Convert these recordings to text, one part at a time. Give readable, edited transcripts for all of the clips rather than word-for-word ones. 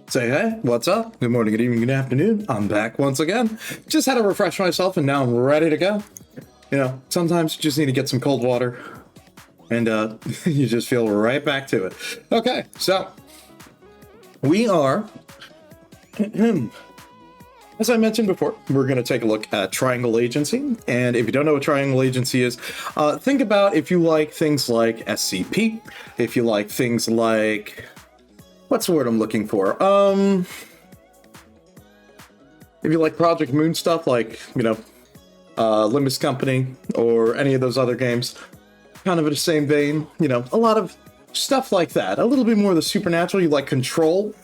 Say hey, what's up? Good morning, good evening, good afternoon. I'm back once again. Just had to refresh myself and now I'm ready to go. You know, sometimes you just need to get some cold water and you just feel right back to it. Okay, so we are, as I mentioned before, we're going to take a look at Triangle Agency. And if you don't know what Triangle Agency is, think about if you like things like SCP, if you like things like, what's the word I'm looking for? If you like Project Moon stuff, like, you know, Limbus Company or any of those other games, kind of in the same vein, you know, a lot of stuff like that. A little bit more of the supernatural. You like Control,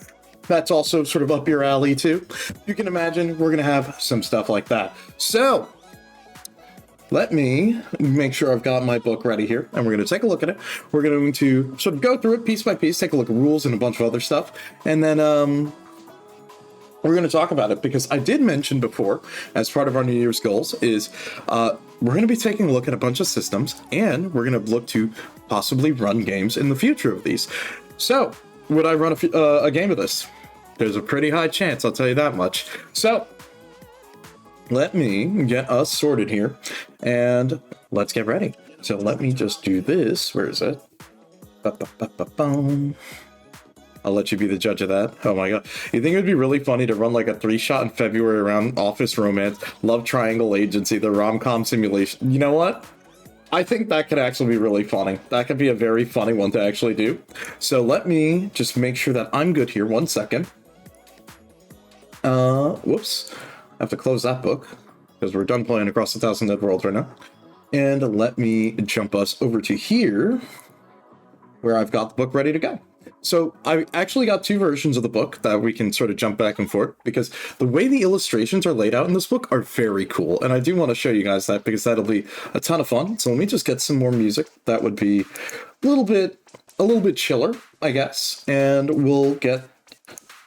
that's also sort of up your alley too. You can imagine we're going to have some stuff like that. So let me make sure I've got my book ready here, and we're going to take a look at it. We're going to sort of go through it piece by piece, take a look at rules and a bunch of other stuff, and then we're going to talk about it, because I did mention before, as part of our New Year's goals, is we're going to be taking a look at a bunch of systems, and we're going to look to possibly run games in the future of these. So, would I run a game of this? There's a pretty high chance, I'll tell you that much. So, let me get us sorted here, and let's get ready. So let me just do this. Where is it? I'll let you be the judge of that. Oh my god. You think it would be really funny to run like a 3-shot in February around Office Romance, Love Triangle Agency, the rom-com simulation? You know what? I think that could actually be really funny. That could be a very funny one to actually do. So let me just make sure that I'm good here. 1 second. Whoops. I have to close that book because we're done playing Across the Thousand Dead Worlds right now. And let me jump us over to here where I've got the book ready to go. So I actually got 2 versions of the book that we can sort of jump back and forth, because the way the illustrations are laid out in this book are very cool. And I do want to show you guys that, because that'll be a ton of fun. So let me just get some more music. That would be a little bit chiller, I guess. And we'll get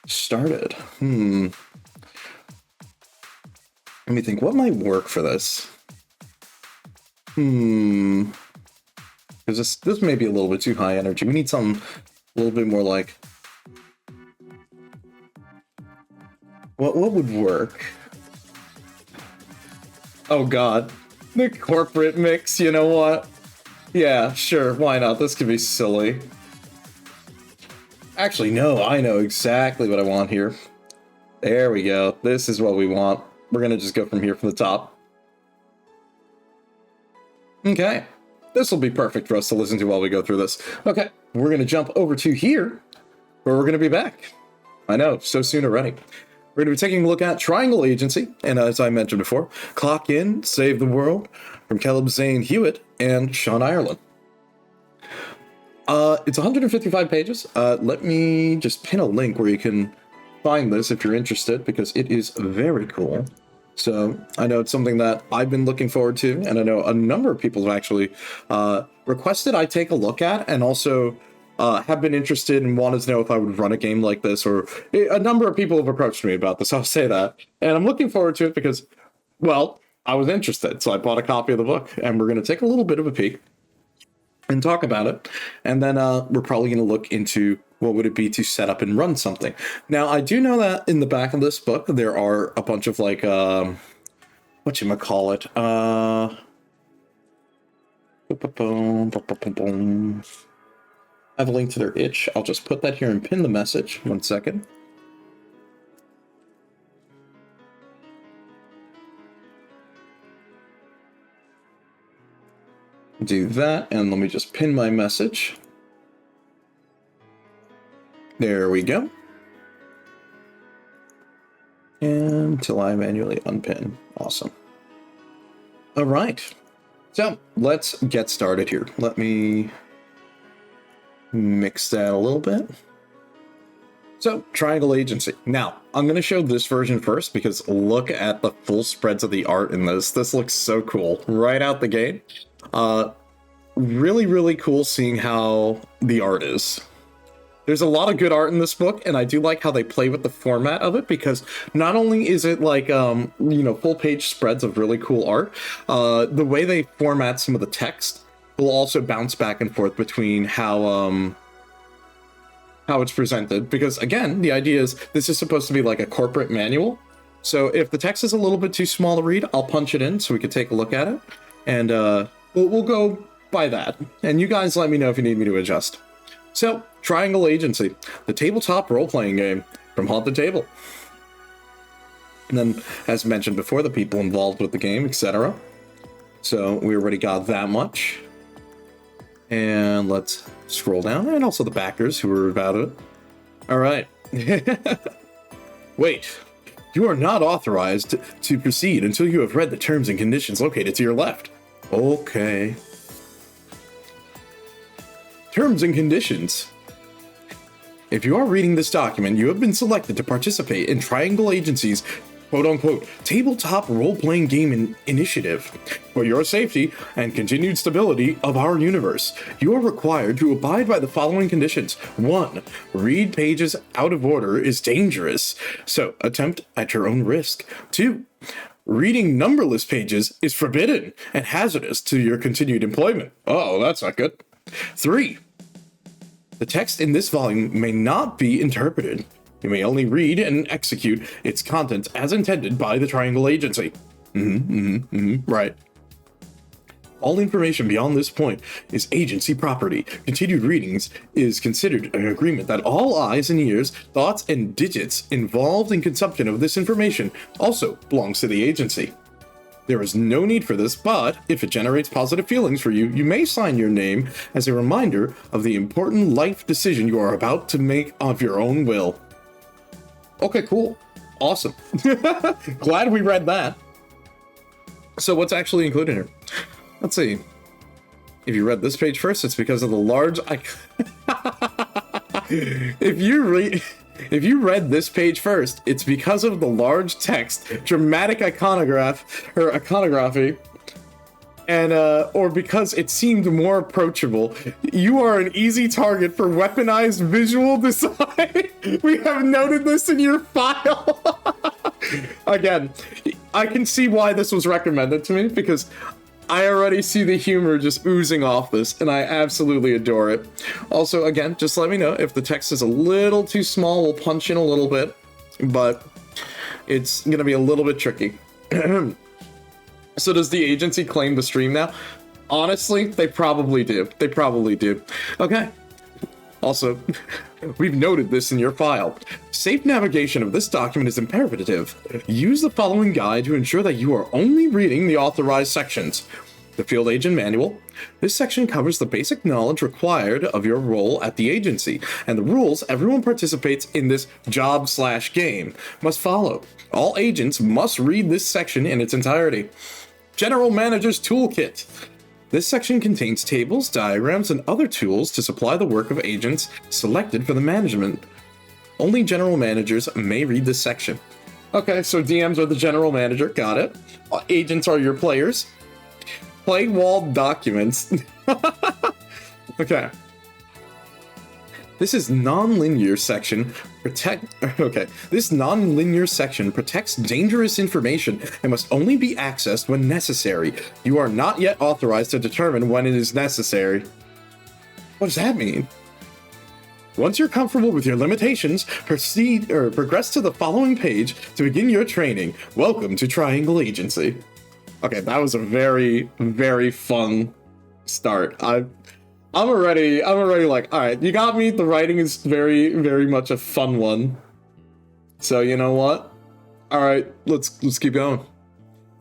started. Let me think, what might work for this? Because this may be a little bit too high energy. We need something a little bit more like... What would work? Oh god. The corporate mix, you know what? Yeah, sure, why not? This could be silly. Actually, no, I know exactly what I want here. There we go. This is what we want. We're going to just go from here from the top. Okay. This will be perfect for us to listen to while we go through this. Okay. We're going to jump over to here, where we're going to be back. I know, so soon already. We're going to be taking a look at Triangle Agency, and as I mentioned before, Clock In, Save the World, from Caleb Zane Hewitt and Sean Ireland. It's 155 pages. Let me just pin a link where you can find this if you're interested, because it is very cool. So I know it's something that I've been looking forward to, and I know a number of people have actually requested I take a look at, and also have been interested and wanted to know if I would run a game like this, or a number of people have approached me about this, I'll say that. And I'm looking forward to it because, well, I was interested, so I bought a copy of the book, and we're going to take a little bit of a peek and talk about it, and then we're probably going to look into what would it be to set up and run something. Now, I do know that in the back of this book, there are a bunch of, like, whatchamacallit, I have a link to their itch. I'll just put that here and pin the message. 1 second. Do that, and let me just pin my message. There we go. And until I manually unpin. Awesome. All right. So let's get started here. Let me mix that a little bit. So, Triangle Agency. Now, I'm going to show this version first, because look at the full spreads of the art in this. This looks so cool right out the gate. Really, really cool seeing how the art is. There's a lot of good art in this book, and I do like how they play with the format of it, because not only is it like, you know, full page spreads of really cool art, the way they format some of the text will also bounce back and forth between how, how it's presented, because again, the idea is this is supposed to be like a corporate manual. So if the text is a little bit too small to read, I'll punch it in so we can take a look at it, and we'll go by that. And you guys let me know if you need me to adjust. So, Triangle Agency, the tabletop role-playing game from Haunted Table. And then, as mentioned before, the people involved with the game, etc. So, we already got that much. And let's scroll down, and also the backers who were about it. Alright. Wait. You are not authorized to proceed until you have read the terms and conditions located to your left. Okay. Terms and conditions. If you are reading this document, you have been selected to participate in Triangle Agency's quote-unquote tabletop role-playing game initiative. For your safety and continued stability of our universe, you are required to abide by the following conditions. 1. Read pages out of order is dangerous, so attempt at your own risk. 2. Reading numberless pages is forbidden and hazardous to your continued employment. Oh, that's not good. 3. The text in this volume may not be interpreted. You may only read and execute its contents as intended by the Triangle Agency. Right. All information beyond this point is agency property. Continued readings is considered an agreement that all eyes and ears, thoughts, and digits involved in consumption of this information also belongs to the agency. There is no need for this, but if it generates positive feelings for you, you may sign your name as a reminder of the important life decision you are about to make of your own will. Okay, cool. Awesome. Glad we read that. So what's actually included here? Let's see. If you read this page first, it's because of the large... If you read this page first, it's because of the large text, dramatic iconography, and or because it seemed more approachable. You are an easy target for weaponized visual design. We have noted this in your file. Again, I can see why this was recommended to me, because I already see the humor just oozing off this, and I absolutely adore it. Also, again, just let me know if the text is a little too small. We'll punch in a little bit, but it's going to be a little bit tricky. So does the agency claim the stream now? Honestly, they probably do. They probably do. Okay. Also, we've noted this in your file. Safe navigation of this document is imperative. Use the following guide to ensure that you are only reading the authorized sections. The Field Agent Manual. This section covers the basic knowledge required of your role at the agency, and the rules everyone participates in this job/game must follow. All agents must read this section in its entirety. General Manager's Toolkit. This section contains tables, diagrams, and other tools to supply the work of agents selected for the management. Only general managers may read this section. Okay, so DMs are the general manager, got it. Agents are your players. Play wall documents. Okay. This is non-linear section This non-linear section protects dangerous information and must only be accessed when necessary. You are not yet authorized to determine when it is necessary. What does that mean? Once you're comfortable with your limitations, progress to the following page to begin your training. Welcome to Triangle Agency. Okay, that was a very, very fun start. I'm already like, all right, you got me. The writing is very, very much a fun one. So you know what? All right, let's keep going. All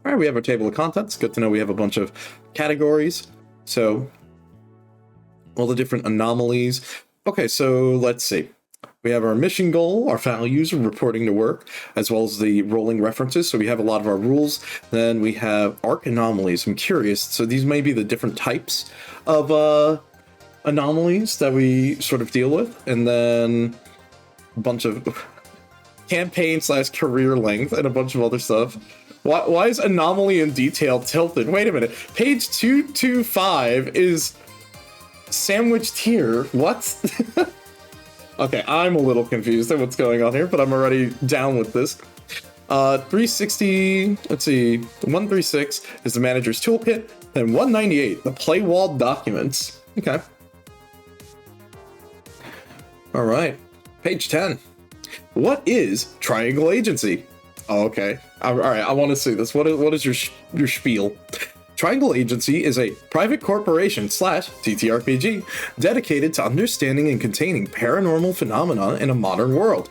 right, we have our table of contents. Good to know we have a bunch of categories. So all the different anomalies. Okay, so let's see. We have our mission goal, our values, reporting to work, as well as the rolling references. So we have a lot of our rules. Then we have arc anomalies. I'm curious. So these may be the different types of anomalies that we sort of deal with. And then a bunch of campaign/career length and a bunch of other stuff. Why is anomaly and detail tilted? Wait a minute. Page 225 is sandwiched here. What? Okay, I'm a little confused at what's going on here, but I'm already down with this. 360, let's see, 136 is the manager's toolkit, then 198, the play wall documents. Okay. All right. Page 10. What is triangle agency? Oh, okay. All right. I want to see this. What is your spiel? Triangle Agency is a private corporation / ttrpg dedicated to understanding and containing paranormal phenomena in a modern world.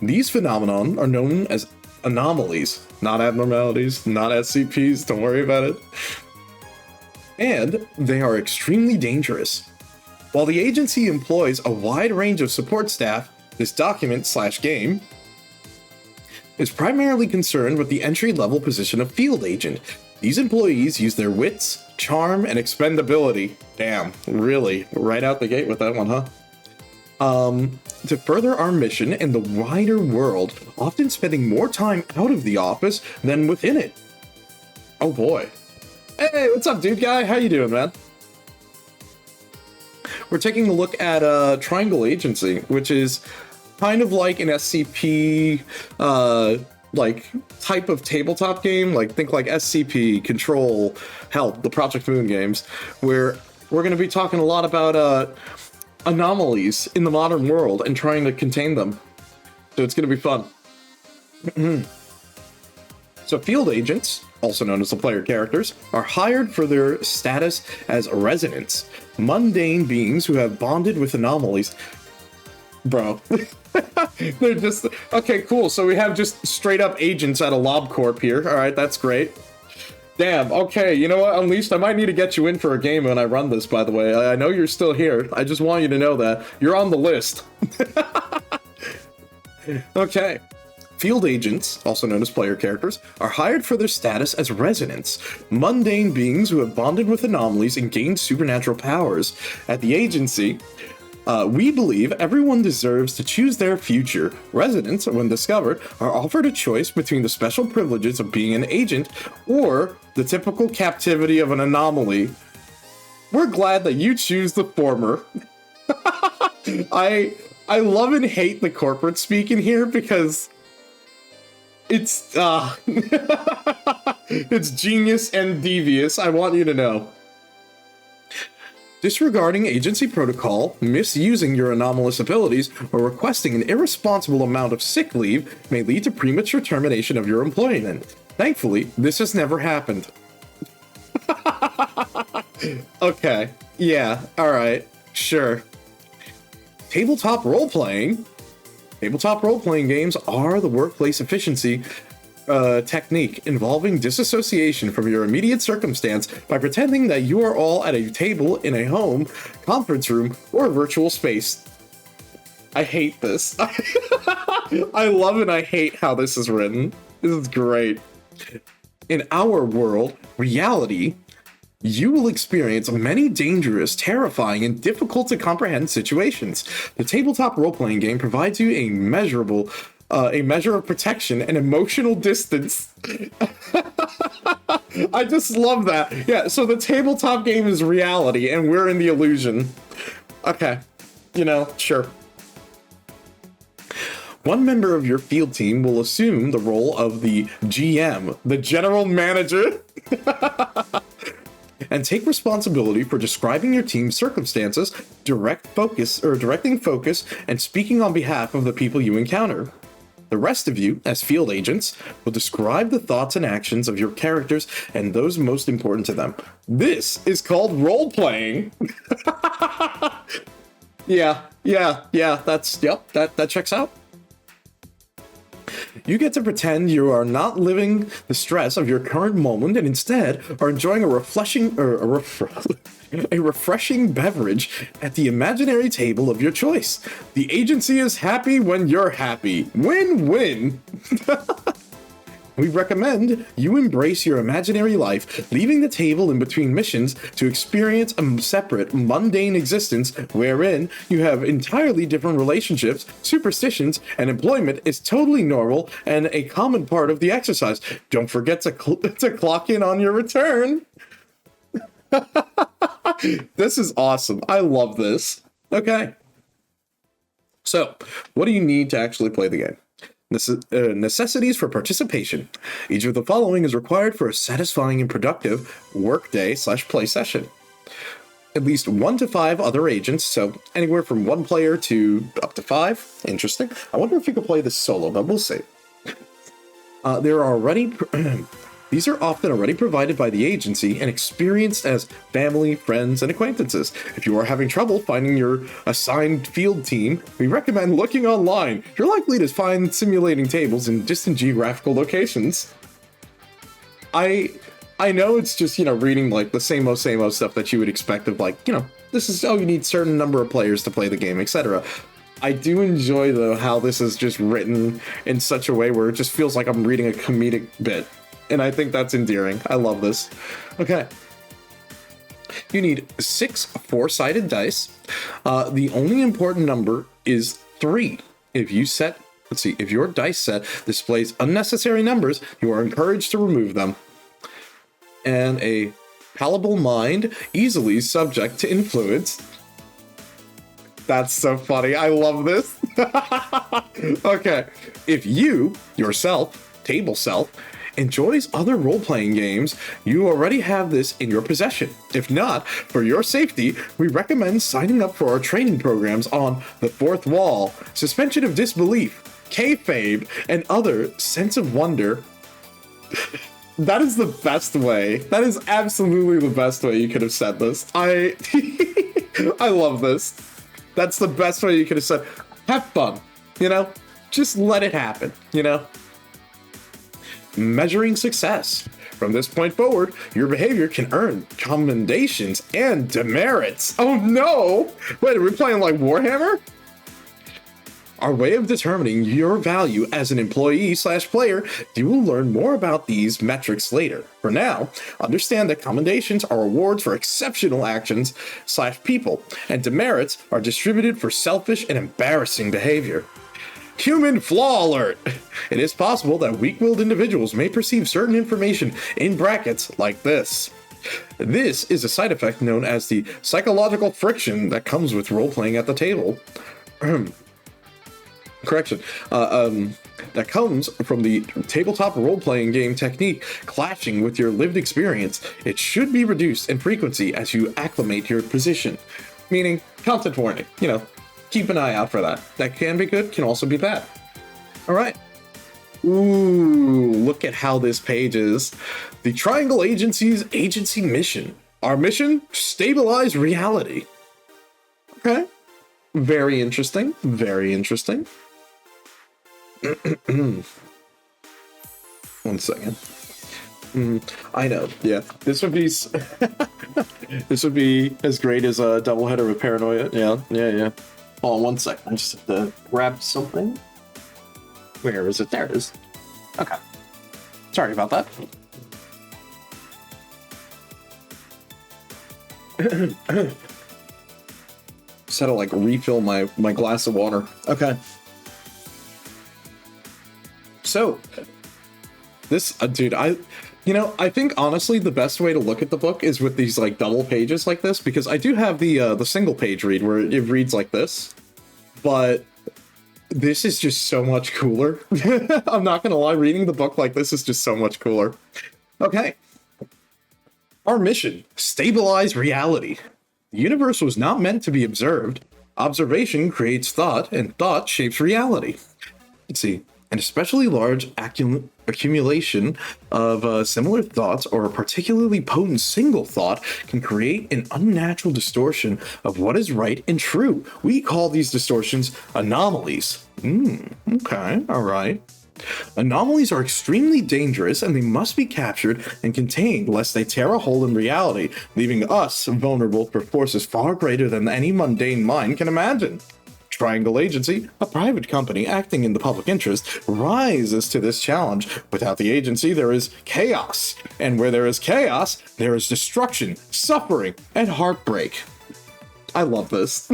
These phenomena are known as anomalies, not abnormalities, not SCPs, don't worry about it. And they are extremely dangerous. While the agency employs a wide range of support staff, this document / game is primarily concerned with the entry-level position of field agent. These employees use their wits, charm, and expendability. Damn, really? Right out the gate with that one, huh? To further our mission in the wider world, often spending more time out of the office than within it. Oh boy. Hey, what's up, dude guy? How you doing, man? We're taking a look at Triangle Agency, which is kind of like an SCP, like type of tabletop game, like think like SCP, Control, hell, the Project Moon games, where we're going to be talking a lot about anomalies in the modern world and trying to contain them. So it's going to be fun. So field agents, also known as the player characters, are hired for their status as residents, mundane beings who have bonded with anomalies. Bro. They're just, okay, cool. So we have just straight up agents at a LobCorp here. All right, that's great. Damn, okay, you know what, Unleashed, I might need to get you in for a game when I run this, by the way. I know you're still here. I just want you to know that. You're on the list. Okay. Field agents, also known as player characters, are hired for their status as residents, mundane beings who have bonded with anomalies and gained supernatural powers. At the agency, we believe everyone deserves to choose their future. Residents, when discovered, are offered a choice between the special privileges of being an agent or the typical captivity of an anomaly. We're glad that you choose the former. I love and hate the corporate speak in here because it's it's genius and devious, I want you to know. Disregarding agency protocol, misusing your anomalous abilities, or requesting an irresponsible amount of sick leave may lead to premature termination of your employment. Thankfully, this has never happened. Okay, yeah, alright, sure. Tabletop role-playing. Tabletop role-playing games are the workplace efficiency technique involving disassociation from your immediate circumstance by pretending that you are all at a table in a home, conference room, or virtual space. I hate this. I love and I hate how this is written. This is great. In our world, reality, you will experience many dangerous, terrifying, and difficult to comprehend situations. The tabletop role-playing game provides you a measure of protection and emotional distance. I just love that. Yeah, so the tabletop game is reality, and we're in the illusion. Okay, you know, sure. One member of your field team will assume the role of the GM, the general manager, and take responsibility for describing your team's circumstances, directing focus, and speaking on behalf of the people you encounter. The rest of you, as field agents, will describe the thoughts and actions of your characters and those most important to them. This is called role-playing. Yeah, that checks out. You get to pretend you are not living the stress of your current moment and instead are enjoying a refreshing beverage at the imaginary table of your choice. The agency is happy when you're happy. Win-win! We recommend you embrace your imaginary life, leaving the table in between missions to experience a separate, mundane existence wherein you have entirely different relationships, superstitions, and employment is totally normal and a common part of the exercise. Don't forget to clock in on your return. This is awesome. I love this. Okay. So, what do you need to actually play the game? Necessities for participation. Each of the following is required for a satisfying and productive workday / play session. at least 1 to 5 other agents, so anywhere from 1 player to up to 5. Interesting. I wonder if you could play this solo, but we'll see. There are already... These are often already provided by the agency and experienced as family, friends, and acquaintances. If you are having trouble finding your assigned field team, we recommend looking online. You're likely to find simulating tables in distant geographical locations. I know it's just, reading like the same-o stuff that you would expect of like, this is, oh, you need certain number of players to play the game, etc. I do enjoy, though, how this is just written in such a way where it just feels like I'm reading a comedic bit. And I think that's endearing. I love this. Okay. You need 6 4-sided dice. The only important number is 3. If your dice set displays unnecessary numbers, you are encouraged to remove them. And a palatable mind, easily subject to influence. That's so funny. I love this. Okay. If you, yourself, table self, enjoys other role-playing games, you already have this in your possession. If not, for your safety, we recommend signing up for our training programs on The Fourth Wall, Suspension of Disbelief, Kayfabe, and other Sense of Wonder. That is the best way. That is absolutely the best way you could have said this. I love this. That's the best way you could have said, have fun, Just let it happen, Measuring success. From this point forward, your behavior can earn commendations and demerits. Oh no! Wait, are we playing like Warhammer? Our way of determining your value as an employee/player, you will learn more about these metrics later. For now, understand that commendations are awards for exceptional actions/people, and demerits are distributed for selfish and embarrassing behavior. Human flaw alert! It is possible that weak-willed individuals may perceive certain information in brackets like this. This is a side effect known as the psychological friction that comes with role-playing at the table. Correction. That comes from the tabletop role-playing game technique clashing with your lived experience. It should be reduced in frequency as you acclimate your position. Meaning, content warning, keep an eye out for that. That can be good, can also be bad. All right. Ooh, look at how this page is. The Triangle Agency's agency mission. Our mission? Stabilize reality. Okay. Very interesting. Very interesting. 1 second. I know. Yeah. This would be this would be as great as a doubleheader with Paranoia. Yeah. Hold on 1 second. I just have to grab something. Where is it? There it is. Okay. Sorry about that. Just had to refill my glass of water. Okay. So, this, dude, I think honestly the best way to look at the book is with these double pages like this, because I do have the single page read where it reads like this, but this is just so much cooler. I'm not gonna lie, reading the book like this is just so much cooler. Okay. Our mission: stabilize reality. The universe was not meant to be observed. Observation creates thought, and thought shapes reality. Let's see. An especially large accumulation of similar thoughts or a particularly potent single thought can create an unnatural distortion of what is right and true. We call these distortions anomalies. Okay, all right. Anomalies are extremely dangerous and they must be captured and contained lest they tear a hole in reality, leaving us vulnerable for forces far greater than any mundane mind can imagine. Triangle Agency, a private company acting in the public interest, rises to this challenge. Without the agency, there is chaos. And where there is chaos, there is destruction, suffering, and heartbreak. I love this.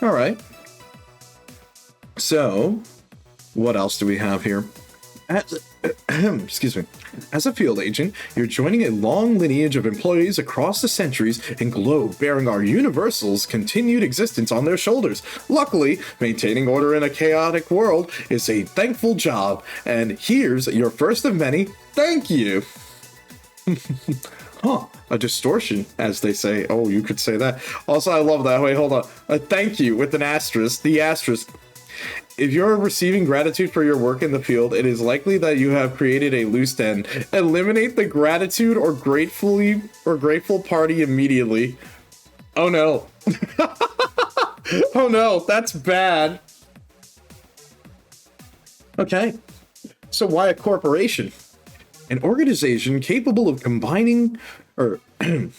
All right. So, what else do we have here? Excuse me. As a field agent, you're joining a long lineage of employees across the centuries and globe bearing our Universal's continued existence on their shoulders. Luckily, maintaining order in a chaotic world is a thankful job, and here's your first of many thank you. Huh, a distortion, as they say. Oh, you could say that. Also, I love that. Wait, hold on. Thank you with an asterisk. The asterisk. If you're receiving gratitude for your work in the field, it is likely that you have created a loose end. Eliminate the gratitude or grateful party immediately. Oh no. Oh no, that's bad. Okay. So why a corporation? An organization capable of combining, or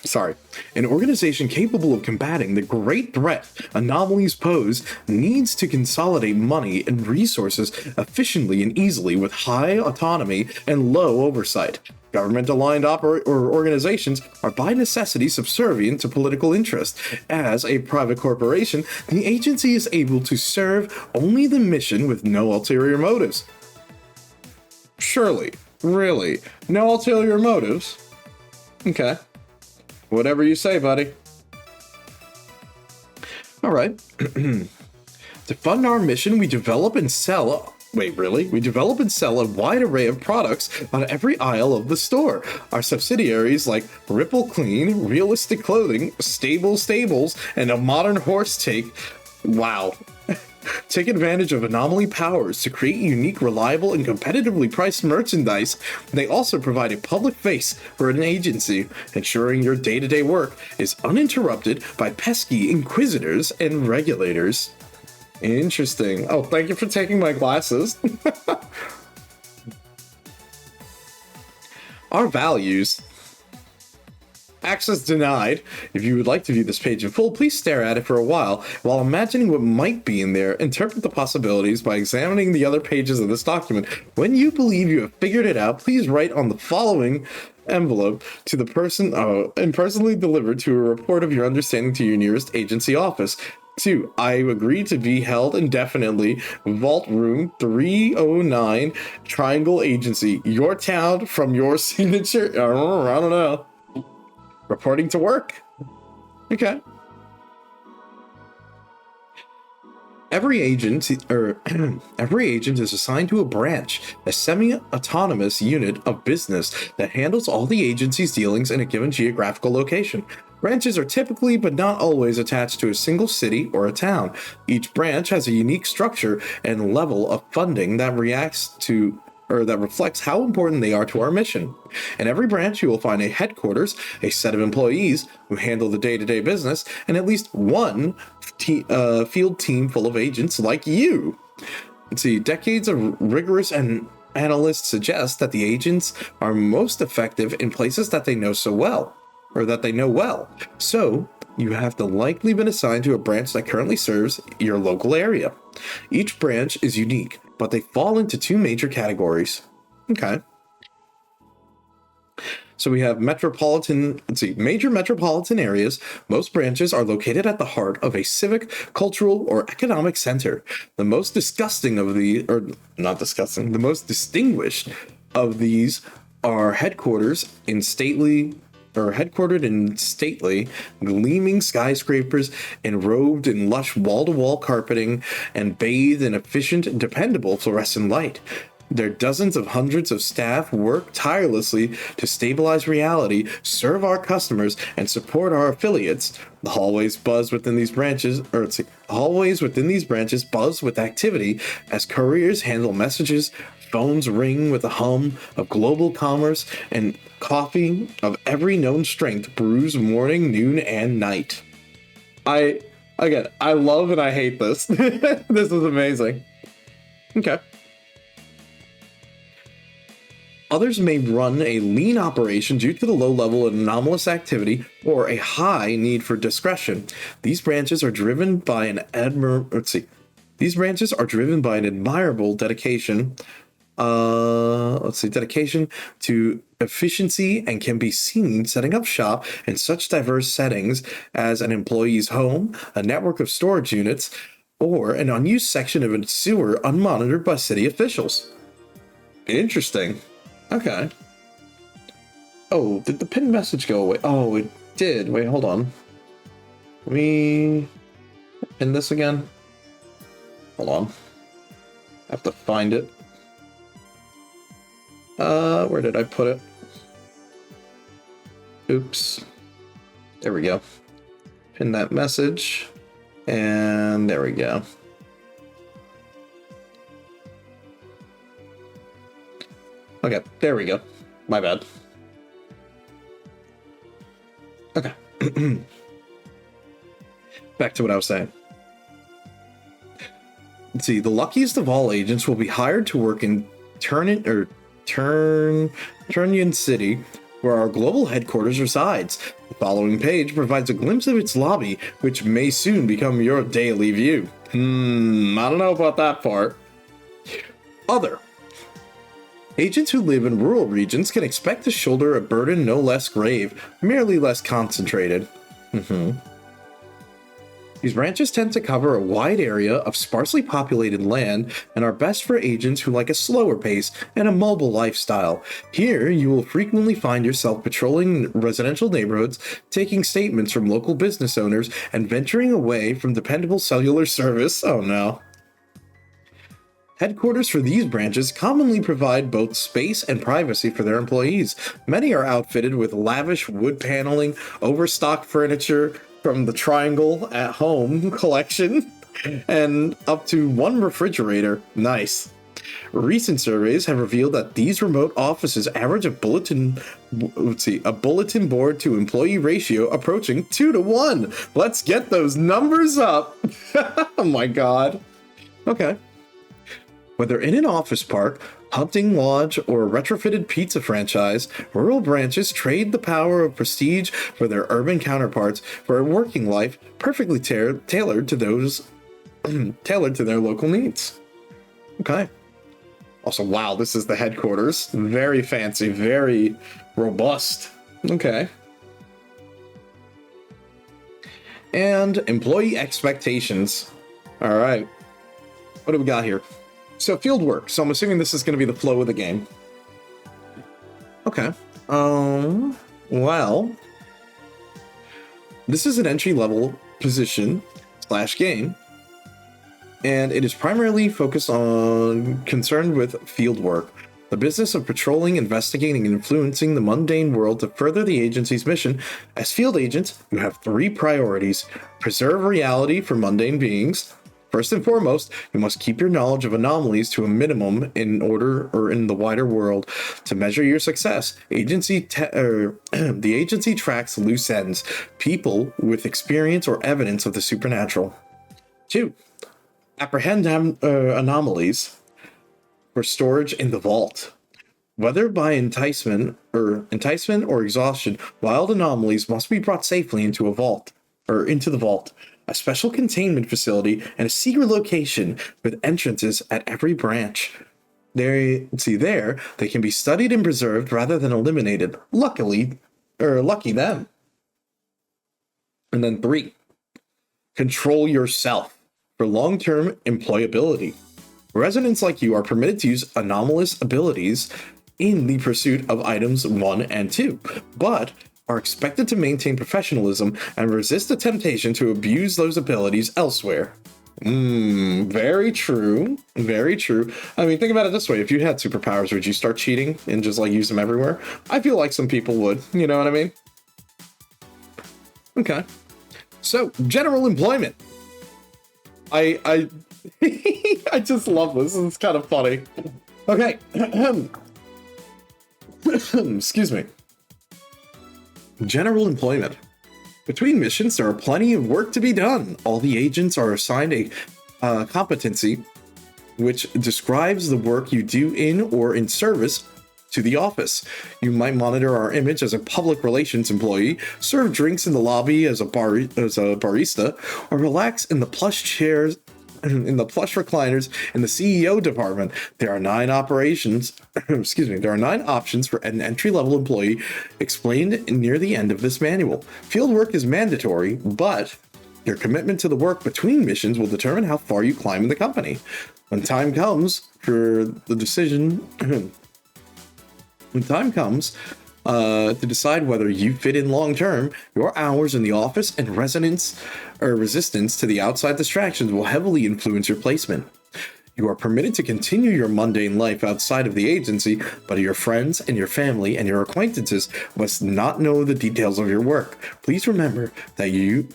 sorry, an organization capable of combating the great threat anomalies pose needs to consolidate money and resources efficiently and easily with high autonomy and low oversight. Government-aligned organizations are by necessity subservient to political interest. As a private corporation, the agency is able to serve only the mission with no ulterior motives. Surely. Really? No ulterior motives? Okay. Whatever you say, buddy. Alright. To fund our mission, we develop and sell... Wait, really? We develop and sell a wide array of products on every aisle of the store. Our subsidiaries like Ripple Clean, Realistic Clothing, Stables, and a modern horse take... Wow. Take advantage of anomaly powers to create unique, reliable, and competitively priced merchandise. They also provide a public face for an agency, ensuring your day-to-day work is uninterrupted by pesky inquisitors and regulators. Interesting. Oh, thank you for taking my glasses. Our values. Access denied. If you would like to view this page in full, please stare at it for a while imagining what might be in there. Interpret the possibilities by examining the other pages of this document. When you believe you have figured it out, please write on the following envelope to the person and personally deliver to a report of your understanding to your nearest agency office. 2. I agree to be held indefinitely. Vault Room 309, Triangle Agency. Your town from your signature. I don't know. Reporting to work. Okay. Every agent is assigned to a branch, a semi-autonomous unit of business that handles all the agency's dealings in a given geographical location. Branches are typically, but not always, attached to a single city or a town. Each branch has a unique structure and level of funding that reflects how important they are to our mission. In every branch, you will find a headquarters, a set of employees who handle the day-to-day business, and at least one field team full of agents like you. Let's see, decades of rigorous analysts suggest that the agents are most effective in places that they know so well, or that they know well. So, you have likely been assigned to a branch that currently serves your local area. Each branch is unique, but they fall into two major categories. Okay. So we have major metropolitan areas. Most branches are located at the heart of a civic, cultural, or economic center. The most distinguished of these are headquartered in stately, gleaming skyscrapers, enrobed in lush wall-to-wall carpeting, and bathed in efficient and dependable fluorescent light. Their dozens of hundreds of staff work tirelessly to stabilize reality, serve our customers, and support our affiliates. The hallways within these branches buzz with activity as couriers handle messages, phones ring with the hum of global commerce, and coffee of every known strength brews morning, noon, and night. I love and I hate this. This is amazing. Okay. Others may run a lean operation due to the low level of anomalous activity or a high need for discretion. These branches are driven by an admirable dedication. Dedication to efficiency, and can be seen setting up shop in such diverse settings as an employee's home, a network of storage units, or an unused section of a sewer unmonitored by city officials. Interesting. Okay. Oh, did the pinned message go away? Oh, it did. Wait, hold on. We pin this again? Hold on. I have to find it. Where did I put it? Oops. There we go. Pin that message. And there we go. Okay, there we go. My bad. Okay. Back to what I was saying. Let's see, the luckiest of all agents will be hired to work in Turnian City, where our global headquarters resides. The following page provides a glimpse of its lobby, which may soon become your daily view. I don't know about that part. Other. Agents who live in rural regions can expect to shoulder a burden no less grave, merely less concentrated. These branches tend to cover a wide area of sparsely populated land and are best for agents who like a slower pace and a mobile lifestyle. Here, you will frequently find yourself patrolling residential neighborhoods, taking statements from local business owners, and venturing away from dependable cellular service. Oh no. Headquarters for these branches commonly provide both space and privacy for their employees. Many are outfitted with lavish wood paneling, overstocked furniture from the Triangle at Home collection, and up to one refrigerator. Nice. Recent surveys have revealed that these remote offices average a bulletin board to employee ratio approaching 2-to-1. Let's get those numbers up. Oh my god. Okay. Whether in an office park, hunting lodge, or a retrofitted pizza franchise, rural branches trade the power of prestige for their urban counterparts for a working life perfectly tailored to their local needs. Okay. Also, wow, this is the headquarters. Very fancy, very robust. Okay. And employee expectations. All right. What do we got here? So field work. So I'm assuming this is going to be the flow of the game. Okay. Well, this is an entry-level position / game, and it is primarily focused on concerned with field work, the business of patrolling, investigating, and influencing the mundane world to further the agency's mission. As field agents, you have 3 priorities: preserve reality for mundane beings. First and foremost, you must keep your knowledge of anomalies to a minimum in the wider world. To measure your success, the agency tracks loose ends, people with experience or evidence of the supernatural. 2. Apprehend anomalies for storage in the vault. Whether by enticement or exhaustion, wild anomalies must be brought safely into the vault. A special containment facility, and a secret location with entrances at every branch. They can be studied and preserved rather than eliminated. Lucky them. And then 3, control yourself for long-term employability. Residents like you are permitted to use anomalous abilities in the pursuit of items 1 and 2, but are expected to maintain professionalism and resist the temptation to abuse those abilities elsewhere. Very true. Very true. I mean, think about it this way. If you had superpowers, would you start cheating and just use them everywhere? I feel like some people would. You know what I mean? Okay. So, general employment. I I just love this. It's kind of funny. Okay. Excuse me. General employment. Between missions, there are plenty of work to be done. All the agents are assigned a competency which describes the work you do in or in service to the office. You might monitor our image as a public relations employee, serve drinks in the lobby as a barista, or relax in the plush chairs in the plush recliners in the CEO department. There are 9 options for an entry-level employee explained near the end of this manual. Field work is mandatory, but your commitment to the work between missions will determine how far you climb in the company. When time comes to decide whether you fit in long term, your hours in the office and resistance to the outside distractions will heavily influence your placement. You are permitted to continue your mundane life outside of the agency, but your friends and your family and your acquaintances must not know the details of your work. Please remember that you...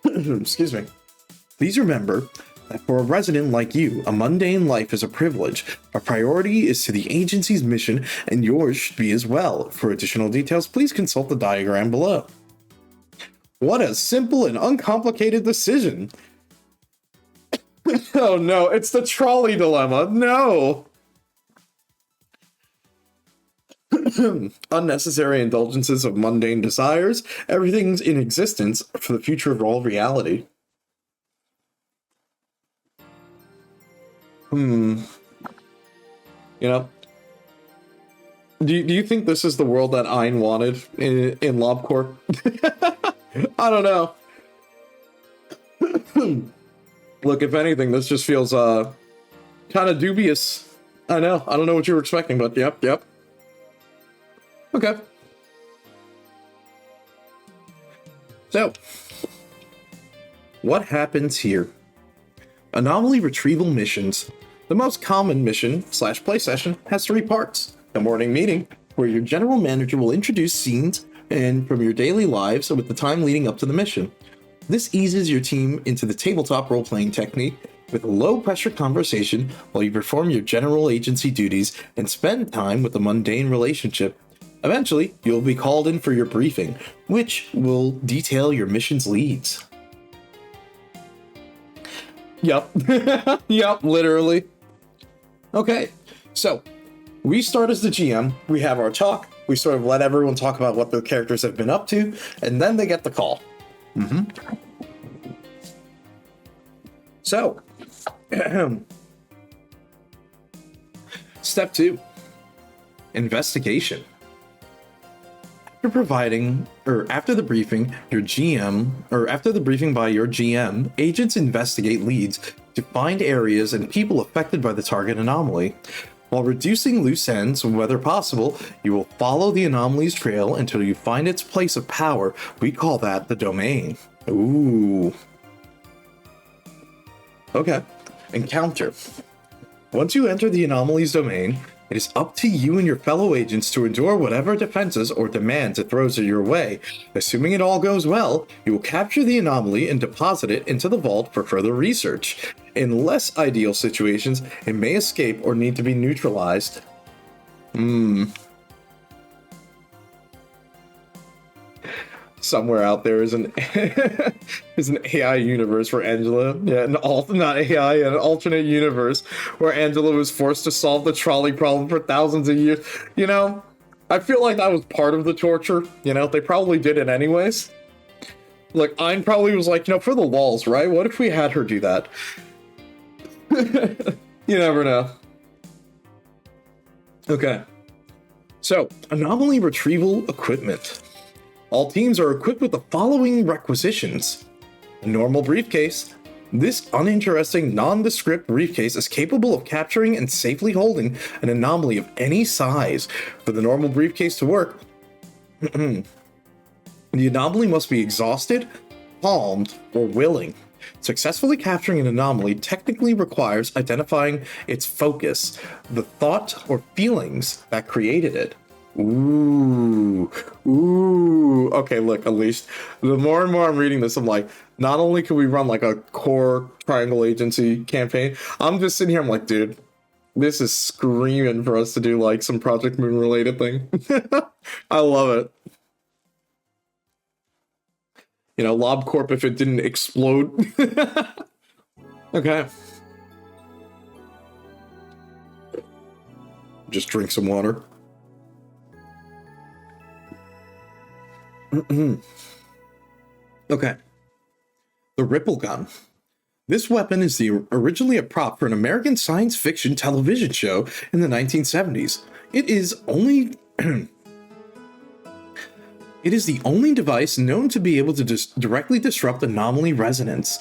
Excuse me. Please remember that for a resident like you, a mundane life is a privilege. Our priority is to the agency's mission, and yours should be as well. For additional details, please consult the diagram below. What a simple and uncomplicated decision. Oh no, it's the trolley dilemma. No! Unnecessary indulgences of mundane desires. Everything's in existence for the future of all reality. You know, do you think this is the world that Ein wanted in LobCorp? I don't know. Look, if anything, this just feels kind of dubious. I know. I don't know what you were expecting, but yep. Okay. So, what happens here? Anomaly retrieval missions. The most common mission / play session has 3 parts. The morning meeting, where your general manager will introduce scenes and from your daily lives with the time leading up to the mission. This eases your team into the tabletop role-playing technique with a low-pressure conversation while you perform your general agency duties and spend time with the mundane relationship. Eventually, you'll be called in for your briefing, which will detail your mission's leads. Yep. Yep, literally. Okay, so we start as the GM, we have our talk, we sort of let everyone talk about what their characters have been up to, and then they get the call. So, step 2, investigation. After the briefing by your GM, agents investigate leads to find areas and people affected by the target anomaly. While reducing loose ends whether possible, you will follow the anomaly's trail until you find its place of power. We call that the domain. Ooh. Okay. Encounter. Once you enter the anomaly's domain, it is up to you and your fellow agents to endure whatever defenses or demands it throws your way. Assuming it all goes well, you will capture the anomaly and deposit it into the vault for further research. In less ideal situations, it may escape or need to be neutralized. Somewhere out there is an AI universe where Angela, an alternate universe where Angela was forced to solve the trolley problem for thousands of years. You know, I feel like that was part of the torture. You know, they probably did it anyways. Look, Ein probably was like, for the lulz, right? What if we had her do that? You never know. Okay. So, anomaly retrieval equipment. All teams are equipped with the following requisitions. A normal briefcase. This uninteresting, nondescript briefcase is capable of capturing and safely holding an anomaly of any size. For the normal briefcase to work, the anomaly must be exhausted, calmed, or willing. Successfully capturing an anomaly technically requires identifying its focus, the thought or feelings that created it. Ooh. Okay, look, at least the more and more I'm reading this, I'm like, not only can we run like a core triangle agency campaign, I'm just sitting here, I'm like, dude, this is screaming for us to do like some Project Moon related thing. I love it. LobCorp if it didn't explode. Okay. Just drink some water. Okay. The Ripple Gun. This weapon is originally a prop for an American science fiction television show in the 1970s. It is the only device known to be able to directly disrupt anomalous resonance,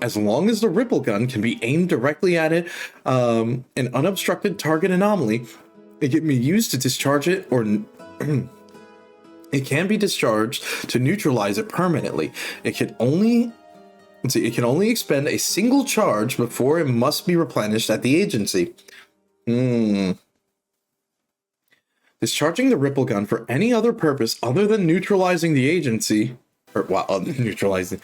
as long as the Ripple Gun can be aimed directly at it, an unobstructed target anomaly. It can be used to discharge it, or it can be discharged to neutralize it permanently. It can only Let's see, it can only expend a single charge before it must be replenished at the agency. Discharging the ripple gun for any other purpose other than neutralizing the agency, or neutralizing.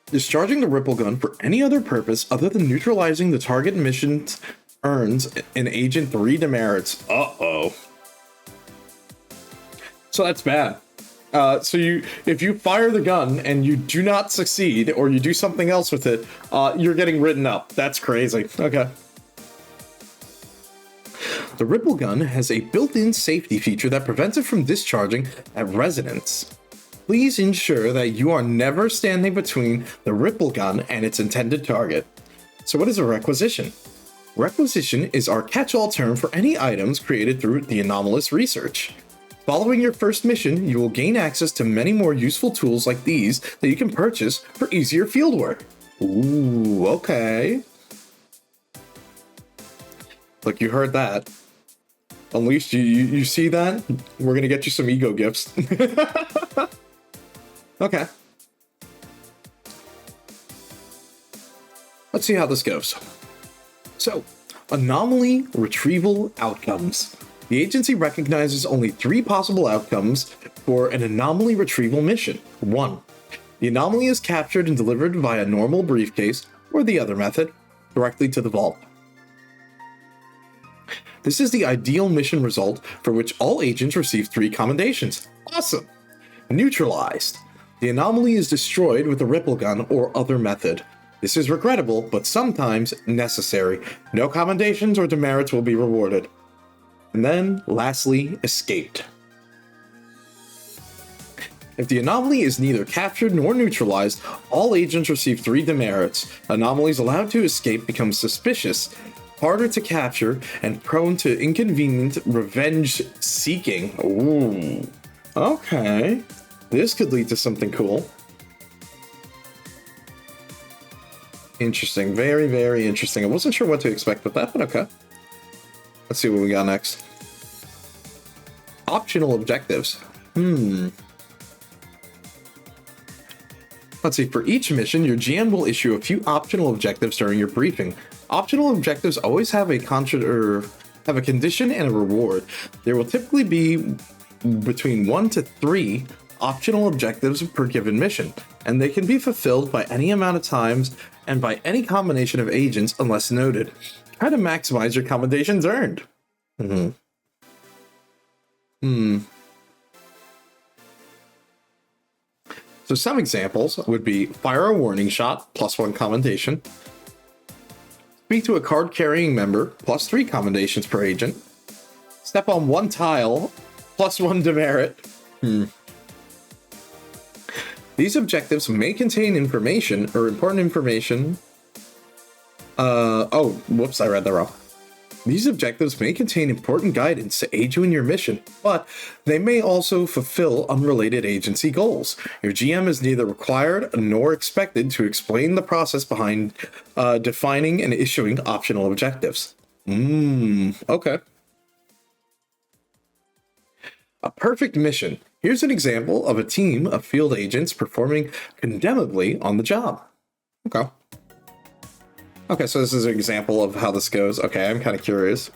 Discharging the ripple gun for any other purpose other than neutralizing the target mission earns an agent 3 demerits. Uh-oh. So that's bad. If you fire the gun and you do not succeed, or you do something else with it, you're getting written up. That's crazy. Okay. The ripple gun has a built-in safety feature that prevents it from discharging at residents. Please ensure that you are never standing between the ripple gun and its intended target. So what is a requisition? Requisition is our catch-all term for any items created through the anomalous research. Following your first mission, you will gain access to many more useful tools like these that you can purchase for easier fieldwork. Ooh, okay. Look, you heard that. Unleashed, you see that? We're gonna get you some ego gifts. Okay. Let's see how this goes. So, anomaly retrieval outcomes. The agency recognizes only 3 possible outcomes for an anomaly retrieval mission. 1. The anomaly is captured and delivered via normal briefcase, or the other method, directly to the vault. This is the ideal mission result for which all agents receive 3 commendations. Awesome! Neutralized. The anomaly is destroyed with a ripple gun or other method. This is regrettable, but sometimes necessary. No commendations or demerits will be rewarded. And then, lastly, escaped. If the anomaly is neither captured nor neutralized, all agents receive 3 demerits. Anomalies allowed to escape become suspicious, harder to capture, and prone to inconvenient revenge seeking. Ooh. Okay. This could lead to something cool. Interesting. Very, very interesting. I wasn't sure what to expect with that, but okay. Let's see what we got next. Optional objectives. Let's see, for each mission, your GM will issue a few optional objectives during your briefing. Optional objectives always have a condition and a reward. There will typically be between 1 to 3 optional objectives per given mission, and they can be fulfilled by any amount of times and by any combination of agents unless noted. Try to maximize your commendations earned. So some examples would be fire a warning shot, +1 commendation. Speak to a card-carrying member, +3 commendations per agent. Step on 1 tile, +1 demerit. These objectives may contain information or important information. Oh, whoops, I read that wrong. These objectives may contain important guidance to aid you in your mission, but they may also fulfill unrelated agency goals. Your GM is neither required nor expected to explain the process behind defining and issuing optional objectives. Okay. A perfect mission. Here's an example of a team of field agents performing condemnably on the job. Okay, so this is an example of how this goes. Okay, I'm kind of curious.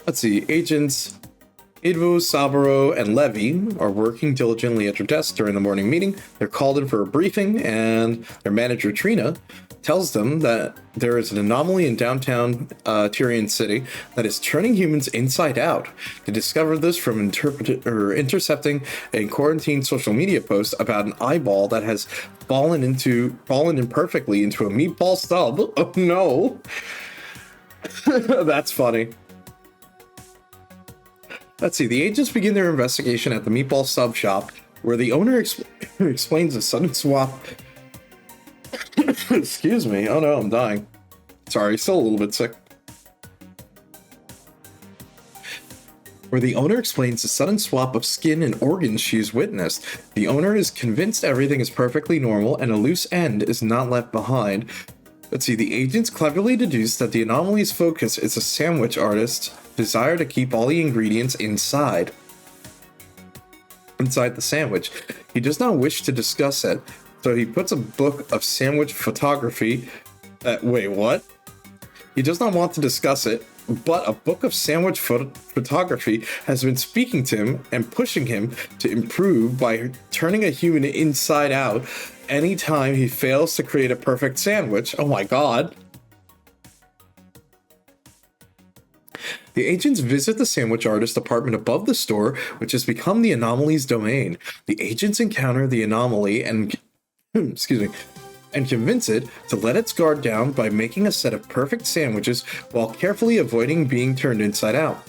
Let's see. Agents Idvo, Saburo, and Levy are working diligently at their desks during the morning meeting. They're called in for a briefing, and their manager, Trina, tells them that there is an anomaly in downtown Tyrian City that is turning humans inside out. They discover this from intercepting a quarantine social media post about an eyeball that has fallen imperfectly into a meatball stub. Oh no. That's funny. Let's see, the agents begin their investigation at the meatball sub shop, where the owner explains a sudden swap. Excuse me. Oh no, I'm dying. Sorry, still a little bit sick. Where the owner explains the sudden swap of skin and organs she has witnessed. The owner is convinced everything is perfectly normal and a loose end is not left behind. Let's see, the agents cleverly deduce that the anomaly's focus is a sandwich artist's desire to keep all the ingredients inside. inside the sandwich. He does not wish to discuss it, so he puts a book of sandwich photography. Wait, what? He does not want to discuss it, but a book of sandwich photography has been speaking to him and pushing him to improve by turning a human inside out anytime he fails to create a perfect sandwich. Oh my god. The agents visit the sandwich artist apartment above the store, which has become the anomaly's domain. The agents encounter the anomaly and convince it to let its guard down by making a set of perfect sandwiches while carefully avoiding being turned inside out.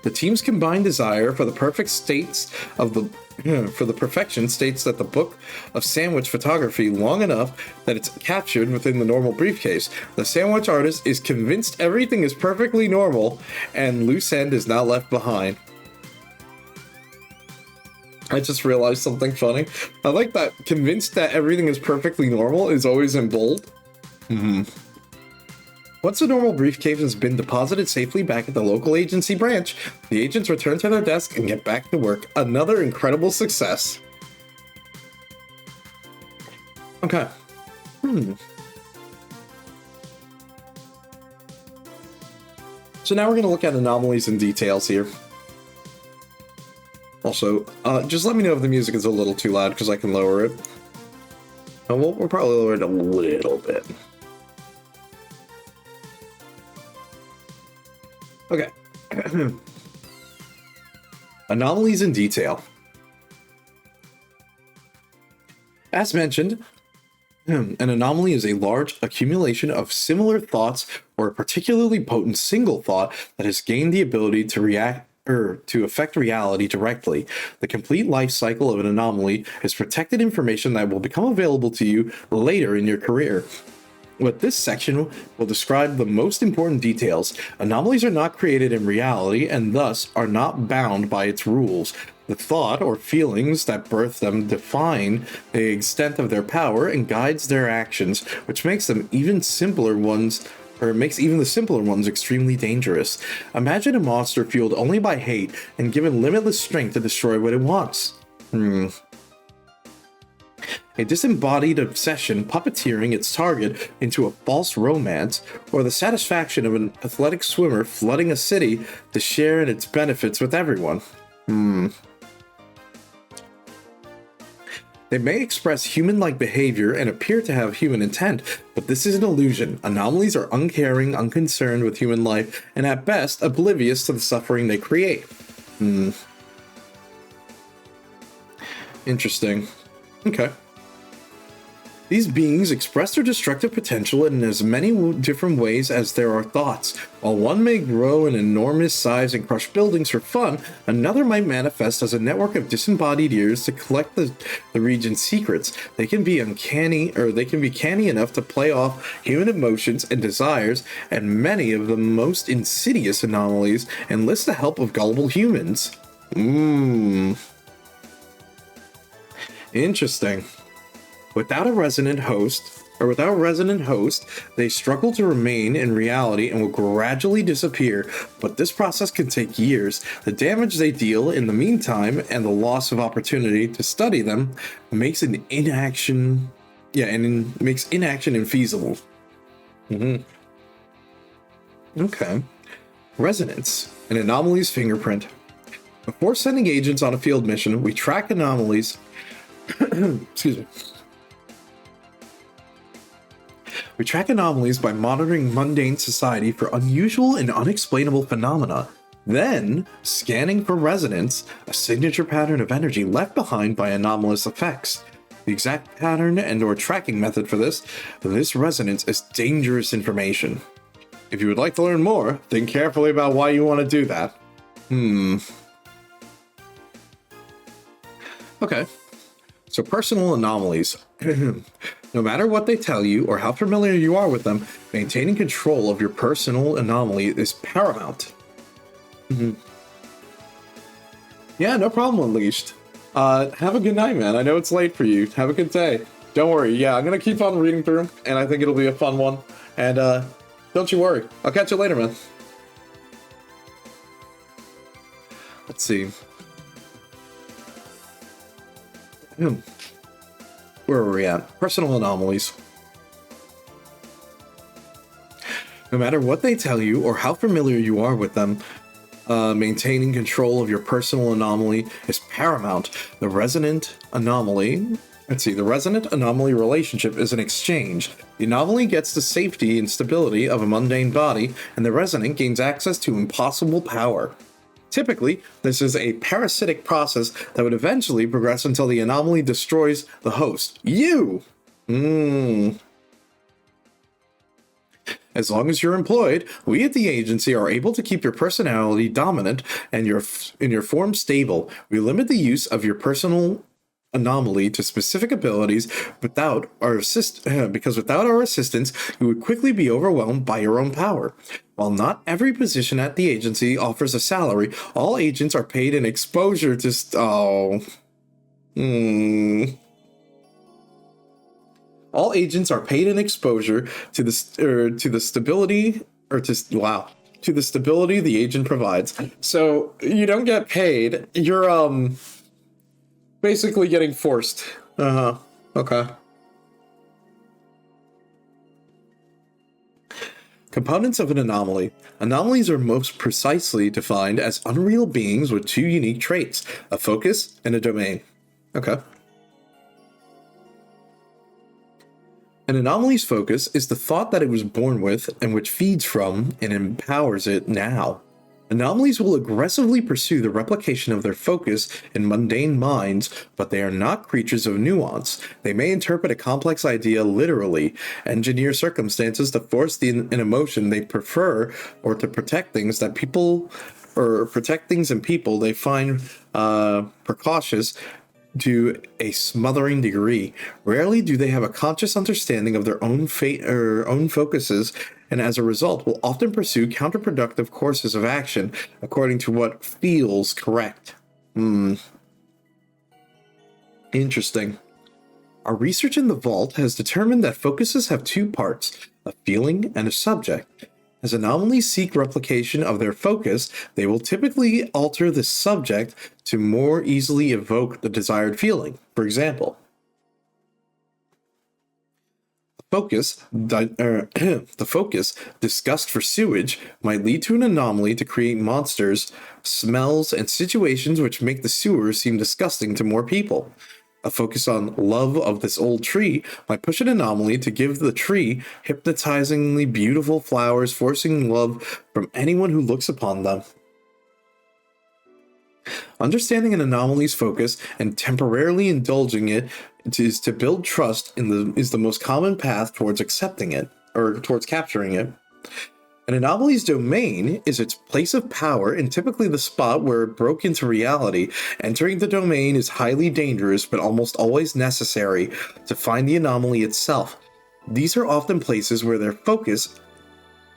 The team's combined desire for the perfection states that the book of sandwich photography long enough that it's captured within the normal briefcase. The sandwich artist is convinced everything is perfectly normal and loose end is not left behind. I just realized something funny. I like that convinced that everything is perfectly normal is always in bold. Once the normal briefcase has been deposited safely back at the local agency branch, the agents return to their desk and get back to work. Another incredible success. Okay. So now we're going to look at anomalies and details here. Also, just let me know if the music is a little too loud, because I can lower it. We'll probably lower it a little bit. Okay. Anomalies in detail. As mentioned, an anomaly is a large accumulation of similar thoughts or a particularly potent single thought that has gained the ability to affect reality directly. The complete life cycle of an anomaly is protected information that will become available to you later in your career. But this section will describe the most important details. Anomalies are not created in reality and thus are not bound by its rules. The thought or feelings that birth them define the extent of their power and guides their actions, which makes them even simpler ones, or it makes even the simpler ones extremely dangerous. Imagine a monster fueled only by hate and given limitless strength to destroy what it wants. A disembodied obsession puppeteering its target into a false romance, or the satisfaction of an athletic swimmer flooding a city to share in its benefits with everyone. They may express human-like behavior and appear to have human intent, but this is an illusion. Anomalies are uncaring, unconcerned with human life, and at best, oblivious to the suffering they create. Interesting. Okay. These beings express their destructive potential in as many different ways as there are thoughts. While one may grow in enormous size and crush buildings for fun, another might manifest as a network of disembodied ears to collect the region's secrets. They can be uncanny, or they can be canny enough to play off human emotions and desires, and many of the most insidious anomalies enlist the help of gullible humans. Interesting. Without a resonant host, they struggle to remain in reality and will gradually disappear, but this process can take years. The damage they deal in the meantime and the loss of opportunity to study them makes inaction infeasible. Okay. Resonance, an anomaly's fingerprint. Before sending agents on a field mission, we track anomalies. Excuse me. We track anomalies by monitoring mundane society for unusual and unexplainable phenomena, then scanning for resonance, a signature pattern of energy left behind by anomalous effects. The exact pattern and/or tracking method for this resonance is dangerous information. If you would like to learn more, think carefully about why you want to do that. Okay. So personal anomalies. No matter what they tell you or how familiar you are with them, maintaining control of your personal anomaly is paramount. Yeah, no problem, Unleashed. Have a good night, man. I know it's late for you. Have a good day. Don't worry. Yeah, I'm going to keep on reading through, and I think it'll be a fun one. And don't you worry. I'll catch you later, man. Let's see. Where are we at? Personal anomalies. No matter what they tell you or how familiar you are with them, maintaining control of your personal anomaly is paramount. The resonant anomaly relationship is an exchange. The anomaly gets the safety and stability of a mundane body, and the resonant gains access to impossible power. Typically, this is a parasitic process that would eventually progress until the anomaly destroys the host. You! As long as you're employed, we at the agency are able to keep your personality dominant and your form stable. We limit the use of your personal anomaly to specific abilities because without our assistance, you would quickly be overwhelmed by your own power. While not every position at the agency offers a salary, all agents are paid in exposure to All agents are paid in exposure to the stability the agent provides. So you don't get paid. You're basically getting forced. Okay. Components of an anomaly. Anomalies are most precisely defined as unreal beings with two unique traits, a focus and a domain. Okay. An anomaly's focus is the thought that it was born with and which feeds from and empowers it now. Anomalies will aggressively pursue the replication of their focus in mundane minds, but they are not creatures of nuance. They may interpret a complex idea literally, engineer circumstances to force an emotion they prefer, or to protect things and people they find precocious to a smothering degree. Rarely do they have a conscious understanding of their own fate or own focuses, and as a result will often pursue counterproductive courses of action according to what feels correct. Interesting. Our research in the vault has determined that focuses have two parts, a feeling and a subject. As anomalies seek replication of their focus, they will typically alter the subject to more easily evoke the desired feeling. For example, the focus, disgust for sewage, might lead to an anomaly to create monsters, smells, and situations which make the sewer seem disgusting to more people. A focus on love of this old tree might push an anomaly to give the tree hypnotizingly beautiful flowers, forcing love from anyone who looks upon them. Understanding an anomaly's focus and temporarily indulging it is to build trust is the most common path towards accepting it, or towards capturing it. An anomaly's domain is its place of power and typically the spot where it broke into reality. Entering the domain is highly dangerous but almost always necessary to find the anomaly itself. These are often places where their focus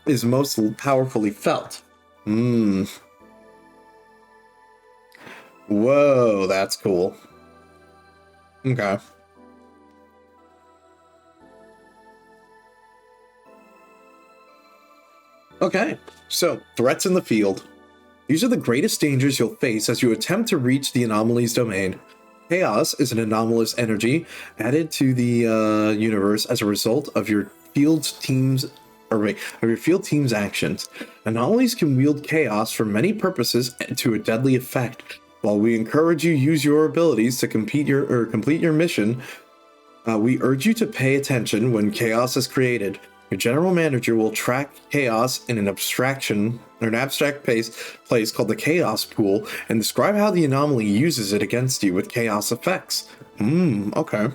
is most powerfully felt. Whoa, that's cool. Okay. Okay, so threats in the field. These are the greatest dangers you'll face as you attempt to reach the anomaly's domain. Chaos is an anomalous energy added to the universe as a result of your field team's actions. Anomalies can wield chaos for many purposes and to a deadly effect. While we encourage you to use your abilities to complete your mission, we urge you to pay attention when chaos is created. Your general manager will track chaos in an abstract place called the chaos pool and describe how the anomaly uses it against you with chaos effects. Okay.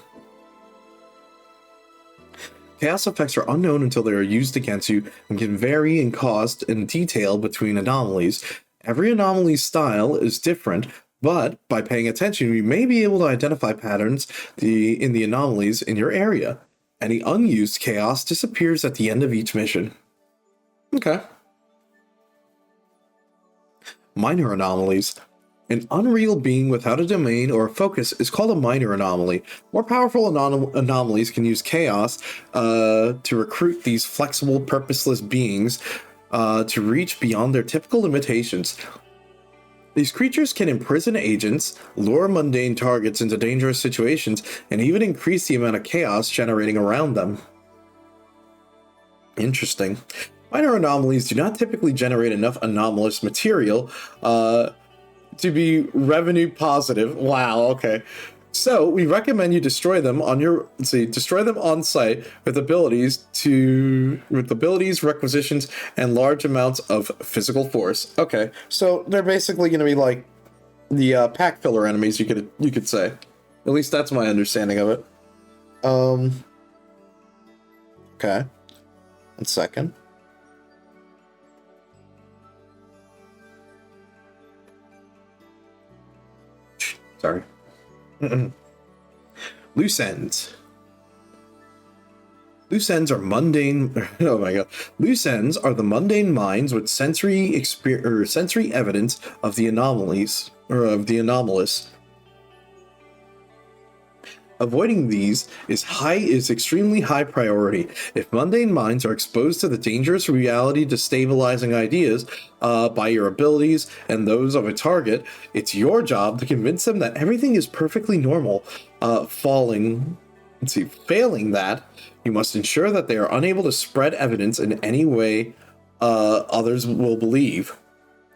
Chaos effects are unknown until they are used against you and can vary in cost and detail between anomalies. Every anomaly's style is different, but by paying attention, you may be able to identify patterns in the anomalies in your area. Any unused chaos disappears at the end of each mission. Okay. Minor anomalies. An unreal being without a domain or a focus is called a minor anomaly. More powerful anomalies can use chaos to recruit these flexible, purposeless beings to reach beyond their typical limitations. These creatures can imprison agents, lure mundane targets into dangerous situations, and even increase the amount of chaos generating around them. Interesting. Minor anomalies do not typically generate enough anomalous material to be revenue positive. Wow, okay. So we recommend you destroy them on your destroy them on site with abilities, requisitions, and large amounts of physical force. Okay, so they're basically going to be like the pack filler enemies, you could say. At least that's my understanding of it. Okay. 1 second. Sorry. Loose ends. Loose ends are mundane. Oh my god. Loose ends are the mundane minds with sensory evidence of the anomalies or of the anomalous. Avoiding these is extremely high priority. If mundane minds are exposed to the dangerous reality destabilizing ideas by your abilities and those of a target, it's your job to convince them that everything is perfectly normal. Failing that, you must ensure that they are unable to spread evidence in any way others will believe.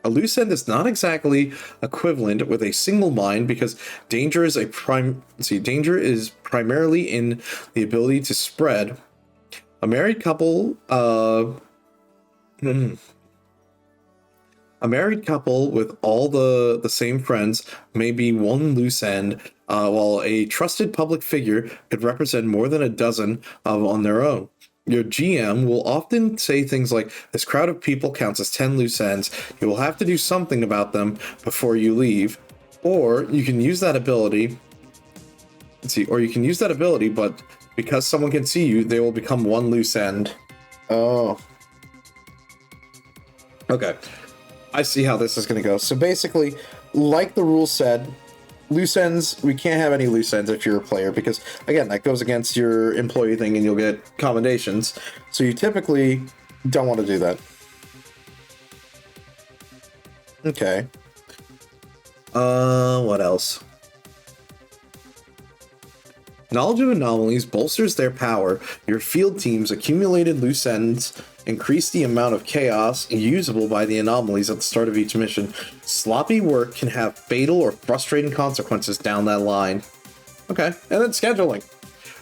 A loose end is not exactly equivalent with a single mind because danger is primarily in the ability to spread. A married couple with all the same friends may be one loose end, while a trusted public figure could represent more than a dozen on their own. Your GM will often say things like, this crowd of people counts as 10 loose ends. You will have to do something about them before you leave. Or you can use that ability. But because someone can see you, they will become one loose end. Oh. Okay. I see how this is going to go. So basically, like the rule said, loose ends, we can't have any loose ends if you're a player because, again, that goes against your employee thing and you'll get commendations. So you typically don't want to do that. Okay. What else? Knowledge of anomalies bolsters their power. Your field team's accumulated loose ends increase the amount of chaos usable by the anomalies at the start of each mission. Sloppy work can have fatal or frustrating consequences down that line. Okay, and then scheduling.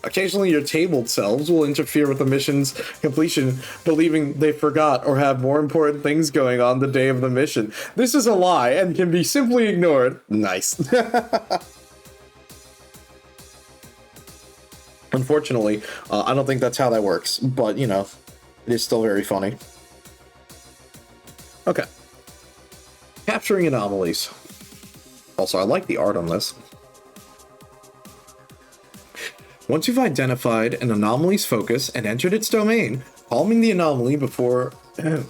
Occasionally your tabled selves will interfere with the mission's completion, believing they forgot or have more important things going on the day of the mission. This is a lie and can be simply ignored. Nice. Unfortunately, I don't think that's how that works, but, you know, it is still very funny. Okay. Capturing anomalies. Also, I like the art on this. Once you've identified an anomaly's focus and entered its domain, calming the anomaly for a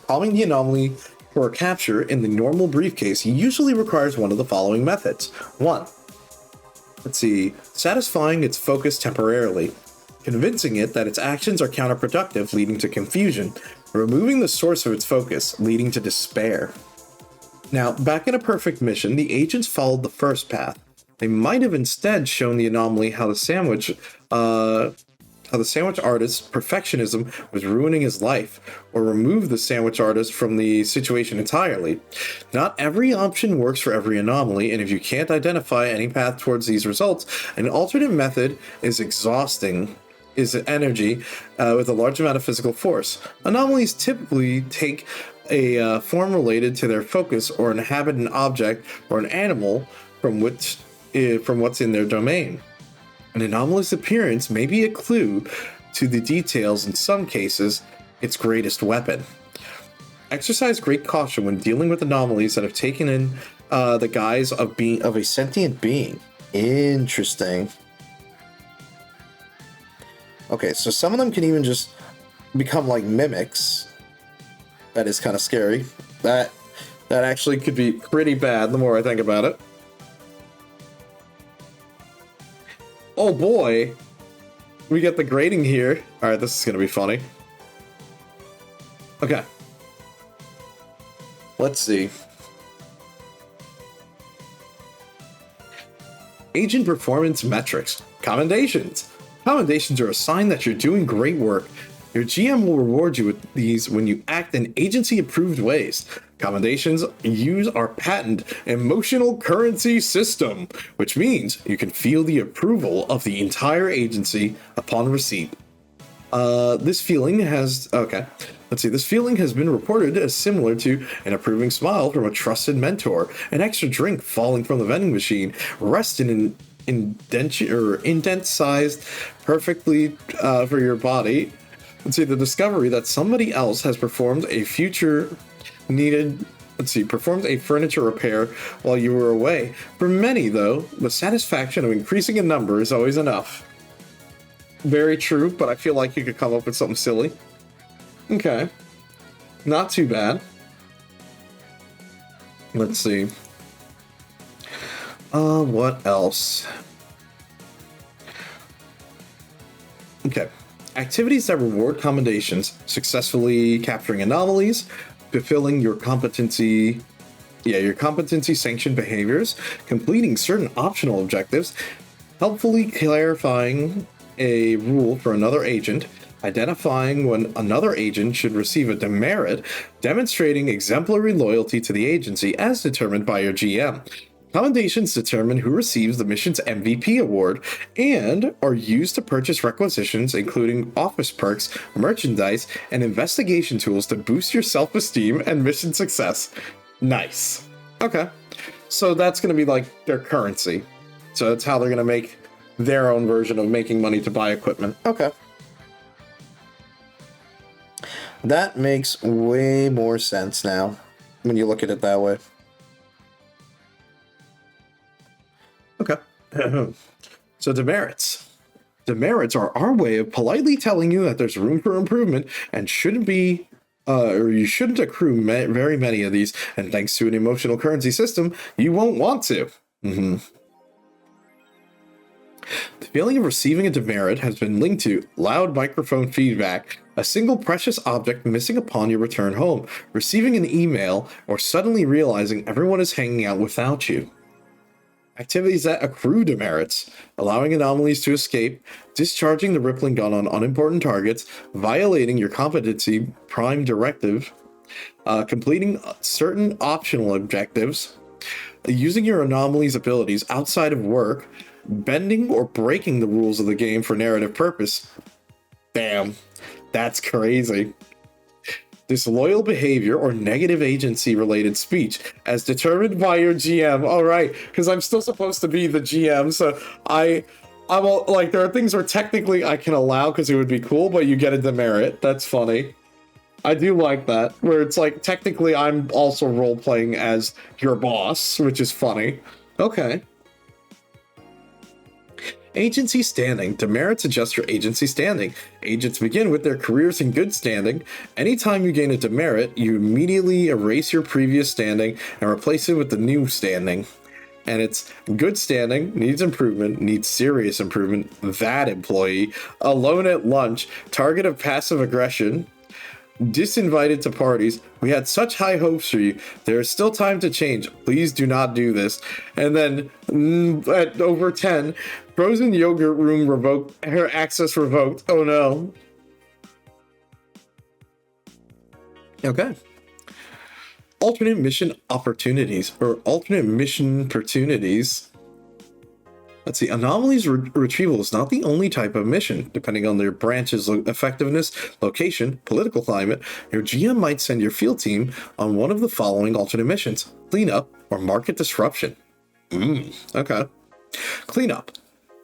capture in the normal briefcase usually requires one of the following methods. 1. Satisfying its focus temporarily. Convincing it that its actions are counterproductive, leading to confusion. Removing the source of its focus, leading to despair. Now, back in a perfect mission, the agents followed the first path. They might have instead shown the anomaly how the sandwich artist's perfectionism was ruining his life, or remove the sandwich artist from the situation entirely. Not every option works for every anomaly, and if you can't identify any path towards these results, an alternate method is energy with a large amount of physical force. Anomalies typically take a form related to their focus or inhabit an object or an animal from what's in their domain. An anomalous appearance may be a clue to the details, in some cases, its greatest weapon. Exercise great caution when dealing with anomalies that have taken in the guise of a sentient being. Interesting. Okay, so some of them can even just become like mimics. That is kind of scary. That actually could be pretty bad the more I think about it. Oh boy, we get the grading here. All right, this is going to be funny. Okay. Let's see. Agent performance metrics. Commendations. Commendations are a sign that you're doing great work. Your GM will reward you with these when you act in agency-approved ways. Commendations use our patent emotional currency system, which means you can feel the approval of the entire agency upon receipt. This feeling has been reported as similar to an approving smile from a trusted mentor, an extra drink falling from the vending machine, rest in an indent sized perfectly for your body. The discovery that somebody else has performed a furniture repair while you were away. For many, though, the satisfaction of increasing a number is always enough. Very true, but I feel like you could come up with something silly. Okay. Not too bad. Let's see. What else? Okay. Activities that reward commendations, successfully capturing anomalies, fulfilling your competency sanctioned behaviors, completing certain optional objectives, helpfully clarifying a rule for another agent, identifying when another agent should receive a demerit, demonstrating exemplary loyalty to the agency as determined by your GM. Commendations determine who receives the mission's MVP award and are used to purchase requisitions, including office perks, merchandise, and investigation tools to boost your self-esteem and mission success. Nice. Okay. So that's going to be like their currency. So that's how they're going to make their own version of making money to buy equipment. Okay. That makes way more sense now when you look at it that way. Okay. So demerits. Demerits are our way of politely telling you that there's room for improvement and you shouldn't accrue very many of these, and thanks to an emotional currency system, you won't want to. The feeling of receiving a demerit has been linked to loud microphone feedback, a single precious object missing upon your return home, receiving an email, or suddenly realizing everyone is hanging out without you. Activities that accrue demerits, allowing anomalies to escape, discharging the rippling gun on unimportant targets, violating your competency prime directive, completing certain optional objectives, using your anomalies abilities outside of work, bending or breaking the rules of the game for narrative purpose. Damn, that's crazy. Disloyal behavior or negative agency-related speech, as determined by your GM. All right, because I'm still supposed to be the GM, so I'm like, there are things where technically I can allow because it would be cool, but you get a demerit. That's funny. I do like that, where it's like, technically I'm also role-playing as your boss, which is funny. Okay. Agency standing. Demerits adjust your agency standing. Agents begin with their careers in good standing. Anytime you gain a demerit, you immediately erase your previous standing and replace it with the new standing. And it's good standing, needs improvement, needs serious improvement, that employee, alone at lunch, target of passive aggression, disinvited to parties. We had such high hopes for you. There is still time to change. Please do not do this. And then at over 10, frozen yogurt room revoked, her access revoked. Oh no. Okay. Alternate mission opportunities, or alternate mission opportunities. Let's see, anomalies retrieval is not the only type of mission. Depending on their branch's effectiveness, location, political climate, your GM might send your field team on one of the following alternate missions: cleanup or market disruption. Okay. Cleanup.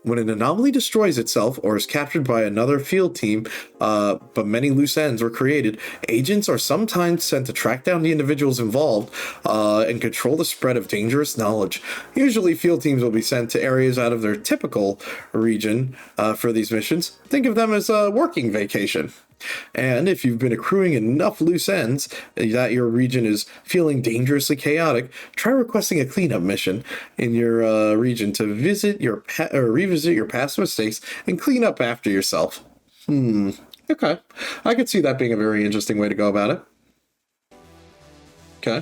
When an anomaly destroys itself or is captured by another field team, but many loose ends were created, agents are sometimes sent to track down the individuals involved and control the spread of dangerous knowledge. Usually, field teams will be sent to areas out of their typical region for these missions. Think of them as a working vacation. And if you've been accruing enough loose ends that your region is feeling dangerously chaotic, try requesting a cleanup mission in your region to revisit your past mistakes and clean up after yourself. Okay. I could see that being a very interesting way to go about it. Okay.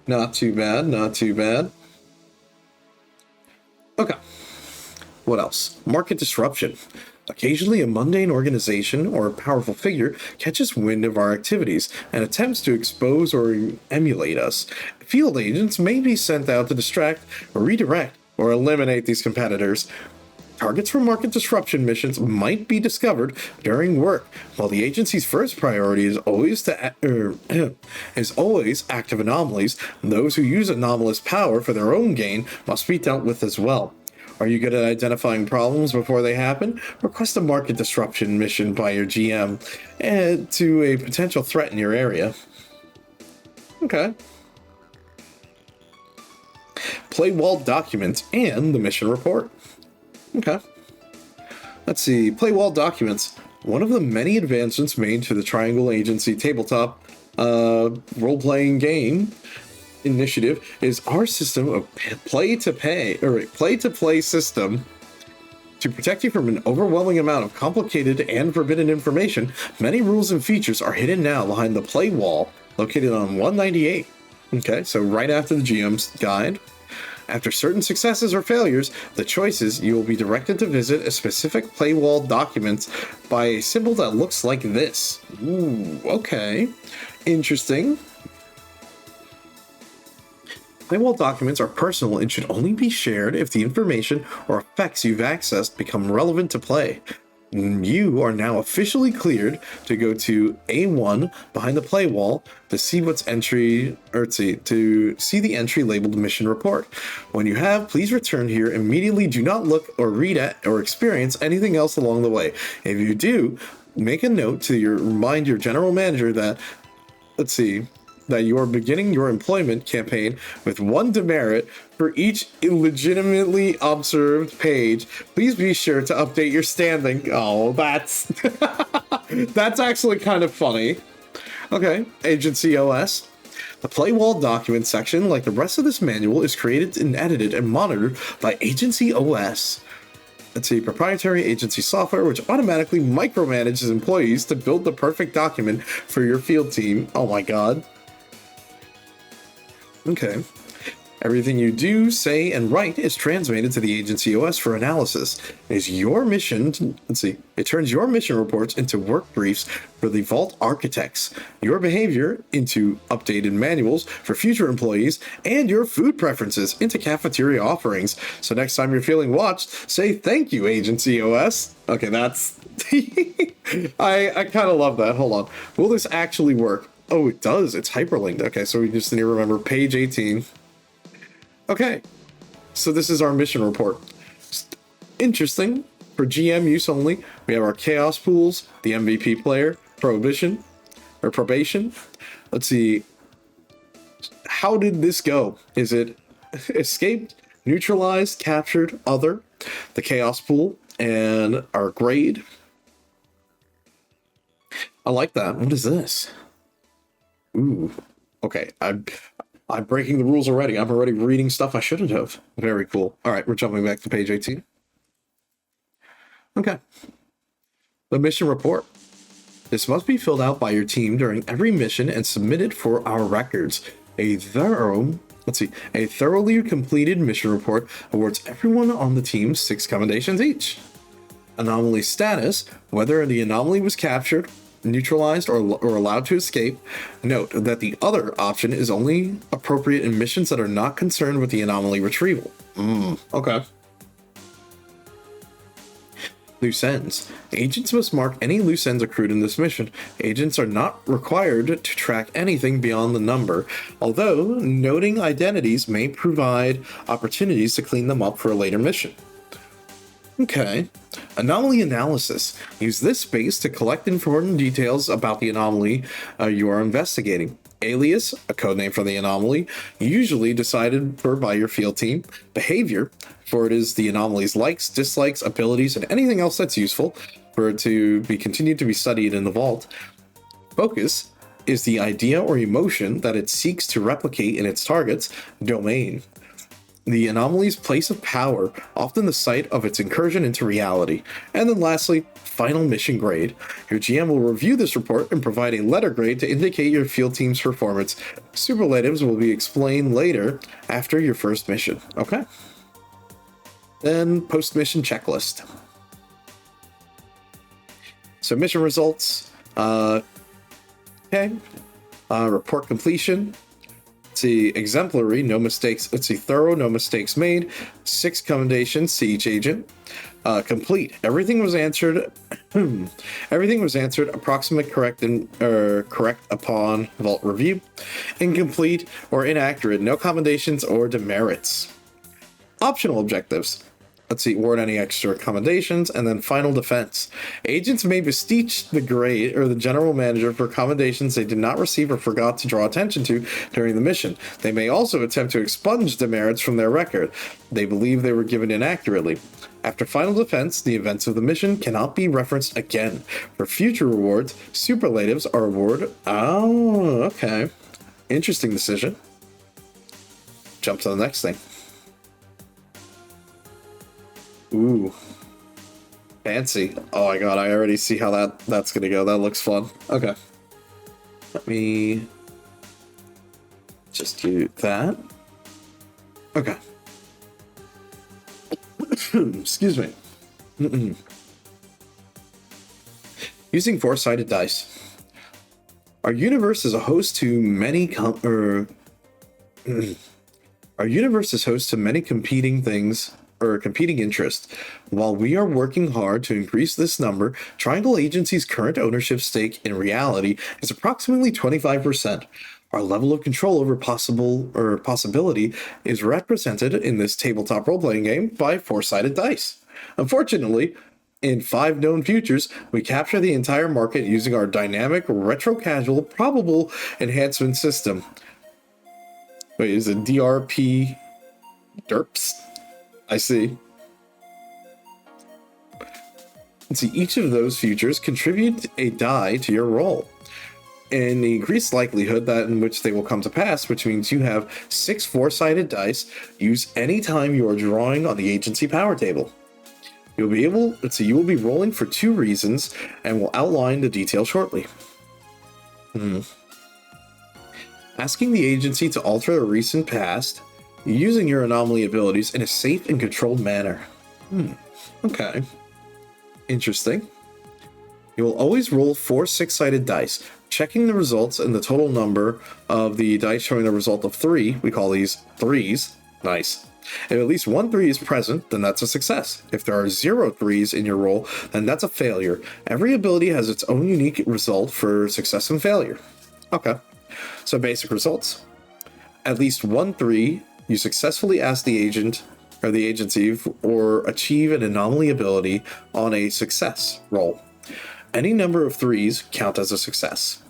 Not too bad, not too bad. Okay. What else? Market disruption. Occasionally, a mundane organization or a powerful figure catches wind of our activities and attempts to expose or emulate us. Field agents may be sent out to distract, or redirect, or eliminate these competitors. Targets for market disruption missions might be discovered during work, while the agency's first priority is always active anomalies. Those who use anomalous power for their own gain must be dealt with as well. Are you good at identifying problems before they happen? Request a market disruption mission by your GM to a potential threat in your area. Okay. Play wall documents and the mission report. Okay. Let's see. Play wall documents. One of the many advancements made to the Triangle Agency tabletop role-playing game initiative is our system of play-to-play system. To protect you from an overwhelming amount of complicated and forbidden information, many rules and features are hidden now behind the play wall located on 198. Okay, so right after the GM's guide. After certain successes or failures, the choices, you will be directed to visit a specific play wall documents by a symbol that looks like this. Ooh, okay. Interesting. Playwall documents are personal and should only be shared if the information or effects you've accessed become relevant to play. You are now officially cleared to go to A1 behind the play wall to see to see the entry labeled mission report. When you have, please return here immediately. Do not look or read at or experience anything else along the way. If you do, make a note to remind your general manager that that you are beginning your employment campaign with 1 demerit for each illegitimately observed page. Please be sure to update your standing. Oh, that's that's actually kind of funny. Okay, Agency OS. The Playwall document section, like the rest of this manual, is created and edited and monitored by Agency OS. It's a proprietary agency software which automatically micromanages employees to build the perfect document for your field team. Oh my god. Okay. Everything you do, say, and write is transmitted to the Agency OS for analysis. It is your mission it turns your mission reports into work briefs for the Vault architects, your behavior into updated manuals for future employees, and your food preferences into cafeteria offerings. So next time you're feeling watched, say thank you, Agency OS. Okay, that's... I kind of love that. Hold on. Will this actually work? Oh, it does. It's hyperlinked. Okay, so we just need to remember page 18. Okay, so this is our mission report. Interesting. For GM use only, we have our chaos pools, the MVP player, probation. Let's see. How did this go? Is it escaped, neutralized, captured, other, the chaos pool, and our grade? I like that. What is this? Ooh, okay. I'm breaking the rules already. I'm already reading stuff I shouldn't have. Very cool. All right, we're jumping back to page 18. Okay. The mission report. This must be filled out by your team during every mission and submitted for our records. A thoroughly completed mission report awards everyone on the team 6 commendations each. Anomaly status, whether the anomaly was captured, neutralized, or allowed to escape. Note that the other option is only appropriate in missions that are not concerned with the anomaly retrieval. Okay. Loose ends. Agents must mark any loose ends accrued in this mission. Agents are not required to track anything beyond the number, although noting identities may provide opportunities to clean them up for a later mission. Okay. Anomaly analysis. Use this space to collect important details about the anomaly you are investigating. Alias, a codename for the anomaly, usually decided for by your field team. Behavior, for it is the anomaly's likes, dislikes, abilities, and anything else that's useful for it to be continued to be studied in the vault. Focus is the idea or emotion that it seeks to replicate in its target's domain. The anomaly's place of power, often the site of its incursion into reality. And then lastly, final mission grade. Your GM will review this report and provide a letter grade to indicate your field team's performance. Superlatives will be explained later after your first mission. Okay. Then post-mission checklist. So mission results. Okay. Report completion. Let's see, exemplary, no mistakes. Let's see, thorough, no mistakes made. 6 commendations to each agent. Complete. Everything was answered. Everything was answered. Approximate correct correct upon vault review. Incomplete or inaccurate. No commendations or demerits. Optional objectives. Let's see, award any extra commendations, and then final defense. Agents may beseech the grade or the general manager for commendations they did not receive or forgot to draw attention to during the mission. They may also attempt to expunge demerits from their record. They believe they were given inaccurately. After final defense, the events of the mission cannot be referenced again. For future rewards, superlatives are awarded. Oh, okay. Interesting decision. Jump to the next thing. Ooh, fancy. Oh my god, I already see how that's gonna go. That looks fun. Okay. Let me just do that. Okay. Excuse me. Using 4-sided dice. Our universe is a host to many Our universe is host to many competing things or competing interests. While we are working hard to increase this number, Triangle Agency's current ownership stake in reality is approximately 25%. Our level of control over possibility is represented in this tabletop role-playing game by 4-sided dice. Unfortunately, in 5 known futures, we capture the entire market using our dynamic, retro-casual, probable enhancement system. Wait, is it DRP derps? I see. Let's see, each of those futures contribute a die to your roll. And the increased likelihood that in which they will come to pass, which means you have 6 4-sided dice, use any time you are drawing on the agency power table. You'll be able, you will be rolling for 2 reasons, and will outline the detail shortly. Asking the agency to alter a recent past, using your anomaly abilities in a safe and controlled manner. Okay. Interesting. You will always roll 4 6-sided dice, checking the results and the total number of the dice showing the result of 3. We call these 3s. Nice. If at least 1 3 is present, then that's a success. If there are 0 3s in your roll, then that's a failure. Every ability has its own unique result for success and failure. Okay. So basic results. At least 1 3, you successfully ask the agent or the agency or achieve an anomaly ability on a success roll. Any number of 3s count as a success.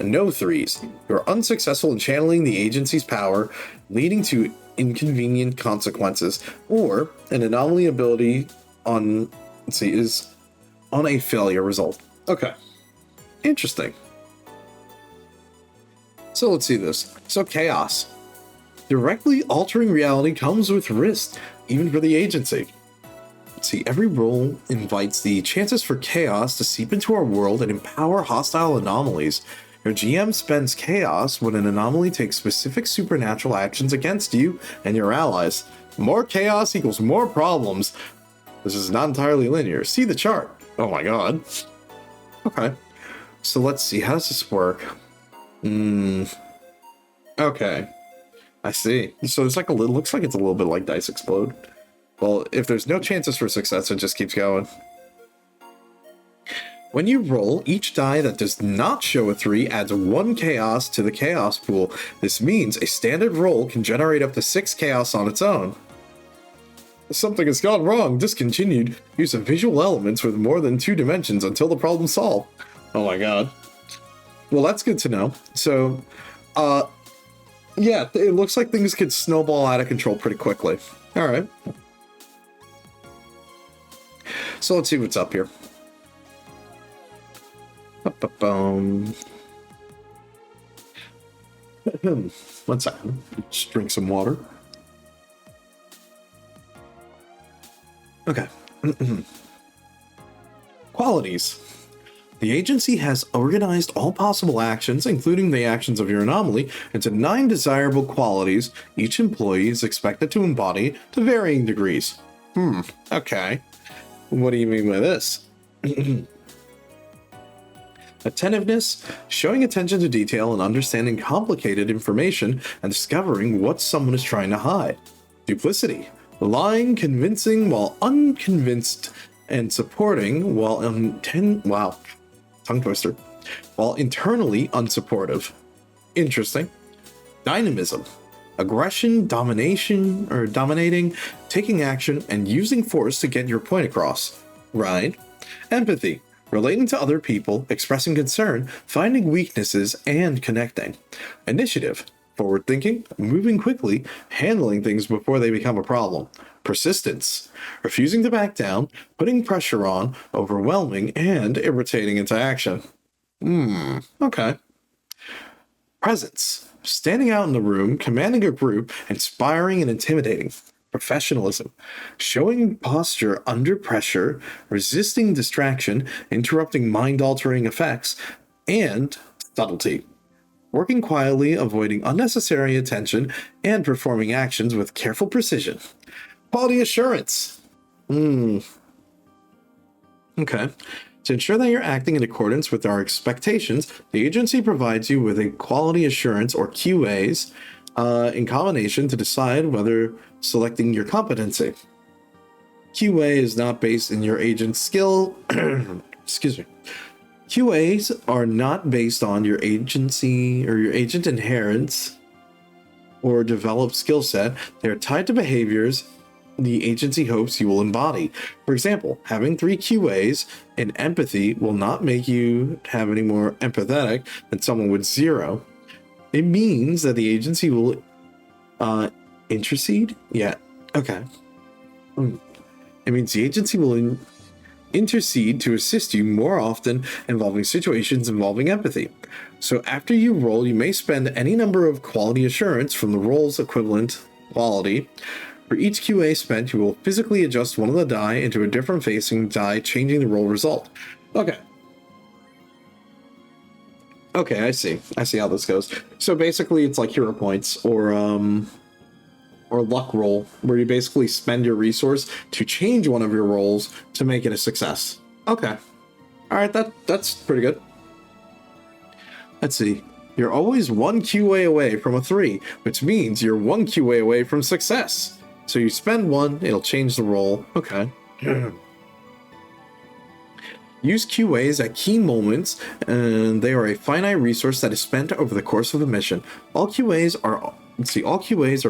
And no 3s. You're unsuccessful in channeling the agency's power, leading to inconvenient consequences, or an anomaly ability on, is on a failure result. Okay. Interesting. So let's see this. So chaos. Directly altering reality comes with risk, even for the agency. Let's see, every roll invites the chances for chaos to seep into our world and empower hostile anomalies. Your GM spends chaos when an anomaly takes specific supernatural actions against you and your allies. More chaos equals more problems. This is not entirely linear. See the chart. Oh my god. Okay. So let's see, how does this work? Okay. I see. So it's like looks like it's a little bit like Dice Explode. Well, if there's no chances for success, it just keeps going. When you roll, each die that does not show a 3 adds 1 chaos to the chaos pool. This means a standard roll can generate up to 6 chaos on its own. Something has gone wrong. Discontinued. Use of visual elements with more than 2 dimensions until the problem's solved. Oh my god. Well, that's good to know. So, yeah, it looks like things could snowball out of control pretty quickly. Alright. So let's see what's up here. One second. Just drink some water. Okay. Qualities. The agency has organized all possible actions, including the actions of your anomaly, into 9 desirable qualities each employee is expected to embody to varying degrees. Okay. What do you mean by this? Attentiveness, showing attention to detail and understanding complicated information and discovering what someone is trying to hide. Duplicity, lying, convincing while unconvinced, and supporting while tongue twister, while internally unsupportive. Interesting. Dynamism, aggression, dominating, taking action, and using force to get your point across. Right. Empathy, relating to other people, expressing concern, finding weaknesses, and connecting. Initiative, forward thinking, moving quickly, handling things before they become a problem. Persistence, refusing to back down, putting pressure on, overwhelming, and irritating into action. Okay. Presence, standing out in the room, commanding a group, inspiring and intimidating. Professionalism, showing posture under pressure, resisting distraction, interrupting mind-altering effects, and subtlety, working quietly, avoiding unnecessary attention, and performing actions with careful precision. Quality assurance. Okay. To ensure that you're acting in accordance with our expectations, the agency provides you with a quality assurance or QAs in combination to decide whether selecting your competency. QA is not based in your agent's skill. Excuse me. QAs are not based on your agency or your agent inherent or developed skill set. They are tied to behaviors the agency hopes you will embody. For example, having 3 QAs in empathy will not make you have any more empathetic than someone with 0. It means that the agency will intercede? Yeah. Okay. It means the agency will intercede to assist you more often involving situations involving empathy. So after you roll, you may spend any number of quality assurance from the roll's equivalent quality. For each QA spent, you will physically adjust one of the die into a different facing die, changing the roll result. Okay. Okay, I see. I see how this goes. So basically, it's like hero points or luck roll, where you basically spend your resource to change one of your rolls to make it a success. Okay. All right, that's pretty good. Let's see. You're always 1 QA away from a 3, which means you're 1 QA away from success. So you spend 1, it'll change the roll. Okay. Use QAs at key moments, and they are a finite resource that is spent over the course of the mission. All QAs are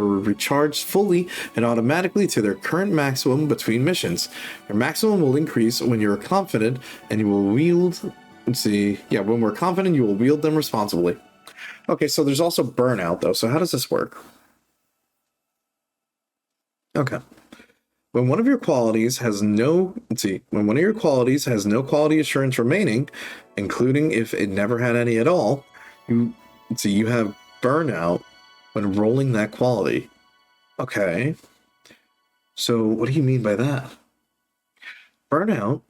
recharged fully and automatically to their current maximum between missions. Your maximum will increase when you're confident, and you will wield. When we're confident, you will wield them responsibly. Okay, so there's also burnout though. So how does this work? Okay. When one of your qualities has no quality assurance remaining, including if it never had any at all, you have burnout when rolling that quality. Okay. So what do you mean by that? Burnout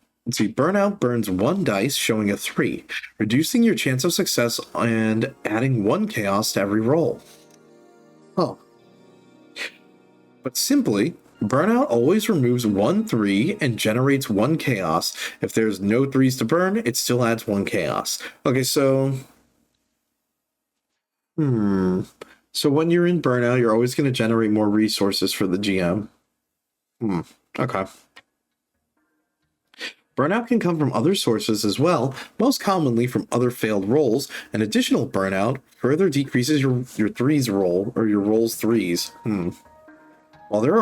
burns 1 dice, showing a 3, reducing your chance of success and adding 1 chaos to every roll. Oh. But simply, burnout always removes 1 3 and generates 1 chaos. If there's no 3s to burn, it still adds 1 chaos. Okay, so... So when you're in burnout, you're always going to generate more resources for the GM. Okay. Burnout can come from other sources as well, most commonly from other failed rolls. An additional burnout further decreases your 3's roll, or your roll's 3's. While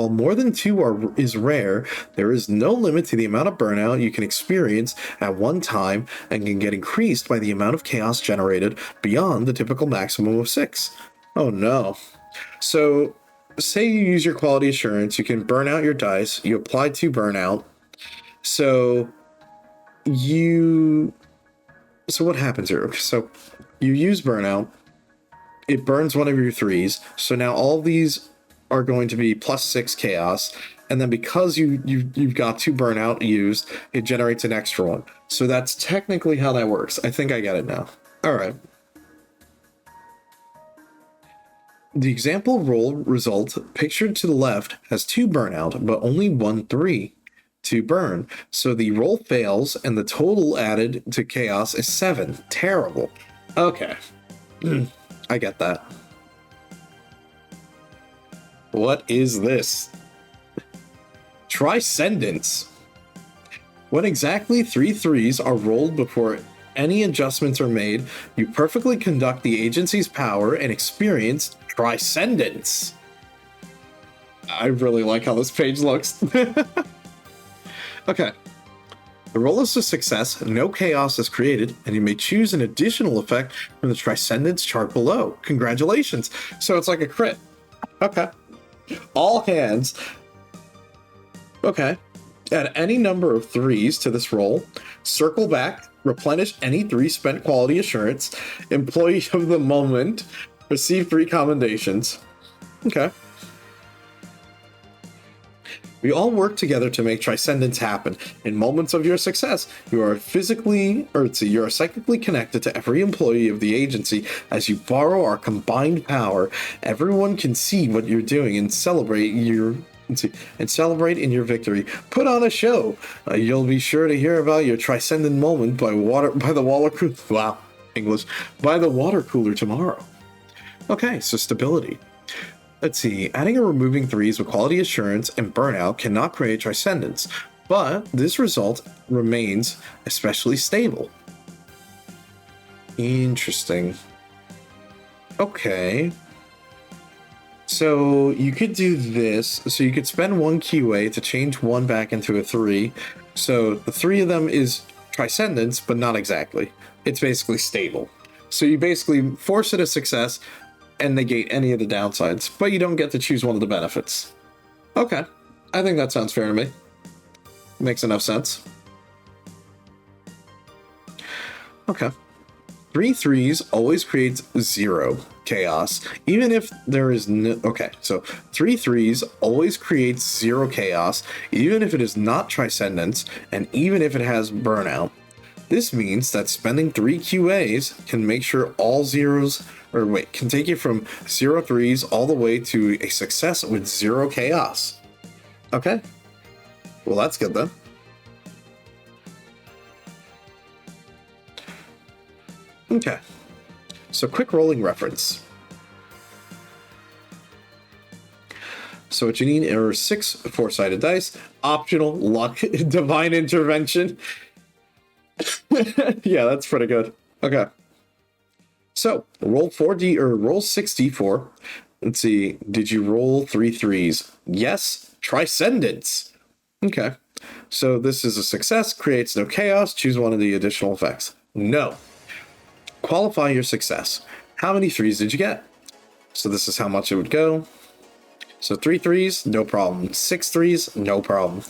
more than 2 is rare, there is no limit to the amount of burnout you can experience at one time, and can get increased by the amount of chaos generated beyond the typical maximum of 6. Oh no. So, say you use your quality assurance, you can burn out your dice, you apply 2 burnout. So what happens here? So you use burnout, it burns one of your 3s, so now all these are going to be plus 6 chaos, and then because you've got 2 burnout used, it generates an extra 1. So that's technically how that works. I think I get it now. All right. The example roll result pictured to the left has 2 burnout, but only 1 3 to burn. So the roll fails, and the total added to chaos is 7. Terrible. Okay. I get that. What is this? Triscendence. When exactly 3 3s are rolled before any adjustments are made, you perfectly conduct the agency's power and experience Triscendence. I really like how this page looks. Okay. The roll is a success, no chaos is created, and you may choose an additional effect from the Triscendence chart below. Congratulations. So it's like a crit. Okay. All hands. Okay. Add any number of 3s to this roll. Circle back. Replenish any 3 spent quality assurance. Employee of the moment. Receive 3 commendations. Okay. We all work together to make Triscendence happen. In moments of your success, you are psychically connected to every employee of the agency as you borrow our combined power. Everyone can see what you're doing and celebrate in your victory. Put on a show. You'll be sure to hear about your Triscendent moment by the water cooler tomorrow. Okay, so stability. Let's see, adding or removing 3s with quality assurance and burnout cannot create Triscendence, but this result remains especially stable. Interesting. Okay. So you could do this. So you could spend 1 QA to change 1 back into a 3. So the 3 of them is Triscendence, but not exactly. It's basically stable. So you basically force it a success and negate any of the downsides, but you don't get to choose one of the benefits. Okay, I think that sounds fair to me. Makes enough sense. Okay. 3 3s always creates 0 chaos, even if there is no... Okay, so 3 3s always creates 0 chaos, even if it is not Triscendence, and even if it has burnout. This means that spending 3 QAs can make sure all zeros... can take you from 0 3s all the way to a success with 0 chaos. Okay. Well, that's good then. Okay. So quick rolling reference. So what you need are 6 4-sided dice, optional luck, divine intervention. Yeah, that's pretty good. Okay. So roll 4D or roll 6d4. Let's see. Did you roll 3 3s? Yes. Triscendence. Okay. So this is a success. Creates no chaos. Choose one of the additional effects. No. Qualify your success. How many 3s did you get? So this is how much it would go. So 3 3s, no problem. 6 3s, no problem.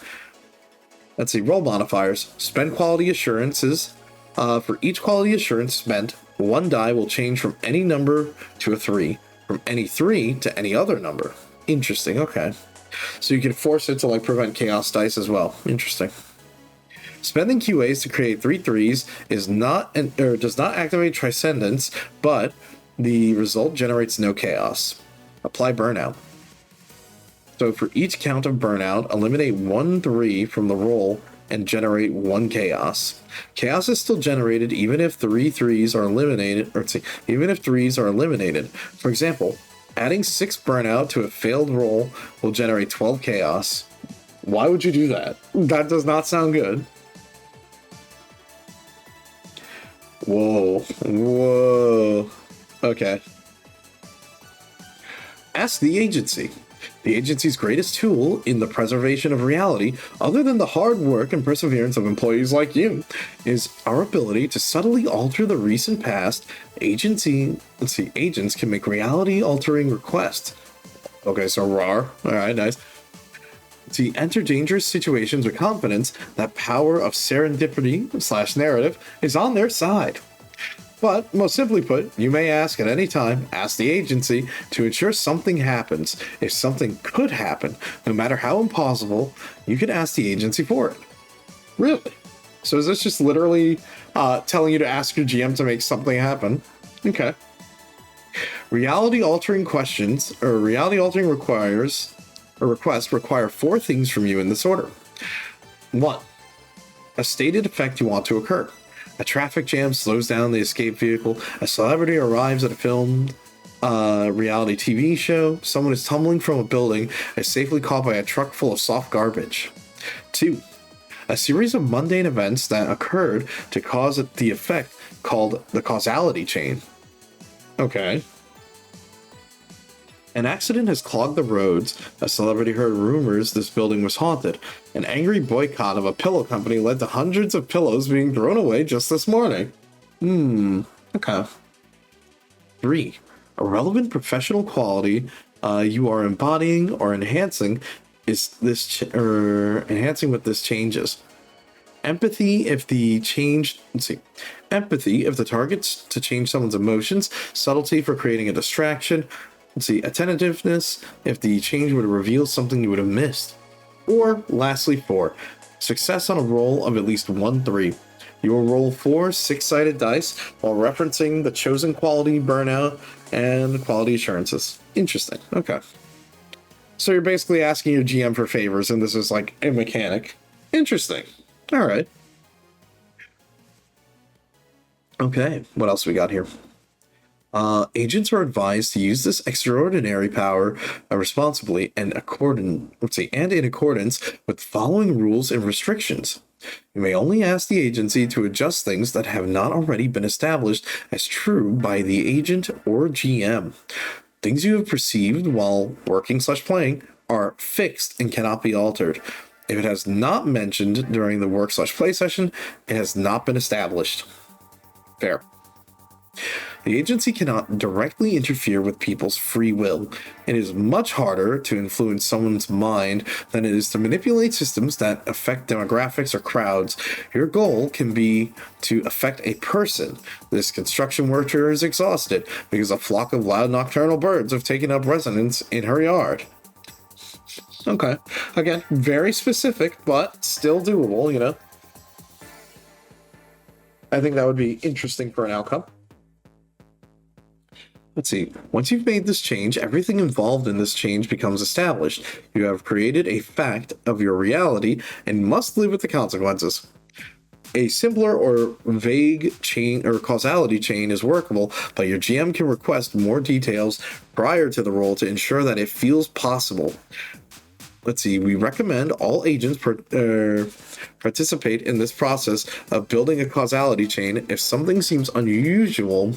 Let's see. Roll modifiers. Spend quality assurances. For each quality assurance spent, 1 die will change from any number to a 3, from any 3 to any other number. Interesting, okay. So you can force it to like prevent chaos dice as well. Interesting. Spending QAs to create 3 3s is does not activate Triscendence, but the result generates no chaos. Apply burnout. So for each count of burnout, eliminate 1 3 from the roll and generate 1 chaos. Chaos is still generated even if 3 3s are eliminated, even if 3s are eliminated. For example, adding 6 burnout to a failed roll will generate 12 chaos. Why would you do that? That does not sound good. Whoa. Whoa. Okay. Ask the agency. The agency's greatest tool in the preservation of reality, other than the hard work and perseverance of employees like you, is our ability to subtly alter the recent past. Agents can make reality-altering requests. Okay, so RAR. Alright, nice. Enter dangerous situations with confidence. That power of serendipity/narrative is on their side. But, most simply put, you may ask at any time, ask the agency, to ensure something happens. If something could happen, no matter how impossible, you can ask the agency for it. Really? So is this just literally telling you to ask your GM to make something happen? Okay. Reality-altering questions or reality-altering requests require 4 things from you in this order. 1. A stated effect you want to occur. A traffic jam slows down the escape vehicle. A celebrity arrives at a filmed reality TV show. Someone is tumbling from a building and is safely caught by a truck full of soft garbage. 2. A series of mundane events that occurred to cause the effect called the causality chain. Okay. An accident has clogged the roads. A celebrity heard rumors this building was haunted. An angry boycott of a pillow company led to hundreds of pillows being thrown away just this morning. Okay. 3. A relevant professional quality you are embodying or enhancing enhancing with this changes. Empathy if the target's to change someone's emotions. Subtlety for creating a distraction. Attentiveness if the change would reveal something you would have missed. Or lastly, 4. Success on a roll of at least 1-3. You will roll 4 6-sided dice while referencing the chosen quality burnout and quality assurances. Interesting. Okay. So you're basically asking your GM for favors, and this is like a mechanic. Interesting. All right. Okay. What else we got here? Agents are advised to use this extraordinary power responsibly and in accordance with the following rules and restrictions. You may only ask the agency to adjust things that have not already been established as true by the agent or GM. Things you have perceived while working/playing are fixed and cannot be altered. If it has not mentioned during the work/play session, it has not been established. Fair. The agency cannot directly interfere with people's free will. It is much harder to influence someone's mind than it is to manipulate systems that affect demographics or crowds. Your goal can be to affect a person. This construction worker is exhausted because a flock of loud nocturnal birds have taken up residence in her yard. Okay. Again, very specific, but still doable, you know? I think that would be interesting for an outcome. Let's see. Once you've made this change, everything involved in this change becomes established. You have created a fact of your reality and must live with the consequences. A simpler or vague chain or causality chain is workable, but your GM can request more details prior to the roll to ensure that it feels possible. Let's see. We recommend all agents participate in this process of building a causality chain. If something seems unusual,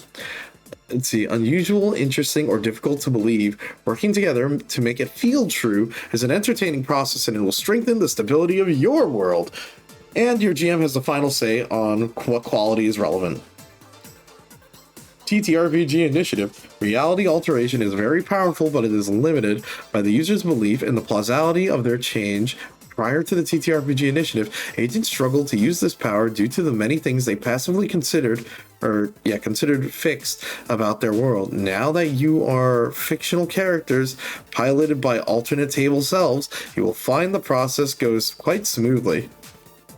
interesting, or difficult to believe, working together to make it feel true is an entertaining process, and it will strengthen the stability of your world. And your GM has the final say on what quality is relevant. ttrpg initiative. Reality alteration is very powerful, but it is limited by the user's belief in the plausibility of their change. Prior to the ttrpg initiative, agents struggled to use this power due to the many things they passively considered fixed about their world. Now that you are fictional characters piloted by alternate table selves, you will find the process goes quite smoothly.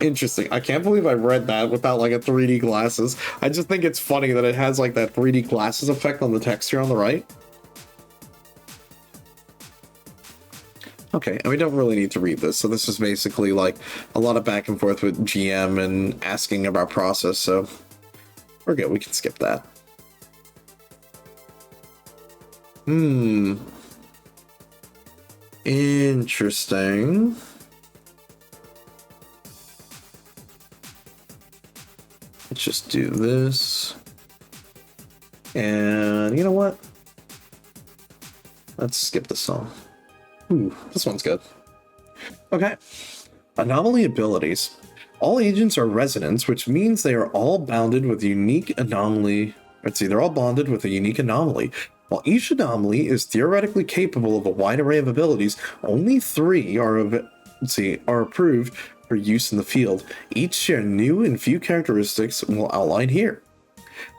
Interesting. I can't believe I read that without like a 3D glasses. I just think it's funny that it has like that 3D glasses effect on the text here on the right. Okay, and we don't really need to read this. So this is basically like a lot of back and forth with GM and asking about process. So we're good. We can skip that. Interesting. Let's just do this. And you know what? Let's skip this song. This one's good. Okay. Anomaly abilities. All agents are residents, which means they are all bounded with unique anomaly. They're all bonded with a unique anomaly. While each anomaly is theoretically capable of a wide array of abilities, only 3 are approved for use in the field. Each share new and few characteristics we'll outline here.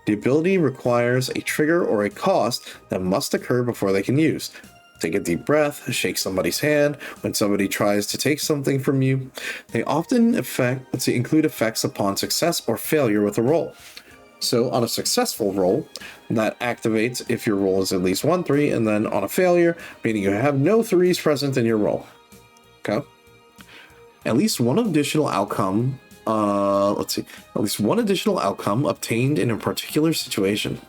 The ability requires a trigger or a cost that must occur before they can use. Take a deep breath, shake somebody's hand when somebody tries to take something from you. They often include effects upon success or failure with a roll. So on a successful roll, that activates if your roll is at least 1 3, and then on a failure, meaning you have no 3s present in your roll. Okay. At least one additional outcome, at least one additional outcome obtained in a particular situation.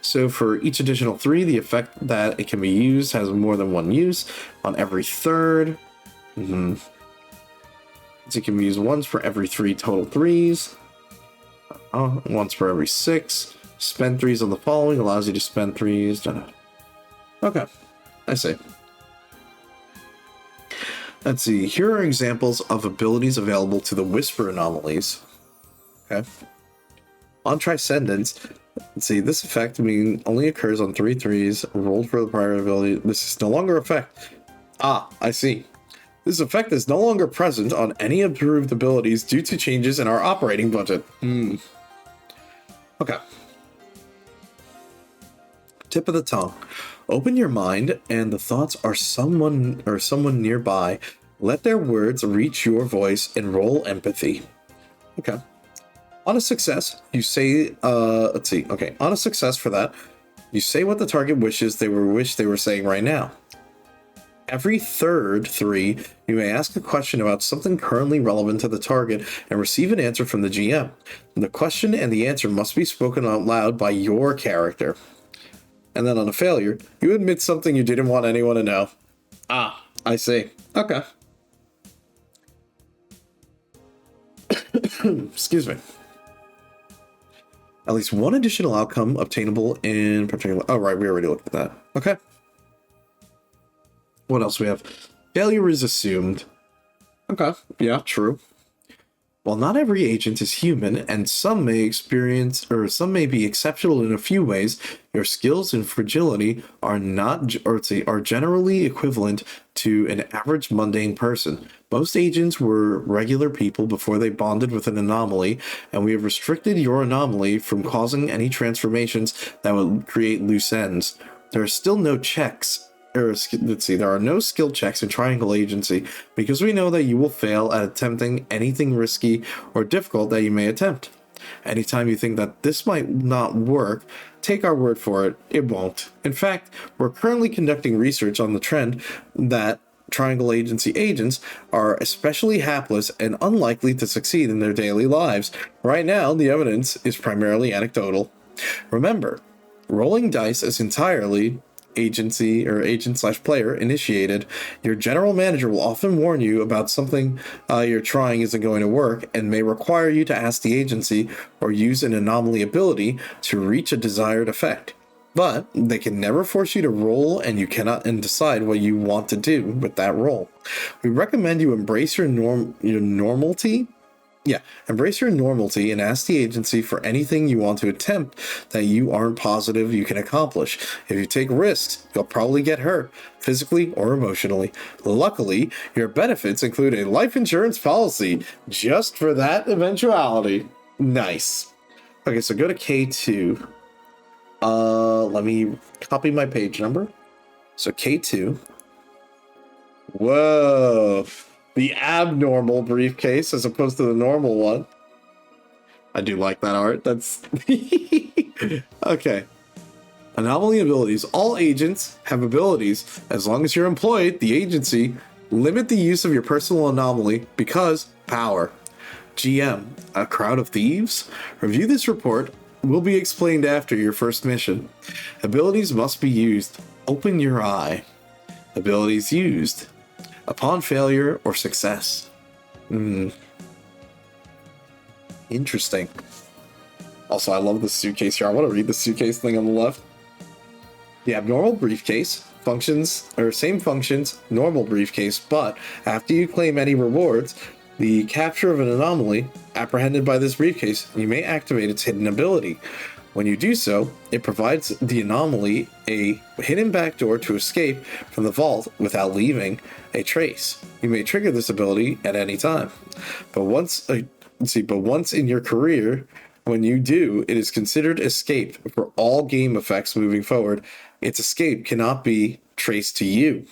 So for each additional 3, the effect that it can be used has more than one use. On every third, so it can be used once for every 3 total 3s. Once per every 6. Spend 3s on the following, allows you to spend 3s. Okay, I see. Let's see, here are examples of abilities available to the Whisper anomalies. Okay. On Transcendence, let's see, this effect only occurs on 3 3s rolled for the prior ability. This is no longer effect. I see. This effect is no longer present on any approved abilities due to changes in our operating budget. Okay. Tip of the tongue. Open your mind and the thoughts are someone nearby. Let their words reach your voice and roll empathy. Okay. On a success, you say, on a success for that, you say what the target wishes they were saying right now. Every third 3, you may ask a question about something currently relevant to the target and receive an answer from the GM. The question and the answer must be spoken out loud by your character. And then on a failure, you admit something you didn't want anyone to know. I see. Okay. Excuse me. At least one additional outcome obtainable in particular. Oh, right, we already looked at that. Okay. What else we have? Failure is assumed. Okay, yeah, true. While not every agent is human, and some may be exceptional in a few ways, your skills and fragility are generally equivalent to an average mundane person. Most agents were regular people before they bonded with an anomaly, and we have restricted your anomaly from causing any transformations that would create loose ends. There are still no checks. There are no skill checks in Triangle Agency because we know that you will fail at attempting anything risky or difficult that you may attempt. Anytime you think that this might not work, take our word for it, it won't. In fact, we're currently conducting research on the trend that Triangle Agency agents are especially hapless and unlikely to succeed in their daily lives. Right now, the evidence is primarily anecdotal. Remember, rolling dice is entirely agency or agent/player initiated. Your general manager will often warn you about something you're trying isn't going to work and may require you to ask the agency or use an anomaly ability to reach a desired effect. But they can never force you to roll, and you cannot decide what you want to do with that roll. We recommend you embrace your normality. Embrace your normality and ask the agency for anything you want to attempt that you aren't positive you can accomplish. If you take risks, you'll probably get hurt, physically or emotionally. Luckily, your benefits include a life insurance policy just for that eventuality. Nice. Okay, so go to K2. Let me copy my page number. So K2. Whoa. The abnormal briefcase as opposed to the normal one. I do like that art. That's okay. Anomaly abilities. All agents have abilities. As long as you're employed, the agency limit the use of your personal anomaly because power. GM, a crowd of thieves? Review this report. Will be explained after your first mission. Abilities must be used. Open your eye. Abilities used upon failure or success. Interesting. Also, I love the suitcase here. I want to read the suitcase thing on the left. The abnormal briefcase functions, or same functions, normal briefcase, but after you claim any rewards, the capture of an anomaly apprehended by this briefcase, you may activate its hidden ability. When you do so, it provides the anomaly a hidden backdoor to escape from the vault without leaving a trace. You may trigger this ability at any time. But once in your career, when you do, it is considered escape for all game effects moving forward. Its escape cannot be traced to you.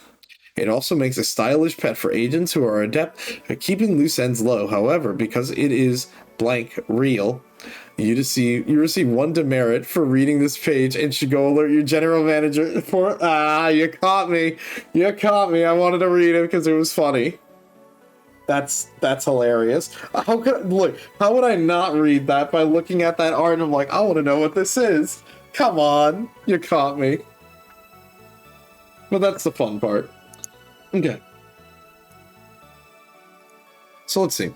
It also makes a stylish pet for agents who are adept at keeping loose ends low. However, because it is blank real, You receive 1 demerit for reading this page and should go alert your general manager for. You caught me. You caught me. I wanted to read it because it was funny. That's hilarious. How would I not read that by looking at that art and I'm like, I want to know what this is. Come on, you caught me. But that's the fun part. Okay. So let's see.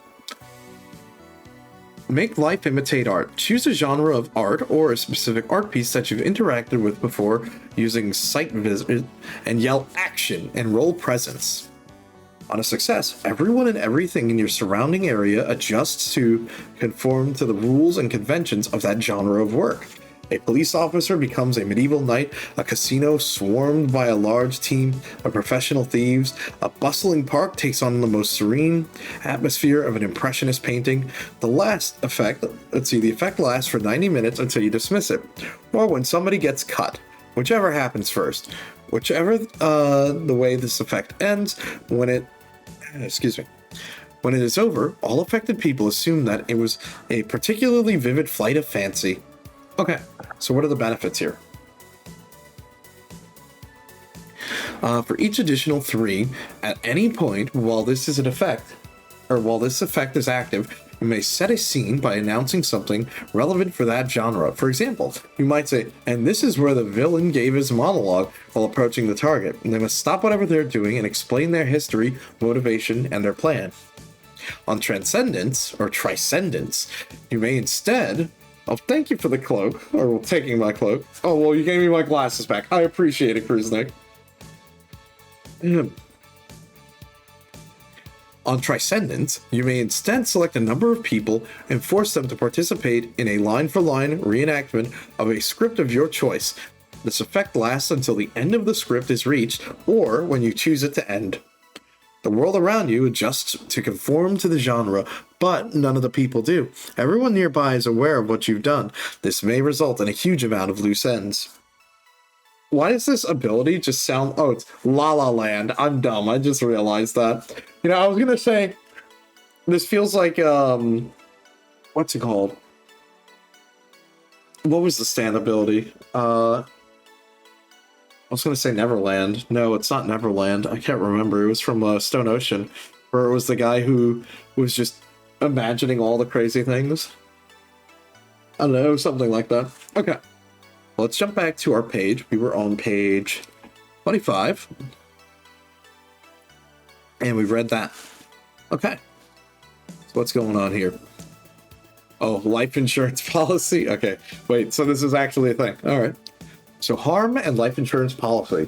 Make life imitate art. Choose a genre of art or a specific art piece that you've interacted with before using sight visit and yell action and roll presence. On a success, everyone and everything in your surrounding area adjusts to conform to the rules and conventions of that genre of work. A police officer becomes a medieval knight, a casino swarmed by a large team of professional thieves, a bustling park takes on the most serene atmosphere of an impressionist painting. The effect lasts for 90 minutes until you dismiss it, or when somebody gets cut, whichever happens first. Whichever the way this effect ends, when it is over, all affected people assume that it was a particularly vivid flight of fancy. Okay, so what are the benefits here? For each additional 3, at any point while this effect is active, you may set a scene by announcing something relevant for that genre. For example, you might say, and this is where the villain gave his monologue while approaching the target. And they must stop whatever they're doing and explain their history, motivation, and their plan. On Transcendence, or Triscendence, you may instead... Oh, thank you for the cloak, or taking my cloak. Oh, well, you gave me my glasses back. I appreciate it, Kruznik. On Triscendence, you may instead select a number of people and force them to participate in a line-for-line reenactment of a script of your choice. This effect lasts until the end of the script is reached, or when you choose it to end. The world around you adjusts to conform to the genre, but none of the people do. Everyone nearby is aware of what you've done. This may result in a huge amount of loose ends. Why does this ability just sound... Oh, it's La La Land. I'm dumb. I just realized that. You know, I was gonna say... This feels like, what's it called? What was the stand ability? I was going to say Neverland. No, it's not Neverland. I can't remember. It was from Stone Ocean, where it was the guy who was just imagining all the crazy things. I don't know, something like that. Okay. Let's jump back to our page. We were on page 25. And we read that. Okay. So what's going on here? Oh, life insurance policy? Okay. Wait, so this is actually a thing. All right. So harm and life insurance policy.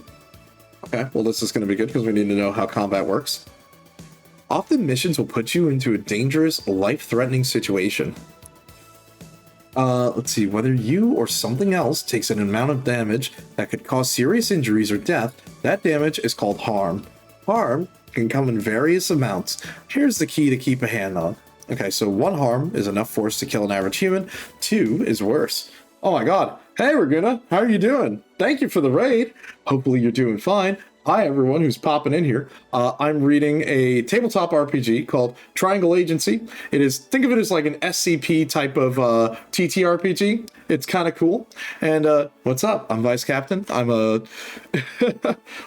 Okay, well this is going to be good because we need to know how combat works. Often missions will put you into a dangerous, life-threatening situation. Let's see, whether you or something else takes an amount of damage that could cause serious injuries or death, that damage is called harm. Harm can come in various amounts. Here's the key to keep a hand on. Okay, so 1 harm is enough force to kill an average human. 2 is worse. Oh my god. Hey, Regina. How are you doing? Thank you for the raid. Hopefully you're doing fine. Hi, everyone who's popping in here. I'm reading a tabletop RPG called Triangle Agency. Think of it as like an SCP type of TTRPG. It's kind of cool. And what's up? I'm Vice Captain. I'm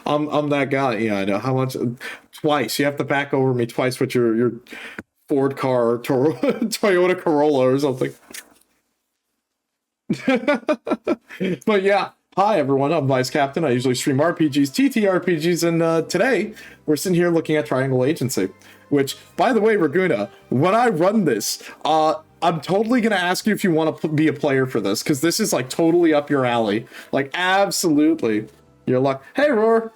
I'm that guy. Yeah, I know. How much? Twice. You have to back over me twice with your Ford car or Toyota Corolla or something. But yeah, hi everyone, I'm Vice Captain. I usually stream RPGs, TTRPGs, and today we're sitting here looking at Triangle Agency, which, by the way, Raguna, when I run this, I'm totally gonna ask you if you want to be a player for this, because this is like totally up your alley. Like, absolutely. Your luck. Hey, Roar.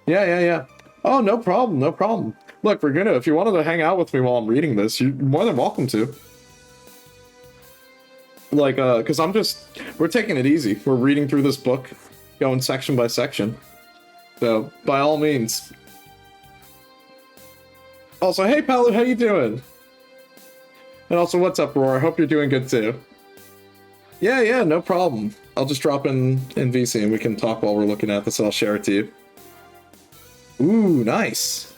Yeah. Oh, no problem. Look, Raguna, if you wanted to hang out with me while I'm reading this, you're more than welcome to. Like, because we're taking it easy. We're reading through this book, going section by section. So, by all means. Also, hey, Palu, how you doing? And also, what's up, Roar? I hope you're doing good, too. Yeah, no problem. I'll just drop in VC and we can talk while we're looking at this, and I'll share it to you. Ooh, nice.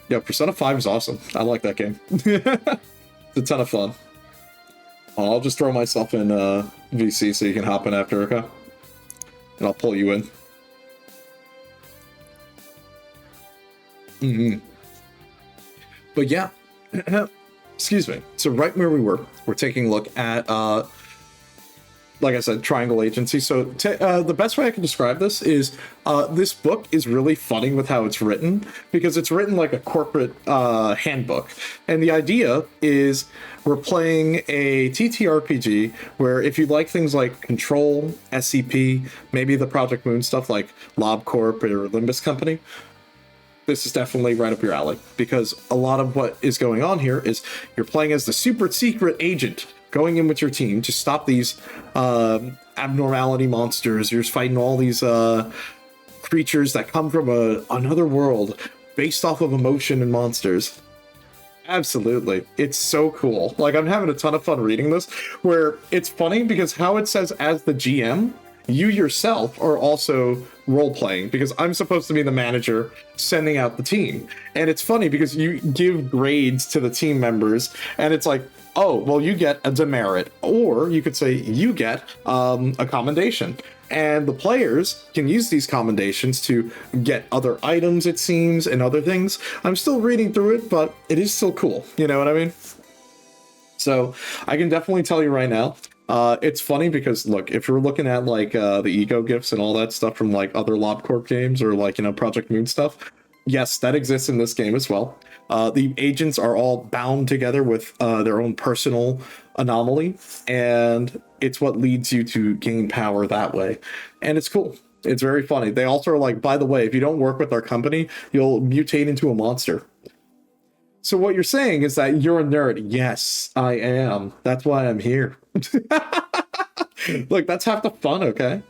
Yeah, Persona 5 is awesome. I like that game. It's a ton of fun. I'll just throw myself in VC so you can hop in after, okay? And I'll pull you in. But yeah, excuse me. So right where we were, we're taking a look at, like I said, Triangle Agency. So the best way I can describe this is this book is really funny with how it's written, because it's written like a corporate handbook. And the idea is we're playing a ttrpg where if you like things like Control, SCP, maybe the Project Moon stuff like LobCorp or Limbus Company, this is definitely right up your alley, because a lot of what is going on here is you're playing as the super secret agent going in with your team to stop these abnormality monsters. You're fighting all these creatures that come from another world based off of emotion and monsters. Absolutely. It's so cool. Like, I'm having a ton of fun reading this, where it's funny because how it says as the GM, you yourself are also role-playing, because I'm supposed to be the manager sending out the team. And it's funny because you give grades to the team members, and it's like, oh, well, you get a demerit, or you could say you get a commendation. And the players can use these commendations to get other items, it seems, and other things. I'm still reading through it, but it is still cool. You know what I mean? So I can definitely tell you right now, it's funny because, look, if you're looking at like the ego gifts and all that stuff from like other LobCorp games or like, you know, Project Moon stuff, yes, that exists in this game as well. The agents are all bound together with their own personal anomaly, and it's what leads you to gain power that way. And it's cool. It's very funny. They also are like, by the way, if you don't work with our company, you'll mutate into a monster. So what you're saying is that you're a nerd. Yes, I am. That's why I'm here. Look, that's half the fun, okay?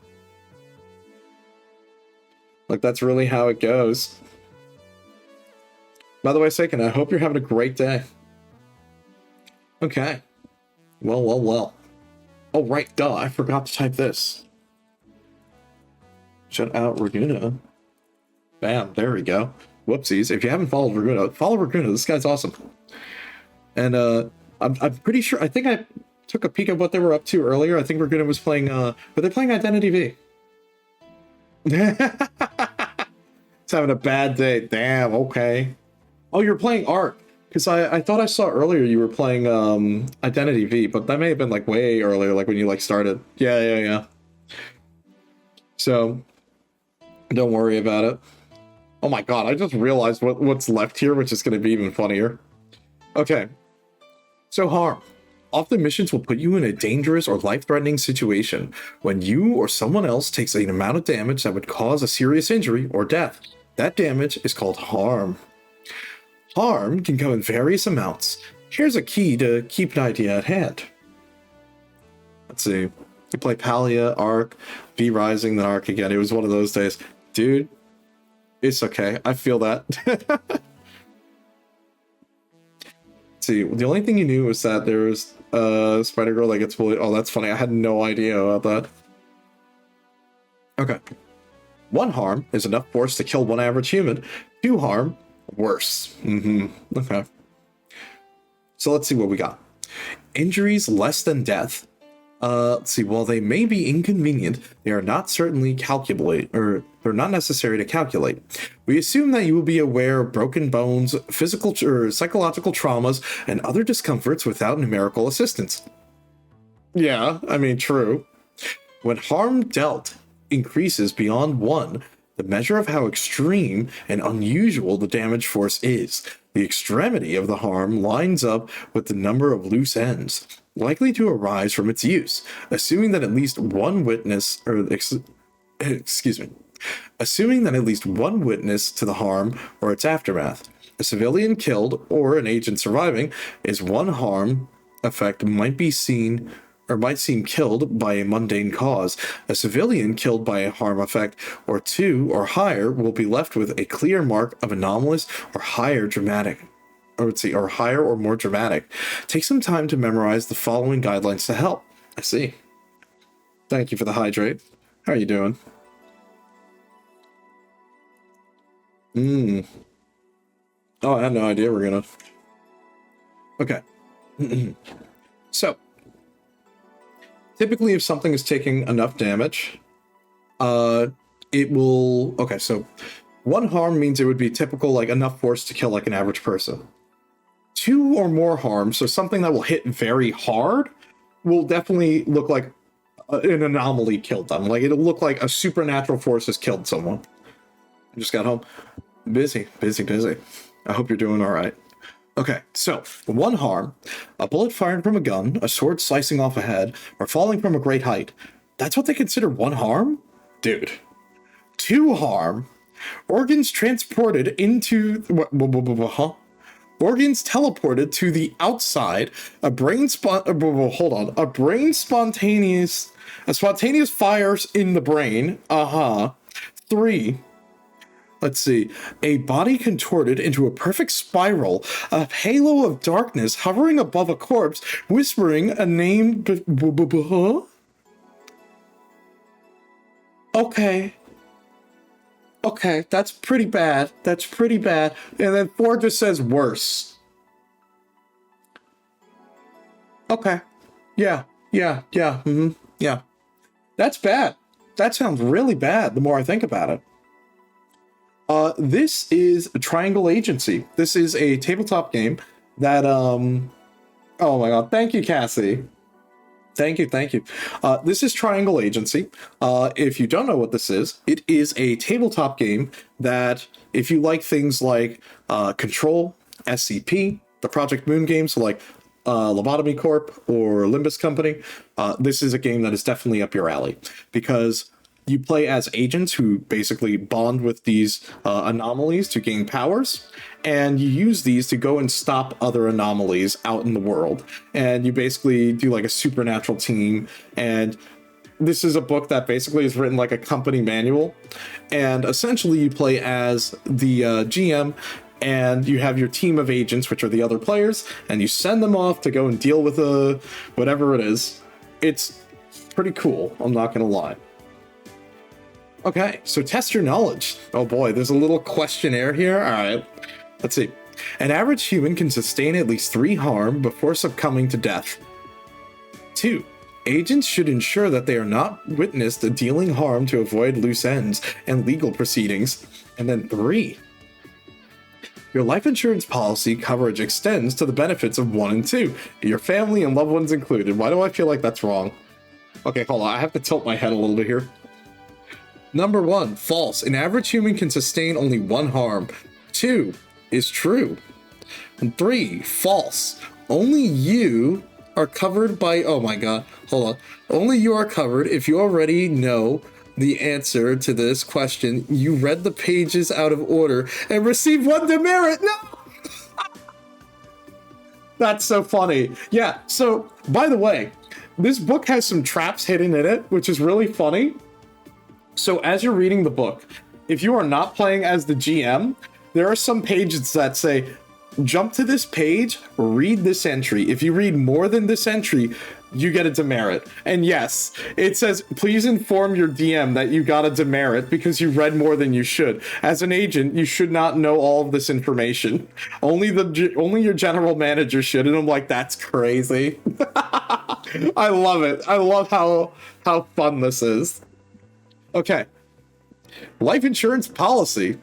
Like, that's really how it goes. By the way, Seiken, I hope you're having a great day. Okay. Well. Oh, right, duh. I forgot to type this. Shut out Raguna. Bam, there we go. Whoopsies. If you haven't followed Raguna, follow Raguna. This guy's awesome. And I'm pretty sure, I think I took a peek at what they were up to earlier. I think Raguna was playing, but they're playing Identity V. It's having a bad day. Damn, okay. Oh, you're playing Ark. Because I thought I saw earlier you were playing Identity V, but that may have been like way earlier, like when you like started. Yeah. So, don't worry about it. Oh my god, I just realized what's left here, which is going to be even funnier. Okay. So harm. Often missions will put you in a dangerous or life-threatening situation when you or someone else takes an amount of damage that would cause a serious injury or death. That damage is called harm. Harm can come in various amounts. Here's a key to keep an idea at hand. Let's see. You play Palia, Ark, V Rising, then Ark again. It was one of those days. Dude, it's okay. I feel that. See, the only thing you knew was that there was a Spider Girl that gets bullied. Oh, that's funny. I had no idea about that. Okay. 1 harm is enough force to kill 1 average human. 2 harm, worse. Okay. So let's see what we got. Injuries less than death. Let's see. While they may be inconvenient, they are not certainly calculate, or they're not necessary to calculate. We assume that you will be aware of broken bones, physical or psychological traumas, and other discomforts without numerical assistance. Yeah, I mean, true. When harm dealt increases beyond 1, the measure of how extreme and unusual the damage force is. The extremity of the harm lines up with the number of loose ends likely to arise from its use, assuming that at least one witness, assuming that at least one witness to the harm or its aftermath. A civilian killed or an agent surviving is 1 harm effect might be seen or might seem killed by a mundane cause. A civilian killed by a harm effect or 2 or higher will be left with a clear mark of anomalous or higher dramatic. Or higher or more dramatic. Take some time to memorize the following guidelines to help. I see. Thank you for the hydrate. How are you doing? Oh, I had no idea we're gonna... Okay. So, Typically, if something is taking enough damage, it will... Okay, so 1 harm means it would be typical, like, enough force to kill, like, an average person. 2 or more harm, so something that will hit very hard, will definitely look like an anomaly killed them. Like, it'll look like a supernatural force has killed someone. I just got home. Busy. I hope you're doing all right. Okay, so 1 harm, a bullet fired from a gun, a sword slicing off a head, or falling from a great height. That's what they consider 1 harm? Dude. 2 harm, organs transported into... Organs teleported to the outside, a spontaneous fires in the brain. 3, let's see, a body contorted into a perfect spiral, a halo of darkness hovering above a corpse, whispering a name. Okay, that's pretty bad. And then 4 just says worse. Okay. Yeah. Yeah. That's bad. That sounds really bad the more I think about it. This is Triangle Agency. This is a tabletop game that, oh my god, thank you, Cassie. Thank you. This is Triangle Agency. If you don't know what this is, it is a tabletop game that, if you like things like Control, SCP, the Project Moon games, so like Lobotomy Corp or Limbus Company, this is a game that is definitely up your alley, because you play as agents who basically bond with these anomalies to gain powers, and you use these to go and stop other anomalies out in the world. And you basically do like a supernatural team, and this is a book that basically is written like a company manual, and essentially you play as the GM, and you have your team of agents, which are the other players, and you send them off to go and deal with whatever it is. It's pretty cool, I'm not gonna lie. Okay, so test your knowledge. Oh boy, there's a little questionnaire here. All right, let's see. An average human can sustain at least 3 harm before succumbing to death. 2. Agents should ensure that they are not witnessed dealing harm to avoid loose ends and legal proceedings. And then 3. Your life insurance policy coverage extends to the benefits of 1 and 2, your family and loved ones included. Why do I feel like that's wrong? Okay, hold on, I have to tilt my head a little bit here. Number 1, false. An average human can sustain only 1 harm. 2 is true. And 3, false. Only you are covered by... Oh my god, hold on. Only you are covered if you already know the answer to this question. You read the pages out of order and received 1 demerit. No! That's so funny. Yeah, so, by the way, this book has some traps hidden in it, which is really funny. So as you're reading the book, if you are not playing as the GM, there are some pages that say, jump to this page, read this entry. If you read more than this entry, you get a demerit. And yes, it says, please inform your DM that you got a demerit because you read more than you should. As an agent, you should not know all of this information. Only your general manager should. And I'm like, that's crazy. I love it. I love how fun this is. Okay. Life insurance policy.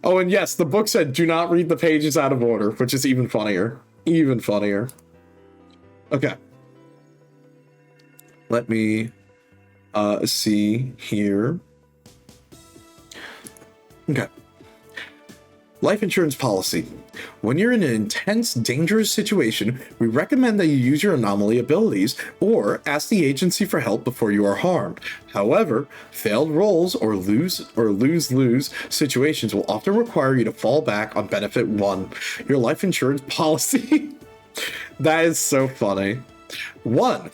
Oh, and yes, the book said do not read the pages out of order, which is even funnier. Even funnier. Okay. Let me see here. Okay. Life insurance policy. When you're in an intense, dangerous situation, we recommend that you use your anomaly abilities or ask the agency for help before you are harmed. However, failed rolls or lose-lose situations will often require you to fall back on benefit 1, your life insurance policy. That is so funny. 1.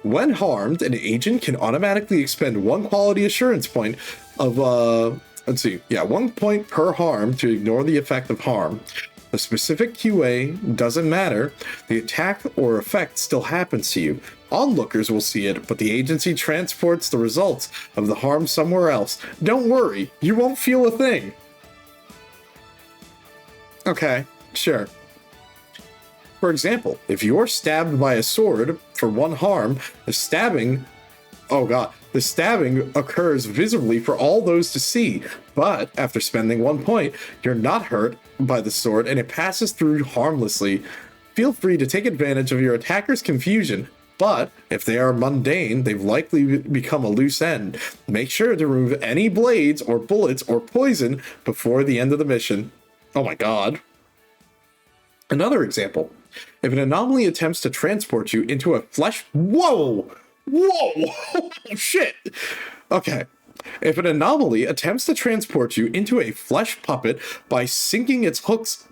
When harmed, an agent can automatically expend 1 quality assurance point of, 1 point per harm to ignore the effect of harm. The specific QA doesn't matter. The attack or effect still happens to you. Onlookers will see it, but the agency transports the results of the harm somewhere else. Don't worry, you won't feel a thing. Okay, sure. For example, if you're stabbed by a sword for 1 harm. The stabbing, oh god, the stabbing occurs visibly for all those to see, but after spending 1 point, you're not hurt by the sword and it passes through harmlessly. Feel free to take advantage of your attacker's confusion, but if they are mundane, they've likely become a loose end. Make sure to remove any blades or bullets or poison before the end of the mission. Oh my god. Another example. If an anomaly attempts to transport you into a flesh... Whoa! Whoa! Shit! Okay. If an anomaly attempts to transport you into a flesh puppet by sinking its hooks...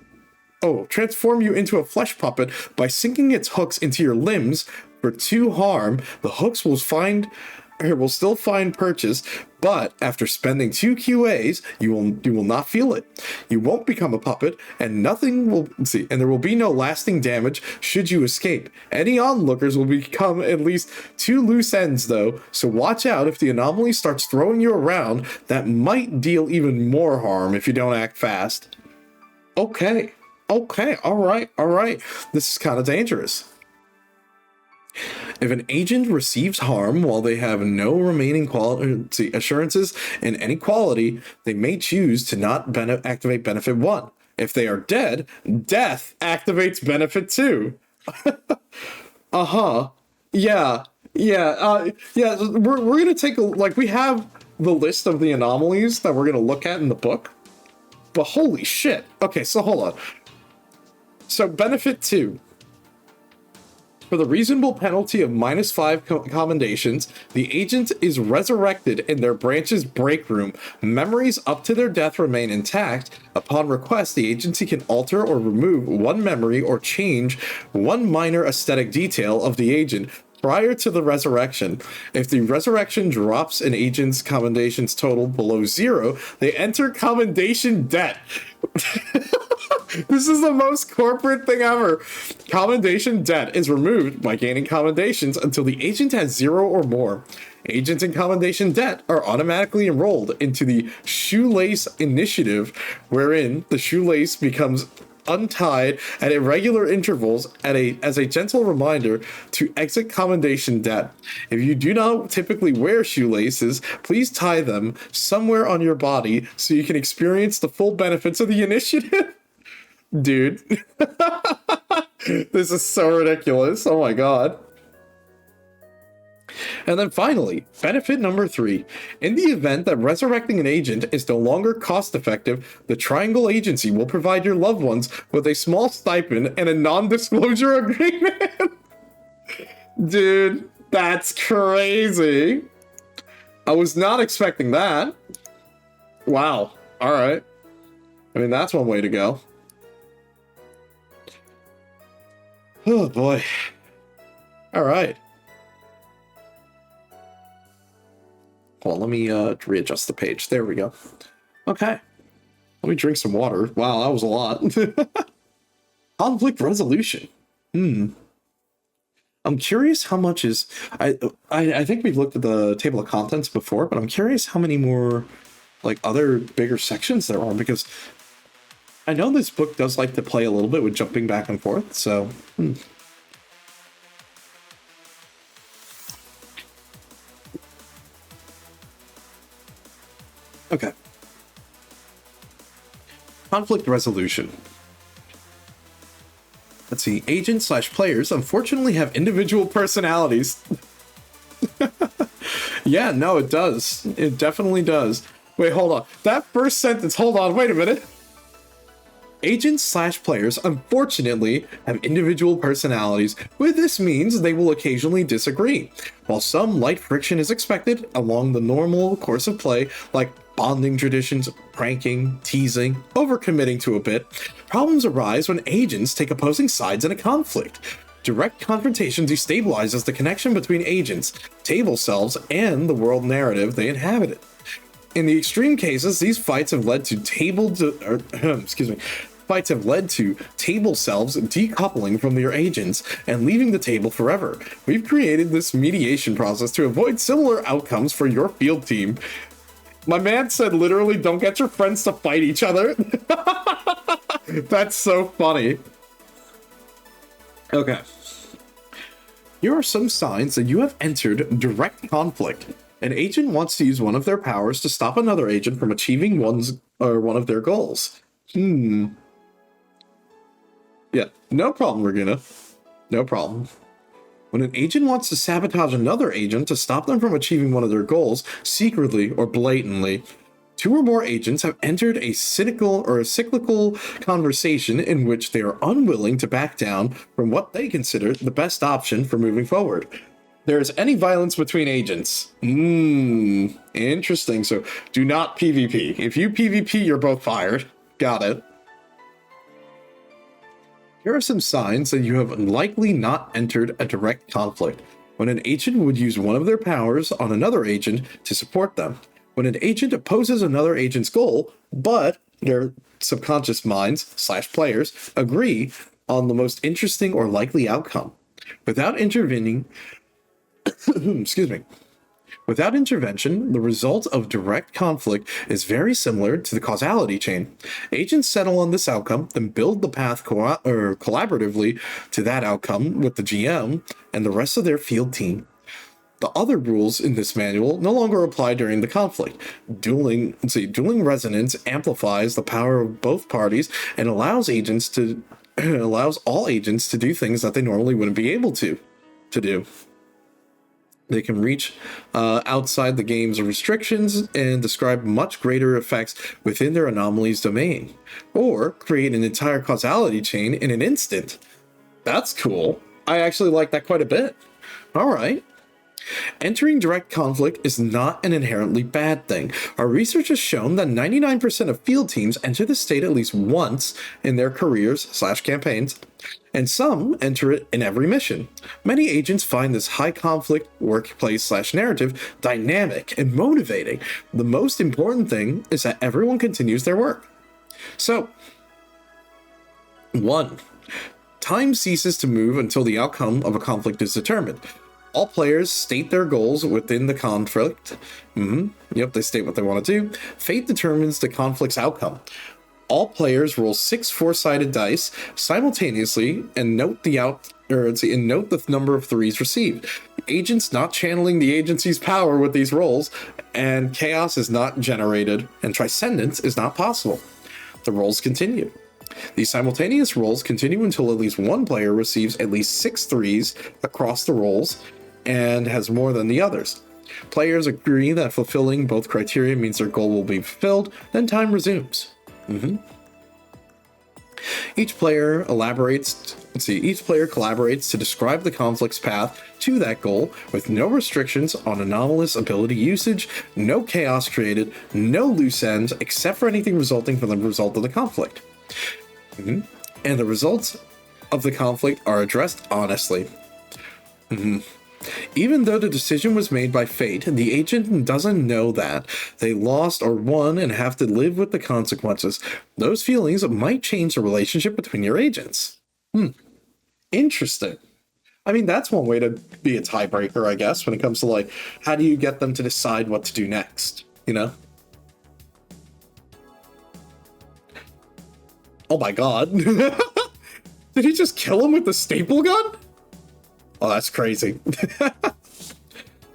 transform you into a flesh puppet by sinking its hooks into your limbs for 2 harm, the hooks will still find purchase, but after spending 2 QAs, you will not feel it. You won't become a puppet, and there will be no lasting damage should you escape. Any onlookers will become at least 2 loose ends though, so watch out if the anomaly starts throwing you around. That might deal even more harm if you don't act fast. Okay, alright. This is kind of dangerous. If an agent receives harm while they have no remaining assurances in any quality, they may choose to not activate Benefit 1. If they are dead, Death activates Benefit 2. Yeah. We're gonna take we have the list of the anomalies that we're gonna look at in the book, but holy shit. Okay, so hold on. So Benefit 2. For the reasonable penalty of -5 commendations, the agent is resurrected in their branch's break room. Memories up to their death remain intact. Upon request, the agency can alter or remove 1 memory or change 1 minor aesthetic detail of the agent prior to the resurrection. If the resurrection drops an agent's commendations total below 0, they enter commendation debt. This is the most corporate thing ever. Commendation debt is removed by gaining commendations until the agent has 0 or more. Agents in commendation debt are automatically enrolled into the shoelace initiative, wherein the shoelace becomes untied at irregular intervals as a gentle reminder to exit commendation debt. If you do not typically wear shoelaces, please tie them somewhere on your body so you can experience the full benefits of the initiative. Dude. This is so ridiculous. Oh my god. And then finally, benefit number 3. In the event that resurrecting an agent is no longer cost-effective, the Triangle Agency will provide your loved ones with a small stipend and a non-disclosure agreement. Dude, that's crazy. I was not expecting that. Wow. All right. I mean, that's one way to go. Oh boy. All right. Hold on, let me readjust the page. There we go. Okay. Let me drink some water. Wow, that was a lot. Conflict resolution. I'm curious how much is... I think we've looked at the table of contents before, but I'm curious how many more, other bigger sections there are, because I know this book does like to play a little bit with jumping back and forth, so... Okay. Conflict resolution. Let's see. Agents/players unfortunately have individual personalities. Yeah, no, it does. It definitely does. Wait, hold on. That first sentence, hold on, wait a minute. Agents/players unfortunately have individual personalities. What this means, they will occasionally disagree. While some light friction is expected along the normal course of play, like bonding traditions, pranking, teasing, overcommitting to a bit, problems arise when agents take opposing sides in a conflict. Direct confrontation destabilizes the connection between agents, table selves, and the world narrative they inhabited. In the extreme cases, these fights have led to table selves decoupling from their agents and leaving the table forever. We've created this mediation process to avoid similar outcomes for your field team. My man said literally, don't get your friends to fight each other. That's so funny. Okay. Here are some signs that you have entered direct conflict. An agent wants to use one of their powers to stop another agent from achieving one of their goals. Yeah, no problem, Regina. No problem. When an agent wants to sabotage another agent to stop them from achieving one of their goals, secretly or blatantly, two or more agents have entered a cynical or a cyclical conversation in which they are unwilling to back down from what they consider the best option for moving forward. There's any violence between agents. Interesting. So do not PvP. If you PvP, you're both fired. Got it. Here are some signs that you have likely not entered a direct conflict. When an agent would use one of their powers on another agent to support them. When an agent opposes another agent's goal, but their subconscious minds / players agree on the most interesting or likely outcome. Without intervening, Without intervention, the result of direct conflict is very similar to the causality chain. Agents settle on this outcome, then build the path collaboratively to that outcome with the GM and the rest of their field team. The other rules in this manual no longer apply during the conflict. Dueling resonance amplifies the power of both parties and allows all agents to do things that they normally wouldn't be able to do. They can reach outside the game's restrictions and describe much greater effects within their anomalies domain, or create an entire causality chain in an instant. That's cool. I actually like that quite a bit. All right. Entering direct conflict is not an inherently bad thing. Our research has shown that 99% of field teams enter this state at least once in their careers / campaigns, and some enter it in every mission. Many agents find this high conflict workplace / narrative dynamic and motivating. The most important thing is that everyone continues their work. So, 1. Time ceases to move until the outcome of a conflict is determined. All players state their goals within the conflict. Yep, they state what they want to do. Fate determines the conflict's outcome. All players roll 6 4-sided dice simultaneously and note the number of 3s received. Agents not channeling the agency's power with these rolls, and chaos is not generated, and transcendence is not possible. The rolls continue. These simultaneous rolls continue until at least one player receives at least 6 3s across the rolls and has more than the others. Players agree that fulfilling both criteria means their goal will be fulfilled, then time resumes. Each player collaborates to describe the conflict's path to that goal with no restrictions on anomalous ability usage, no chaos created, no loose ends, except for anything resulting from the result of the conflict. And the results of the conflict are addressed honestly. Even though the decision was made by fate, the agent doesn't know that. They lost or won and have to live with the consequences. Those feelings might change the relationship between your agents. Interesting. I mean, that's one way to be a tiebreaker, I guess, when it comes to, like, how do you get them to decide what to do next, you know? Oh my god. Did he just kill him with the staple gun? Oh, that's crazy.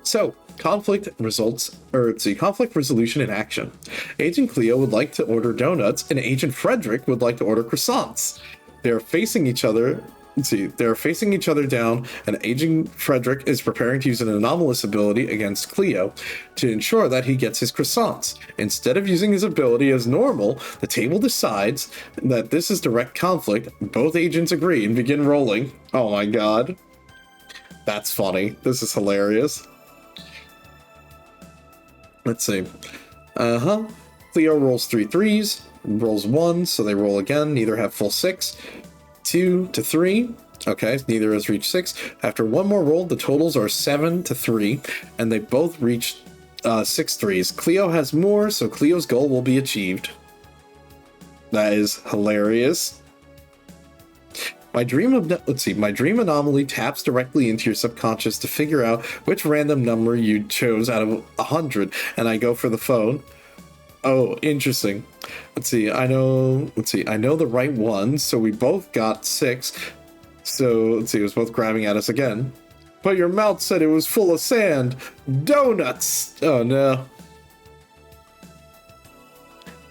So, conflict resolution in action. Agent Cleo would like to order donuts, and Agent Frederick would like to order croissants. They are facing each other down, and Agent Frederick is preparing to use an anomalous ability against Cleo to ensure that he gets his croissants. Instead of using his ability as normal, the table decides that this is direct conflict. Both agents agree and begin rolling. Oh my god. That's funny. This is hilarious. Let's see. Cleo rolls 3 3s, rolls 1, so they roll again. Neither have full 6. 2 to 3. Okay, neither has reached 6. After one more roll, the totals are 7 to 3, and they both reach 6 3s. Cleo has more, so Cleo's goal will be achieved. That is hilarious. My dream anomaly taps directly into your subconscious to figure out which random number you chose out of 100, and I go for the phone. Oh, interesting. I know the right one, so we both got 6. So, it was both grabbing at us again. but your mouth said it was full of sand. Donuts! Oh no.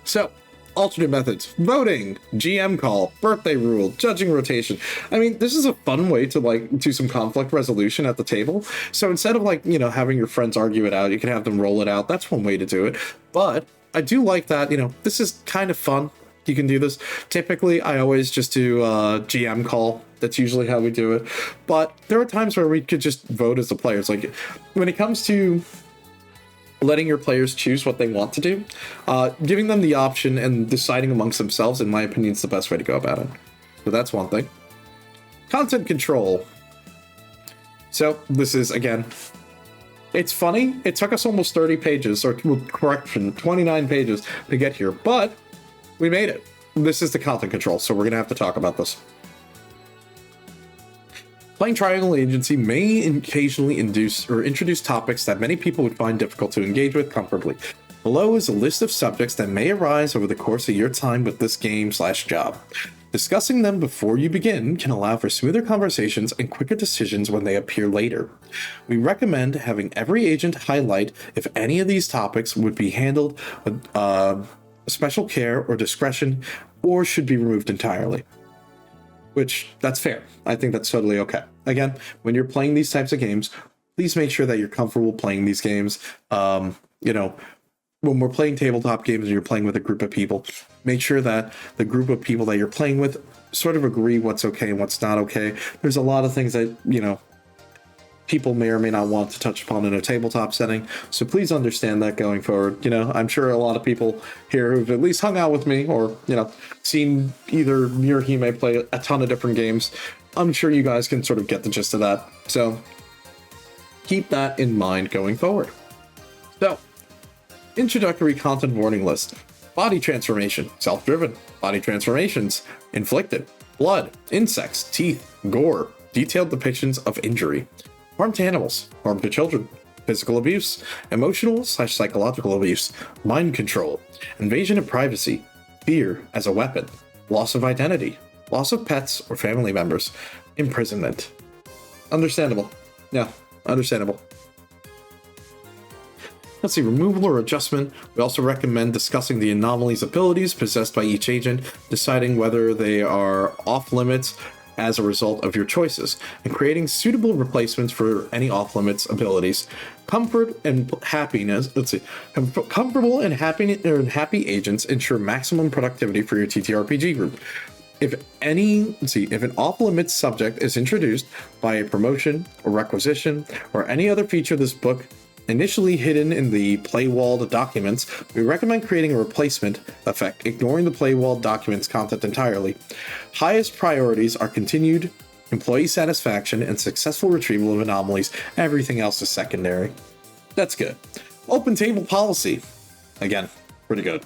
So, alternate methods: voting, GM call, birthday rule, judging rotation. I mean, this is a fun way to like do some conflict resolution at the table. So instead of like, you know, having your friends argue it out, you can have them roll it out. That's one way to do it. But I do like that, you know, this is kind of fun. You can do this. Typically, I always just do GM call. That's usually how we do it. But there are times where we could just vote as the players. Like when it comes to letting your players choose what they want to do, giving them the option and deciding amongst themselves, in my opinion, is the best way to go about it. So that's one thing. Content control. So this is, again, it's funny. It took us almost 30 pages, or correction, 29 pages to get here, but we made it. This is the content control, so we're going to have to talk about this. Playing Triangle Agency may occasionally introduce topics that many people would find difficult to engage with comfortably. Below is a list of subjects that may arise over the course of your time with this game/job. Discussing them before you begin can allow for smoother conversations and quicker decisions when they appear later. We recommend having every agent highlight if any of these topics would be handled with special care or discretion, or should be removed entirely. Which, that's fair. I think that's totally okay. Again, when you're playing these types of games, please make sure that you're comfortable playing these games. You know, when we're playing tabletop games and you're playing with a group of people, make sure that the group of people that you're playing with sort of agree what's okay and what's not okay. There's a lot of things that, you know, people may or may not want to touch upon in a tabletop setting, so please understand that going forward. You know, I'm sure a lot of people here who've at least hung out with me, or, you know, seen either me or he may play a ton of different games. I'm sure you guys can sort of get the gist of that, so keep that in mind going forward. So, introductory content warning list. Body transformation, self-driven. Body transformations, inflicted. Blood, insects, teeth, gore. Detailed depictions of injury. Harm to animals, harm to children, physical abuse, emotional/psychological abuse, mind control, invasion of privacy, fear as a weapon, loss of identity, loss of pets or family members, imprisonment. Understandable. Yeah, understandable. Let's see, removal or adjustment. We also recommend discussing the anomalies abilities possessed by each agent, deciding whether they are off limits as a result of your choices, and creating suitable replacements for any off-limits abilities. Comfort and happiness. Let's see. Comfortable and happy agents ensure maximum productivity for your TTRPG group. If an off-limits subject is introduced by a promotion or requisition or any other feature of this book initially hidden in the playwalled documents, we recommend creating a replacement effect, ignoring the playwalled documents content entirely. Highest priorities are continued employee satisfaction and successful retrieval of anomalies. Everything else is secondary. That's good. Open table policy. Again, pretty good.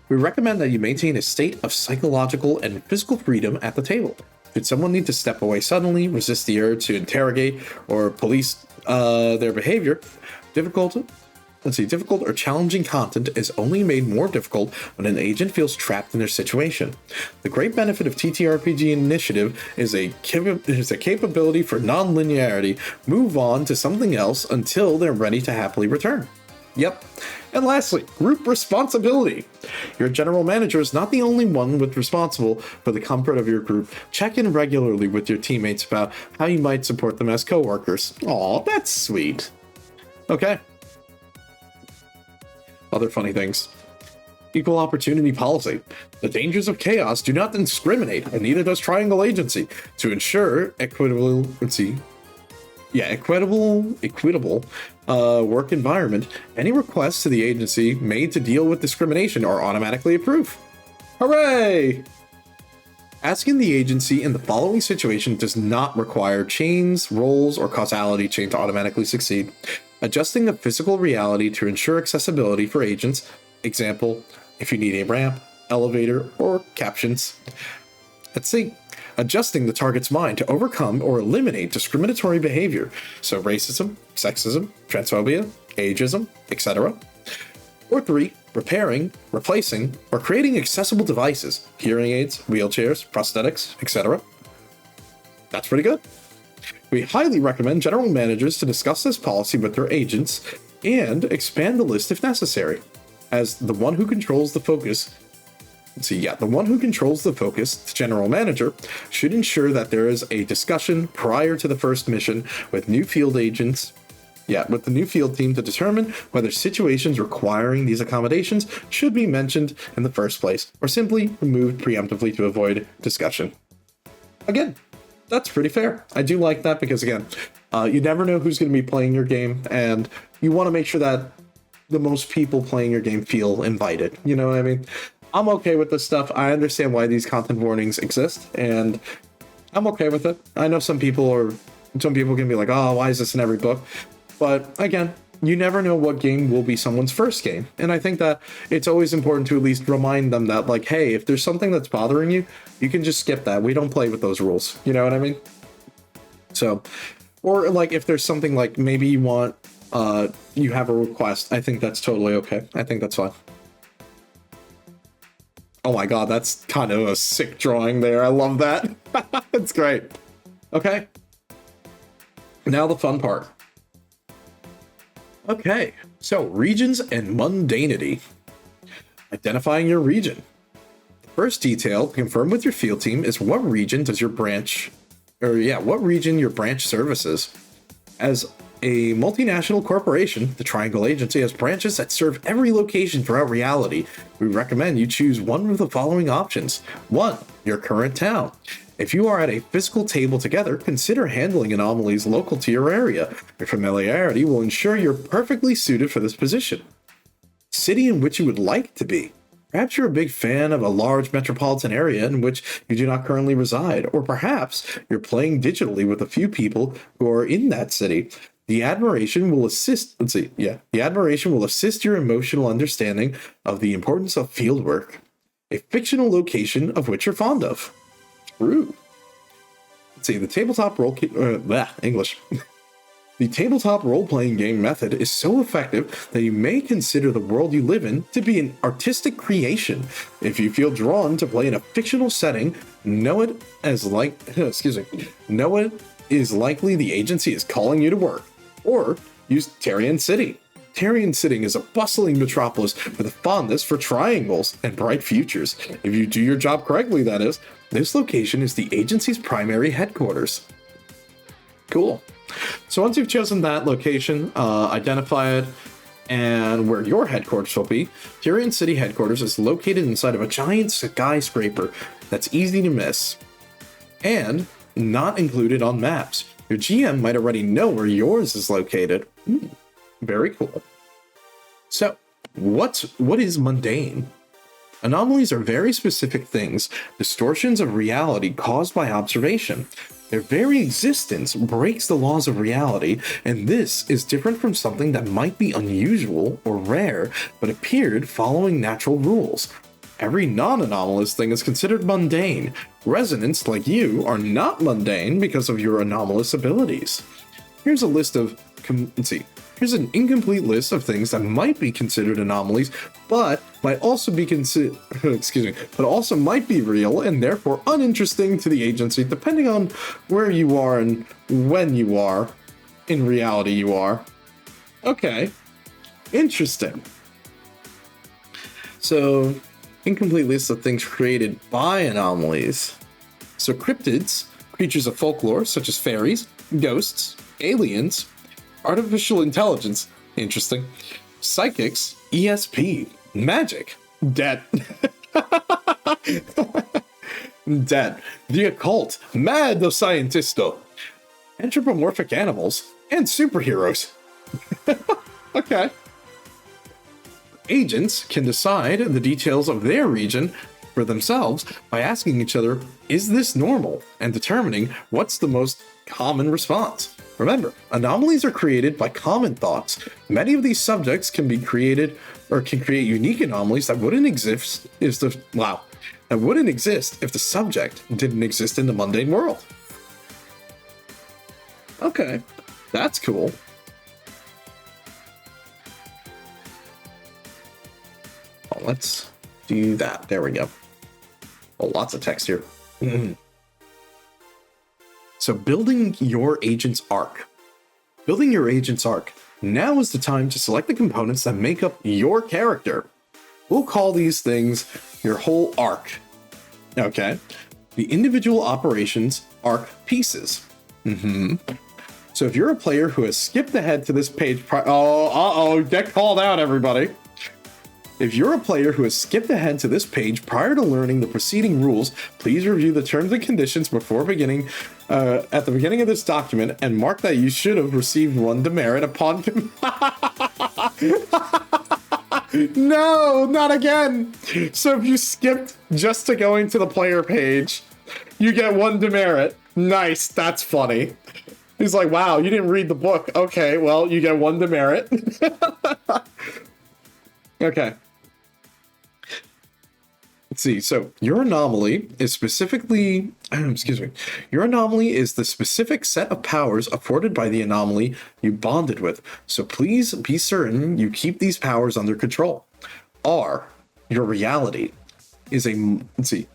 We recommend that you maintain a state of psychological and physical freedom at the table. Should someone need to step away suddenly, resist the urge to interrogate or police their behavior, difficult or challenging content is only made more difficult when an agent feels trapped in their situation. The great benefit of TTRPG Initiative is a capability for non-linearity. Move on to something else until they're ready to happily return. Yep. And lastly, group responsibility. Your general manager is not the only one responsible for the comfort of your group. Check in regularly with your teammates about how you might support them as coworkers. Aw, that's sweet. Okay. Other funny things. Equal opportunity policy. The dangers of chaos do not discriminate, and neither does Triangle Agency. To ensure equitable work environment, any requests to the agency made to deal with discrimination are automatically approved. Hooray! Asking the agency in the following situation does not require chains, roles, or causality chain to automatically succeed. Adjusting the physical reality to ensure accessibility for agents. Example, if you need a ramp, elevator, or captions. Let's see. Adjusting the target's mind to overcome or eliminate discriminatory behavior, so racism, sexism, transphobia, ageism, etc. Or 3, repairing, replacing, or creating accessible devices, hearing aids, wheelchairs, prosthetics, etc. That's pretty good. We highly recommend general managers to discuss this policy with their agents and expand the list if necessary. As the one who controls the focus, the one who controls the focus, the general manager, should ensure that there is a discussion prior to the first mission with new field agents, with the new field team to determine whether situations requiring these accommodations should be mentioned in the first place or simply removed preemptively to avoid discussion. Again, that's pretty fair. I do like that because, again, you never know who's going to be playing your game, and you want to make sure that the most people playing your game feel invited. You know what I mean? I'm okay with this stuff. I understand why these content warnings exist, and I'm okay with it. I know some people can be like, oh, why is this in every book? But again, you never know what game will be someone's first game. And I think that it's always important to at least remind them that, like, hey, if there's something that's bothering you, you can just skip that. We don't play with those rules. You know what I mean? So, or like if there's something like maybe you want, you have a request, I think that's totally okay. I think that's fine. Oh my god, that's kind of a sick drawing there. I love that. It's great. Okay. Now the fun part. Okay, so regions and mundanity. Identifying your region. The first detail to confirm with your field team is what region does your branch, what region your branch services. As a multinational corporation, the Triangle Agency has branches that serve every location throughout reality. We recommend you choose one of the following options. 1. Your current town. If you are at a physical table together, consider handling anomalies local to your area. Your familiarity will ensure you're perfectly suited for this position. City in which you would like to be. Perhaps you're a big fan of a large metropolitan area in which you do not currently reside, or perhaps you're playing digitally with a few people who are in that city. The admiration will assist your emotional understanding of the importance of fieldwork. A fictional location of which you're fond of. True. Let's see, the tabletop The tabletop role-playing game method is so effective that you may consider the world you live in to be an artistic creation. If you feel drawn to play in a fictional setting, know it is likely the agency is calling you to work. Or use Tarian City. Tarian City is a bustling metropolis with a fondness for triangles and bright futures. If you do your job correctly, that is. This location is the agency's primary headquarters. Cool. So once you've chosen that location, identify it, and where your headquarters will be, Tarian City headquarters is located inside of a giant skyscraper that's easy to miss, and not included on maps. Your GM might already know where yours is located. Very cool. So, what is mundane? Anomalies are very specific things, distortions of reality caused by observation. Their very existence breaks the laws of reality, and this is different from something that might be unusual or rare, but appeared following natural rules. Every non-anomalous thing is considered mundane. Residents like you are not mundane because of your anomalous abilities. Here's a list of, here's an incomplete list of things that might be considered anomalies, but might also be but also might be real and therefore uninteresting to the agency, depending on where you are and when you are. In reality, you are. Okay. Interesting. So, incomplete list of things created by anomalies. So cryptids, creatures of folklore such as fairies, ghosts, aliens, artificial intelligence, interesting, psychics, ESP, magic, dead, dead, the occult, mad scientisto, anthropomorphic animals, and superheroes. Okay. Agents can decide the details of their region for themselves by asking each other, is this normal? And determining what's the most common response. Remember, anomalies are created by common thoughts. Many of these subjects can be created or can create unique anomalies that wouldn't exist if the subject didn't exist in the mundane world. Okay, that's cool. Oh, let's do that. There we go. Oh, lots of text here. So building your agent's arc. Building your agent's arc. Now is the time to select the components that make up your character. We'll call these things your whole arc. Okay. The individual operations arc pieces. So if you're a player who has skipped ahead to this page, get called out, everybody. If you're a player who has skipped ahead to this page prior to learning the preceding rules, please review the terms and conditions before beginning at the beginning of this document and mark that you should have received 1 demerit upon. No, not again. So if you skipped just to going to the player page, you get 1 demerit. Nice, that's funny. He's like, wow, you didn't read the book. Okay, well, you get 1 demerit. Okay. Let's see. So your anomaly is specifically, your anomaly is the specific set of powers afforded by the anomaly you bonded with. So please be certain you keep these powers under control. Your reality is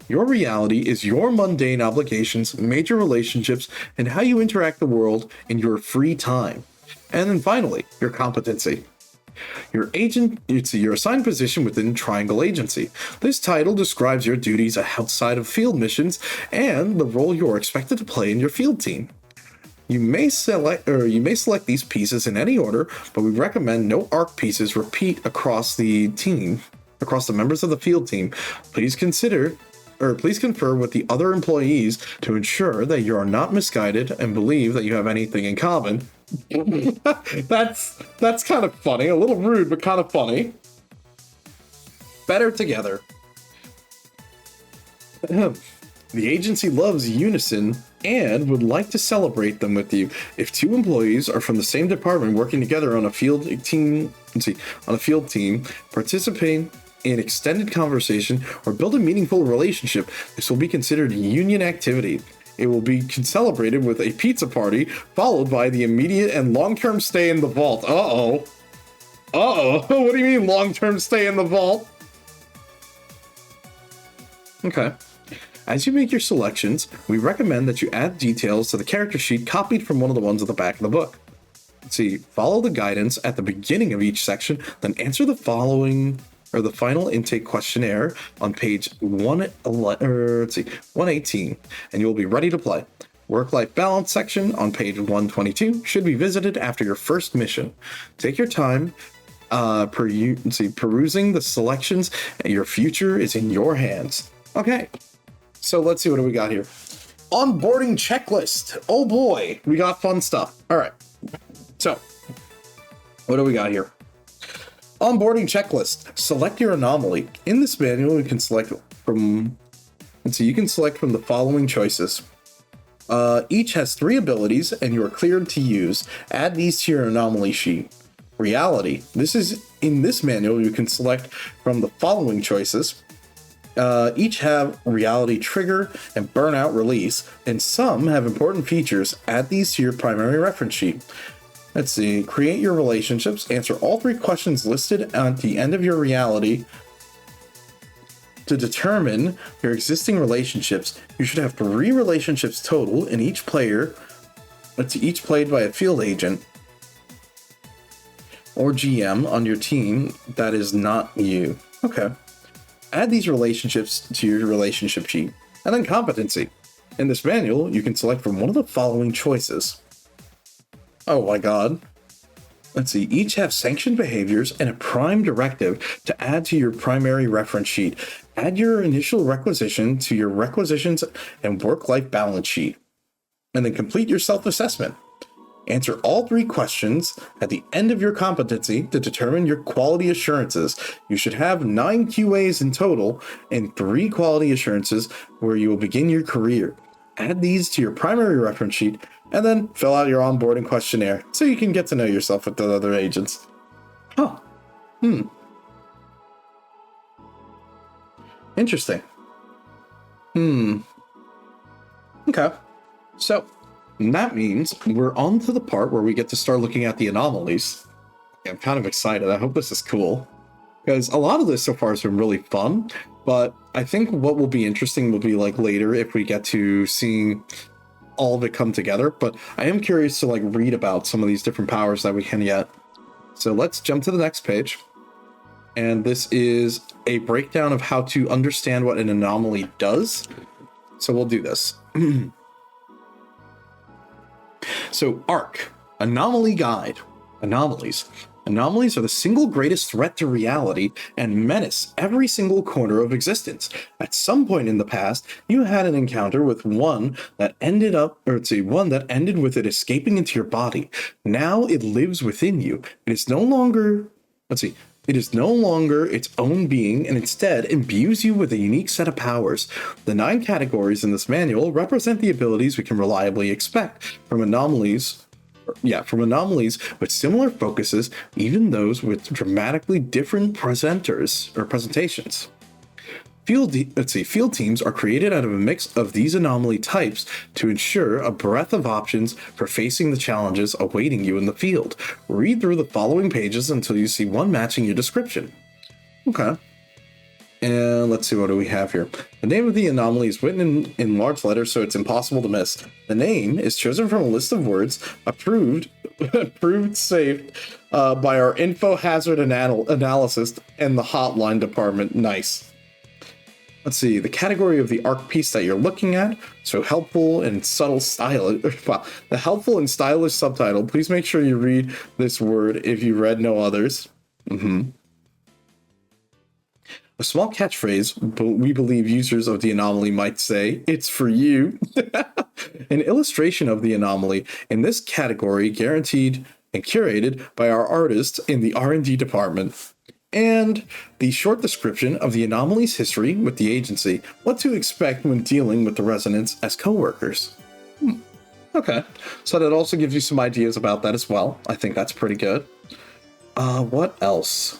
your reality is your mundane obligations, major relationships, and how you interact the world in your free time. And then finally, your competency. Your assigned position within Triangle Agency. This title describes your duties outside of field missions and the role you're expected to play in your field team. You may select these pieces in any order, but we recommend no arc pieces repeat across the members of the field team. Please confer with the other employees to ensure that you are not misguided and believe that you have anything in common. That's kind of funny. A little rude, but kind of funny. Better together. The agency loves unison and would like to celebrate them with you. If 2 employees are from the same department working together on a field team, participate in extended conversation or build a meaningful relationship, this will be considered a union activity. It will be celebrated with a pizza party, followed by the immediate and long-term stay in the vault. What do you mean long-term stay in the vault? Okay. As you make your selections, we recommend that you add details to the character sheet copied from one of the ones at the back of the book. Follow the guidance at the beginning of each section, then answer the final intake questionnaire on page 118, and you will be ready to play. Work-life balance section on page 122 should be visited after your first mission. Take your time perusing the selections, and your future is in your hands. Okay, so let's see what do we got here. Onboarding checklist. Oh boy, we got fun stuff. All right, so what do we got here? Onboarding checklist. Select your anomaly. In this manual, you can select from the following choices. Each has 3 abilities, and you are cleared to use. Add these to your anomaly sheet. Reality. In this manual, you can select from the following choices. Each have reality trigger and burnout release, and some have important features. Add these to your primary reference sheet. Let's see, create your relationships. Answer all 3 questions listed at the end of your reality. To determine your existing relationships, you should have 3 relationships total in each player. Each played by a field agent or GM on your team that is not you. Okay. Add these relationships to your relationship sheet. And then competency. In this manual, you can select from one of the following choices. Oh my god. Let's see, each have sanctioned behaviors and a prime directive to add to your primary reference sheet. Add your initial requisition to your requisitions and work-life balance sheet. And then complete your self-assessment. Answer all 3 questions at the end of your competency to determine your quality assurances. You should have 9 QAs in total and 3 quality assurances where you will begin your career. Add these to your primary reference sheet, and then fill out your onboarding questionnaire so you can get to know yourself with the other agents. Interesting. Okay. So, that means we're on to the part where we get to start looking at the anomalies. I'm kind of excited. I hope this is cool. Because a lot of this so far has been really fun, but I think what will be interesting will be like later if we get to seeing all of it come together, but I am curious to like read about some of these different powers that we can get. So let's jump to the next page. And this is a breakdown of how to understand what an anomaly does. So we'll do this. So ARC, Anomaly Guide. Anomalies. Anomalies are the single greatest threat to reality and menace every single corner of existence. At some point in the past, you had an encounter with one that ended with it escaping into your body. Now it lives within you. It is no longer its own being and instead imbues you with a unique set of powers. The 9 categories in this manual represent the abilities we can reliably expect from anomalies with similar focuses, even those with dramatically different presentations. Field teams are created out of a mix of these anomaly types to ensure a breadth of options for facing the challenges awaiting you in the field. Read through the following pages until you see one matching your description. Okay. And let's see, what do we have here? The name of the anomaly is written in large letters, so it's impossible to miss. The name is chosen from a list of words approved saved by our info hazard analysis and the hotline department. Nice. Let's see, the category of the ARC piece that you're looking at. So helpful and subtle stylish. Well, the helpful and stylish subtitle. Please make sure you read this word if you read no others. A small catchphrase we believe users of the anomaly might say, "It's for you." An illustration of the anomaly in this category, guaranteed and curated by our artists in the R&D department. And the short description of the anomaly's history with the agency, what to expect when dealing with the residents as co-workers. Okay, so that also gives you some ideas about that as well. I think that's pretty good. What else?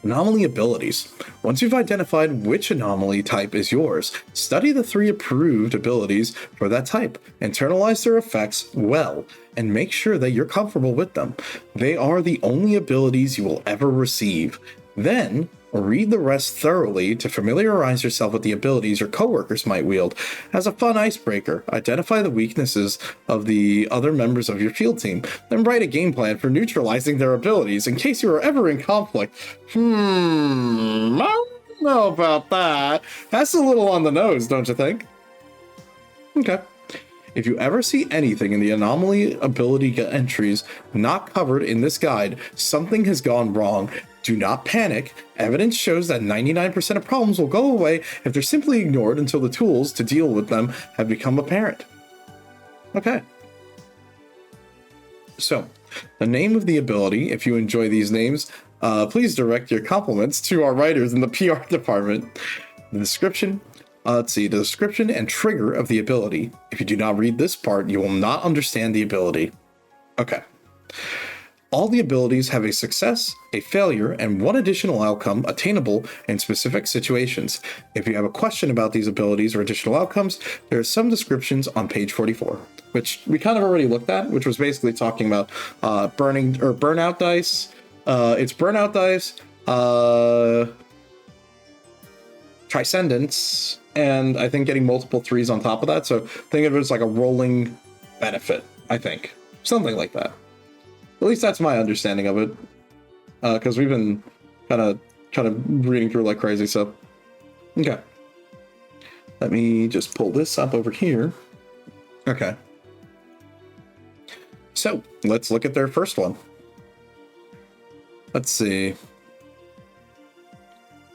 Anomaly abilities. Once you've identified which anomaly type is yours, study the 3 approved abilities for that type, internalize their effects well, and make sure that you're comfortable with them. They are the only abilities you will ever receive. Then, read the rest thoroughly to familiarize yourself with the abilities your coworkers might wield. As a fun icebreaker, identify the weaknesses of the other members of your field team, then write a game plan for neutralizing their abilities in case you are ever in conflict. I don't know about that. That's a little on the nose, don't you think? Okay. If you ever see anything in the anomaly ability entries not covered in this guide, something has gone wrong. Do not panic. Evidence shows that 99% of problems will go away if they're simply ignored until the tools to deal with them have become apparent. Okay. So, the name of the ability, if you enjoy these names, please direct your compliments to our writers in the PR department. The description. The description and trigger of the ability. If you do not read this part, you will not understand the ability. Okay. All the abilities have a success, a failure, and one additional outcome attainable in specific situations. If you have a question about these abilities or additional outcomes, there are some descriptions on page 44, which we kind of already looked at, which was basically talking about burnout dice. It's burnout dice, transcendence, and I think getting multiple 3s on top of that. So think of it as like a rolling benefit, I think. Something like that. At least that's my understanding of it. Because we've been kind of reading through like crazy, so. Okay. Let me just pull this up over here. Okay. So, let's look at their first one. Let's see.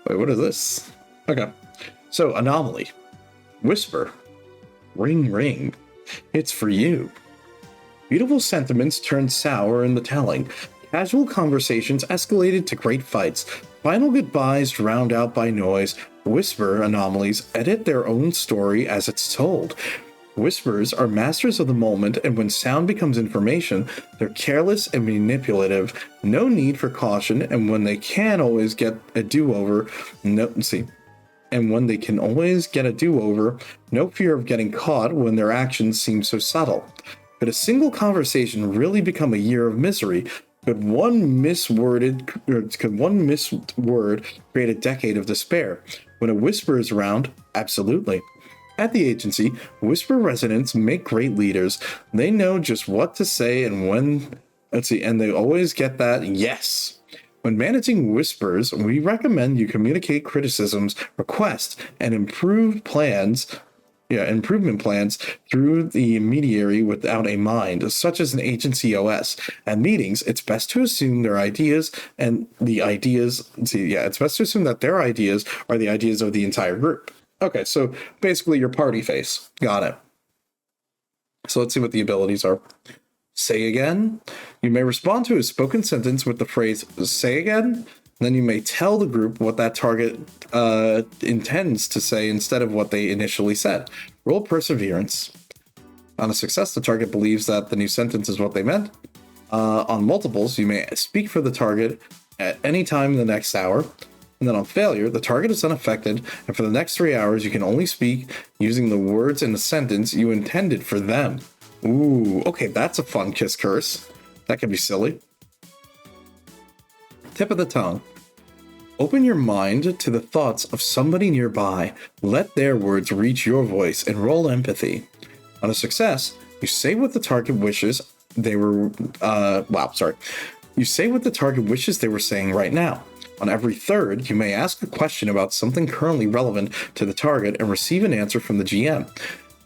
Wait, what is this? Okay. So, anomaly. Whisper. Ring, ring. It's for you. Beautiful sentiments turned sour in the telling. Casual conversations escalated to great fights. Final goodbyes drowned out by noise. Whisper anomalies edit their own story as it's told. Whispers are masters of the moment, and when sound becomes information, they're careless and manipulative. No need for caution, and when they can always get a do-over, no fear of getting caught when their actions seem so subtle. Could a single conversation really become a year of misery? Could one missed word create a decade of despair? When a whisper is around, absolutely. At the agency, Whisper residents make great leaders. They know just what to say and when. And they always get that yes. When managing Whispers, we recommend you communicate criticisms, requests, and improvement plans through the intermediary without a mind, such as an agency OS. At meetings, it's best to assume their ideas it's best to assume that their ideas are the ideas of the entire group. Okay, so basically your party face. Got it. So let's see what the abilities are. Say again. You may respond to a spoken sentence with the phrase, say again. Then you may tell the group what that target intends to say instead of what they initially said. Roll perseverance. On a success, the target believes that the new sentence is what they meant. On multiples, you may speak for the target at any time in the next hour. And then on failure, the target is unaffected, and for the next 3 hours, you can only speak using the words in the sentence you intended for them. Ooh, okay, that's a fun kiss curse. That can be silly. Tip of the tongue. Open your mind to the thoughts of somebody nearby. Let their words reach your voice and roll empathy. On a success, you say what the target wishes they were. You say what the target wishes they were saying right now. On every third, you may ask a question about something currently relevant to the target and receive an answer from the GM.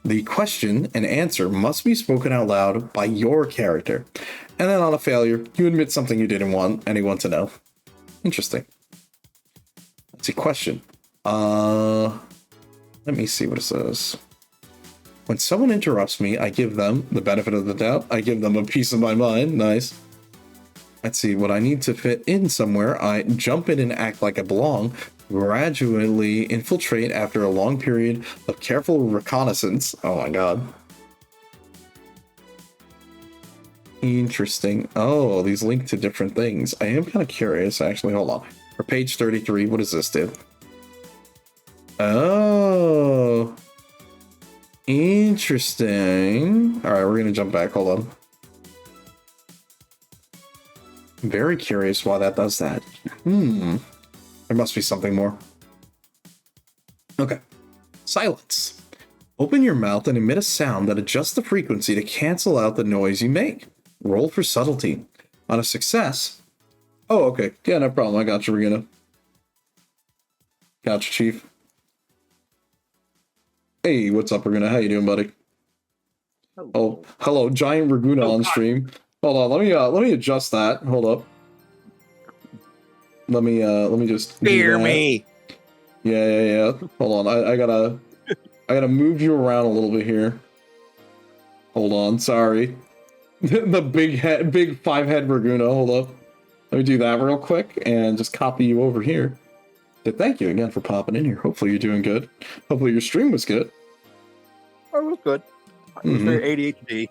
The question and answer must be spoken out loud by your character. And then on a failure, you admit something you didn't want anyone to know. Interesting. Let's see, question. Let me see what it says. When someone interrupts me, I give them the benefit of the doubt. I give them a piece of my mind. Nice. Let's see, what I need to fit in somewhere, I jump in and act like I belong, gradually infiltrate after a long period of careful reconnaissance. Oh my god. Interesting. Oh, these link to different things. I am kind of curious, actually. Hold on. For page 33, what does this do? Oh. Interesting. Alright, we're going to jump back. Hold on. Very curious why that does that. There must be something more. Okay. Silence. Open your mouth and emit a sound that adjusts the frequency to cancel out the noise you make. Roll for subtlety. On a success... Oh, okay. Yeah, no problem. I got you, Regina. Gotcha, Chief. Hey, what's up, Regina? How you doing, buddy? Hello. Oh, hello. Giant Reguna on stream. Hold on, let me adjust that. Hold up. Let me just Fear me. Yeah. Hold on. I gotta move you around a little bit here. Hold on, sorry. The big 5-head Reguna, hold up. Let me do that real quick and just copy you over here. Thank you again for popping in here. Hopefully you're doing good. Hopefully your stream was good. Oh, it was good. It was very ADHD.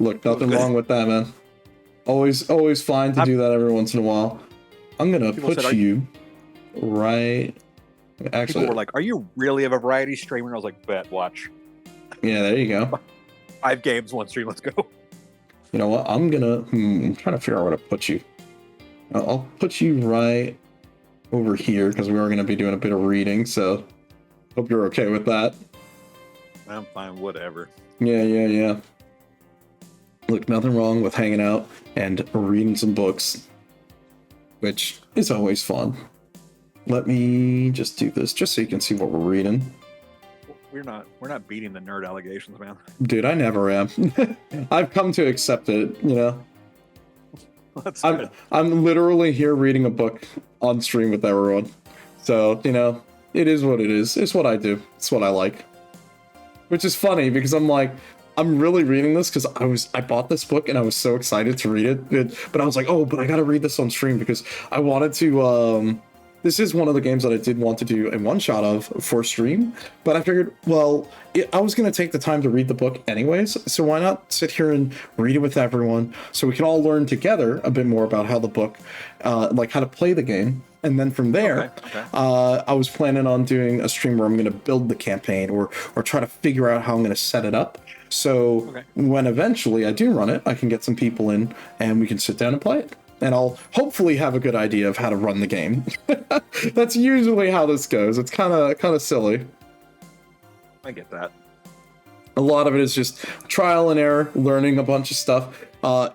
Look, nothing wrong with that, man. Always fine to do that every once in a while. I'm gonna put you right. Actually, people were like, "Are you really a variety streamer?" And I was like, "Bet, watch." Yeah, there you go. 5 games, 1 stream. Let's go. You know what? I'm trying to figure out where to put you. I'll put you right over here because we are going to be doing a bit of reading. So, hope you're okay with that. I'm fine. Whatever. Yeah. Look, nothing wrong with hanging out and reading some books, which is always fun. Let me just do this, just so you can see what we're reading. We're not beating the nerd allegations, man. Dude, I never am. I've come to accept it, you know. I'm literally here reading a book on stream with everyone. So, you know, it is what it is. It's what I do. It's what I like. Which is funny because I'm like, I'm really reading this because I bought this book and I was so excited to read it. But I was like, oh, but I gotta read this on stream because I wanted to, this is one of the games that I did want to do a one-shot of for stream, but I figured, well, I was going to take the time to read the book anyways, so why not sit here and read it with everyone so we can all learn together a bit more about how the book, like how to play the game. And then from there, okay. I was planning on doing a stream where I'm going to build the campaign or try to figure out how I'm going to set it up. So when eventually I do run it, I can get some people in and we can sit down and play it. And I'll hopefully have a good idea of how to run the game. That's usually how this goes. It's kind of silly. I get that. A lot of it is just trial and error, learning a bunch of stuff. I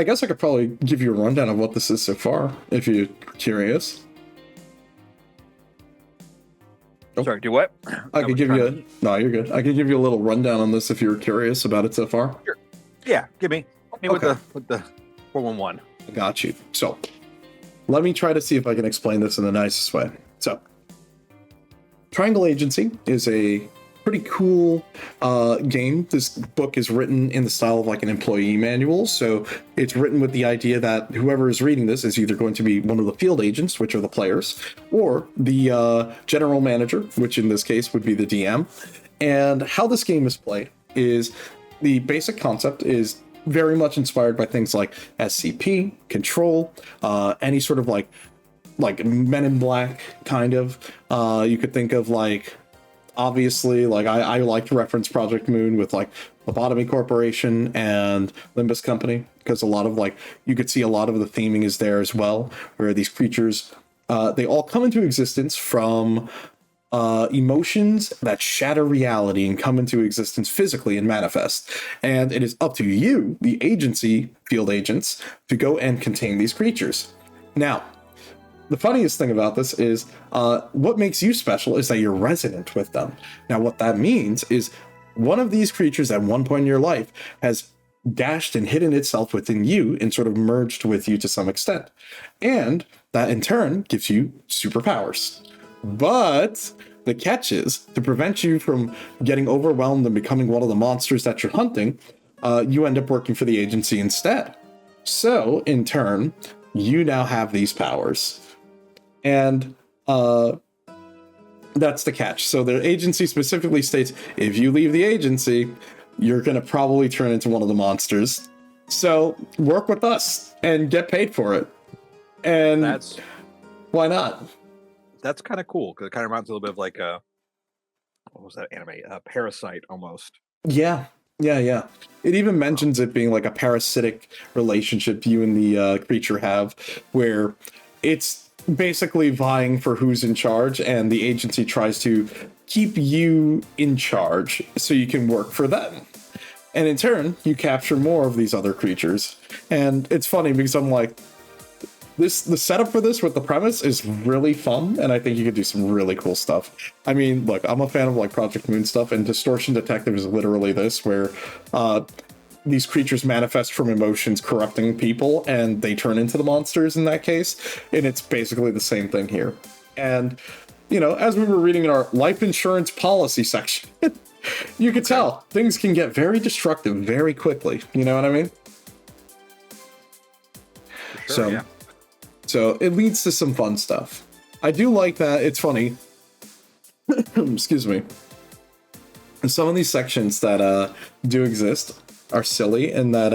guess I could probably give you a rundown of what this is so far, if you're curious. Sorry, do what? I could give you no, you're good. I could give you a little rundown on this if you're curious about it so far. Sure. Yeah, give me. Okay. With the 411. I got you. So, let me try to see if I can explain this in the nicest way. So, Triangle Agency is a pretty cool game. This book is written in the style of like an employee manual, so it's written with the idea that whoever is reading this is either going to be one of the field agents, which are the players, or the general manager, which in this case would be the DM. And how this game is played is the basic concept is very much inspired by things like SCP, Control, any sort of like Men in Black kind of. You could think of like, obviously, like I like to reference Project Moon with like Lobotomy Corporation and Limbus Company, because a lot of like, you could see a lot of the theming is there as well, where these creatures, they all come into existence from emotions that shatter reality and come into existence physically and manifest. And it is up to you, the agency, field agents, to go and contain these creatures. Now, the funniest thing about this is what makes you special is that you're resonant with them. Now, what that means is one of these creatures at one point in your life has dashed and hidden itself within you and sort of merged with you to some extent. And that in turn gives you superpowers. But the catch is, to prevent you from getting overwhelmed and becoming one of the monsters that you're hunting, you end up working for the agency instead. So, in turn, you now have these powers. And that's the catch. So the agency specifically states, if you leave the agency, you're going to probably turn into one of the monsters. So work with us and get paid for it. And why not? That's kind of cool, because it kind of reminds a little bit of like a, what was that anime? Parasite almost. Yeah. It even mentions it being like a parasitic relationship you and the creature have, where it's basically vying for who's in charge, and the agency tries to keep you in charge so you can work for them. And in turn, you capture more of these other creatures. And it's funny because I'm like, the setup for this with the premise is really fun, and I think you could do some really cool stuff. I mean, look, I'm a fan of like Project Moon stuff, and Distortion Detective is literally this, where these creatures manifest from emotions corrupting people, and they turn into the monsters in that case. And it's basically the same thing here. And, you know, as we were reading in our life insurance policy section, you could tell things can get very destructive very quickly. You know what I mean? Sure, So it leads to some fun stuff. I do like that. It's funny. Excuse me. Some of these sections that do exist are silly, in that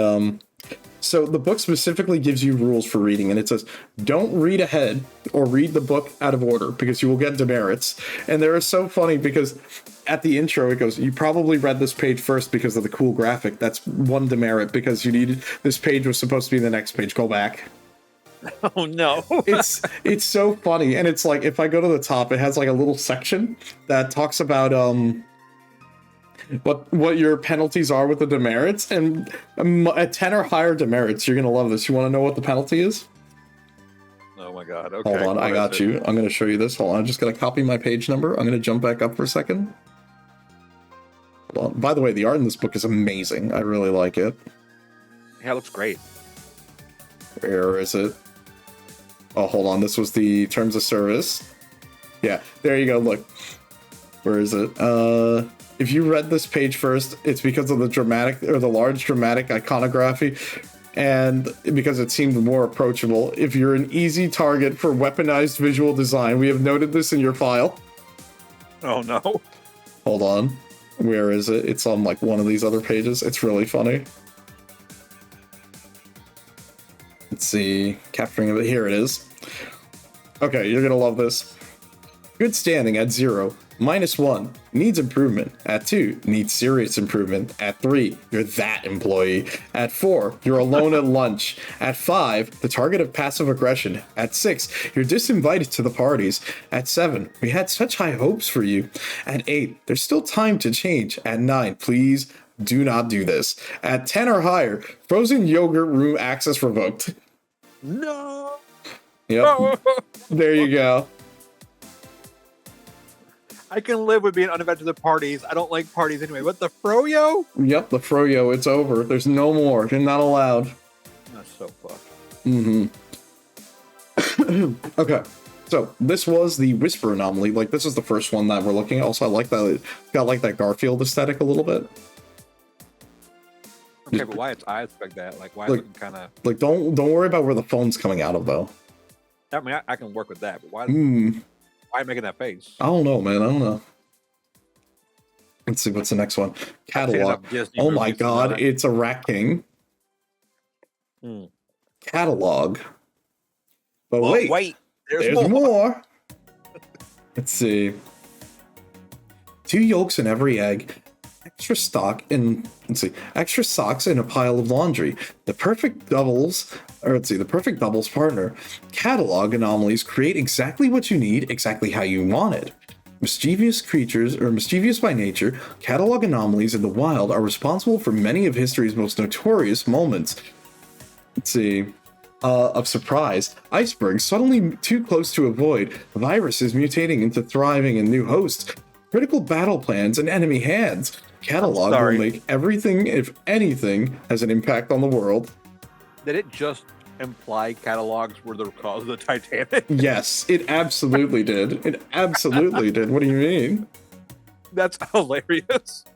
so the book specifically gives you rules for reading, and it says don't read ahead or read the book out of order because you will get demerits. And they're so funny because at the intro it goes, you probably read this page first because of the cool graphic. That's one demerit, because you needed, this page was supposed to be the next page, go back. Oh no. it's so funny. And it's like, if I go to the top, it has like a little section that talks about what your penalties are with the demerits, and at 10 or higher demerits, you're gonna love this. You want to know what the penalty is? Oh my god. Okay. Hold on, I got you. I'm gonna show you this. Hold on, I'm just gonna copy my page number. I'm gonna jump back up for a second. Hold on. By the way, the art in this book is amazing. I really like it. Yeah, it looks great. Where is it? Oh, hold on. This was the terms of service. Yeah, there you go. Look. Where is it? If you read this page first, it's because of the dramatic, or the large dramatic iconography, and because it seemed more approachable. If you're an easy target for weaponized visual design, we have noted this in your file. Oh no. Hold on. Where is it? It's on like one of these other pages. It's really funny. Let's see. Capturing of it. Here it is. Okay, you're gonna love this. Good standing at 0. -1, needs improvement. At 2, needs serious improvement. At 3, you're that employee. At 4, you're alone at lunch. At 5, the target of passive aggression. At 6, you're disinvited to the parties. At 7, we had such high hopes for you. At 8, there's still time to change. At 9, please do not do this. At 10 or higher, frozen yogurt room access revoked. No. Yep. There you go. I can live with being uninvited to the parties. I don't like parties anyway. What, the froyo? Yep, the froyo, it's over. There's no more. You're not allowed. That's so fucked. Okay. So this was the Whisper anomaly. Like, this is the first one that we're looking at. Also, I like that it's got like that Garfield aesthetic a little bit. Okay, but why its eyes like that? Like, why is it kind of... Like, don't worry about where the phone's coming out of, though. I mean, I can work with that, but why are you making that face? I don't know, man. I don't know. Let's see, what's the next one? Catalog. Oh my god, it's a Rat King. Catalog. But wait, there's more. Let's see. 2 yolks in every egg. Extra socks in a pile of laundry. The perfect doubles partner. Catalog anomalies create exactly what you need, exactly how you want it. Mischievous creatures, or mischievous by nature, catalog anomalies in the wild are responsible for many of history's most notorious moments. Let's see. Of surprise, icebergs suddenly too close to avoid, viruses mutating into thriving and new hosts, critical battle plans in enemy hands. Catalog will make everything, if anything, has an impact on the world. Did it just imply catalogs were the cause of the Titanic? Yes, it absolutely did. It absolutely did. What do you mean? That's hilarious.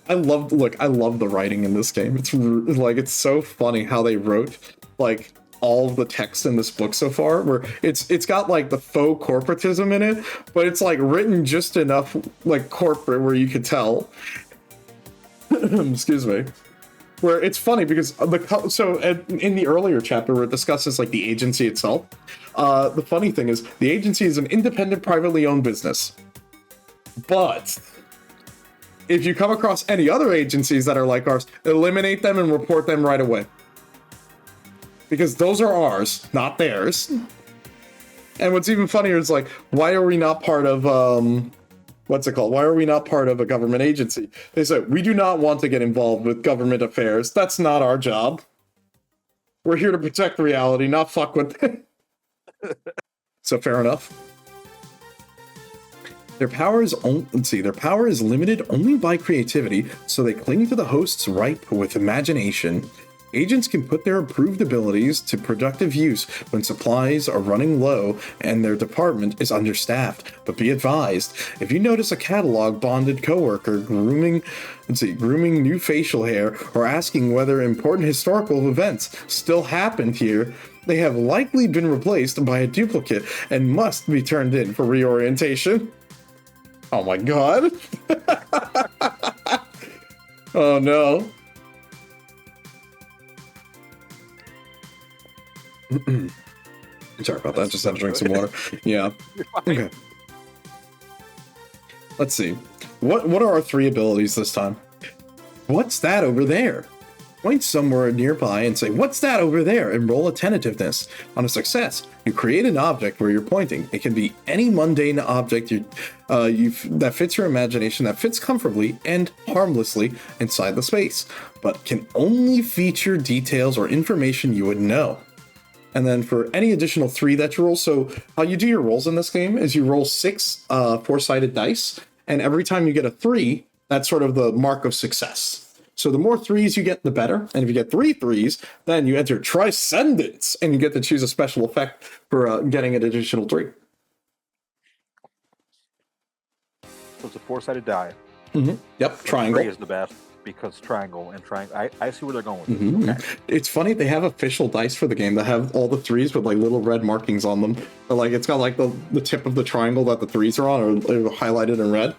I love the writing in this game. It's like, it's so funny how they wrote like all of the text in this book so far, where it's got like the faux corporatism in it, but it's like written just enough like corporate where you could tell. Excuse me. Where it's funny because in the earlier chapter where it discusses like the agency itself, the funny thing is the agency is an independent, privately owned business. But if you come across any other agencies that are like ours, eliminate them and report them right away. Because those are ours, not theirs. And what's even funnier is like, why are we not part of, what's it called? Why are we not part of a government agency? They said, we do not want to get involved with government affairs. That's not our job. We're here to protect reality, not fuck with it. So fair enough. Their power is limited only by creativity, so they cling to the hosts ripe with imagination. Agents can put their improved abilities to productive use when supplies are running low and their department is understaffed. But be advised, if you notice a catalog bonded coworker grooming new facial hair or asking whether important historical events still happened here, they have likely been replaced by a duplicate and must be turned in for reorientation. Oh my god. Oh no. Sorry about that, just had to drink some water. Yeah. Okay. Let's see. What are our 3 abilities this time? What's that over there? Point somewhere nearby and say, what's that over there? And roll a tentativeness. On a success, you create an object where you're pointing. It can be any mundane object that fits your imagination, that fits comfortably and harmlessly inside the space, but can only feature details or information you would know. And then for any additional 3 that you roll, so how you do your rolls in this game is you roll 6 4-sided dice, and every time you get a 3, that's sort of the mark of success. So the more 3s you get, the better. And if you get 3 3s, then you enter Transcendence, and you get to choose a special effect for getting an additional 3. So it's a 4-sided die. Mm-hmm. Yep, triangle. 3 is the best because triangle and triangle. I see where they're going with this. Mm-hmm. Okay. It's funny, they have official dice for the game that have all the 3s with like little red markings on them. But like it's got like the tip of the triangle that the 3s are on, or highlighted in red.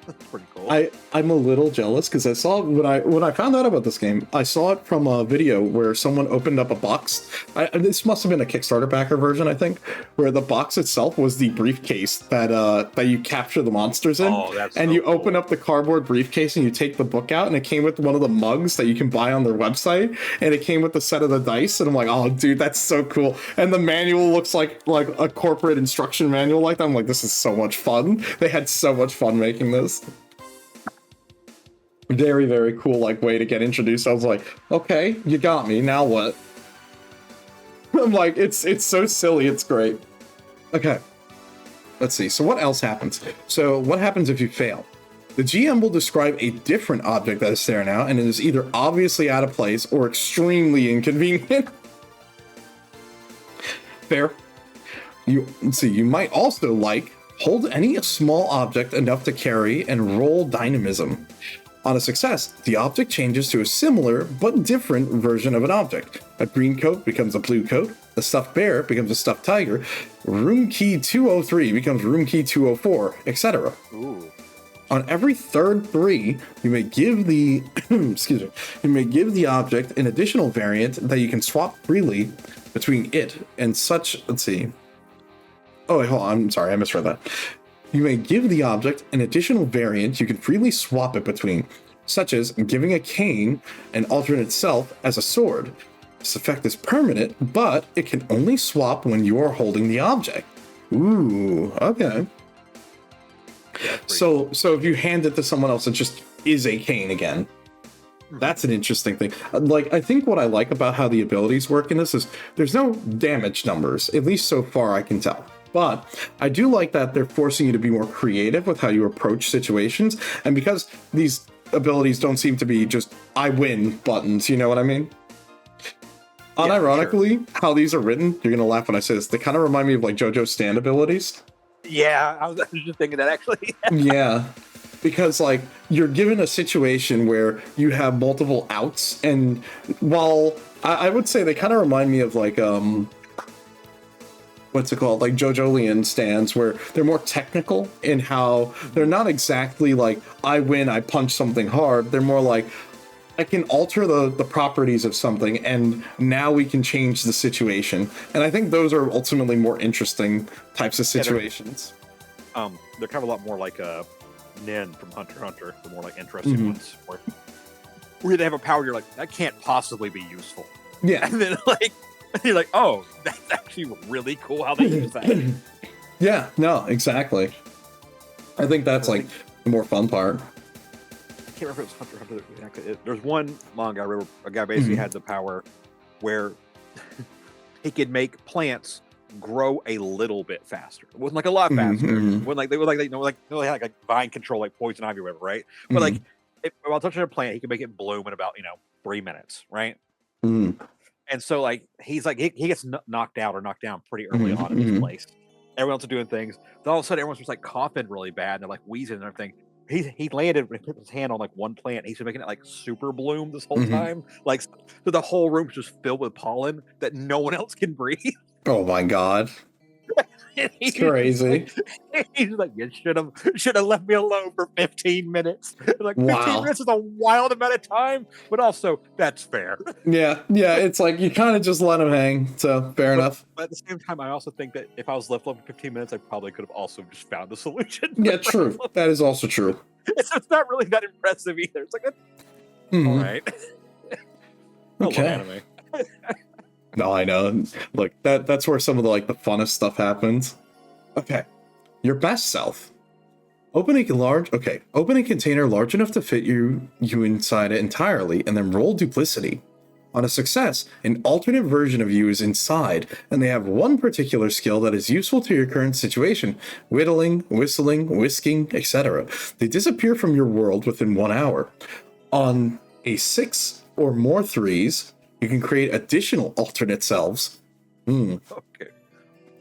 That's pretty cool. cool. I'm a little jealous because I saw when I found out about this game, I saw it from a video where someone opened up a box. This must have been a Kickstarter backer version, I think, where the box itself was the briefcase that you capture the monsters in. Oh, that's and so you cool. open up the cardboard briefcase and you take the book out, and it came with one of the mugs that you can buy on their website, and it came with the set of the dice. And I'm like, oh, dude, that's so cool. And the manual looks like a corporate instruction manual like that. I'm like, this is so much fun. They had so much fun making this. Very, very cool, like, way to get introduced. I was like, okay, you got me, now what? I'm like, it's so silly, it's great. Okay, let's see, so what else happens? So what happens if you fail? The GM will describe a different object that is there now, and it is either obviously out of place or extremely inconvenient. Fair. Let's see, you might also, like, hold any small object enough to carry and roll dynamism. On a success, the object changes to a similar but different version of an object. A green coat becomes a blue coat, a stuffed bear becomes a stuffed tiger, room key 203 becomes room key 204, etc. Ooh. On every third 3, you may give the you may give the object an additional variant that you can swap freely between it and such. Let's see. Oh, wait, hold on. I'm sorry, I misread that. You may give the object an additional variant you can freely swap it between, such as giving a cane an alternate self as a sword. This effect is permanent, but it can only swap when you are holding the object. Ooh, okay. So if you hand it to someone else, it just is a cane again. That's an interesting thing. Like, I think what I like about how the abilities work in this is there's no damage numbers, at least so far I can tell. But I do like that they're forcing you to be more creative with how you approach situations. And because these abilities don't seem to be just I win buttons, you know what I mean? Yeah, unironically, sure. How these are written, you're going to laugh when I say this, they kind of remind me of like JoJo's stand abilities. Yeah, I was just thinking that actually. Yeah, because like you're given a situation where you have multiple outs, and while I would say they kind of remind me of like what's it called, like JoJolian stands, where they're more technical in how they're not exactly like I win, I punch something hard. They're more like I can alter the properties of something, and now we can change the situation. And I think those are ultimately more interesting types of situations. Yeah, they're kind of a lot more like Nin from Hunter x Hunter, the more like interesting ones, where they have a power you're like, that can't possibly be useful. Yeah. And then like you're like, oh, that's actually really cool how they use that. Yeah, no, exactly. I think that's like the more fun part. I can't remember if it was Hunter x Hunter. There's one manga I remember a guy basically had the power where he could make plants grow a little bit faster. It wasn't like a lot faster. When like they were like they had like vine control, like poison ivy or whatever, right? But like while touching a plant, he could make it bloom in about 3 minutes, right? And so like he gets knocked out or knocked down pretty early on in this place. Everyone else are doing things. Then all of a sudden everyone's just like coughing really bad and they're like wheezing and everything. He landed and put his hand on like one plant. He's been making it like super bloom this whole time. Like so the whole room's just filled with pollen that no one else can breathe. Oh my god. It's crazy. He's like, you should have left me alone for 15 minutes. Like 15 minutes is a wild amount of time, but also that's fair. Yeah, it's like you kind of just let him hang, so fair enough. But at the same time, I also think that if I was left alone for 15 minutes, I probably could have also just found the solution. Yeah, true. That is also true. It's not really that impressive either. It's like, all right. Okay. Anime. No, I know. Look, that's where some of the like the funnest stuff happens. Okay. Your best self. Open a container large enough to fit you inside it entirely, and then roll duplicity. On a success, an alternate version of you is inside, and they have one particular skill that is useful to your current situation: whittling, whistling, whisking, etc. They disappear from your world within 1 hour. On a 6 or more 3s, you can create additional alternate selves. Okay.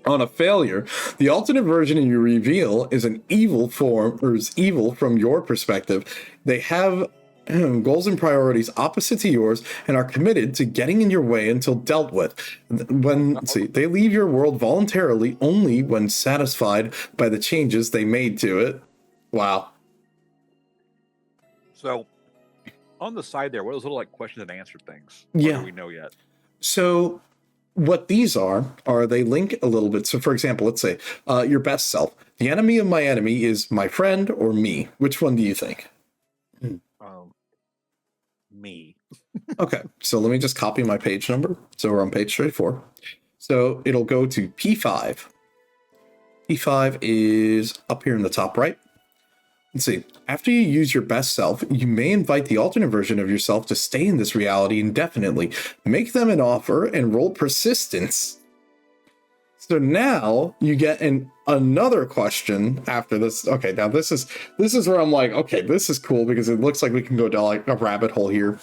On a failure, the alternate version you reveal is an evil form, or is evil from your perspective. They have goals and priorities opposite to yours and are committed to getting in your way until dealt with. They leave your world voluntarily only when satisfied by the changes they made to it. Wow. So on the side there, what are those little like question and answer things? Yeah. Do we know yet? So what these are they link a little bit. So for example, let's say your best self. The enemy of my enemy is my friend or me. Which one do you think? Me. Okay, so let me just copy my page number. So we're on page 34. So it'll go to P5. P5 is up here in the top right. Let's see. After you use your best self, you may invite the alternate version of yourself to stay in this reality indefinitely. Make them an offer and roll persistence. So now you get another question after this. Okay, now this is where I'm like, okay, this is cool because it looks like we can go down like a rabbit hole here.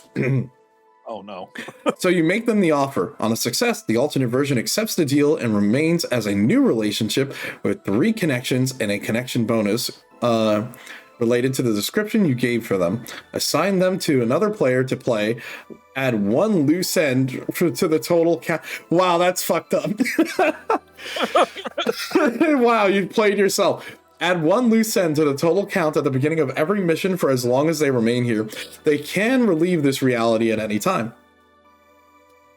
Oh no. So you make them the offer. On a success, the alternate version accepts the deal and remains as a new relationship with 3 connections and a connection bonus related to the description you gave for them. Assign them to another player to play. Add 1 loose end to the total count. Wow, that's fucked up. Wow, you played yourself. Add 1 loose end to the total count at the beginning of every mission for as long as they remain here. They can relieve this reality at any time.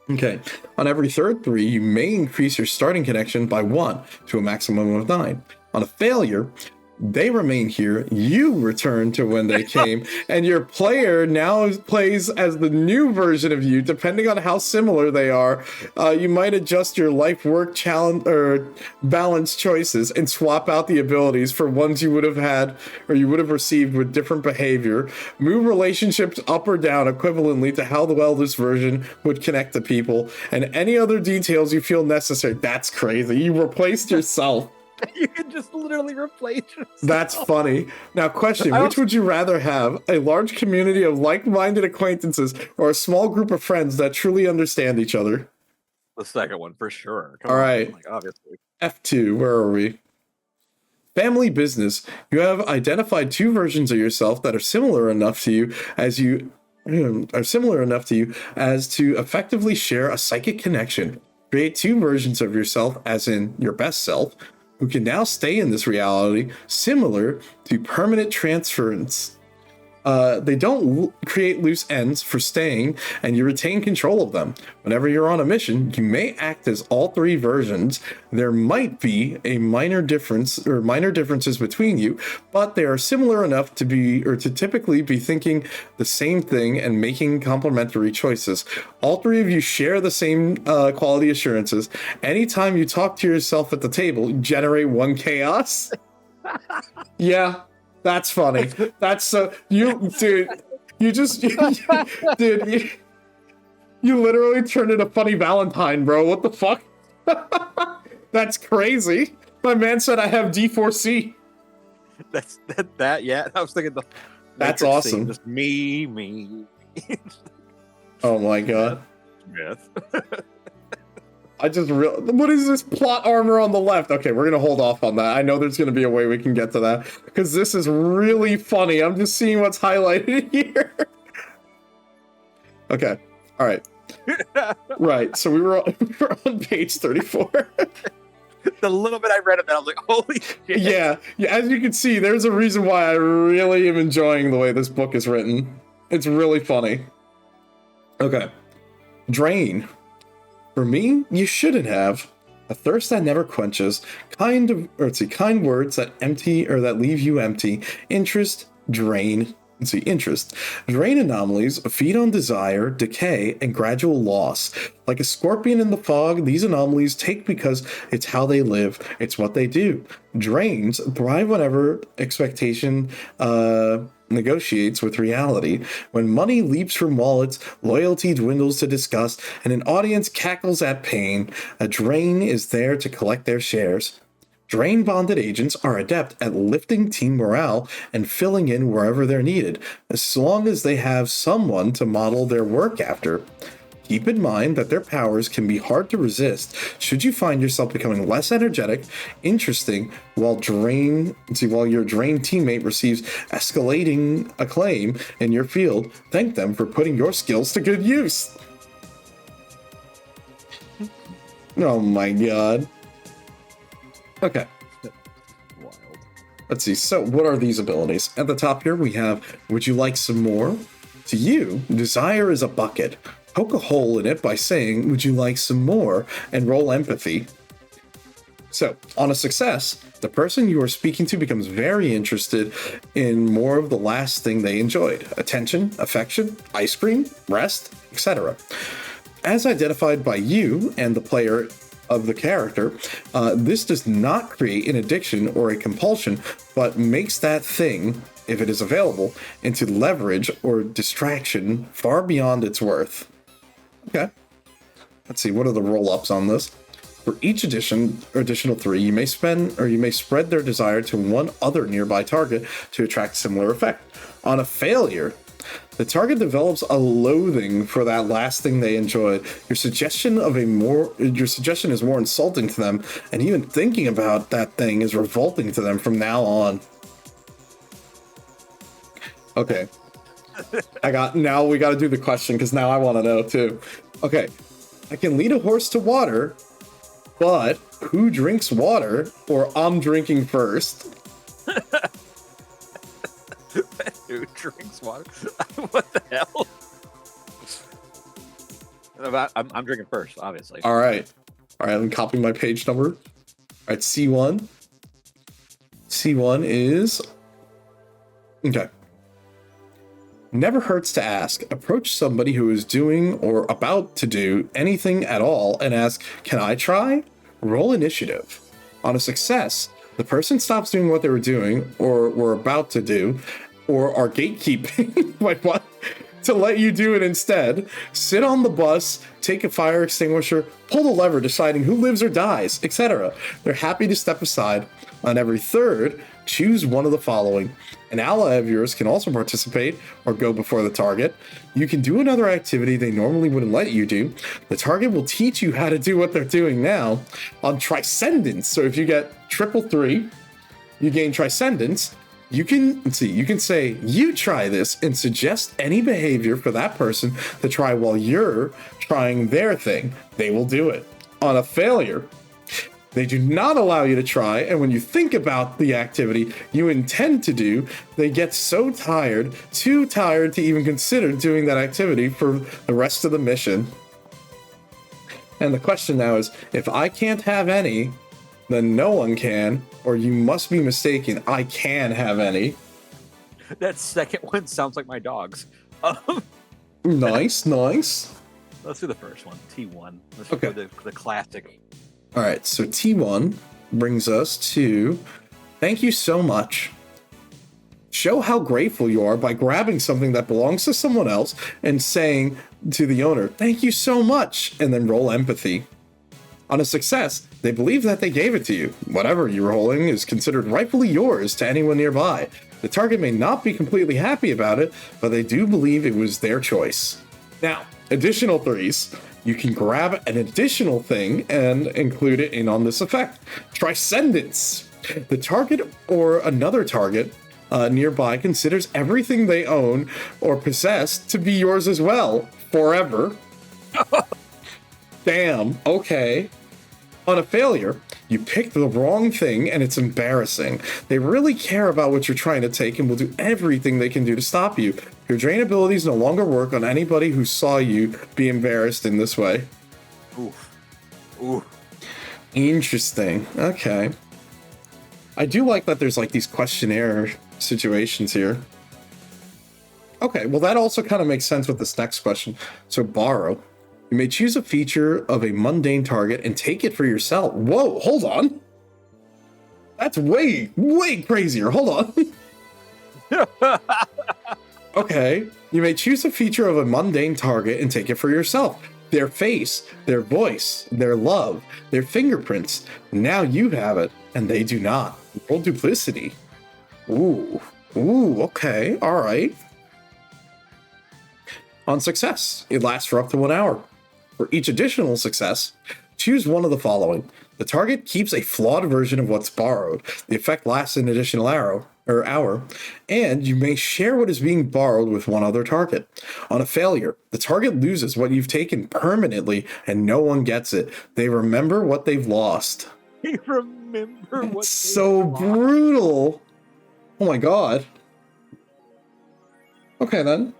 Okay, on every third 3, you may increase your starting connection by 1 to a maximum of 9. On a failure, they remain here, you return to when they came, and your player now plays as the new version of you. Depending on how similar they are, you might adjust your life-work challenge or balance choices and swap out the abilities for ones you would have had or you would have received with different behavior. Move relationships up or down equivalently to how well this version would connect to people, and any other details you feel necessary. That's crazy. You replaced yourself. You can just literally replace yourself. That's funny. Now, question, which would you rather have? A large community of like-minded acquaintances or a small group of friends that truly understand each other? The second one, for sure. All right. Like, obviously. F2, where are we? Family business. You have identified 2 versions of yourself that are similar enough to you as to effectively share a psychic connection. Create 2 versions of yourself, as in your best self, who can now stay in this reality, similar to permanent transference. They don't create loose ends for staying, and you retain control of them. Whenever you're on a mission, you may act as all 3 versions. There might be a minor difference or minor differences between you, but they are similar enough to typically be thinking the same thing and making complementary choices. All 3 of you share the same quality assurances. Anytime you talk to yourself at the table, you generate 1 chaos. Yeah. That's funny. That's so dude, you literally turned into Funny Valentine, bro. What the fuck? That's crazy. My man said I have D4C. That yeah. I was thinking that's Matrix awesome. Scene, just me. Oh my god. Myth. I just what is this plot armor on the left? Okay, we're gonna hold off on that. I know there's gonna be a way we can get to that because this is really funny. I'm just seeing what's highlighted here. Okay, all right, right. So we were on page 34. The little bit I read of that, I was like, holy shit. Yeah. As you can see, there's a reason why I really am enjoying the way this book is written. It's really funny. Okay, drain. For me, you shouldn't have. A thirst that never quenches, kind words that empty or that leave you empty. Interest, drain. Interest. Drain anomalies feed on desire, decay, and gradual loss. Like a scorpion in the fog, these anomalies take because it's how they live. It's what they do. Drains thrive whenever expectation negotiates with reality. When money leaps from wallets, loyalty dwindles to disgust, and an audience cackles at pain, a drain is there to collect their shares. Drain bonded agents are adept at lifting team morale and filling in wherever they're needed, as long as they have someone to model their work after. Keep in mind that their powers can be hard to resist should you find yourself becoming less energetic, interesting, while your drained teammate receives escalating acclaim in your field. Thank them for putting your skills to good use. Oh my god. Okay. Wild. Let's see. So what are these abilities? At the top here, we have, would you like some more? To you, desire is a bucket. Poke a hole in it by saying, would you like some more? And roll empathy. So, on a success, the person you are speaking to becomes very interested in more of the last thing they enjoyed. Attention, affection, ice cream, rest, etc. As identified by you and the player of the character, this does not create an addiction or a compulsion, but makes that thing, if it is available, into leverage or distraction far beyond its worth. Okay. Let's see, what are the roll-ups on this? For each additional 3, you may spread their desire to one other nearby target to attract similar effect. On a failure, the target develops a loathing for that last thing they enjoyed. Your suggestion is more insulting to them, and even thinking about that thing is revolting to them from now on. Okay. Now we got to do the question, because now I want to know too. Okay. I can lead a horse to water, but who drinks water? Or I'm drinking first. Who drinks water? What the hell? I'm drinking first, obviously. All right. I'm copying my page number. All right, C1. C1 is... Okay. Never hurts to ask. Approach somebody who is doing or about to do anything at all and ask, can I try? Roll initiative. On a success, the person stops doing what they were doing or were about to do or are gatekeeping like what? To let you do it instead. Sit on the bus, take a fire extinguisher, pull the lever deciding who lives or dies, etc. They're happy to step aside. On every third, choose one of the following. An ally of yours can also participate or go before the target. You can do another activity they normally wouldn't let you do. The target will teach you how to do what they're doing now. On Transcendence, so if you get 333, you gain Transcendence. You can say, you try this and suggest any behavior for that person to try while you're trying their thing. They will do it. On a failure, they do not allow you to try, and when you think about the activity you intend to do, they get so tired, too tired to even consider doing that activity for the rest of the mission. And the question now is, if I can't have any, then no one can, or you must be mistaken, I can have any. That second one sounds like my dog's. Nice. Let's do the first one, T1. Let's Okay. do the classic. All right, so T1 brings us to, thank you so much. Show how grateful you are by grabbing something that belongs to someone else and saying to the owner, thank you so much, and then roll empathy. On a success, they believe that they gave it to you. Whatever you're holding is considered rightfully yours to anyone nearby. The target may not be completely happy about it, but they do believe it was their choice. Now, additional 3s. You can grab an additional thing and include it in on this effect. Transcendence. The target or another target nearby considers everything they own or possess to be yours as well, forever. Damn, okay. On a failure, you picked the wrong thing and it's embarrassing. They really care about what you're trying to take and will do everything they can do to stop you. Your drain abilities no longer work on anybody who saw you be embarrassed in this way. Ooh. Interesting. Okay. I do like that there's like these questionnaire situations here. Okay, well that also kind of makes sense with this next question. So borrow. You may choose a feature of a mundane target and take it for yourself. Whoa, hold on. That's way crazier. Hold on. Okay. You may choose a feature of a mundane target and take it for yourself. Their face, their voice, their love, their fingerprints. Now you have it, and they do not. Roll duplicity. Ooh, okay, all right. On success, it lasts for up to 1 hour. For each additional success, choose one of the following. The target keeps a flawed version of what's borrowed. The effect lasts an additional hour, and you may share what is being borrowed with one other target. On a failure, the target loses what you've taken permanently, and no one gets it. They remember what they've lost. They remember what so brutal. Oh my god. Okay then.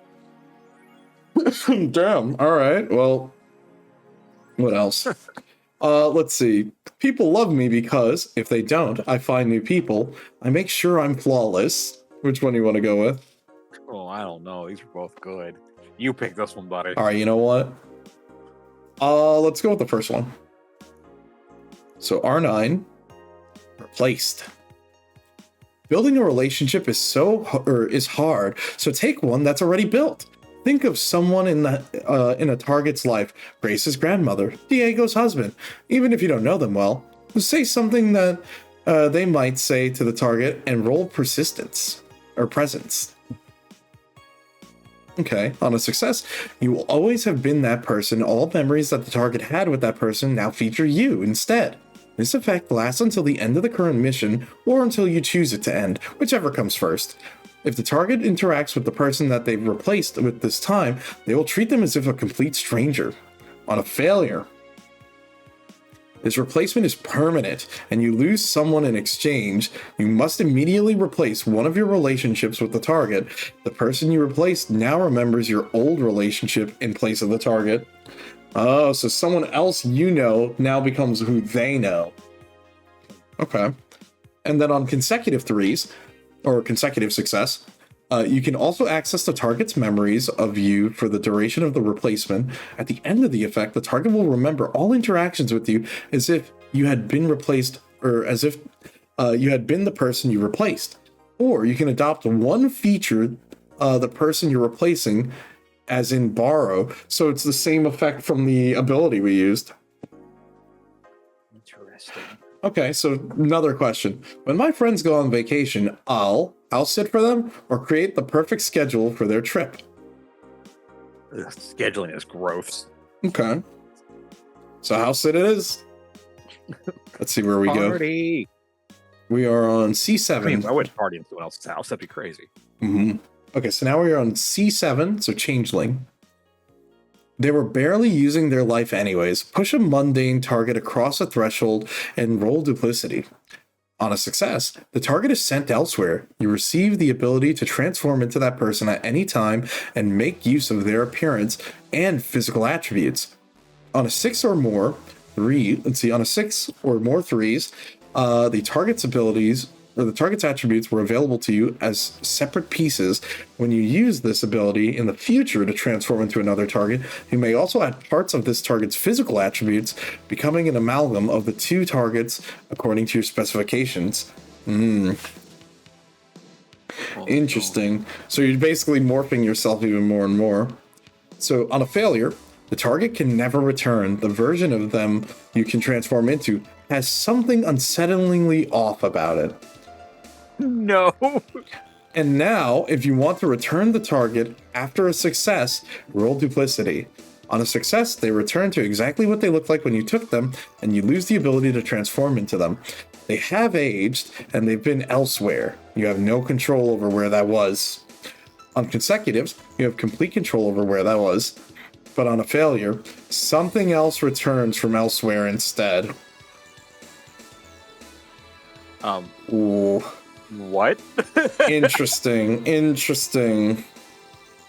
Damn. All right. Well, what else? Let's see. People love me because if they don't, I find new people. I make sure I'm flawless. Which one do you want to go with? Oh, I don't know. These are both good. You pick this one, buddy. All right, you know what? Let's go with the first one. So R9, replaced. Building a relationship is hard, so take one that's already built. Think of someone in a target's life: Grace's grandmother, Diego's husband. Even if you don't know them well, say something that they might say to the target and roll persistence or presence. Okay, on a success, you will always have been that person. All memories that the target had with that person now feature you instead. This effect lasts until the end of the current mission, or until you choose it to end, whichever comes first. If the target interacts with the person that they've replaced with this time, they will treat them as if a complete stranger. On a failure, this replacement is permanent, and you lose someone in exchange. You must immediately replace one of your relationships with the target. The person you replaced now remembers your old relationship in place of the target. Oh, so someone else you know now becomes who they know. Okay. And then on consecutive threes, or consecutive success, you can also access the target's memories of you for the duration of the replacement. At the end of the effect, the target will remember all interactions with you as if you had been replaced, or as if you had been the person you replaced. Or you can adopt one feature, the person you're replacing, as in borrow. So it's the same effect from the ability we used. Interesting. Okay, so another question. When my friends go on vacation, I'll sit for them or create the perfect schedule for their trip. Ugh, scheduling is gross. Okay. So house sit it is. Let's see where we Party. go. We are on C7. I mean, I wouldn't party in someone else's house. That'd be crazy. Mm-hmm. Okay, so now we're on C7, so changeling. They were barely using their life anyways. Push a mundane target across a threshold and roll duplicity. On a success, the target is sent elsewhere. You receive the ability to transform into that person at any time and make use of their appearance and physical attributes. On a 6 or more threes, the target's abilities or the target's attributes were available to you as separate pieces. When you use this ability in the future to transform into another target, you may also add parts of this target's physical attributes, becoming an amalgam of the two targets according to your specifications. Interesting. So you're basically morphing yourself even more and more. So on a failure, the target can never return. The version of them you can transform into has something unsettlingly off about it. No. And now, if you want to return the target after a success, roll duplicity. On a success, they return to exactly what they looked like when you took them, and you lose the ability to transform into them. They have aged, and they've been elsewhere. You have no control over where that was. On consecutives, you have complete control over where that was. But on a failure, something else returns from elsewhere instead. Ooh. What? Interesting.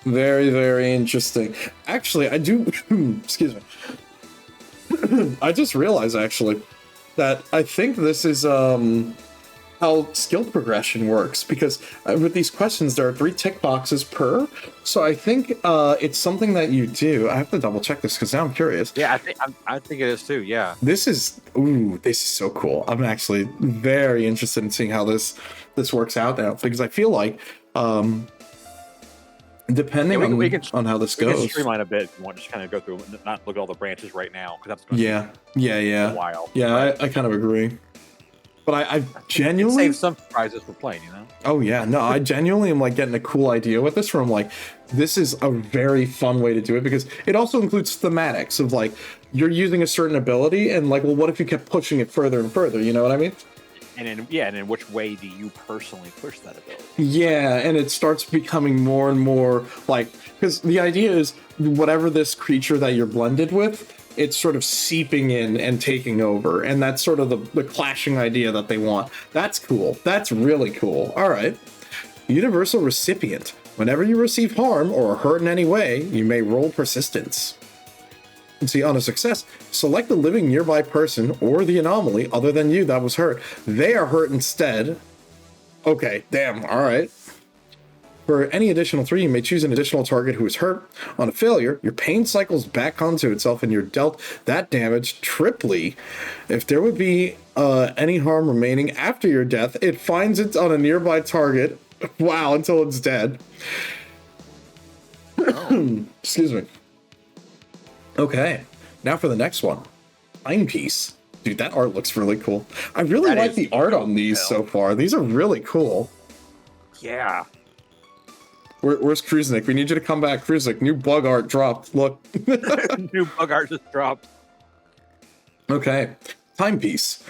Very, very interesting. Actually, I do... excuse me. I just realized, actually, that I think this is how skill progression works, because with these questions, there are 3 tick boxes per. So I think it's something that you do. I have to double check this, because now I'm curious. Yeah, I think it is too, yeah. This is so cool. I'm actually very interested in seeing how this works out now, because I feel like depending on how this goes, we can streamline a bit if you want to just kind of go through and not look at all the branches right now, because that's going to take a while. Yeah, I kind of agree. But I genuinely save some surprises for playing, you know? Oh yeah, no, I genuinely am like getting a cool idea with this, where I'm like, this is a very fun way to do it, because it also includes thematics of like, you're using a certain ability and like, well, what if you kept pushing it further and further, you know what I mean? And in which way do you personally push that ability? Yeah, and it starts becoming more and more like, because the idea is whatever this creature that you're blended with, it's sort of seeping in and taking over, and that's sort of the clashing idea that they want. That's cool. That's really cool. All right. Universal Recipient. Whenever you receive harm or are hurt in any way, you may roll Persistence. See, on a success, select the living nearby person or the anomaly other than you that was hurt. They are hurt instead. Okay, damn, alright. For any additional 3, you may choose an additional target who is hurt. On a failure, your pain cycles back onto itself and you're dealt that damage triply. If there would be any harm remaining after your death, it finds it on a nearby target. Wow, until it's dead. Oh. Excuse me. Okay, now for the next one. Timepiece. Dude, that art looks really cool. I really like the art on these so far. These are really cool. Yeah. Where's Kruznik? We need you to come back. Kruznik, new bug art dropped. Look. New bug art just dropped. Okay. Timepiece.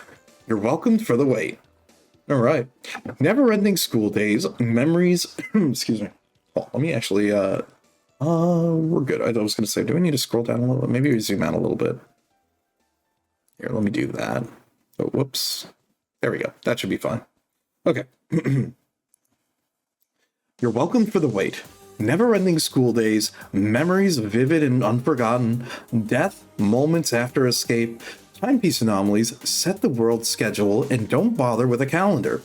You're welcomed for the wait. All right. Never-ending school days, memories. Excuse me. Oh, let me actually, we're good. I was going to say, do we need to scroll down a little bit? Maybe we zoom out a little bit. Here, let me do that. Oh, whoops. There we go. That should be fine. Okay. You're welcome for the wait. Never-ending school days, memories vivid and unforgotten, death, moments after escape, timepiece anomalies, set the world schedule, and don't bother with a calendar.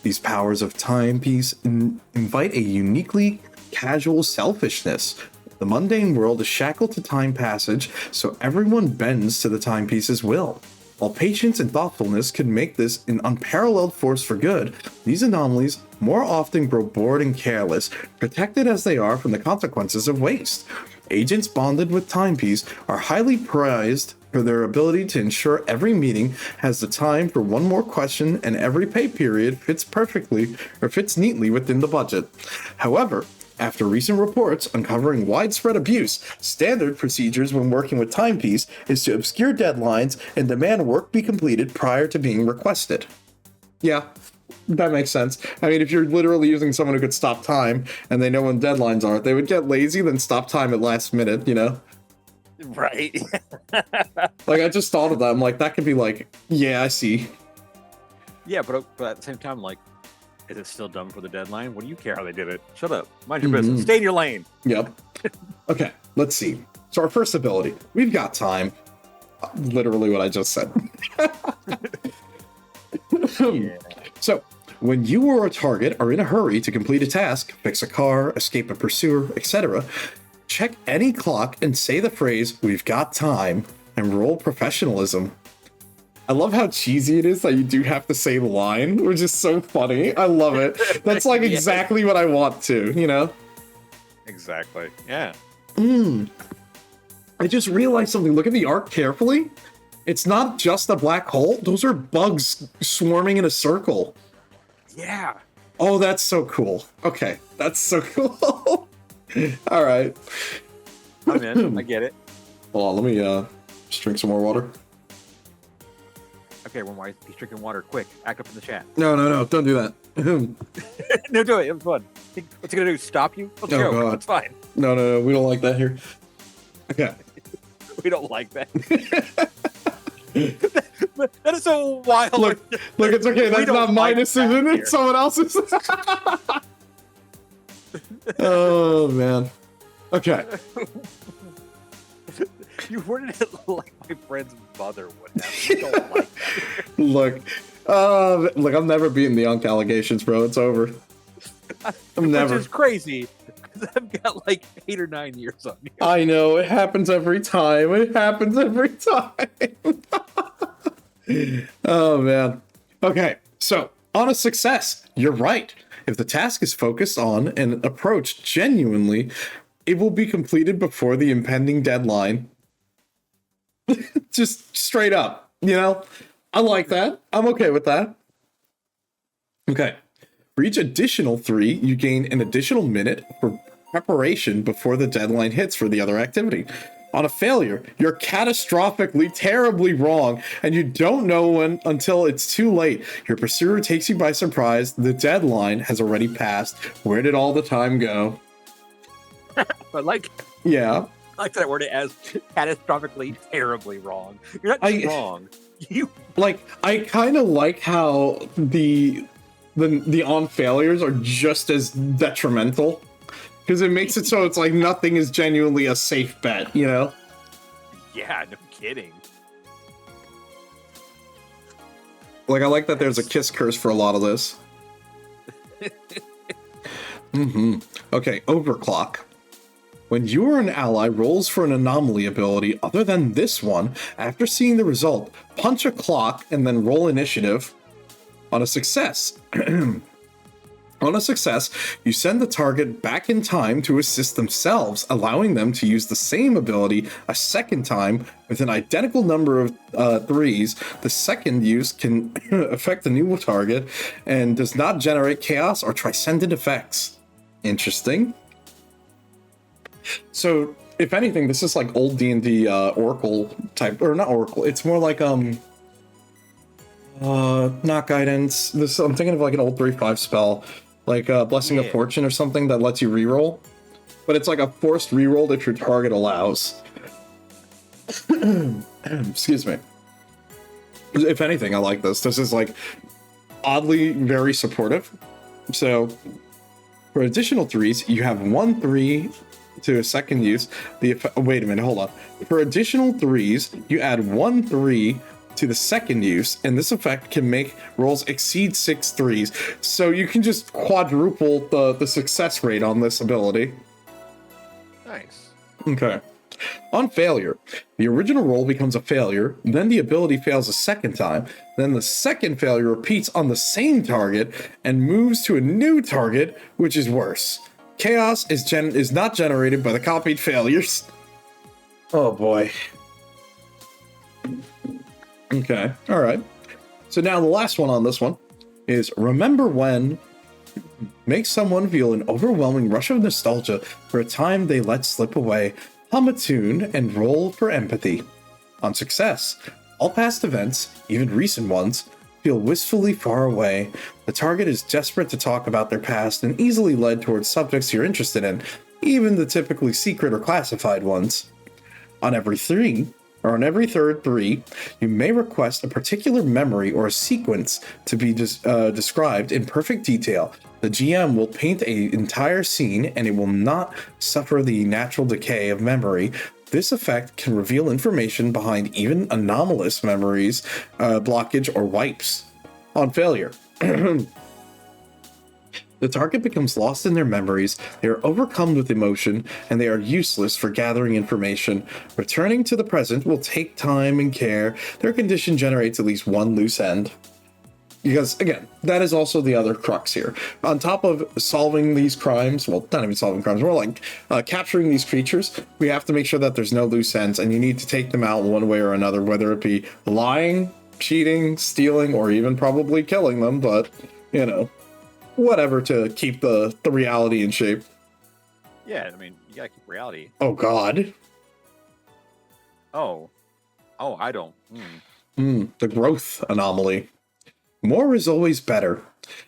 These powers of timepiece invite a uniquely casual selfishness. The mundane world is shackled to time passage, so everyone bends to the timepiece's will. While patience and thoughtfulness can make this an unparalleled force for good, these anomalies more often grow bored and careless, protected as they are from the consequences of waste. Agents bonded with timepiece are highly prized for their ability to ensure every meeting has the time for one more question and every pay period fits neatly within the budget. However, after recent reports uncovering widespread abuse, standard procedures when working with timepiece is to obscure deadlines and demand work be completed prior to being requested. Yeah, that makes sense. I mean, if you're literally using someone who could stop time and they know when deadlines are, they would get lazy, then stop time at last minute, you know? Right. Like, I just thought of that. I'm like, that could be like, yeah, I see. Yeah, but at the same time, like, is it still done for the deadline? What do you care how they did it? Shut up. Mind your business. Stay in your lane. Yep. Okay, let's see. So our first ability, we've got time. Literally what I just said. Yeah. So, when you or a target are in a hurry to complete a task, fix a car, escape a pursuer, etc., check any clock and say the phrase, "We've got time," and roll professionalism. I love how cheesy it is that you do have to say the line, which is so funny. I love it. That's like exactly what I want to, you know? Exactly. Yeah. I just realized something. Look at the art carefully. It's not just a black hole. Those are bugs swarming in a circle. Yeah. Oh, that's so cool. Okay, that's so cool. All right. I'm in. I get it. Hold on, let me just drink some more water. Okay, when he's drinking water, quick, act up in the chat. No, don't do that. No, do it. It was fun. What's he gonna do? Stop you? Let's go. God. It's fine. No, we don't like that here. Okay. We don't like that. That is so wild. Look, it's okay. That's not my decision. It's someone else's. Oh, man. Okay. You worded it like my friend's mother would have. You don't like that. Look, I'm never beating the Unk allegations, bro. It's over. I'm never. Which is crazy, because I've got like 8 or 9 years on you. I know. It happens every time. Oh, man. Okay, so on a success, you're right. If the task is focused on and approached genuinely, it will be completed before the impending deadline. Just straight up, you know? I like that. I'm okay with that. Okay. For each additional 3, you gain an additional minute for preparation before the deadline hits for the other activity. On a failure, you're catastrophically, terribly wrong, and you don't know when until it's too late. Your pursuer takes you by surprise. The deadline has already passed. Where did all the time go? But like, yeah, I like that word as catastrophically, terribly wrong. You're not just wrong. You like. I kind of like how the the on failures are just as detrimental. Because it makes it so it's like nothing is genuinely a safe bet, you know? Yeah, no kidding. Like, I like that there's a kiss curse for a lot of this. Okay, overclock. When you or an ally rolls for an anomaly ability other than this one, after seeing the result, punch a clock and then roll initiative. On a success, you send the target back in time to assist themselves, allowing them to use the same ability a second time with an identical number of threes. The second use can affect the new target and does not generate chaos or transcendent effects. Interesting. So, if anything, this is like old D&D Oracle type, or not Oracle. It's more like not guidance. This I'm thinking of like an old 3/5 spell, like Blessing of Fortune or something that lets you reroll, but it's like a forced reroll if your target allows. Excuse me. If anything, I like this. This is like oddly very supportive. So for additional threes, you have 1 3 to a second use. Wait a minute, hold on. For additional threes, you add 1 3 to the second use, and this effect can make rolls exceed 6 threes. So you can just quadruple the success rate on this ability. Nice. Okay. On failure, the original roll becomes a failure, then the ability fails a second time, then the second failure repeats on the same target and moves to a new target, which is worse. Chaos is not generated by the copied failures. Oh boy. Okay, alright. So now the last one on this one is remember when makes someone feel an overwhelming rush of nostalgia for a time they let slip away. Hum a tune and roll for empathy. On success, all past events, even recent ones, feel wistfully far away. The target is desperate to talk about their past and easily led towards subjects you're interested in, even the typically secret or classified ones. On every third 3, you may request a particular memory or a sequence to be described in perfect detail. The GM will paint an entire scene and it will not suffer the natural decay of memory. This effect can reveal information behind even anomalous memories, blockage, or wipes. On failure, the target becomes lost in their memories, they are overcome with emotion, and they are useless for gathering information. Returning to the present will take time and care. Their condition generates at least 1 loose end. Because, again, that is also the other crux here. On top of solving these crimes, well, not even solving crimes, more like capturing these creatures, we have to make sure that there's no loose ends, and you need to take them out one way or another, whether it be lying, cheating, stealing, or even probably killing them, but, you know, whatever to keep the reality in shape. Yeah, I mean, you gotta keep reality. Oh, God. Oh, I don't. The growth anomaly. More is always better.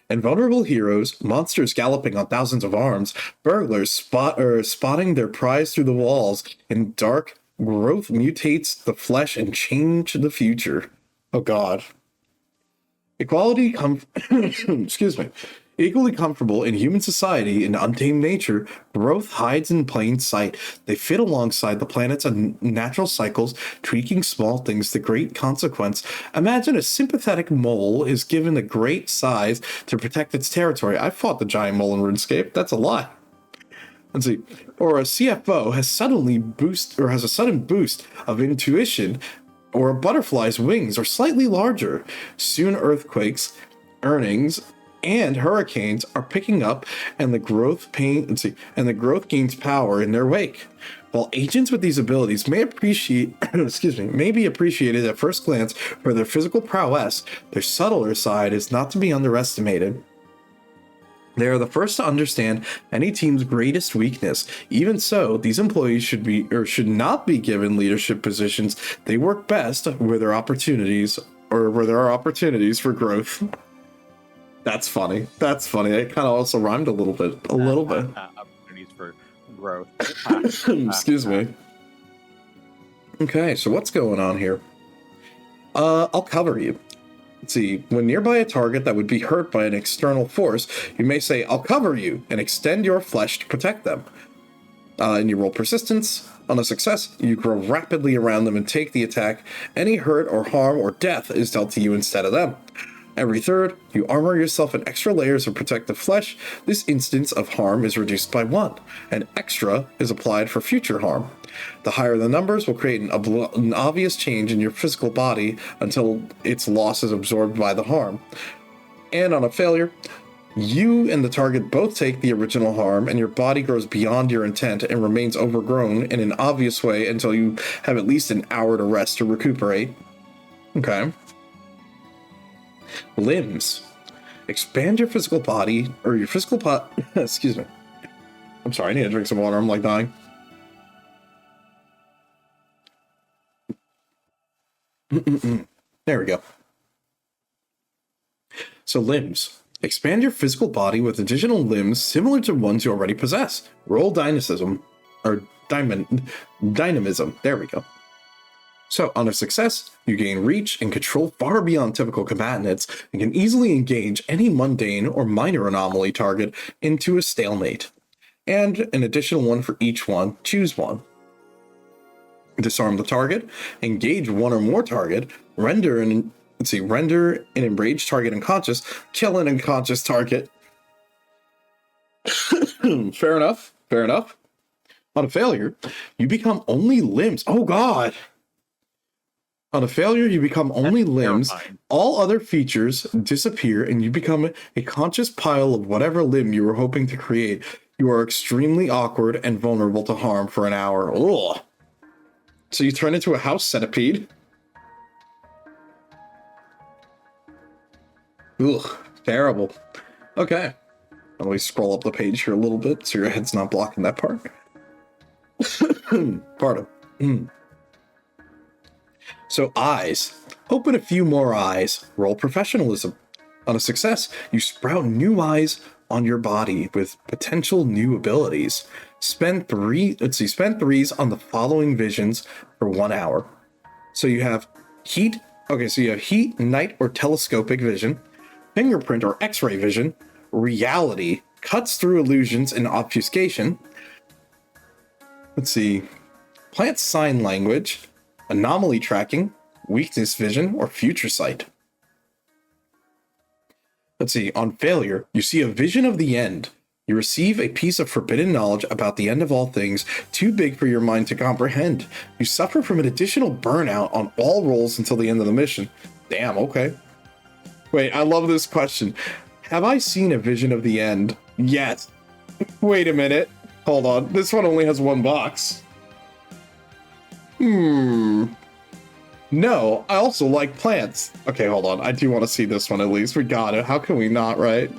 Invulnerable heroes, monsters galloping on thousands of arms, burglars spotting their prize through the walls, and dark growth mutates the flesh and change the future. Oh God. Excuse me. Equally comfortable in human society and untamed nature, growth hides in plain sight. They fit alongside the planet's natural cycles, tweaking small things to great consequence. Imagine a sympathetic mole is given a great size to protect its territory. I fought the giant mole in RuneScape. That's a lot. Let's see. Or a CFO has a sudden boost of intuition, or a butterfly's wings are slightly larger. Soon earthquakes, earnings, and hurricanes are picking up, and the growth gains power in their wake. While agents with these abilities may be appreciated at first glance for their physical prowess, their subtler side is not to be underestimated. They are the first to understand any team's greatest weakness. Even so, these employees should not be given leadership positions. They work best where there are opportunities for growth. That's funny. It kind of also rhymed a little bit. Opportunities for growth. Excuse me. Okay, so what's going on here? I'll cover you. Let's see, when nearby a target that would be hurt by an external force, you may say, I'll cover you, and extend your flesh to protect them. And you roll persistence. On a success, you grow rapidly around them and take the attack. Any hurt or harm or death is dealt to you instead of them. Every third, you armor yourself in extra layers of protective flesh. This instance of harm is reduced by 1, and extra is applied for future harm. The higher the numbers will create an obvious change in your physical body until its loss is absorbed by the harm. And on a failure, you and the target both take the original harm, and your body grows beyond your intent and remains overgrown in an obvious way until you have at least an hour to rest to recuperate. Okay. Limbs. Expand your physical body, or your physical excuse me. I'm sorry, I need to drink some water. I'm like dying. There we go. So limbs. Expand your physical body with additional limbs similar to ones you already possess. Roll dynamism. There we go. So, on a success, you gain reach and control far beyond typical combatants and can easily engage any mundane or minor anomaly target into a stalemate. And an additional one for each one. Choose one. Disarm the target, engage one or more target, render an enraged target unconscious, kill an unconscious target. Fair enough. On a failure, you become only limbs. Oh god! On a failure, you become only limbs. Terrifying. All other features disappear, and you become a conscious pile of whatever limb you were hoping to create. You are extremely awkward and vulnerable to harm for an hour. Ugh. So you turn into a house centipede. Ugh, terrible. Okay. Let me scroll up the page here a little bit so your head's not blocking that part. Pardon. So eyes. Open a few more eyes. Roll professionalism. On a success, you sprout new eyes on your body with potential new abilities. Spend threes on the following visions for 1 hour. So you have heat. Okay, so you have heat, night, or telescopic vision, fingerprint or X-ray vision, reality, cuts through illusions and obfuscation. Let's see. Plant sign language, anomaly tracking, weakness vision, or future sight. Let's see. On failure, you see a vision of the end. You receive a piece of forbidden knowledge about the end of all things, too big for your mind to comprehend. You suffer from an additional burnout on all rolls until the end of the mission. Damn, okay. Wait, I love this question. Have I seen a vision of the end? Yes. Wait a minute. Hold on. This one only has 1 box. No, I also like plants. Okay, hold on. I do want to see this one at least. We got it. How can we not, right?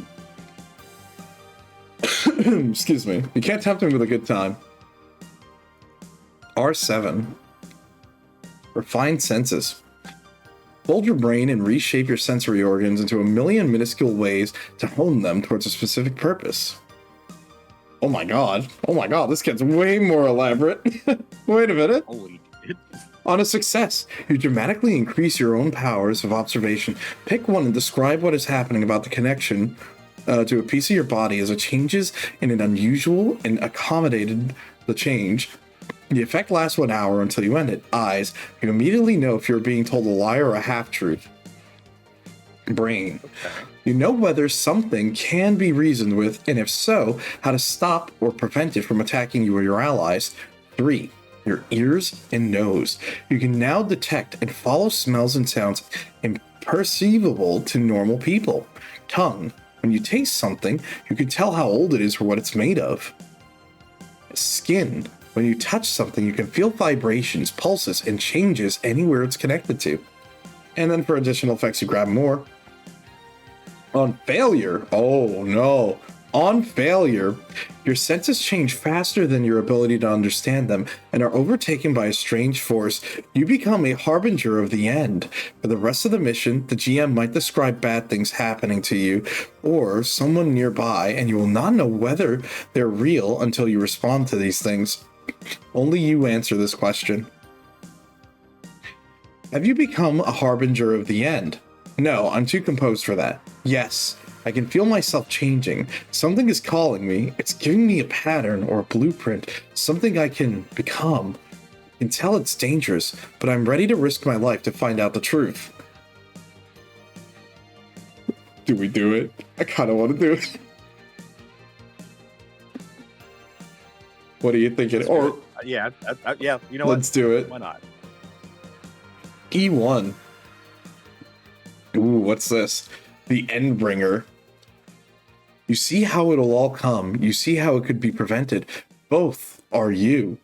Excuse me. You can't tempt me with a good time. R7. Refined senses. Fold your brain and reshape your sensory organs into a million minuscule ways to hone them towards a specific purpose. Oh my god. Oh my god, this gets way more elaborate. Wait a minute. Holy shit. On a success, you dramatically increase your own powers of observation. Pick one and describe what is happening about the connection to a piece of your body as it changes in an unusual and accommodated the change. The effect lasts 1 hour until you end it. Eyes. You immediately know if you're being told a lie or a half-truth. Brain. Okay. You know whether something can be reasoned with, and if so, how to stop or prevent it from attacking you or your allies. 3. Your ears and nose. You can now detect and follow smells and sounds imperceivable to normal people. Tongue. When you taste something, you can tell how old it is or what it's made of. Skin. When you touch something, you can feel vibrations, pulses, and changes anywhere it's connected to. And then for additional effects, you grab more. On failure, oh no. On failure, your senses change faster than your ability to understand them and are overtaken by a strange force. You become a harbinger of the end. For the rest of the mission, the GM might describe bad things happening to you or someone nearby, and you will not know whether they're real until you respond to these things. Only you answer this question. Have you become a harbinger of the end? No, I'm too composed for that. Yes, I can feel myself changing. Something is calling me. It's giving me a pattern or a blueprint, something I can become. I can tell it's dangerous, but I'm ready to risk my life to find out the truth. Do we do it? I kind of want to do it. What are you thinking? Or yeah, you know let's do it. Why not? E1. Ooh, what's this? The Endbringer. You see how it'll all come. You see how it could be prevented. Both are you.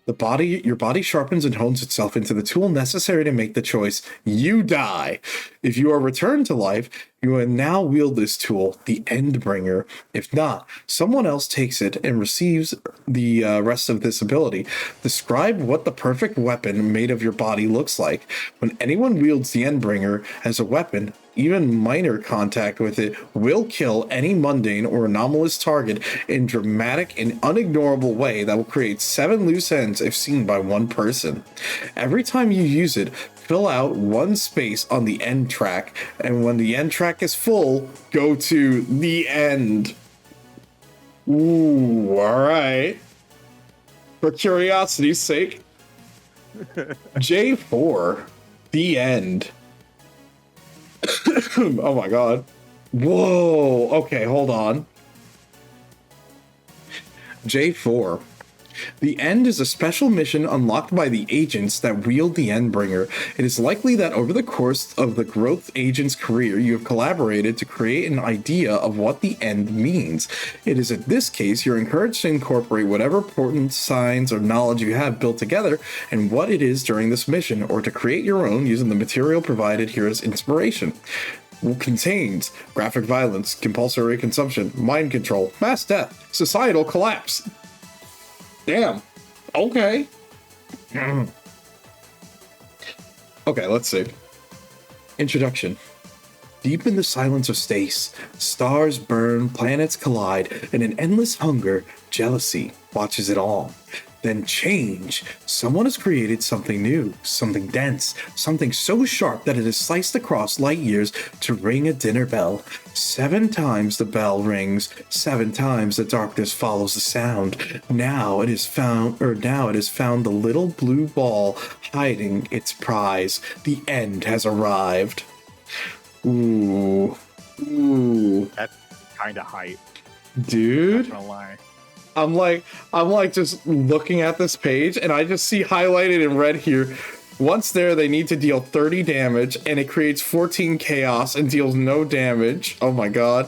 Your body sharpens and hones itself into the tool necessary to make the choice. You die. If you are returned to life, you will now wield this tool, the Endbringer. If not, someone else takes it and receives the rest of this ability. Describe what the perfect weapon made of your body looks like. When anyone wields the Endbringer as a weapon, even minor contact with it will kill any mundane or anomalous target in dramatic and unignorable way that will create 7 loose ends if seen by one person. Every time you use it, fill out one space on the end track, and when the end track is full, go to the end. Ooh, alright. For curiosity's sake. J4, the end. Oh my god. Whoa. Okay, hold on. J4. The End is a special mission unlocked by the agents that wield the Endbringer. It is likely that over the course of the growth agent's career, you have collaborated to create an idea of what the End means. It is in this case, you're encouraged to incorporate whatever important signs or knowledge you have built together and what it is during this mission, or to create your own using the material provided here as inspiration. Contains graphic violence, compulsory consumption, mind control, mass death, societal collapse. Damn. Okay. Okay, let's see. Introduction. Deep in the silence of space, stars burn, planets collide, and an endless hunger, jealousy, watches it all. Then change. Someone has created something new, something dense, something so sharp that it is sliced across light years to ring a dinner bell. 7 times the bell rings, 7 times the darkness follows the sound. Now it is found the little blue ball hiding its prize. The end has arrived. Ooh. That's kind of hype. Dude. Not gonna lie. I'm like just looking at this page and I just see highlighted in red here. Once there, they need to deal 30 damage and it creates 14 chaos and deals no damage. Oh my god.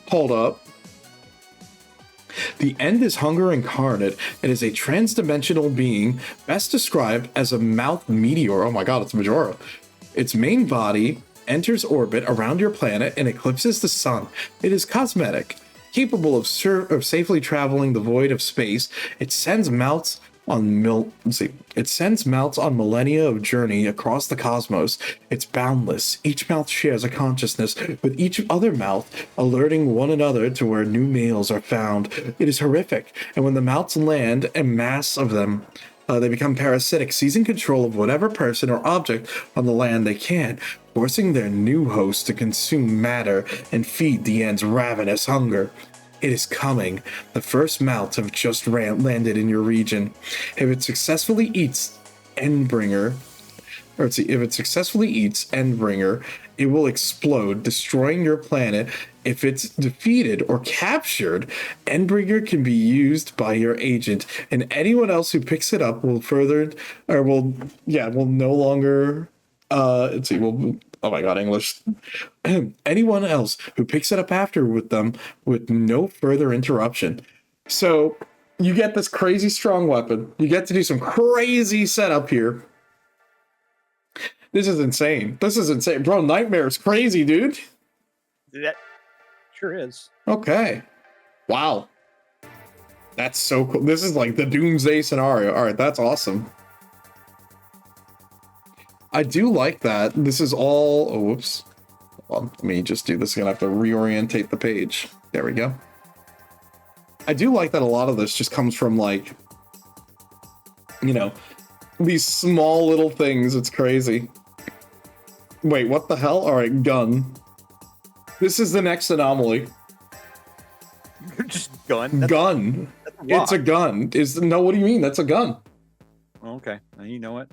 Hold up. The End is hunger incarnate and is a trans-dimensional being best described as a mouth meteor. Oh my god, it's Majora. Its main body enters orbit around your planet and eclipses the sun. It is cosmetic. Capable of safely traveling the void of space, it sends mouths on millennia of journey across the cosmos. It's boundless. Each mouth shares a consciousness with each other mouth, alerting one another to where new males are found. It is horrific, and when the mouths land, en masse of them, they become parasitic, seizing control of whatever person or object on the land they can, forcing their new host to consume matter and feed the End's ravenous hunger. It is coming. The first mouths have just landed in your region. If it successfully eats Endbringer, it will explode, destroying your planet. If it's defeated or captured, Endbringer can be used by your agent, and anyone else who picks it up will no longer. Oh my god, English. Anyone else who picks it up after with them with no further interruption. So you get this crazy strong weapon. You get to do some crazy setup here. This is insane. Bro, Nightmare is crazy, dude. That sure is. Okay. Wow. That's so cool. This is like the doomsday scenario. All right, that's awesome. I do like that. This is all... Oh, whoops. Well, let me just do this. I'm going to have to reorientate the page. There we go. I do like that a lot of this just comes from, like, you know, these small little things. It's crazy. Wait, what the hell? All right, gun. This is the next anomaly. Just gun. Gun. That's It's a gun. No, what do you mean? That's a gun. Okay, now you know it.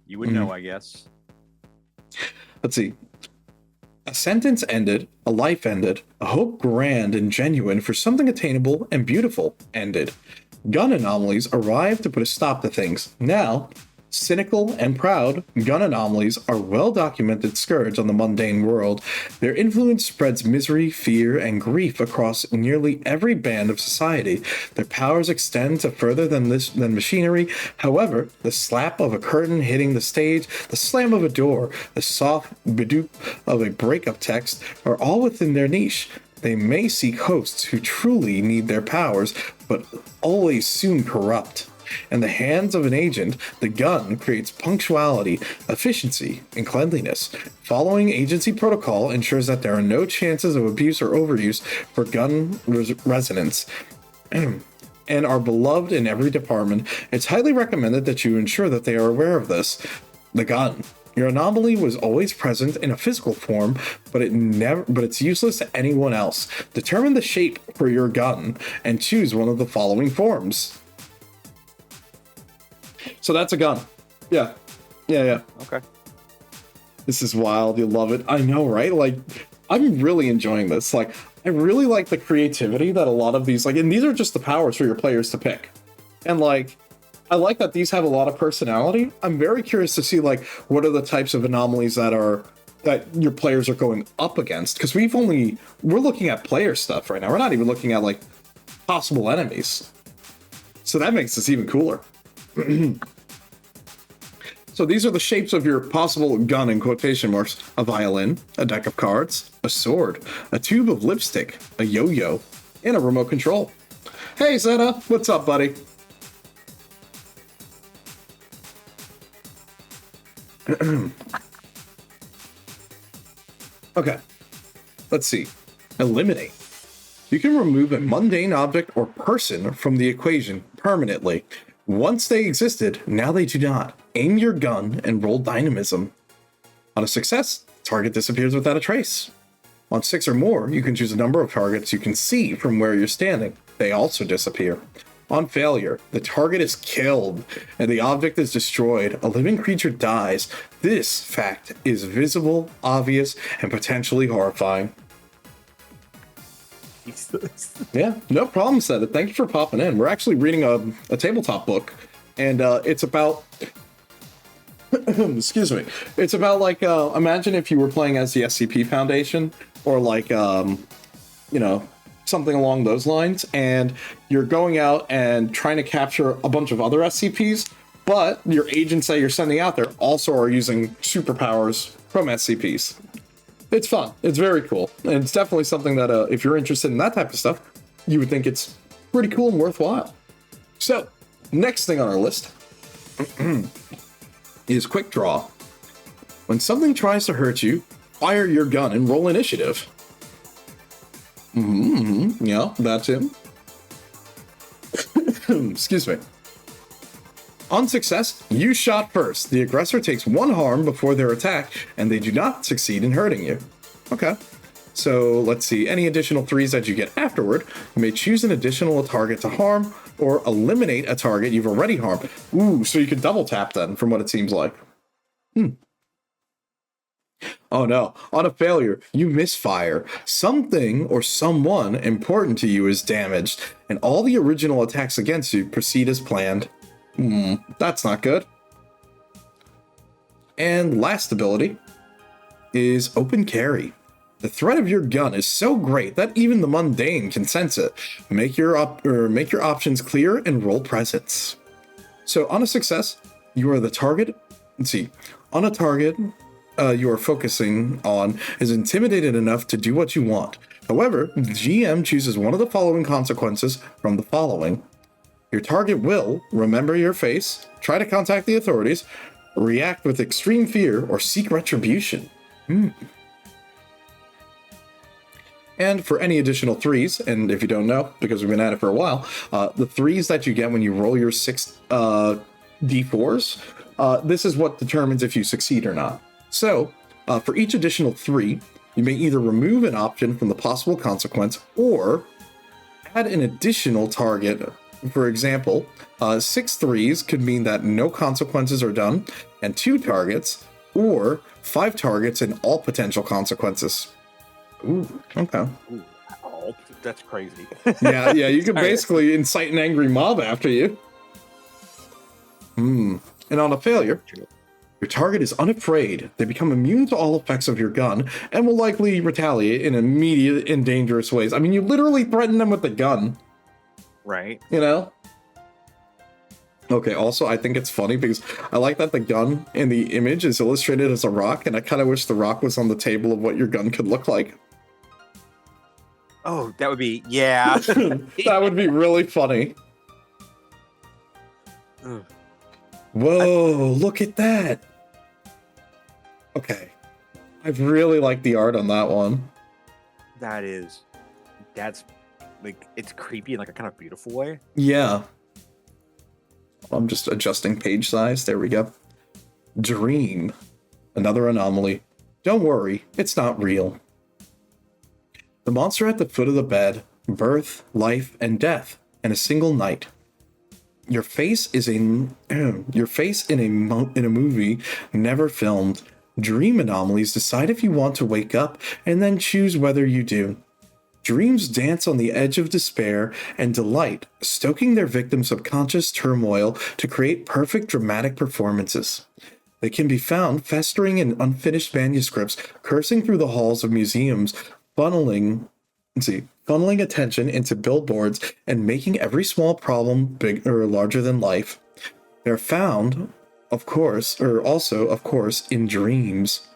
You would know, I guess. Let's see. A sentence ended, a life ended, a hope grand and genuine for something attainable and beautiful ended. Gun anomalies arrived to put a stop to things. Now, cynical and proud, gun anomalies are well-documented scourge on the mundane world. Their influence spreads misery, fear, and grief across nearly every band of society. Their powers extend to further than machinery. However, the slap of a curtain hitting the stage, the slam of a door, the soft bedoop of a breakup text are all within their niche. They may seek hosts who truly need their powers, but always soon corrupt. In the hands of an agent, the gun creates punctuality, efficiency, and cleanliness. Following agency protocol ensures that there are no chances of abuse or overuse for gun residents and are beloved in every department. It's highly recommended that you ensure that they are aware of this. The gun. Your anomaly was always present in a physical form, but it's useless to anyone else. Determine the shape for your gun and choose one of the following forms. So that's a gun. Yeah. Okay. This is wild. You'll love it. I know, right? Like, I'm really enjoying this. Like, I really like the creativity that a lot of these, like, and these are just the powers for your players to pick. And, like, I like that these have a lot of personality. I'm very curious to see, like, what are the types of anomalies that your players are going up against. Because we're looking at player stuff right now. We're not even looking at, like, possible enemies. So that makes this even cooler. So these are the shapes of your possible gun in quotation marks: a violin, a deck of cards, a sword, a tube of lipstick, a yo-yo, and a remote control. Hey Zeta, what's up, buddy? Okay, let's see. Eliminate. You can remove a mundane object or person from the equation permanently. Once they existed, now they do not. Aim your gun and roll dynamism. On a success, target disappears without a trace. On 6 or more, you can choose a number of targets you can see from where you're standing. They also disappear. On failure, the target is killed and the object is destroyed. A living creature dies. This fact is visible, obvious, and potentially horrifying. Yeah, no problem, Seth. Thank you for popping in. We're actually reading a tabletop book, and it's about excuse me, it's about, like, imagine if you were playing as the SCP Foundation, or like something along those lines, and you're going out and trying to capture a bunch of other SCPs, but your agents that you're sending out there also are using superpowers from SCPs. It's fun. It's very cool. And it's definitely something that, if you're interested in that type of stuff, you would think it's pretty cool and worthwhile. So, next thing on our list is Quick Draw. When something tries to hurt you, fire your gun and roll initiative. Yeah, that's him. Excuse me. On success, you shot first. The aggressor takes 1 harm before their attack, and they do not succeed in hurting you. Okay. So let's see. Any additional 3s that you get afterward, you may choose an additional target to harm, or eliminate a target you've already harmed. Ooh, so you can double tap then, from what it seems like. Oh no. On a failure, you misfire. Something or someone important to you is damaged, and all the original attacks against you proceed as planned. That's not good. And last ability is Open Carry. The threat of your gun is so great that even the mundane can sense it. Make your options clear and roll presence. So on a success, you are the target. Let's see. On a target you are focusing on is intimidated enough to do what you want. However, the GM chooses one of the following consequences from the following. Your target will remember your face, try to contact the authorities, react with extreme fear, or seek retribution. And for any additional 3s, and if you don't know, because we've been at it for a while, the 3s that you get when you roll your 6 d4s, this is what determines if you succeed or not. So, For each additional 3, you may either remove an option from the possible consequence or add an additional target. For example, 6 threes could mean that no consequences are done, and 2 targets, or 5 targets and all potential consequences. Ooh, okay. Ooh, oh, that's crazy. Yeah, you can basically incite an angry mob after you. And on a failure, your target is unafraid. They become immune to all effects of your gun and will likely retaliate in immediate and dangerous ways. I mean, you literally threaten them with the gun. Right. You know? Okay, also, I think it's funny because I like that the gun in the image is illustrated as a rock, and I kind of wish the rock was on the table of what your gun could look like. Oh, that would be, yeah. That would be really funny. Whoa, look at that. Okay. I really like the art on that one. That's like, it's creepy in like a kind of beautiful way. Yeah. I'm just adjusting page size. There we go. Dream. Another anomaly. Don't worry, it's not real. The monster at the foot of the bed. Birth, life, and death in a single night. Your face in a movie never filmed. Dream anomalies decide if you want to wake up and then choose whether you do. Dreams dance on the edge of despair and delight, stoking their victims' subconscious turmoil to create perfect dramatic performances. They can be found festering in unfinished manuscripts, cursing through the halls of museums, funneling attention into billboards and making every small problem bigger or larger than life. They're found, of course, in dreams.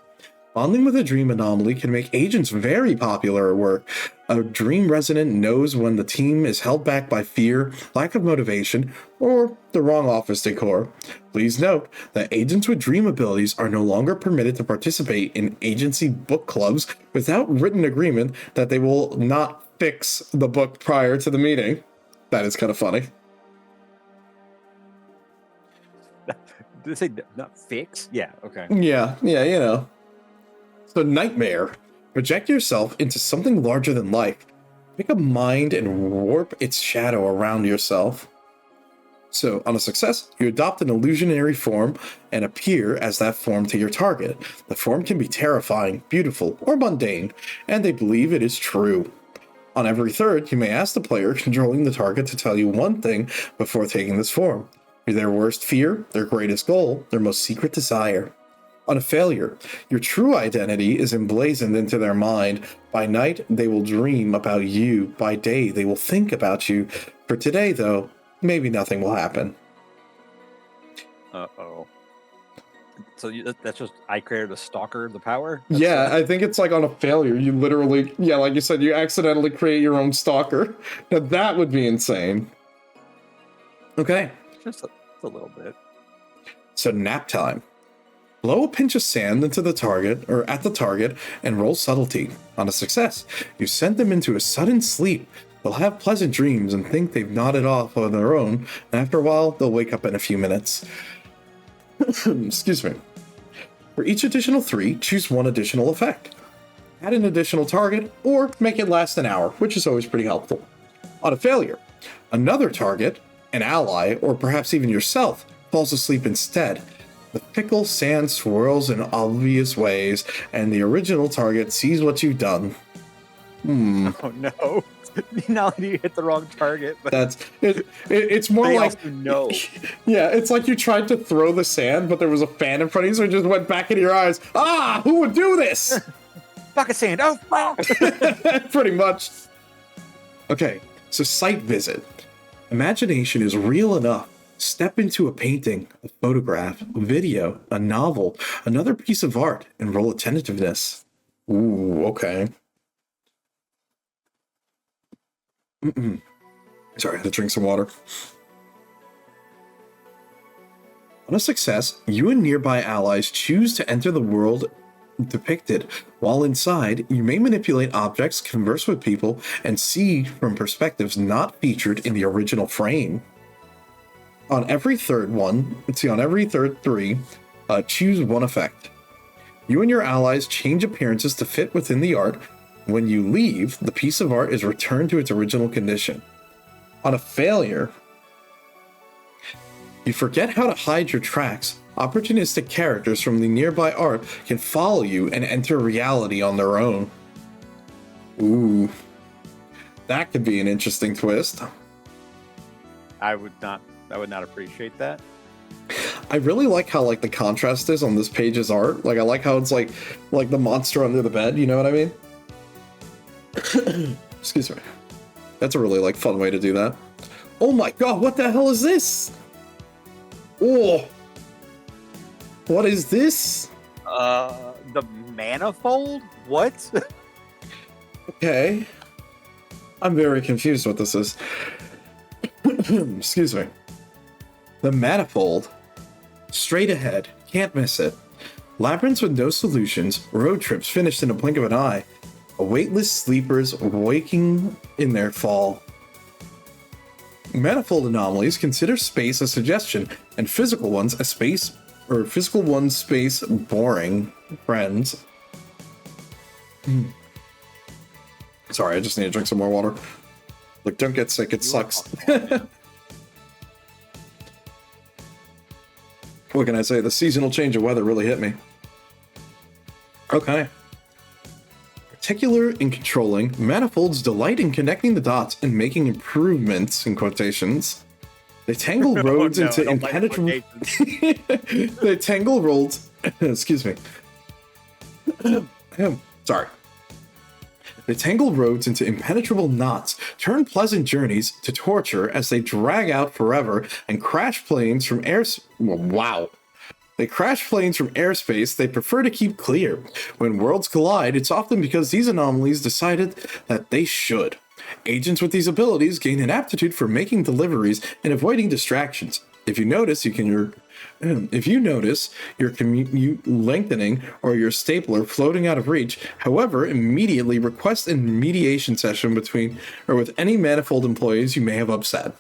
Bonding with a dream anomaly can make agents very popular at work. A dream resident knows when the team is held back by fear, lack of motivation, or the wrong office decor. Please note that agents with dream abilities are no longer permitted to participate in agency book clubs without written agreement that they will not fix the book prior to the meeting. That is kind of funny. Did they say not fix? Yeah, okay. Yeah, you know. So nightmare. Project yourself into something larger than life. Pick a mind and warp its shadow around yourself. So, on a success, you adopt an illusionary form and appear as that form to your target. The form can be terrifying, beautiful, or mundane, and they believe it is true. On every third, you may ask the player controlling the target to tell you one thing before taking this form. Their worst fear, their greatest goal, their most secret desire. On a failure, your true identity is emblazoned into their mind. By night, they will dream about you. By day, they will think about you. For today, though, maybe nothing will happen. Uh-oh. So that's just, I created a stalker, the power? I think it's like on a failure. You literally, like you said, you accidentally create your own stalker. Now that would be insane. Okay. Just a little bit. So nap time. Blow a pinch of sand into the target, or at the target, and roll subtlety. On a success, you send them into a sudden sleep. They'll have pleasant dreams and think they've nodded off on their own, and after a while, they'll wake up in a few minutes. Excuse me. For each additional 3, choose one additional effect. Add an additional target, or make it last an hour, which is always pretty helpful. On a failure, another target, an ally, or perhaps even yourself, falls asleep instead. The fickle sand swirls in obvious ways, and the original target sees what you've done. Oh no. Not only do you hit the wrong target, but that's it. It's more like no. Yeah, it's like you tried to throw the sand, but there was a fan in front of you, so it just went back into your eyes. Ah, who would do this? Bucket sand. Oh, fuck. Pretty much. Okay, so site visit. Imagination is real enough. Step into a painting, a photograph, a video, a novel, another piece of art, and roll attentiveness. Ooh, okay. Sorry, I had to drink some water. On a success, you and nearby allies choose to enter the world depicted. While inside, you may manipulate objects, converse with people, and see from perspectives not featured in the original frame. On every third 3, choose one effect. You and your allies change appearances to fit within the art. When you leave, the piece of art is returned to its original condition. On a failure, you forget how to hide your tracks. Opportunistic characters from the nearby art can follow you and enter reality on their own. Ooh. That could be an interesting twist. I would not appreciate that. I really like how like the contrast is on this page's art. Like I like how it's like the monster under the bed, you know what I mean? Excuse me. That's a really like fun way to do that. Oh my god, what the hell is this? Oh. What is this? The manifold? What? Okay. I'm very confused what this is. Excuse me. The manifold. Straight ahead. Can't miss it. Labyrinths with no solutions. Road trips finished in a blink of an eye. A weightless sleepers waking in their fall. Manifold anomalies consider space a suggestion, and physical ones a space, or physical one's space boring. Friends. Sorry, I just need to drink some more water. Like, don't get sick, it sucks. What can I say? The seasonal change of weather really hit me. Okay. Particular in controlling, manifolds delight in connecting the dots and making improvements, in quotations. They tangle roads into impenetrable... They tangle roads... Excuse me. Sorry. They tangle roads into impenetrable knots, turn pleasant journeys to torture as they drag out forever, and crash planes from wow. They crash planes from airspace they prefer to keep clear. When worlds collide, it's often because these anomalies decided that they should. Agents with these abilities gain an aptitude for making deliveries and avoiding distractions. If you notice your commute lengthening or your stapler floating out of reach, however, immediately request a mediation session with any manifold employees you may have upset.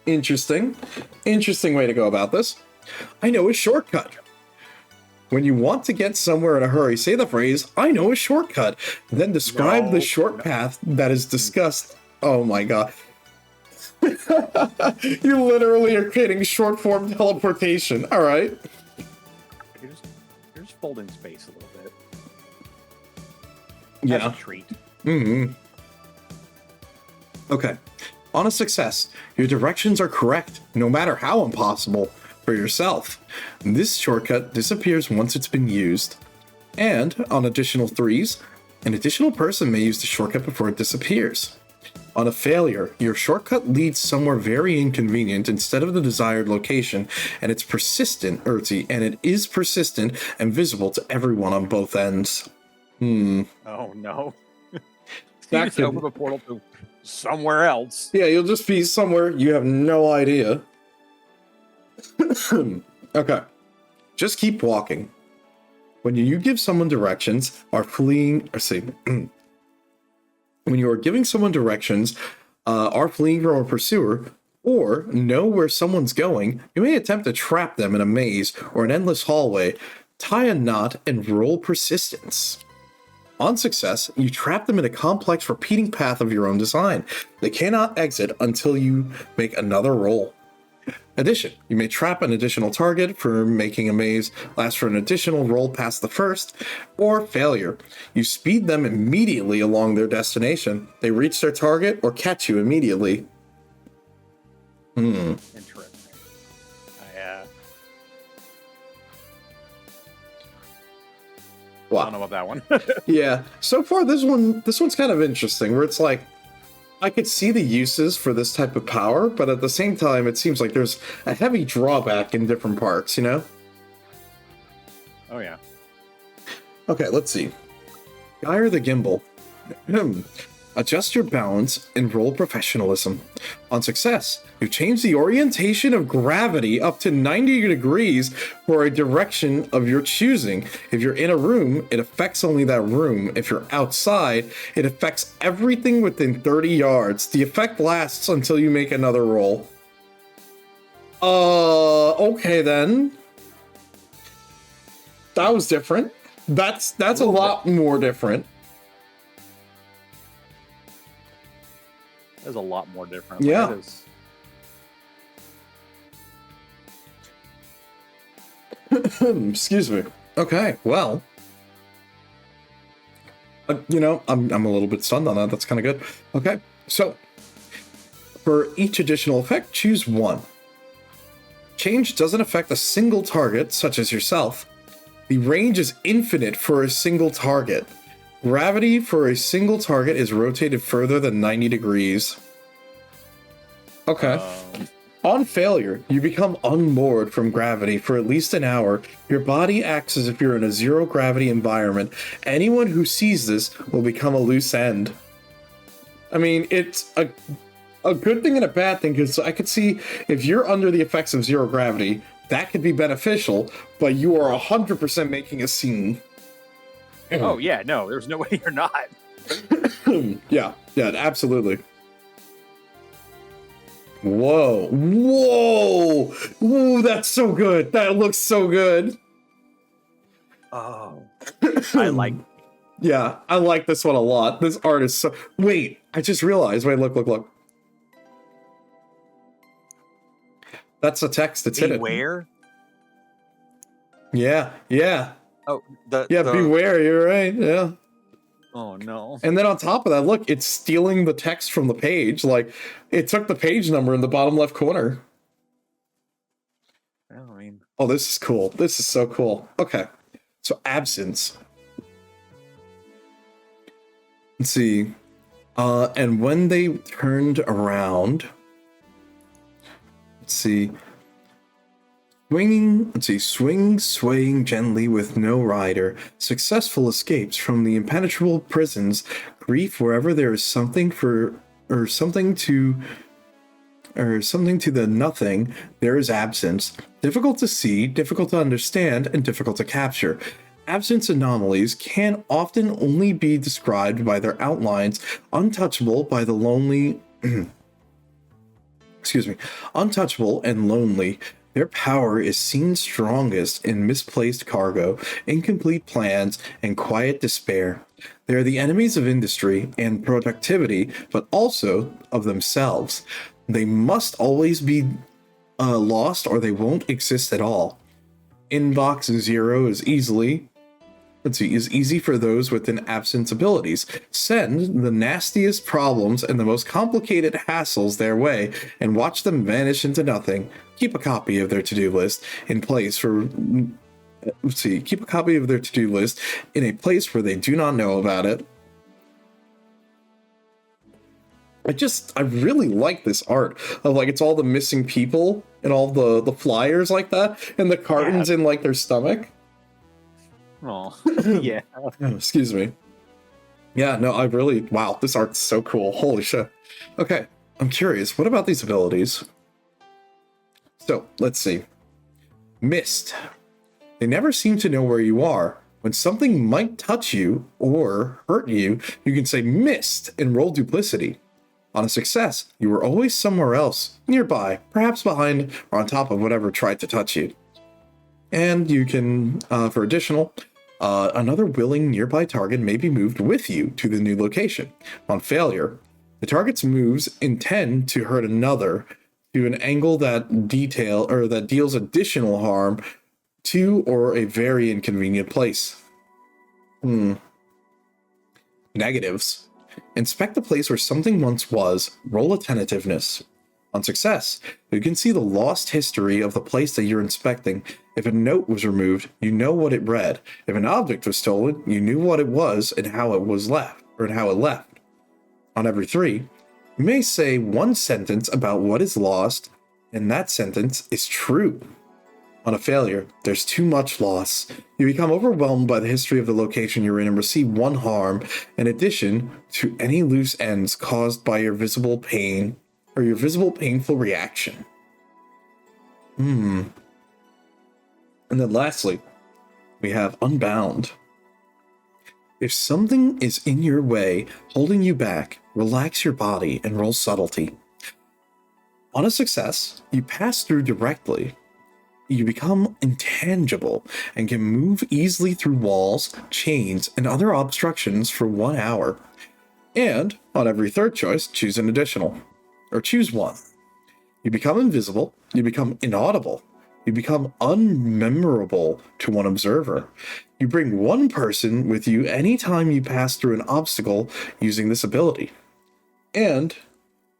Interesting way to go about this. I know a shortcut. When you want to get somewhere in a hurry, say the phrase, "I know a shortcut," then describe the short path that is discussed. Oh my god. You literally are creating short form teleportation. All right. You're just folding space a little bit. Yeah. That's a treat. Mm-hmm. Okay. On a success, your directions are correct, no matter how impossible, for yourself. This shortcut disappears once it's been used. And on additional 3s, an additional person may use the shortcut before it disappears. On a failure, your shortcut leads somewhere very inconvenient instead of the desired location, and it is persistent and visible to everyone on both ends. Oh no. That just open the portal to somewhere else. Yeah, you'll just be somewhere you have no idea. Okay. Just keep walking. When you give someone directions, when you are giving someone directions, are fleeing from a pursuer, or know where someone's going, you may attempt to trap them in a maze or an endless hallway, tie a knot, and roll persistence. On success, you trap them in a complex repeating path of your own design. They cannot exit until you make another roll. Addition, you may trap an additional target for making a maze last for an additional roll past the first, or failure. You speed them immediately along their destination. They reach their target or catch you immediately. Interesting. Wow. I don't know about that one. Yeah. So far, this one's kind of interesting, where it's like, I could see the uses for this type of power, but at the same time, it seems like there's a heavy drawback in different parts, you know? Oh, yeah. Okay, let's see. Gyre the gimbal. Adjust your balance and roll professionalism. On success, you change the orientation of gravity up to 90 degrees for a direction of your choosing. If you're in a room, it affects only that room. If you're outside, it affects everything within 30 yards. The effect lasts until you make another roll. Okay then. That was different. That's a lot more different. That's a lot more different. Yeah. Like, Excuse me. Okay, well, I'm a little bit stunned on that. That's kind of good. Okay, so for each additional effect, choose one. Change doesn't affect a single target, such as yourself. The range is infinite for a single target. Gravity for a single target is rotated further than 90 degrees. Okay. On failure, you become unmoored from gravity for at least an hour. Your body acts as if you're in a zero gravity environment. Anyone who sees this will become a loose end. I mean, it's a good thing and a bad thing, because I could see if you're under the effects of zero gravity, that could be beneficial, but you are 100% making a scene. oh yeah, no, there's no way you're not. Yeah, absolutely. Whoa. Ooh, that's so good. That looks so good. Oh, I like. Yeah, I like this one a lot. This art is so... Wait, I just realized. Wait, look. That's the text that's hidden. Beware. Yeah. Oh, beware, you're right, yeah. Oh no. And then on top of that, look, it's stealing the text from the page. Like, it took the page number in the bottom left corner. Well, I mean... Oh, this is cool. This is so cool. Okay. So, absence. Let's see. And when they turned around... Let's see. Swaying gently with no rider. Successful escapes from the impenetrable prisons. Grief wherever there is something to the nothing, there is absence. Difficult to see, difficult to understand, and difficult to capture. Absence anomalies can often only be described by their outlines, untouchable by the lonely... untouchable and lonely. Their power is seen strongest in misplaced cargo, incomplete plans, and quiet despair. They are the enemies of industry and productivity, but also of themselves. They must always be lost, or they won't exist at all. Inbox 0 is easy for those with an absence abilities. Send the nastiest problems and the most complicated hassles their way and watch them vanish into nothing. Keep a copy of their to-do list in place for... Keep a copy of their to-do list in a place where they do not know about it. I really like this art of, like, it's all the missing people and all the flyers like that and the cartons in, like, their stomach. Oh, yeah. Oh, excuse me. Yeah, no, wow, this art's so cool. Holy shit. Okay, I'm curious, what about these abilities? So, let's see. Mist. They never seem to know where you are. When something might touch you or hurt you, you can say mist and roll duplicity. On a success, you were always somewhere else, nearby, perhaps behind or on top of whatever tried to touch you. And you can, for additional... another willing nearby target may be moved with you to the new location. On failure, the target's moves intend to hurt another to an angle that deals additional harm to or a very inconvenient place. Negatives. Inspect the place where something once was. Roll a tentativeness. On success, you can see the lost history of the place that you're inspecting. If a note was removed, you know what it read. If an object was stolen, you knew what it was and how it was left, or how it left. On every 3, you may say one sentence about what is lost, and that sentence is true. On a failure, there's too much loss. You become overwhelmed by the history of the location you're in and receive 1 harm, in addition to any loose ends caused by your visible pain, or your visible painful reaction. And then lastly, we have Unbound. If something is in your way, holding you back, relax your body and roll subtlety. On a success, you pass through directly. You become intangible and can move easily through walls, chains, and other obstructions for 1 hour. And on every third choice, choose an additional, or choose one. You become invisible, you become inaudible, you become unmemorable to one observer. You bring one person with you anytime you pass through an obstacle using this ability. And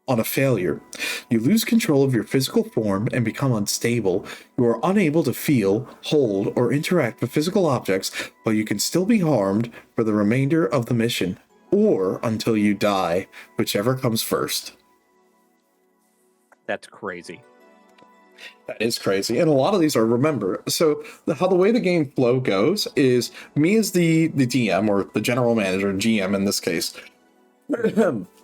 on a failure, you lose control of your physical form and become unstable. You are unable to feel, hold, or interact with physical objects, but you can still be harmed for the remainder of the mission, or until you die, whichever comes first. That's crazy. That is crazy. And a lot of these are, remember, so how the way the game flow goes is me as the DM, or the general manager, GM in this case,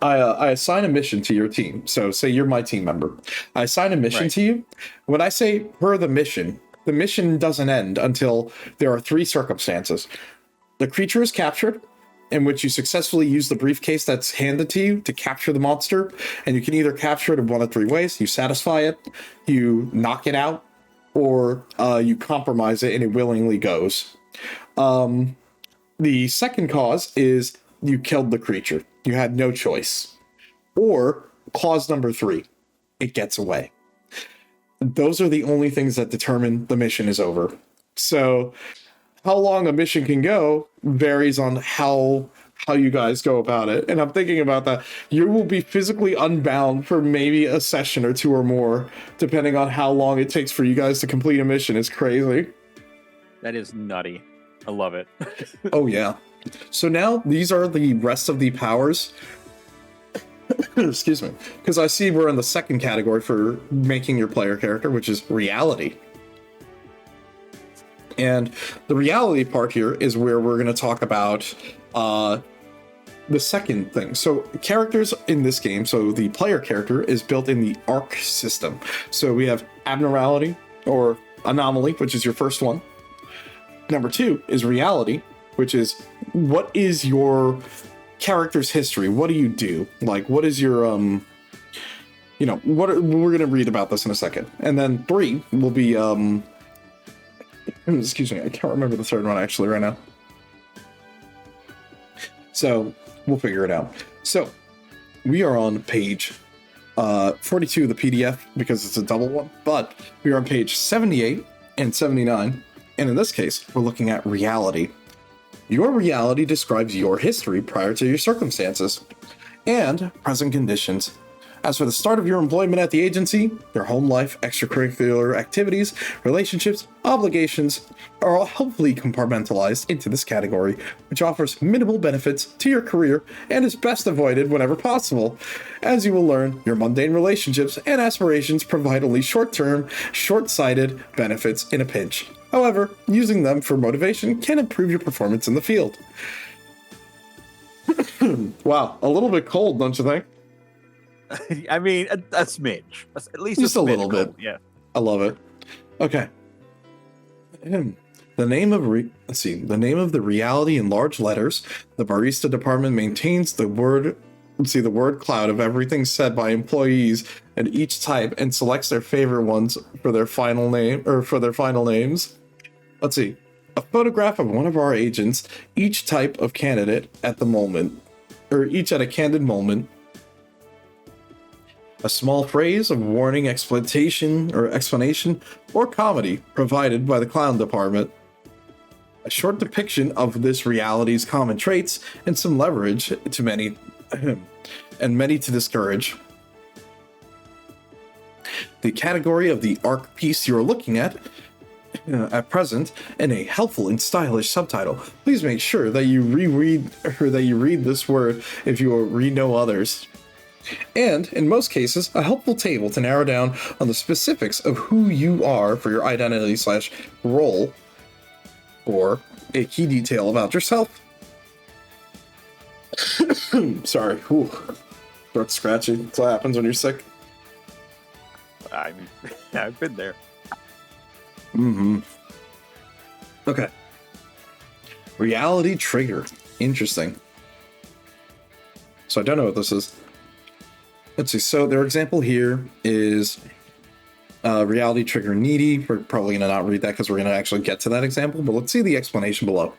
I assign a mission to your team. So say you're my team member. I assign a mission to you. When I say per the mission doesn't end until there are 3 circumstances. The creature is captured, in which you successfully use the briefcase that's handed to you to capture the monster, and you can either capture it in one of 3 ways. You satisfy it, you knock it out, or you compromise it and it willingly goes. The second cause is you killed the creature. You had no choice. Or clause number 3, it gets away. Those are the only things that determine the mission is over. So how long a mission can go varies on how you guys go about it. And I'm thinking about that. You will be physically unbound for maybe a session or 2 or more, depending on how long it takes for you guys to complete a mission. It's crazy. That is nutty. I love it. Oh, yeah. So now these are the rest of the powers. Excuse me. Because I see we're in the second category for making your player character, which is reality. And the reality part here is where we're going to talk about the second thing. So characters in this game, so the player character is built in the arc system. So we have abnormality or anomaly, which is your first one. Number 2 is reality, which is what is your character's history? What do you do? Like, what is your we're going to read about this in a second. And then 3 will be excuse me, I can't remember the third one actually right now. So we'll figure it out. So we are on page 42 of the PDF because it's a double one, but we are on page 78 and 79. And in this case, we're looking at reality. Your reality describes your history prior to your circumstances and present conditions. As for the start of your employment at the agency, your home life, extracurricular activities, relationships, obligations are all helpfully compartmentalized into this category, which offers minimal benefits to your career and is best avoided whenever possible. As you will learn, your mundane relationships and aspirations provide only short-term, short-sighted benefits in a pinch. However, using them for motivation can improve your performance in the field. Wow, a little bit cold, don't you think? I mean, a smidge. At least just a little cold. bit. Yeah. I love it. Okay. The name of the name of the reality in large letters. The barista department maintains the word cloud of everything said by employees and each type and selects their favorite ones for their final name or for their final names. Let's see. A photograph of one of our agents, each type of candidate at the moment, or each at a candid moment. A small phrase of warning, explanation, or comedy provided by the clown department. A short depiction of this reality's common traits and some leverage to many, and many to discourage. The category of the arc piece you are looking at present, and a helpful and stylish subtitle. Please make sure that you read this word if you read no others. And, in most cases, a helpful table to narrow down on the specifics of who you are for your identity/role, or a key detail about yourself. Sorry, throat scratching. That's what happens when you're sick. I've been there. Okay. Reality trigger. Interesting. So I don't know what this is. Let's see. So their example here is Reality trigger needy. We're probably going to not read that because we're going to actually get to that example, but let's see the explanation below.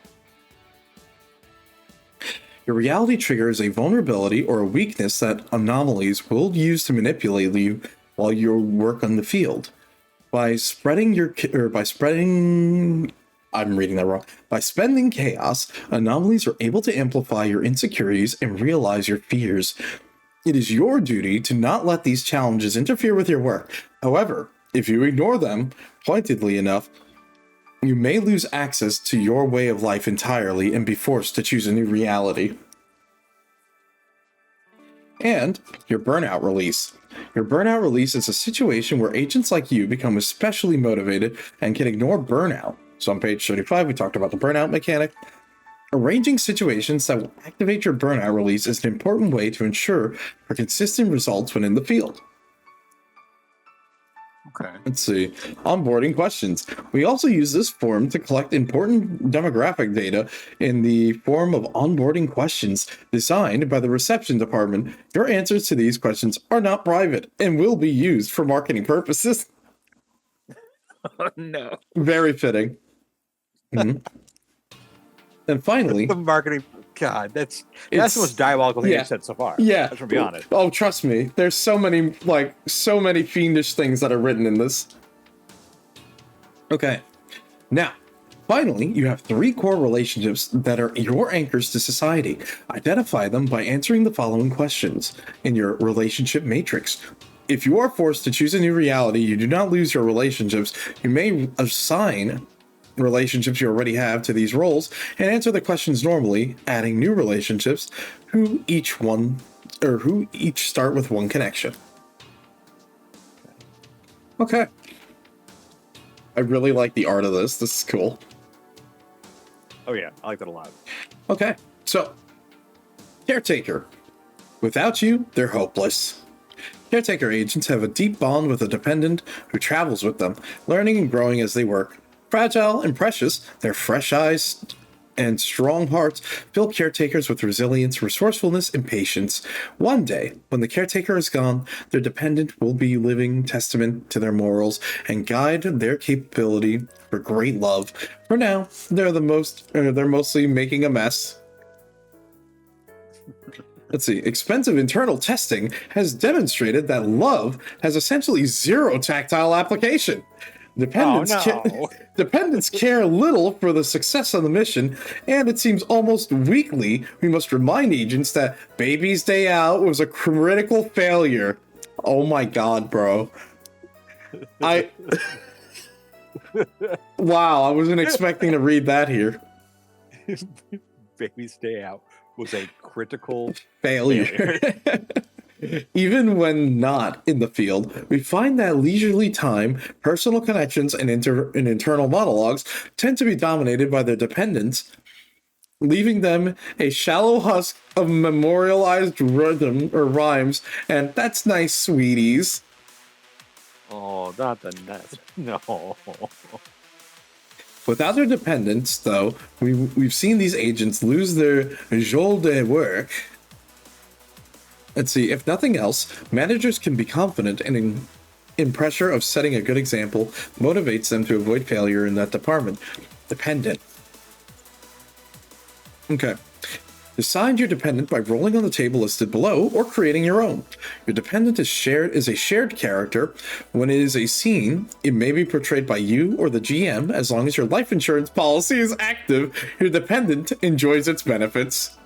Your reality trigger is a vulnerability or a weakness that anomalies will use to manipulate you while you work on the field. By spending chaos, anomalies are able to amplify your insecurities and realize your fears. It is your duty to not let these challenges interfere with your work. However, if you ignore them pointedly enough, you may lose access to your way of life entirely and be forced to choose a new reality. And your burnout release. Your burnout release is a situation where agents like you become especially motivated and can ignore burnout. So on page 35, we talked about the burnout mechanic. Arranging situations that will activate your burnout release is an important way to ensure for consistent results when in the field. Okay. Let's see. Onboarding questions. We also use this form to collect important demographic data in the form of onboarding questions designed by the reception department. Your answers to these questions are not private and will be used for marketing purposes. Oh, no. Very fitting. Mm-hmm. And finally, the marketing. God, that's the most diabolical thing you've said so far. Yeah, let's be honest. Oh, trust me. There's so many fiendish things that are written in this. Okay, now, finally, you have 3 core relationships that are your anchors to society. Identify them by answering the following questions in your relationship matrix. If you are forced to choose a new reality, you do not lose your relationships. You may assign relationships you already have to these roles and answer the questions normally, adding new relationships who each start with one connection. Okay. I really like the art of this. This is cool. Oh yeah, I like that a lot. Okay, so caretaker. Without you, they're hopeless. Caretaker agents have a deep bond with a dependent who travels with them, learning and growing as they work. Fragile and precious, their fresh eyes and strong hearts fill caretakers with resilience, resourcefulness, and patience. One day, when the caretaker is gone, their dependent will be living testament to their morals and guide their capability for great love. For now, they're mostly making a mess. Let's see. Expensive internal testing has demonstrated that love has essentially zero tactile application. Dependents care little for the success of the mission, and it seems almost weekly we must remind agents that Baby's Day Out was a critical failure. Oh my god, bro. Wow, I wasn't expecting to read that here. Baby's Day Out was a critical failure. Even when not in the field, we find that leisurely time, personal connections, and internal monologues tend to be dominated by their dependents, leaving them a shallow husk of memorialized rhythm or rhymes, and that's nice, sweeties. Oh, not the nuts. No. Without their dependents, though, we've seen these agents lose their joie de work. Let's see, if nothing else, managers can be confident and in pressure of setting a good example motivates them to avoid failure in that department. Dependent. Okay. Decide your dependent by rolling on the table listed below or creating your own. Your dependent is a shared character. When it is a scene, it may be portrayed by you or the GM. As long as your life insurance policy is active, your dependent enjoys its benefits.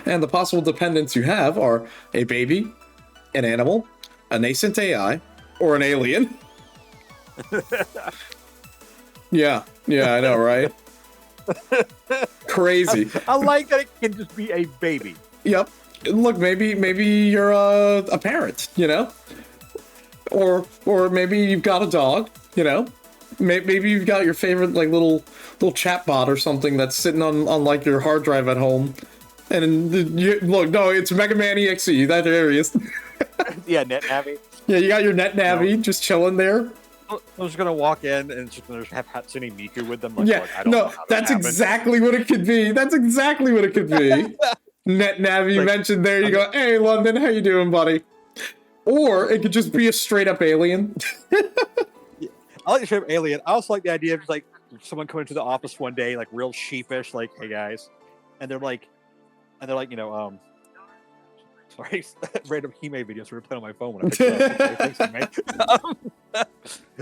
And the possible dependents you have are a baby, an animal, a nascent AI, or an alien. Yeah, I know, right? Crazy. I like that it can just be a baby. Yep. Look, maybe you're a parent, you know, or maybe you've got a dog, you know. Maybe you've got your favorite like little chat bot or something that's sitting on like your hard drive at home. And look, no, it's Mega Man EXE. That there he is. Yeah, NetNavi. Yeah, you got your NetNavi just chilling there. I was gonna walk in and just have Hatsune Miku with them. Like, yeah, look, I don't know how that's exactly what it could be. That's exactly what it could be. NetNavi like, mentioned there. You go, hey, London, how you doing, buddy? Or it could just be a straight up alien. I like the straight up alien. I also like the idea of just like someone coming to the office one day, like real sheepish, like, "Hey guys," and they're like, you know, sorry, random He-Man videos were playing on my phone when I picked it up. Okay, thanks, He-Man.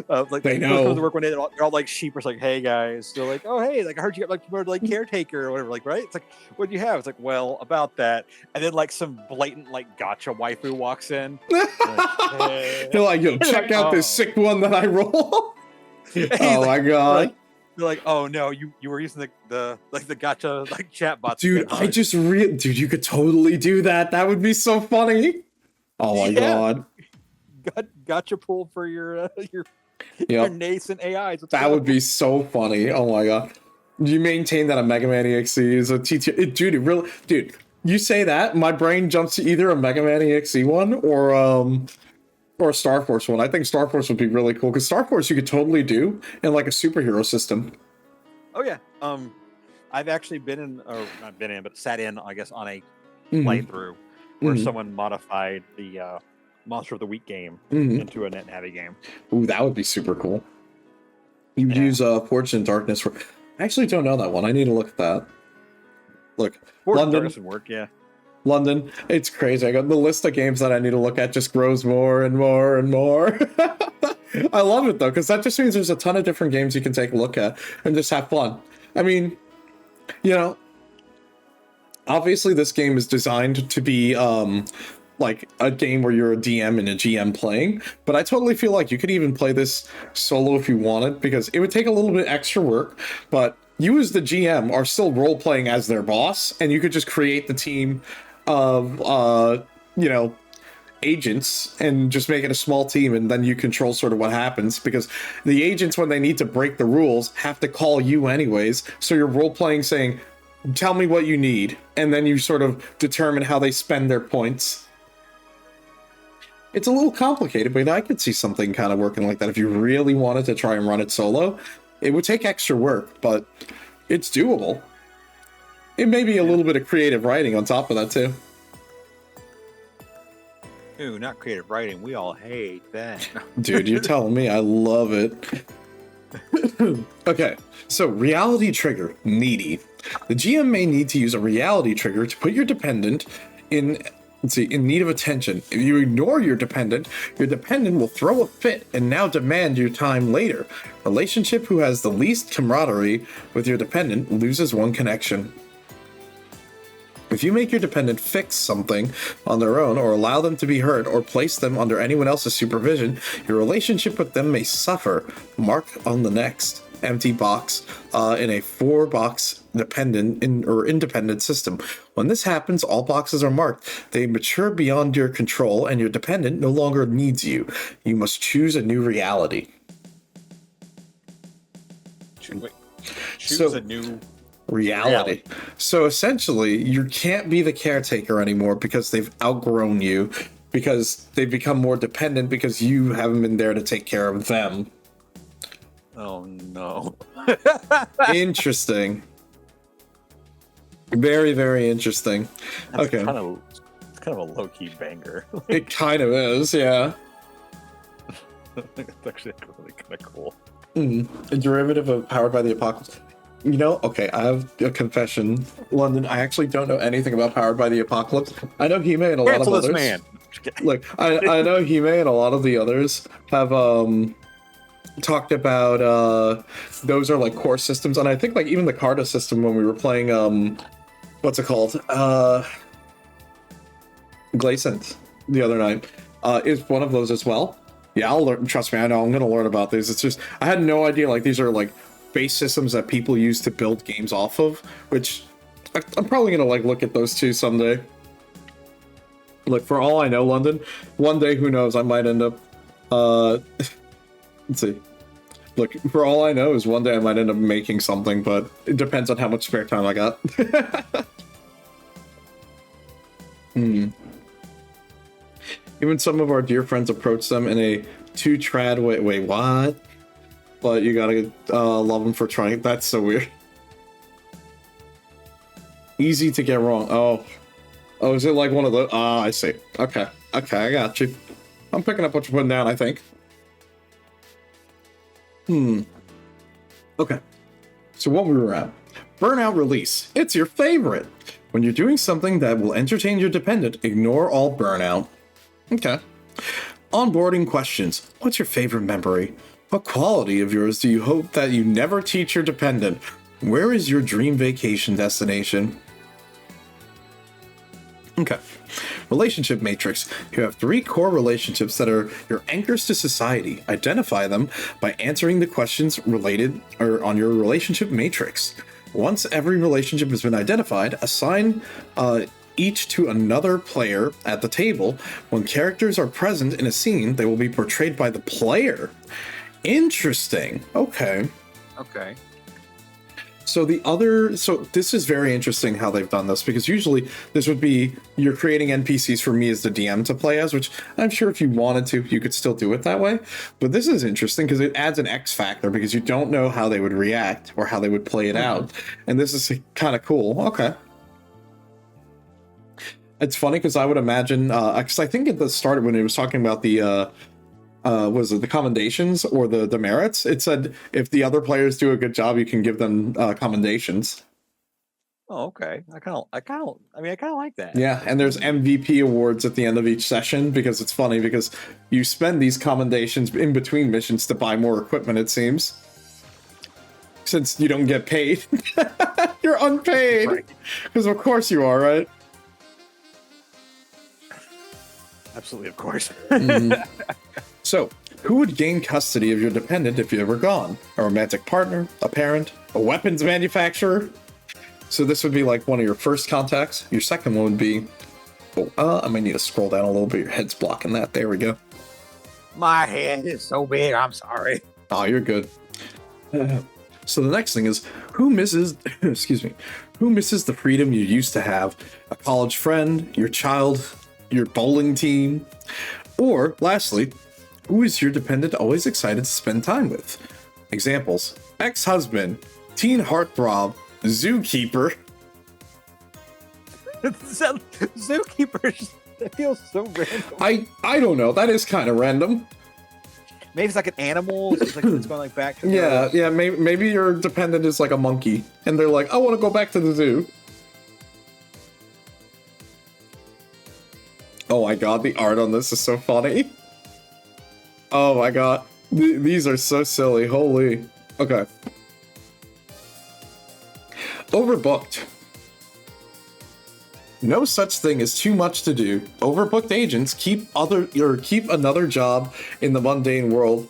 Like They they'll come know. to work one day, they're all like sheepish, like, "Hey guys," they're like, "Oh hey, like I heard you got like promoted to like caretaker or whatever," like, right? It's like, "What do you have?" It's like, "Well, about that," and then like some blatant like gotcha waifu walks in. Like, hey. They're like, yo, check out this sick one that I roll. Oh my god. They're like, "Oh no, you were using the gotcha like chat bots." Dude, dude, you could totally do that. That would be so funny. Oh my god. Gotcha pulled for your Yep. nascent AIs. That would be so funny. Oh my god. Do you maintain that a Mega Man EXE is a TT? Dude, it really, dude, you say that, my brain jumps to either a Mega Man EXE one or a Star Force one. I think Star Force would be really cool because Star Force you could totally do in like a superhero system. Oh yeah. I've actually been in, or not been in, but sat in, I guess, on a playthrough where someone modified the Monster of the Week game into a Net Navi game. Ooh, that would be super cool. You would use Fortune and Darkness for. I actually don't know that one. I need to look at that. Look, London would work, yeah. London, it's crazy. I got the list of games that I need to look at just grows more and more and more. I love it though, because that just means there's a ton of different games you can take a look at and just have fun. I mean, you know, obviously this game is designed to be like a game where you're a DM and a GM playing, but I totally feel like you could even play this solo if you wanted, because it would take a little bit extra work, but you as the GM are still role-playing as their boss, and you could just create the team of, you know, agents and just make it a small team, and then you control sort of what happens, because the agents, when they need to break the rules, have to call you anyways, so you're role-playing saying, tell me what you need, and then you sort of determine how they spend their points. It's a little complicated, but I could see something kind of working like that if you really wanted to try and run it solo. It would take extra work, but it's doable. It may be a little bit of creative writing on top of that, too. Ooh, not creative writing. We all hate that. Dude, you're telling me. I love it. Okay, so reality trigger, needy. The GM may need to use a reality trigger to put your dependent in need of attention. If you ignore your dependent will throw a fit and now demand your time later. Relationship who has the least camaraderie with your dependent loses one connection. If you make your dependent fix something on their own, or allow them to be hurt, or place them under anyone else's supervision, your relationship with them may suffer. Mark on the next empty box in a 4-box independent system. When this happens, all boxes are marked. They mature beyond your control, and your dependent no longer needs you. You must choose a new reality. Choose a new reality. So essentially, you can't be the caretaker anymore because they've outgrown you, because they've become more dependent because you haven't been there to take care of them. Oh no. Interesting. Very, very interesting. That's okay. It's kind of a low-key banger. It kind of is, yeah. It's actually really kind of cool. A derivative of Powered by the Apocalypse. You know, okay, I have a confession. London, I actually don't know anything about Powered by the Apocalypse. I know He-Man and a lot of others. Man. Look, I know He-Man and a lot of the others have talked about those are like core systems, and I think like even the Carta system when we were playing what's it called? Glaciant the other night is one of those as well. Yeah, I'll learn. Trust me, I know I'm gonna learn about these. It's just I had no idea like these are like base systems that people use to build games off of, which I'm probably gonna like look at those too someday. Look, for all I know, London, one day, who knows, I might end up let's see. Look, for all I know is one day I might end up making something, but it depends on how much spare time I got. Even some of our dear friends approach them in a too-trad way. Wait, what? But you gotta love them for trying. That's so weird. Easy to get wrong. Oh, is it like one of those? Ah, I see. Okay, I got you. I'm picking up what you're putting down, I think. Okay. So what we were at. Burnout release. It's your favorite. When you're doing something that will entertain your dependent, ignore all burnout. Okay. Onboarding questions. What's your favorite memory? What quality of yours do you hope that you never teach your dependent? Where is your dream vacation destination? Okay. Relationship matrix. You have 3 core relationships that are your anchors to society. Identify them by answering the questions related or on your relationship matrix. Once every relationship has been identified, assign each to another player at the table. When characters are present in a scene, they will be portrayed by the player. Interesting. Okay. Okay. So this is very interesting how they've done this, because usually this would be you're creating NPCs for me as the DM to play as, which I'm sure if you wanted to, you could still do it that way. But this is interesting because it adds an X factor, because you don't know how they would react or how they would play it out. And this is kind of cool. Okay. It's funny because I would imagine, because I think at the start when it was talking about the was it the commendations or the demerits? It said if the other players do a good job, you can give them commendations. Oh, okay. I kind of like that. Yeah, and there's MVP awards at the end of each session, because it's funny because you spend these commendations in between missions to buy more equipment, it seems. Since you don't get paid. You're unpaid. Right. Because of course you are, right? Absolutely, of course. So, who would gain custody of your dependent if you were gone? A romantic partner, a parent, a weapons manufacturer? So this would be like one of your first contacts. Your second one would be... I might need to scroll down a little bit. Your head's blocking that. There we go. My head is so big. I'm sorry. Oh, you're good. So the next thing is, who misses... excuse me. Who misses the freedom you used to have? A college friend, your child, your bowling team? Or, lastly... who is your dependent always excited to spend time with? Examples: ex-husband, teen heartthrob, zookeeper. Zookeeper, that feels so random. I don't know. That is kind of random. Maybe it's like an animal. So it's going like back to Yeah. Maybe your dependent is like a monkey, and they're like, I want to go back to the zoo. Oh my god, the art on this is so funny. Oh my god. These are so silly. Holy. Okay. Overbooked. No such thing as too much to do. Overbooked agents keep another job in the mundane world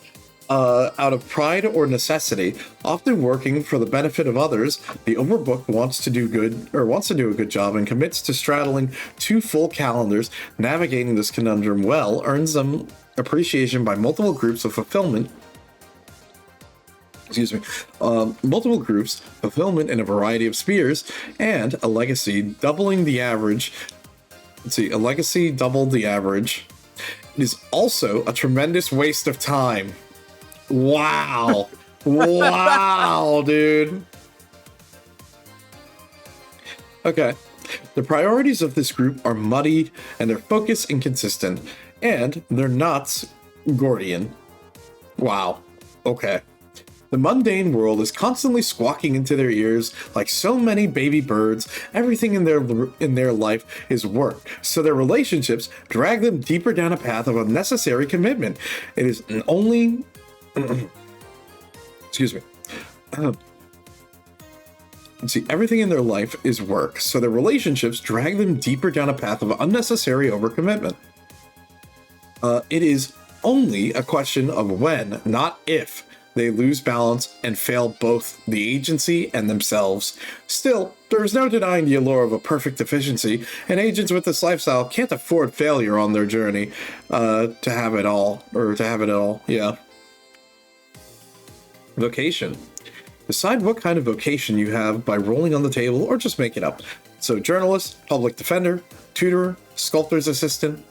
out of pride or necessity, often working for the benefit of others. The overbooked wants to do a good job and commits to straddling 2 full calendars. Navigating this conundrum well earns them appreciation by multiple groups, fulfillment in a variety of spheres, and a legacy doubling the average. A legacy doubled the average. It is also a tremendous waste of time. Wow. Wow, dude. Okay. The priorities of this group are muddied and their focus inconsistent. And they're not Gordian. Wow. Okay. The mundane world is constantly squawking into their ears like so many baby birds. Everything in their life is work, so their relationships drag them deeper down a path of unnecessary commitment. It is only... excuse me. Everything in their life is work, so their relationships drag them deeper down a path of unnecessary overcommitment. It is only a question of when, not if, they lose balance and fail both the agency and themselves. Still, there is no denying the allure of a perfect efficiency, and agents with this lifestyle can't afford failure on their journey to have it all. Yeah. Vocation. Decide what kind of vocation you have by rolling on the table or just make it up. So, journalist, public defender, tutor, sculptor's assistant.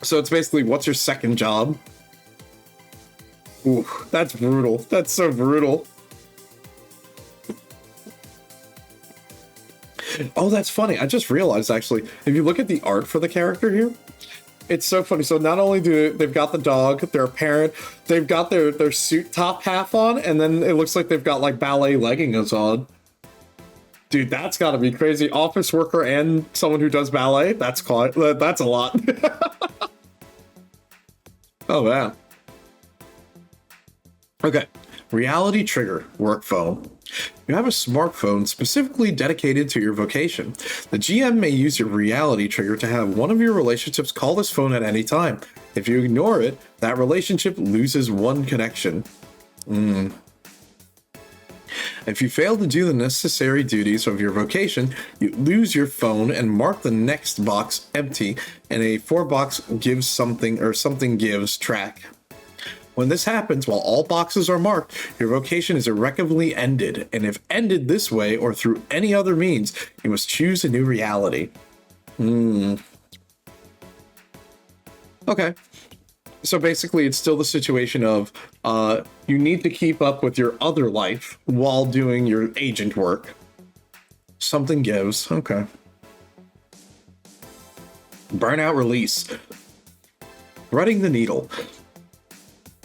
So it's basically, what's your second job? Ooh, that's brutal. That's so brutal. Oh, that's funny. I just realized, actually, if you look at the art for the character here, it's so funny. So not only do they've got the dog, their parent, they've got their suit top half on, and then it looks like they've got like ballet leggings on. Dude, that's got to be crazy. Office worker and someone who does ballet. That's a lot. Oh man. Okay. Reality trigger work phone. You have a smartphone specifically dedicated to your vocation. The GM may use your reality trigger to have one of your relationships call this phone at any time. If you ignore it, that relationship loses one connection. If you fail to do the necessary duties of your vocation, you lose your phone and mark the next box empty in a 4-box gives something or something gives track. When this happens, while all boxes are marked, your vocation is irrevocably ended, and if ended this way or through any other means, you must choose a new reality. Okay. So basically, it's still the situation of you need to keep up with your other life while doing your agent work. Something gives. Okay. Burnout release. Threading the needle.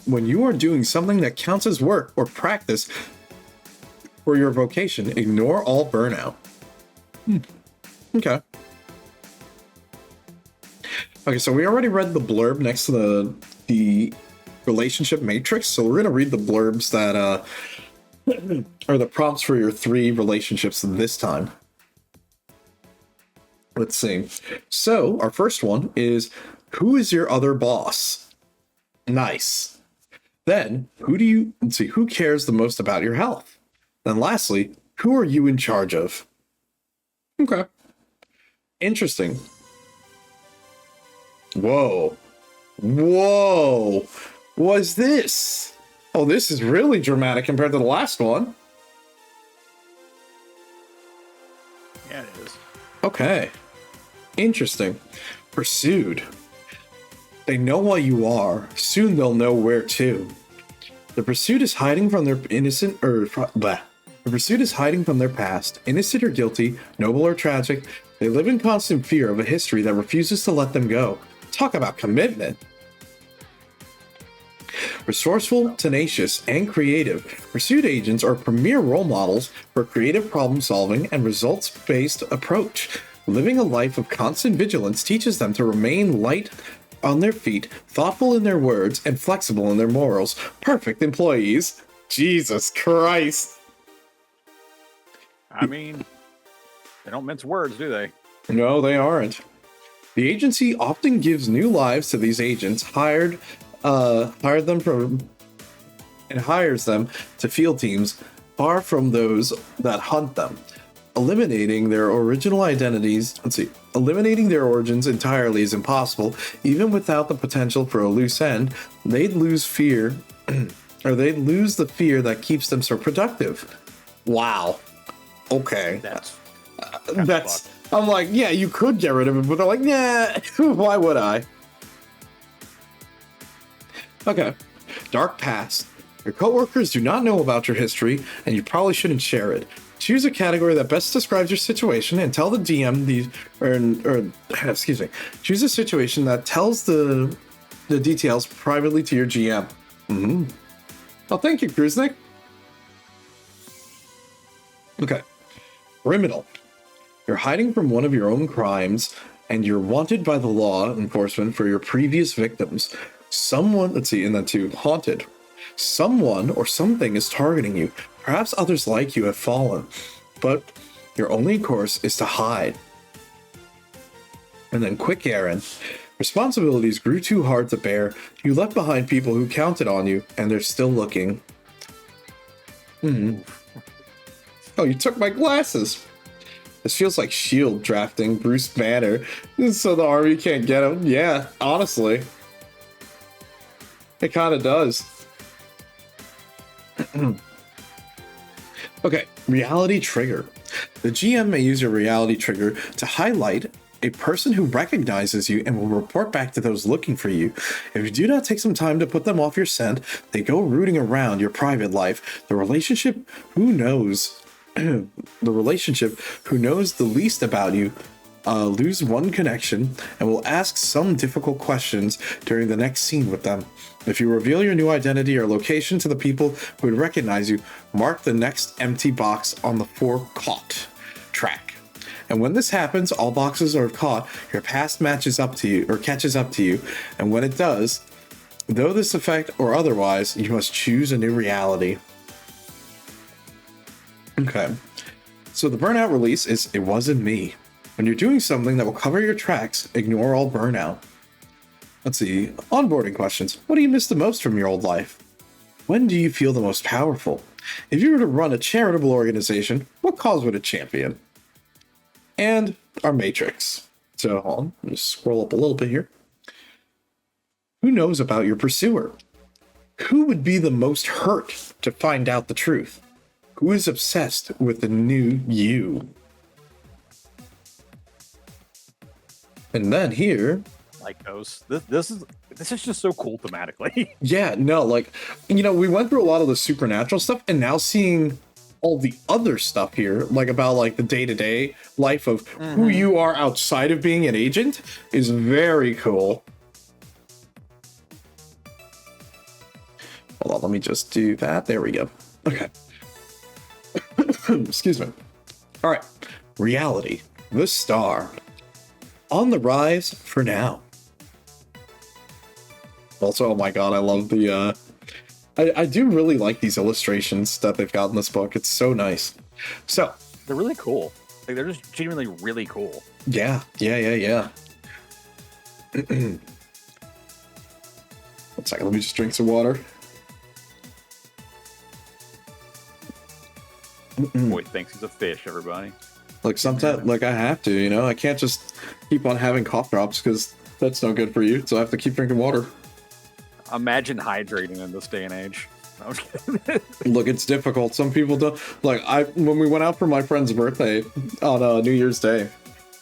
When you are doing something that counts as work or practice for your vocation, ignore all burnout. Okay. Okay, so we already read the blurb next to the relationship matrix, so we're going to read the blurbs that are the prompts for your 3 relationships this time. Let's see. So, our first one is, who is your other boss? Nice. Then, who cares the most about your health? Then lastly, who are you in charge of? Okay. Interesting. Whoa. What's this? Oh, this is really dramatic compared to the last one. Yeah, it is. Okay. Interesting. Pursued. They know what you are. Soon they'll know where to. The pursuit is hiding from their The pursuit is hiding from their past, innocent or guilty, noble or tragic. They live in constant fear of a history that refuses to let them go. Talk about commitment. Resourceful, tenacious, and creative, pursuit agents are premier role models for creative problem solving and results-based approach. Living a life of constant vigilance teaches them to remain light on their feet, thoughtful in their words, and flexible in their morals. Perfect employees. Jesus Christ. I mean, they don't mince words, do they? No, they aren't. The agency often gives new lives to these agents, hires them to field teams far from those that hunt them. Eliminating their original identities, eliminating their origins entirely is impossible. Even without the potential for a loose end, they'd lose fear, or they'd lose the fear that keeps them so productive. Wow. Okay. That's I'm like, yeah, you could get rid of it, but they're like, nah, why would I? Okay. Dark past. Your coworkers do not know about your history, and you probably shouldn't share it. Choose a category that best describes your situation and tell the DM choose a situation that tells the details privately to your GM. Oh, thank you, Kruznik. Okay. Criminal. You're hiding from one of your own crimes, and you're wanted by the law enforcement for your previous victims. And then 2, haunted. Someone or something is targeting you. Perhaps others like you have fallen, but your only course is to hide. And then quick errand. Responsibilities grew too hard to bear. You left behind people who counted on you, and they're still looking. Oh, you took my glasses. This feels like S.H.I.E.L.D. drafting Bruce Banner so the army can't get him. Yeah, honestly. It kind of does. Okay, reality trigger. The GM may use your reality trigger to highlight a person who recognizes you and will report back to those looking for you. If you do not take some time to put them off your scent, they go rooting around your private life. The relationship, who knows? the relationship who knows the least about you lose one connection and will ask some difficult questions during the next scene with them. If you reveal your new identity or location to the people who would recognize you, mark the next empty box on the for caught track. And when this happens, all boxes are caught, your past matches up to you or catches up to you, and when it does, though this effect or otherwise, you must choose a new reality. Okay. So the burnout release is It Wasn't Me. When you're doing something that will cover your tracks, ignore all burnout. Let's see. Onboarding questions. What do you miss the most from your old life? When do you feel the most powerful? If you were to run a charitable organization, what cause would it champion? And our matrix. So hold on. Let me scroll up a little bit here. Who knows about your pursuer? Who would be the most hurt to find out the truth? Who is obsessed with the new you? And then here, Like those, this is just so cool thematically. yeah, no, like, you know, we went through a lot of the supernatural stuff, and now seeing all the other stuff here, like about like the day-to-day life of who you are outside of being an agent, is very cool. Hold on, let me just do that. There we go. Okay. Excuse me. All right. Reality. The star. On the rise for now. Also, oh my god, I love the I do really like these illustrations that they've got in this book. It's so nice. So They're really cool. Like, they're just genuinely really cool. yeah. One second, let me just drink some water. Boy thinks he's a fish, everybody. Like sometimes, like I have to, you know, I can't just keep on having cough drops because that's no good for you. So I have to keep drinking water. Imagine hydrating in this day and age. No, I'm kidding. Look, it's difficult. Some people don't. Like when we went out for my friend's birthday on New Year's Day,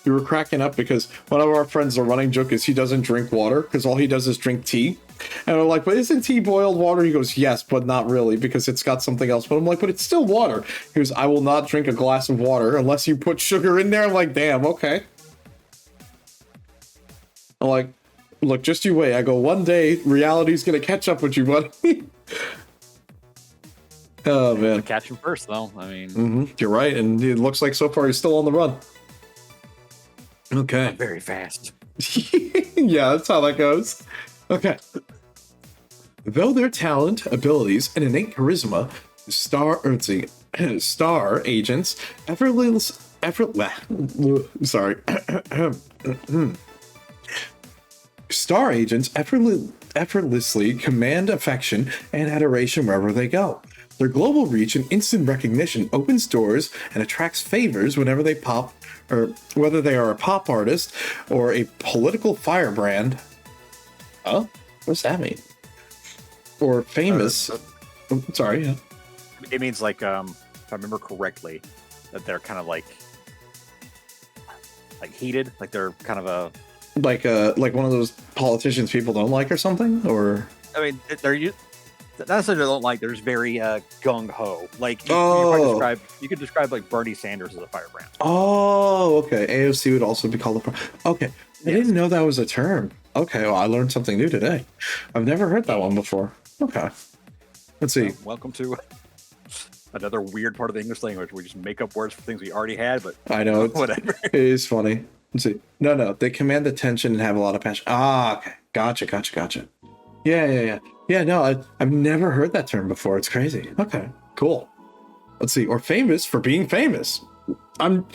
we were cracking up because one of our friends, the running joke is he doesn't drink water because all he does is drink tea. And we're like, but isn't tea boiled water? He goes, yes, but not really because it's got something else. But I'm like, but it's still water. He goes, I will not drink a glass of water unless you put sugar in there. I'm like, damn, okay. I'm like, look, just you wait. I go, one day reality's gonna catch up with you, buddy. Oh man, Catch him first, though. I mean, you're right, and it looks like so far he's still on the run. Okay. very fast. Yeah, that's how that goes. Okay. Though their talent, abilities, and innate charisma, star agents Star agents effortlessly command affection and adoration wherever they go. Their global reach and instant recognition opens doors and attracts favors whenever they pop, or whether they are a pop artist or a political firebrand. Huh? What's that mean? Or famous. Sorry, yeah. It means like, if I remember correctly, that they're kind of like heated, like they're kind of a like one of those politicians people don't like or something, or I mean, they're not necessarily don't like. They're just very gung ho. Like you could describe like Bernie Sanders as a firebrand. Oh, okay. AOC would also be called okay. I didn't know that was a term. Okay, well, I learned something new today. I've never heard that one before. Okay. Let's see. Welcome to another weird part of the English language. We just make up words for things we already had, but I know. Whatever. It is funny. Let's see. No. They command attention and have a lot of passion. Ah, okay. Gotcha. Yeah. Yeah, no, I've never heard that term before. It's crazy. Okay, cool. Let's see. Or famous for being famous. I'm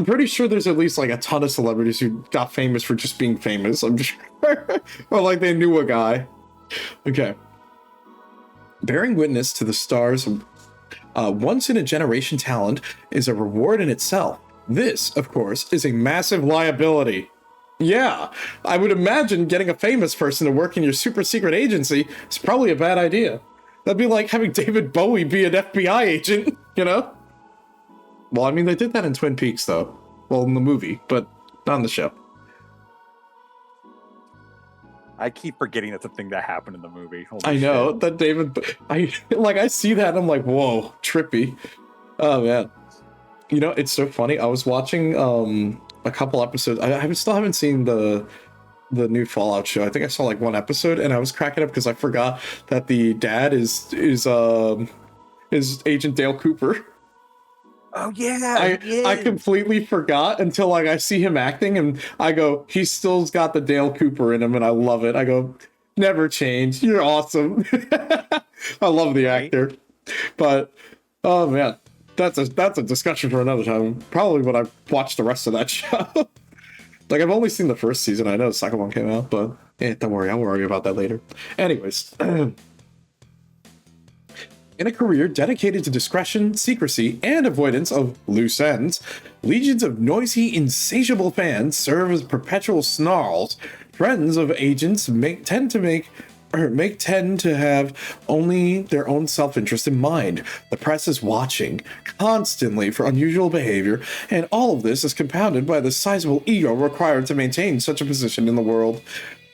pretty sure there's at least like a ton of celebrities who got famous for just being famous. I'm sure. Or like they knew a guy. Okay. Bearing witness to the stars' once-in-a-generation talent is a reward in itself. This, of course, is a massive liability. Yeah, I would imagine getting a famous person to work in your super secret agency is probably a bad idea. That'd be like having David Bowie be an FBI agent, you know? Well, I mean, they did that in Twin Peaks, though. Well, in the movie, but not in the show. I keep forgetting that's a thing that happened in the movie. Holy I know, shit. that David... I see that and I'm like, whoa, trippy. Oh, man. You know, it's so funny. I was watching a couple episodes. Still haven't seen the new Fallout show. I think I saw like one episode, and I was cracking up because I forgot that the dad is Agent Dale Cooper. Oh yeah, I completely forgot until like I see him acting, and I go, he still's got the Dale Cooper in him, and I love it. I go, never change. You're awesome. I love the actor, but oh man, that's a discussion for another time. Probably when I watch the rest of that show. Like, I've only seen the first season. I know the second one came out, but don't worry. I'll worry about that later. Anyways. In a career dedicated to discretion, secrecy, and avoidance of loose ends, legions of noisy, insatiable fans serve as perpetual snarls. Friends of agents tend to have only their own self-interest in mind. The press is watching constantly for unusual behavior, and all of this is compounded by the sizable ego required to maintain such a position in the world.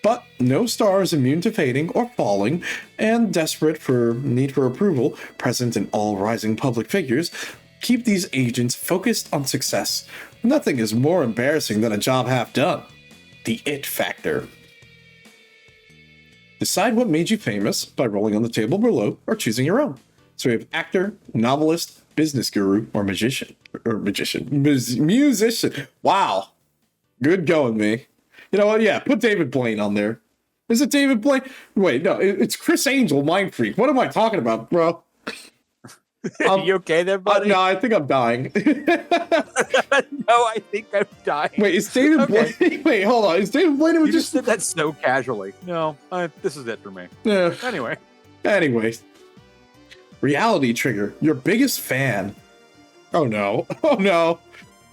But no star is immune to fading or falling, and desperate for need for approval, present in all rising public figures, keep these agents focused on success. Nothing is more embarrassing than a job half done. The it factor. Decide what made you famous by rolling on the table below or choosing your own. So we have actor, novelist, business guru, or musician. Wow. Good going, me. You know what? Yeah, put David Blaine on there. Is it David Blaine? Wait, no, it's Chris Angel, Mind Freak. What am I talking about, bro? You okay there, buddy? No, I think I'm dying. No, I think I'm dying. Wait, is David Blaine? Wait, hold on. Is David Blaine? You just said that so casually. No, this is it for me. Yeah. Anyways. Reality trigger. Your biggest fan. Oh no. Oh no.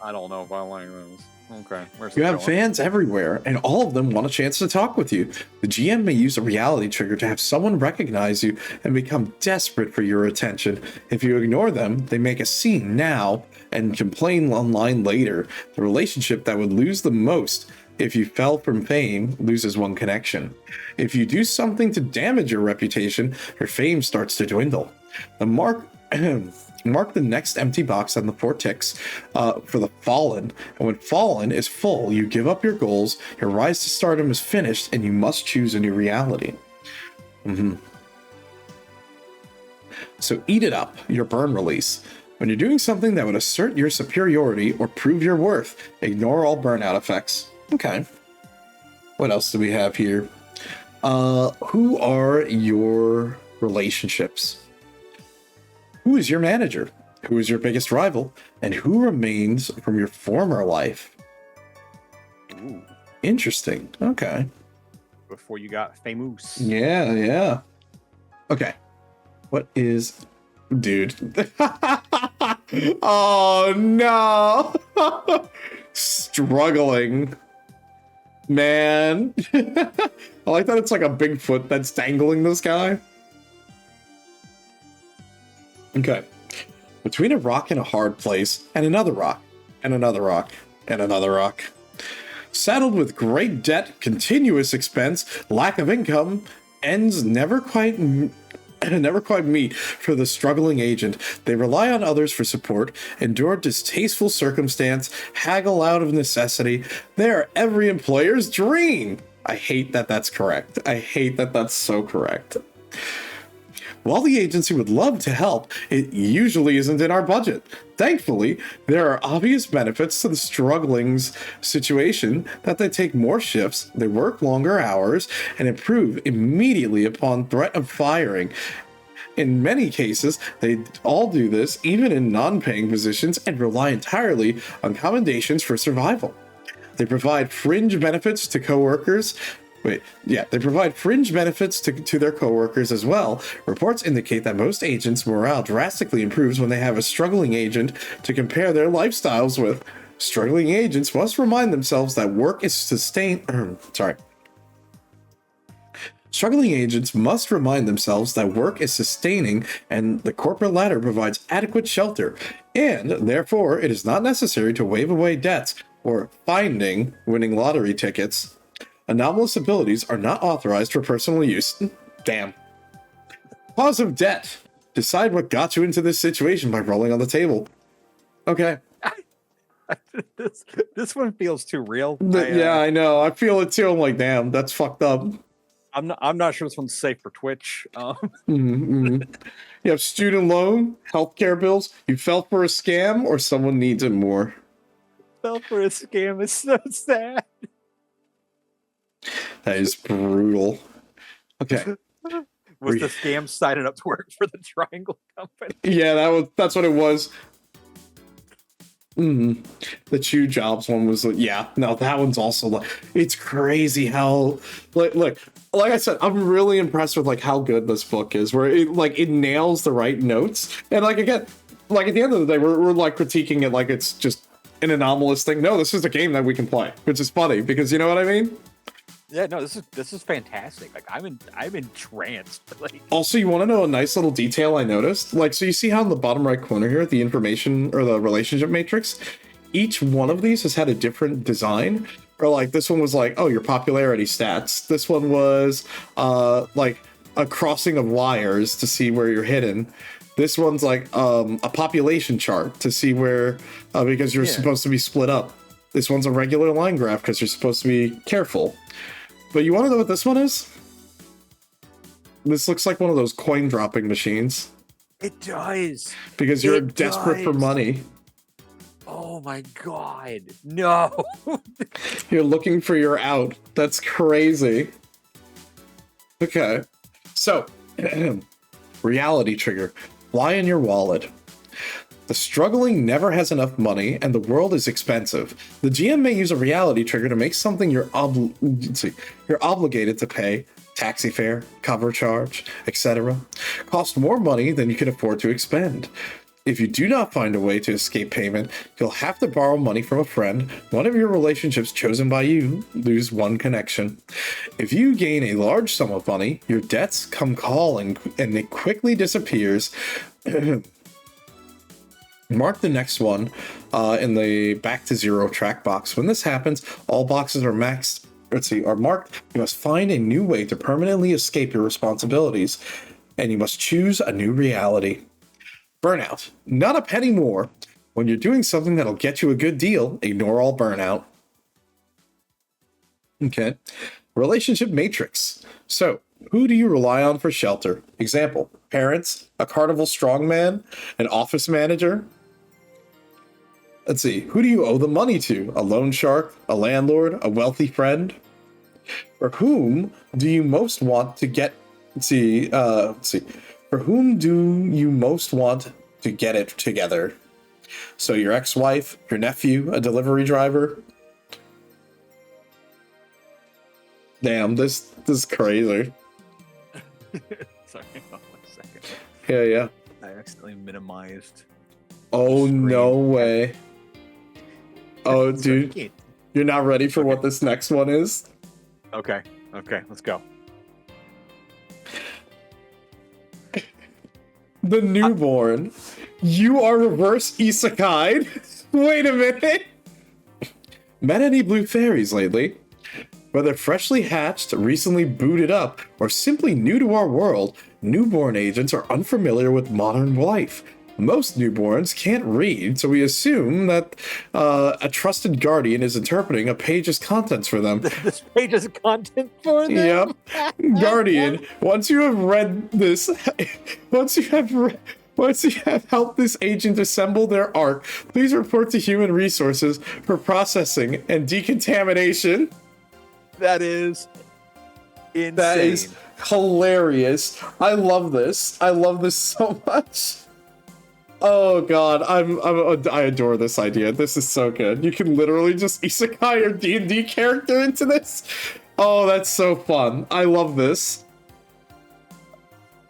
I don't know if I like those. Okay. You have fans everywhere, and all of them want a chance to talk with you. The GM may use a reality trigger to have someone recognize you and become desperate for your attention. If you ignore them, they make a scene now and complain online later. The relationship that would lose the most if you fell from fame loses one connection. If you do something to damage your reputation, your fame starts to dwindle. Mark the next empty box on the 4 ticks for the Fallen. And when Fallen is full, you give up your goals, your rise to stardom is finished, and you must choose a new reality. So eat it up, your burn release. When you're doing something that would assert your superiority or prove your worth, ignore all burnout effects. Okay. What else do we have here? Who are your relationships? Who is your manager? Who is your biggest rival? And who remains from your former life? Ooh. Interesting. Okay. Before you got famous. Yeah. Okay. What is... Dude. Oh, no. Struggling. Man. I like that it's like a Bigfoot that's dangling this guy. Okay. Between a rock and a hard place, and another rock, and another rock, and another rock. Saddled with great debt, continuous expense, lack of income, ends never quite meet for the struggling agent. They rely on others for support, endure distasteful circumstance, haggle out of necessity. They are every employer's dream. I hate that that's correct. I hate that that's so correct. While the agency would love to help, it usually isn't in our budget. Thankfully, there are obvious benefits to the struggling's situation that they take more shifts, they work longer hours, and improve immediately upon threat of firing. In many cases, they all do this even in non-paying positions and rely entirely on commendations for survival. They provide fringe benefits to coworkers. They provide fringe benefits to their coworkers as well. Reports indicate that most agents' morale drastically improves when they have a struggling agent to compare their lifestyles with. Struggling agents must remind themselves that work is Struggling agents must remind themselves that work is sustaining and the corporate ladder provides adequate shelter, and therefore it is not necessary to wave away debts or winning lottery tickets. Anomalous abilities are not authorized for personal use. Damn. Cause of debt. Decide what got you into this situation by rolling on the table. Okay. this one feels too real. Yeah, I know. I feel it too. I'm like, damn, that's fucked up. I'm not sure this one's safe for Twitch. You have student loan, healthcare bills. You fell for a scam, or someone needs it more. Fell for a scam. It's so sad. That is brutal. Okay. Was the scam signing up to work for the Triangle Company? Yeah, that's what it was. The Chew Jobs one was like, yeah, no, that one's also like, it's crazy how like I said, I'm really impressed with like how good this book is, where it nails the right notes, and like again, like at the end of the day, we're like critiquing it like it's just an anomalous thing. No, this is a game that we can play, which is funny because you know what I mean. Yeah, no, this is fantastic. Like I'm entranced. Like, also, you want to know a nice little detail I noticed? Like, so you see how in the bottom right corner here, the information or the relationship matrix, each one of these has had a different design. Or like this one was like, oh, your popularity stats. This one was like a crossing of wires to see where you're hidden. This one's like a population chart to see where because you're supposed to be split up. This one's a regular line graph because you're supposed to be careful. But you want to know what this one is? This looks like one of those coin dropping machines. it does. Because you're desperate for money. Oh my god. No. You're looking for your out. That's crazy. Okay. So, reality trigger. Fly in your wallet. The struggling never has enough money, and the world is expensive. The GM may use a reality trigger to make something you're obligated to pay, taxi fare, cover charge, etc., cost more money than you can afford to expend. If you do not find a way to escape payment, you'll have to borrow money from a friend. One of your relationships chosen by you lose one connection. If you gain a large sum of money, your debts come calling, and it quickly disappears. Mark the next one in the back to zero track box. When this happens, all boxes are maxed. Are marked. You must find a new way to permanently escape your responsibilities, and you must choose a new reality. Burnout. Not a penny more. When you're doing something that'll get you a good deal, ignore all burnout. Okay. Relationship matrix. So, who do you rely on for shelter? Example, parents, a carnival strongman, an office manager. Let's see, who do you owe the money to? A loan shark, a landlord, a wealthy friend? For whom do you most want to get, for whom do you most want to get it together? So your ex-wife, your nephew, a delivery driver? Damn, this is crazy. Sorry, 1 second. Yeah. I accidentally minimized. Oh, no way. Oh, dude. You're not ready for what this next one is? Okay, let's go. The newborn. You are reverse isekai. Wait a minute. Met any blue fairies lately? Whether freshly hatched, recently booted up, or simply new to our world, newborn agents are unfamiliar with modern life. Most newborns can't read, so we assume that a trusted guardian is interpreting a page's contents for them. This page is content for them? Yep. Guardian, once you have read this, once you have helped this agent assemble their arc, please report to Human Resources for processing and decontamination. That is insane. That is hilarious. I love this. I love this so much. Oh god, I adore this idea. This is so good. You can literally just isekai your D&D character into this. Oh, that's so fun. I love this.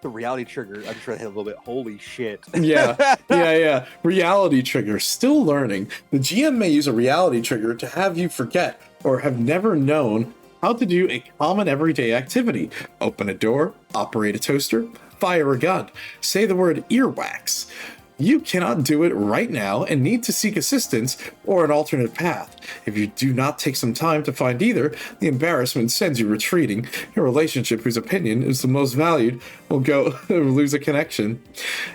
The reality trigger, I'm just trying to hit a little bit. Holy shit. Yeah. Reality trigger. Still learning. The GM may use a reality trigger to have you forget or have never known how to do a common everyday activity. Open a door, operate a toaster, fire a gun, say the word earwax. You cannot do it right now and need to seek assistance or an alternate path. If you do not take some time to find either, the embarrassment sends you retreating. Your relationship, whose opinion is the most valued, will lose a connection.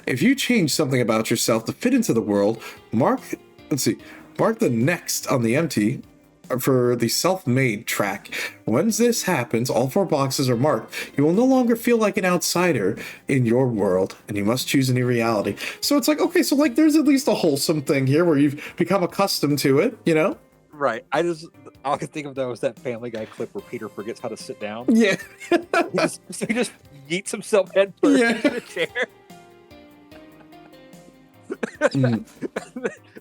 If you change something about yourself to fit into the world, mark Mark the next on the empty for the self-made track. Once this happens, all 4 boxes are marked. You will no longer feel like an outsider in your world, and you must choose a new reality. So it's like, okay, so like there's at least a wholesome thing here where you've become accustomed to it, you know? Right. All I could think of though was that Family Guy clip where Peter forgets how to sit down. Yeah. he just yeets himself head first into the chair.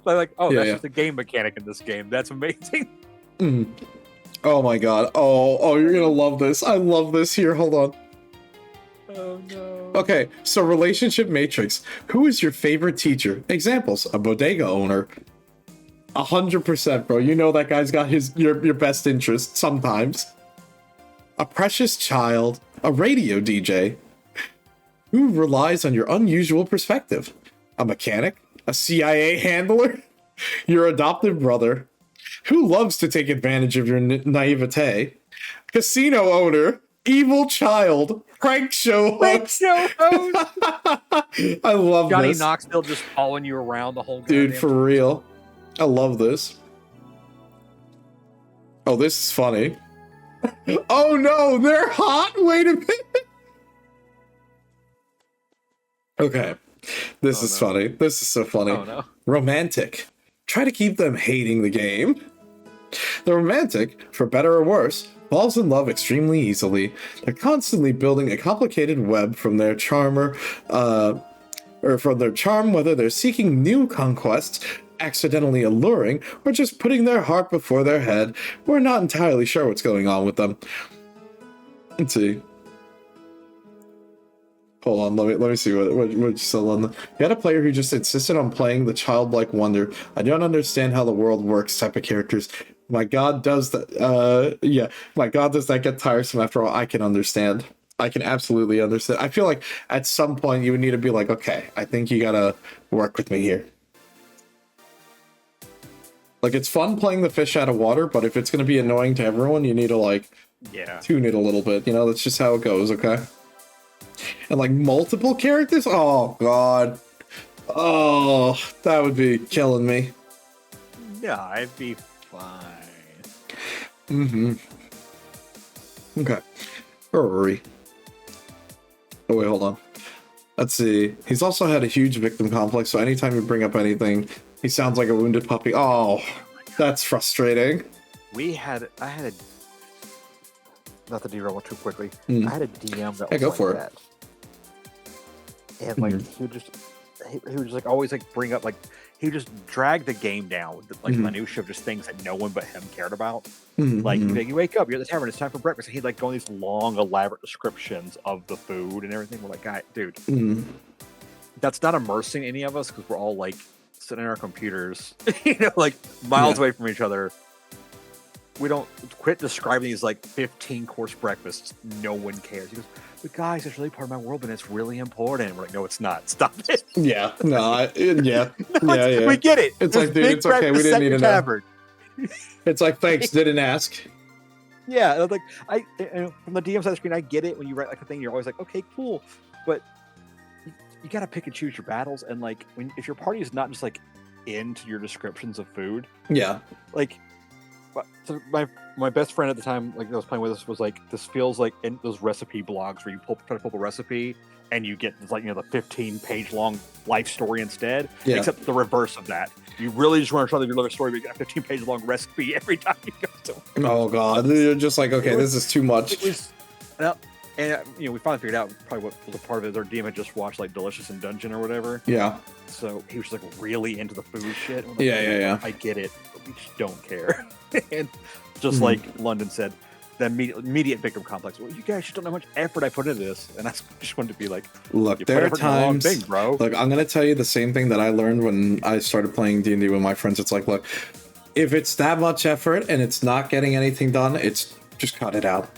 Like, oh, that's just a game mechanic in this game. That's amazing. Oh my god. Oh, you're gonna love this. I love this. Here, hold on. Oh no. Okay, so relationship matrix. Who is your favorite teacher? Examples: a bodega owner. 100%, bro. You know that guy's got your best interest sometimes. A precious child, a radio DJ. Who relies on your unusual perspective? A mechanic, a CIA handler, your adopted brother, who loves to take advantage of your naivete, casino owner, evil child, prank show host. I love Johnny this. Knoxville just following you around the whole Dude, for real. I love this. Oh, this is funny. Oh no, they're hot. Wait a minute. Okay. This is funny. This is so funny. Oh no. Romantic. Try to keep them hating the game. The romantic, for better or worse, falls in love extremely easily. They're constantly building a complicated web from their charmer, or from their charm, whether they're seeking new conquests, accidentally alluring, or just putting their heart before their head. We're not entirely sure what's going on with them. Let's see. Hold on, let me see what you still on. You had a player who just insisted on playing the childlike wonder. I don't understand how the world works type of characters. My god, does that my god, does that get tiresome after all? I can understand. I can absolutely understand. I feel like at some point you would need to be like, okay, I think you gotta work with me here. Like, it's fun playing the fish out of water, but if it's gonna be annoying to everyone, you need to like tune it a little bit, you know? That's just how it goes, okay? And like multiple characters? Oh god. Oh, that would be killing me. Yeah, I'd be fine. Okay. Hurry. Oh wait, hold on. Let's see. He's also had a huge victim complex, so anytime you bring up anything, he sounds like a wounded puppy. Oh, that's frustrating. I had a not to derail too quickly. I had a DM that was go like for that. And like he would just like always like bring up like he would just drag the game down with like minutia of just things that no one but him cared about. Like you wake up, you're at the tavern, it's time for breakfast, and he'd like go on these long, elaborate descriptions of the food and everything. We're like, God, dude, that's not immersing any of us because we're all like sitting in our computers, you know, like miles away from each other. We don't quit describing these like 15-course breakfasts. No one cares. He goes, but guys, it's really part of my world, and it's really important. We're like, no, it's not. Stop it. Yeah. No. Yeah. We get it. It's like, dude, it's okay. We didn't need to know. It's like, thanks, didn't ask. Yeah. Like from the DM side of the screen, I get it. When you write like a thing, you're always like, okay, cool, but you got to pick and choose your battles. And like, if your party is not just like into your descriptions of food, like. So my best friend at the time, like I was playing with us, was like, this feels like in those recipe blogs where you try to pull up a recipe and you get like, you know, the 15-page long life story instead, except the reverse of that. You really just want to try to do a story, but you get a 15-page long recipe every time you go to it. Oh god, you're just like, okay, this is too much. It was, and you know, we finally figured out probably what was a part of it. Our DM had just watched like Delicious in Dungeon or whatever. Yeah. So he was just like really into the food shit. Like, yeah. I get it, but we just don't care. And just like London said, the immediate victim complex. Well, you guys just don't know how much effort I put into this, and I just wanted to be like, look, there are times, thing, bro. Look, I'm gonna tell you the same thing that I learned when I started playing D&D with my friends. It's like, look, if it's that much effort and it's not getting anything done, it's just cut it out.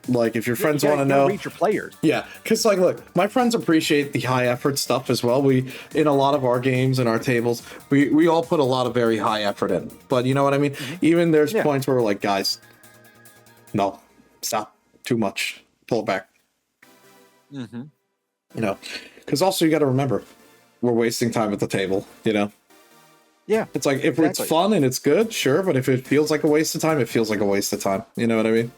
Like, if your friends want to know, reach your players. Yeah, because like, look, my friends appreciate the high effort stuff as well. We, in a lot of our games and our tables, we all put a lot of very high effort in. But you know what I mean? Even there's points where we're like, guys, no, stop, too much, pull it back. You know, because also you got to remember, we're wasting time at the table. You know. Yeah, It's like, if it's fun and it's good, sure, but if it feels like a waste of time, it feels like a waste of time. You know what I mean?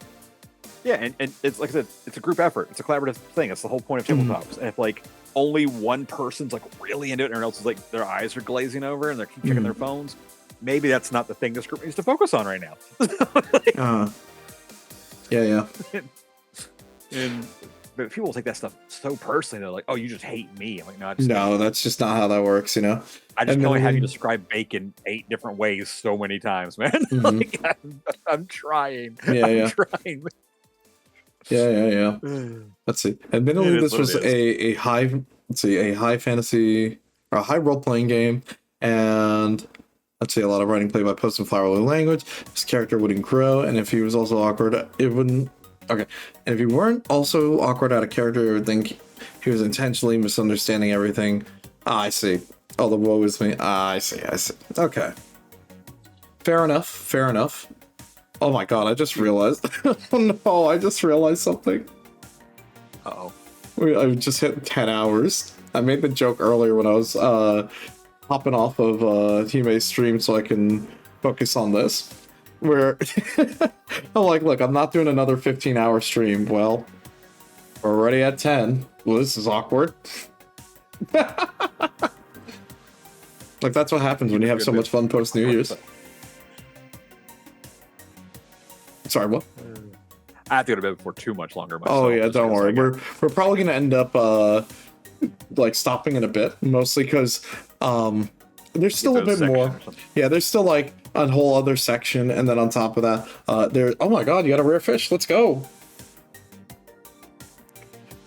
Yeah, and it's like I said, it's a group effort. It's a collaborative thing. It's the whole point of tabletops. And if like only one person's like really into it, and everyone else is like their eyes are glazing over and they're keep checking their phones, maybe that's not the thing this group needs to focus on right now. Yeah. But people take that stuff so personally. They're like, "Oh, you just hate me." I'm like, "No, no, that's just not how that works." You know, I just can only have you describe bacon 8 different ways so many times, man. Like, I'm trying. I'm trying. Yeah. Let's see. Admittedly, this was a high fantasy or a high role playing game, and let's see, a lot of writing played by Post in flowery language. His character wouldn't grow, and if he was also awkward, it wouldn't. Okay, and if he weren't also awkward out of character, I would think he was intentionally misunderstanding everything. I see. Oh, the woe is me. I see. Okay. Fair enough. Oh my god, I just realized. Oh no, I just realized something. Uh-oh. I just hit 10 hours. I made the joke earlier when I was hopping off of Hime's stream so I can focus on this. Where I'm like, look, I'm not doing another 15-hour stream. Well, we're already at 10. Well, this is awkward. Like, that's what happens when you have so much fun post New Year's. Sorry, what? I have to go to bed before too much longer myself. Oh yeah, don't worry. We're probably gonna end up like stopping in a bit, mostly because there's still a bit more. Yeah, there's still like a whole other section, and then on top of that, there. Oh my god, you got a rare fish. Let's go.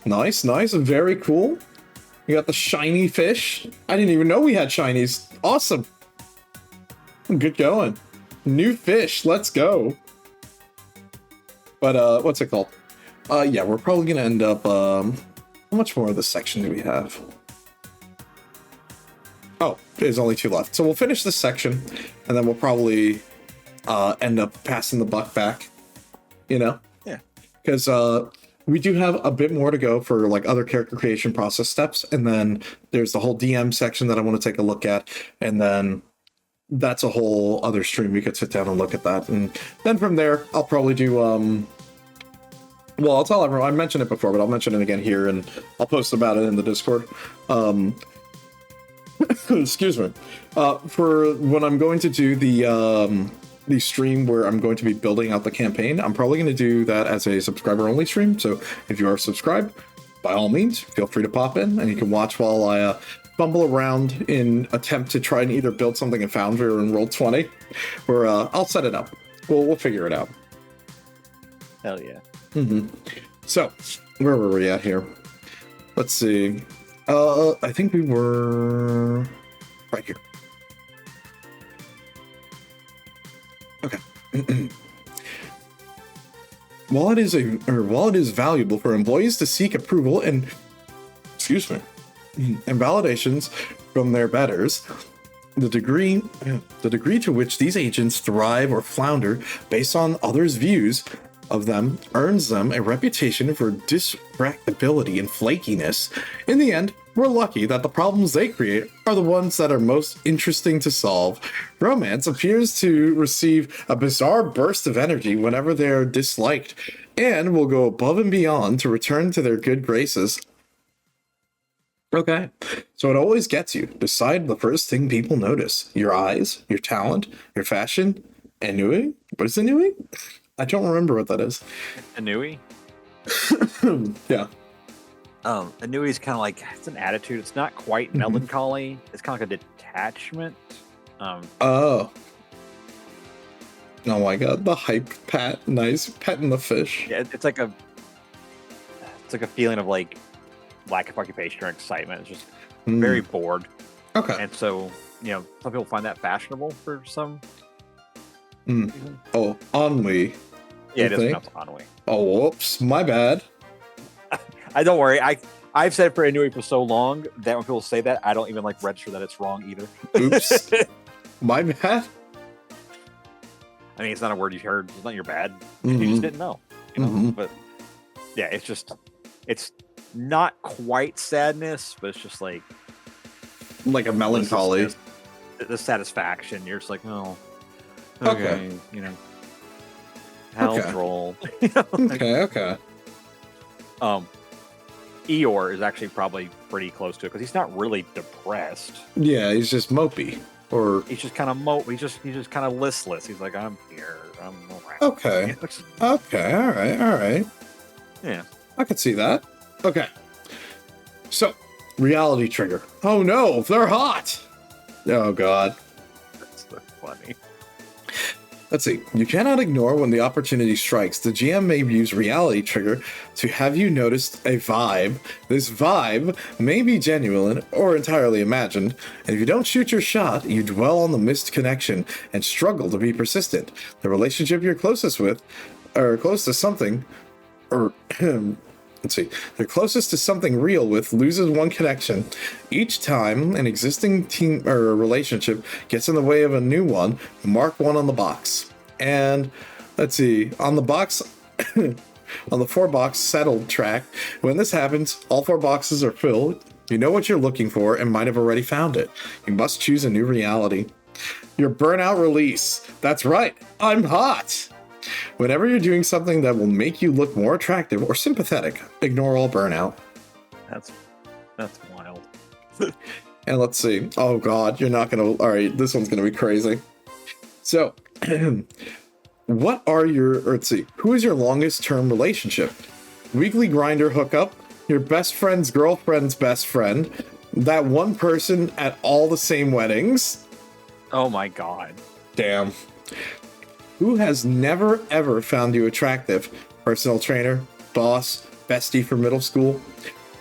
Nice, very cool. You got the shiny fish. I didn't even know we had shinies. Awesome. Good going. New fish. Let's go. But what's it called? Yeah, we're probably gonna end up. How much more of this section do we have? Oh, there's only 2 left. So we'll finish this section, and then we'll probably end up passing the buck back. You know? Yeah. Because we do have a bit more to go for like other character creation process steps, and then there's the whole DM section that I want to take a look at, and then that's a whole other stream. We could sit down and look at that, and then from there I'll probably do well, I'll tell everyone, I mentioned it before, but I'll mention it again here, and I'll post about it in the Discord. Excuse me. For when I'm going to do the stream where I'm going to be building out the campaign, I'm probably going to do that as a subscriber only stream. So if you are subscribed, by all means, feel free to pop in, and you can watch while I fumble around in attempt to try and either build something in Foundry or in Roll20, where I'll set it up. We'll figure it out. Hell yeah. So, where were we at here? Let's see. I think we were right here. Okay. While it is valuable for employees to seek approval and validations from their betters, the degree to which these agents thrive or flounder based on others' views of them earns them a reputation for distractibility and flakiness. In the end, we're lucky that the problems they create are the ones that are most interesting to solve. Romance appears to receive a bizarre burst of energy whenever they are disliked, and will go above and beyond to return to their good graces. Okay, so it always gets you. Decide the first thing people notice. Your eyes, your talent, your fashion. Ennui? What is ennui? I don't remember what that is. Ennui? Yeah. Ennui is kind of like, it's an attitude. It's not quite melancholy. It's kind of like a detachment. Oh my god, the hype pat. Nice. Petting the fish. Yeah, it's like a feeling of like lack of occupation or excitement. It's just very bored. Okay. And so, some people find that fashionable for some reason. Oh, ennui. Yeah, it is pronounced ennui. Oh, whoops. My bad. I don't worry. I've said for ennui for so long that when people say that, I don't even like register that it's wrong either. Oops. My bad. I mean, it's not a word you've heard. It's not your bad. You just didn't know. But yeah, it's not quite sadness, but it's just like a melancholy. the satisfaction. You're just like, oh, Okay. you know, hell Okay. troll. Okay. Eeyore is actually probably pretty close to it because he's not really depressed. Yeah, he's just mopey. Or He's just kind of he's just kind of listless. He's like, I'm here, I'm around. okay. Okay, all right. Yeah. I could see that. Okay. So, reality trigger. Oh no, they're hot. Oh god. That's so funny. Let's see. You cannot ignore when the opportunity strikes. The GM may use reality trigger to have you notice a vibe. This vibe may be genuine or entirely imagined, and if you don't shoot your shot, you dwell on the missed connection and struggle to be persistent. The relationship you're closest with, or close to something, or let's see, they're closest to something real with loses one connection. Each time an existing team or relationship gets in the way of a new one, mark one on the box. And let's see, on the box, on the 4-box settled track, when this happens, all 4 boxes are filled. You know what you're looking for and might have already found it. You must choose a new reality. Your burnout release. That's right, I'm hot. Whenever you're doing something that will make you look more attractive or sympathetic, ignore all burnout. That's wild. And let's see. Oh god, you're not gonna. All right, this one's gonna be crazy. So, what are your? Or let's see. Who is your longest term relationship? Weekly grinder hookup. Your best friend's girlfriend's best friend. That one person at all the same weddings. Oh my god. Damn. Who has never ever found you attractive? Personal trainer, boss, bestie from middle school?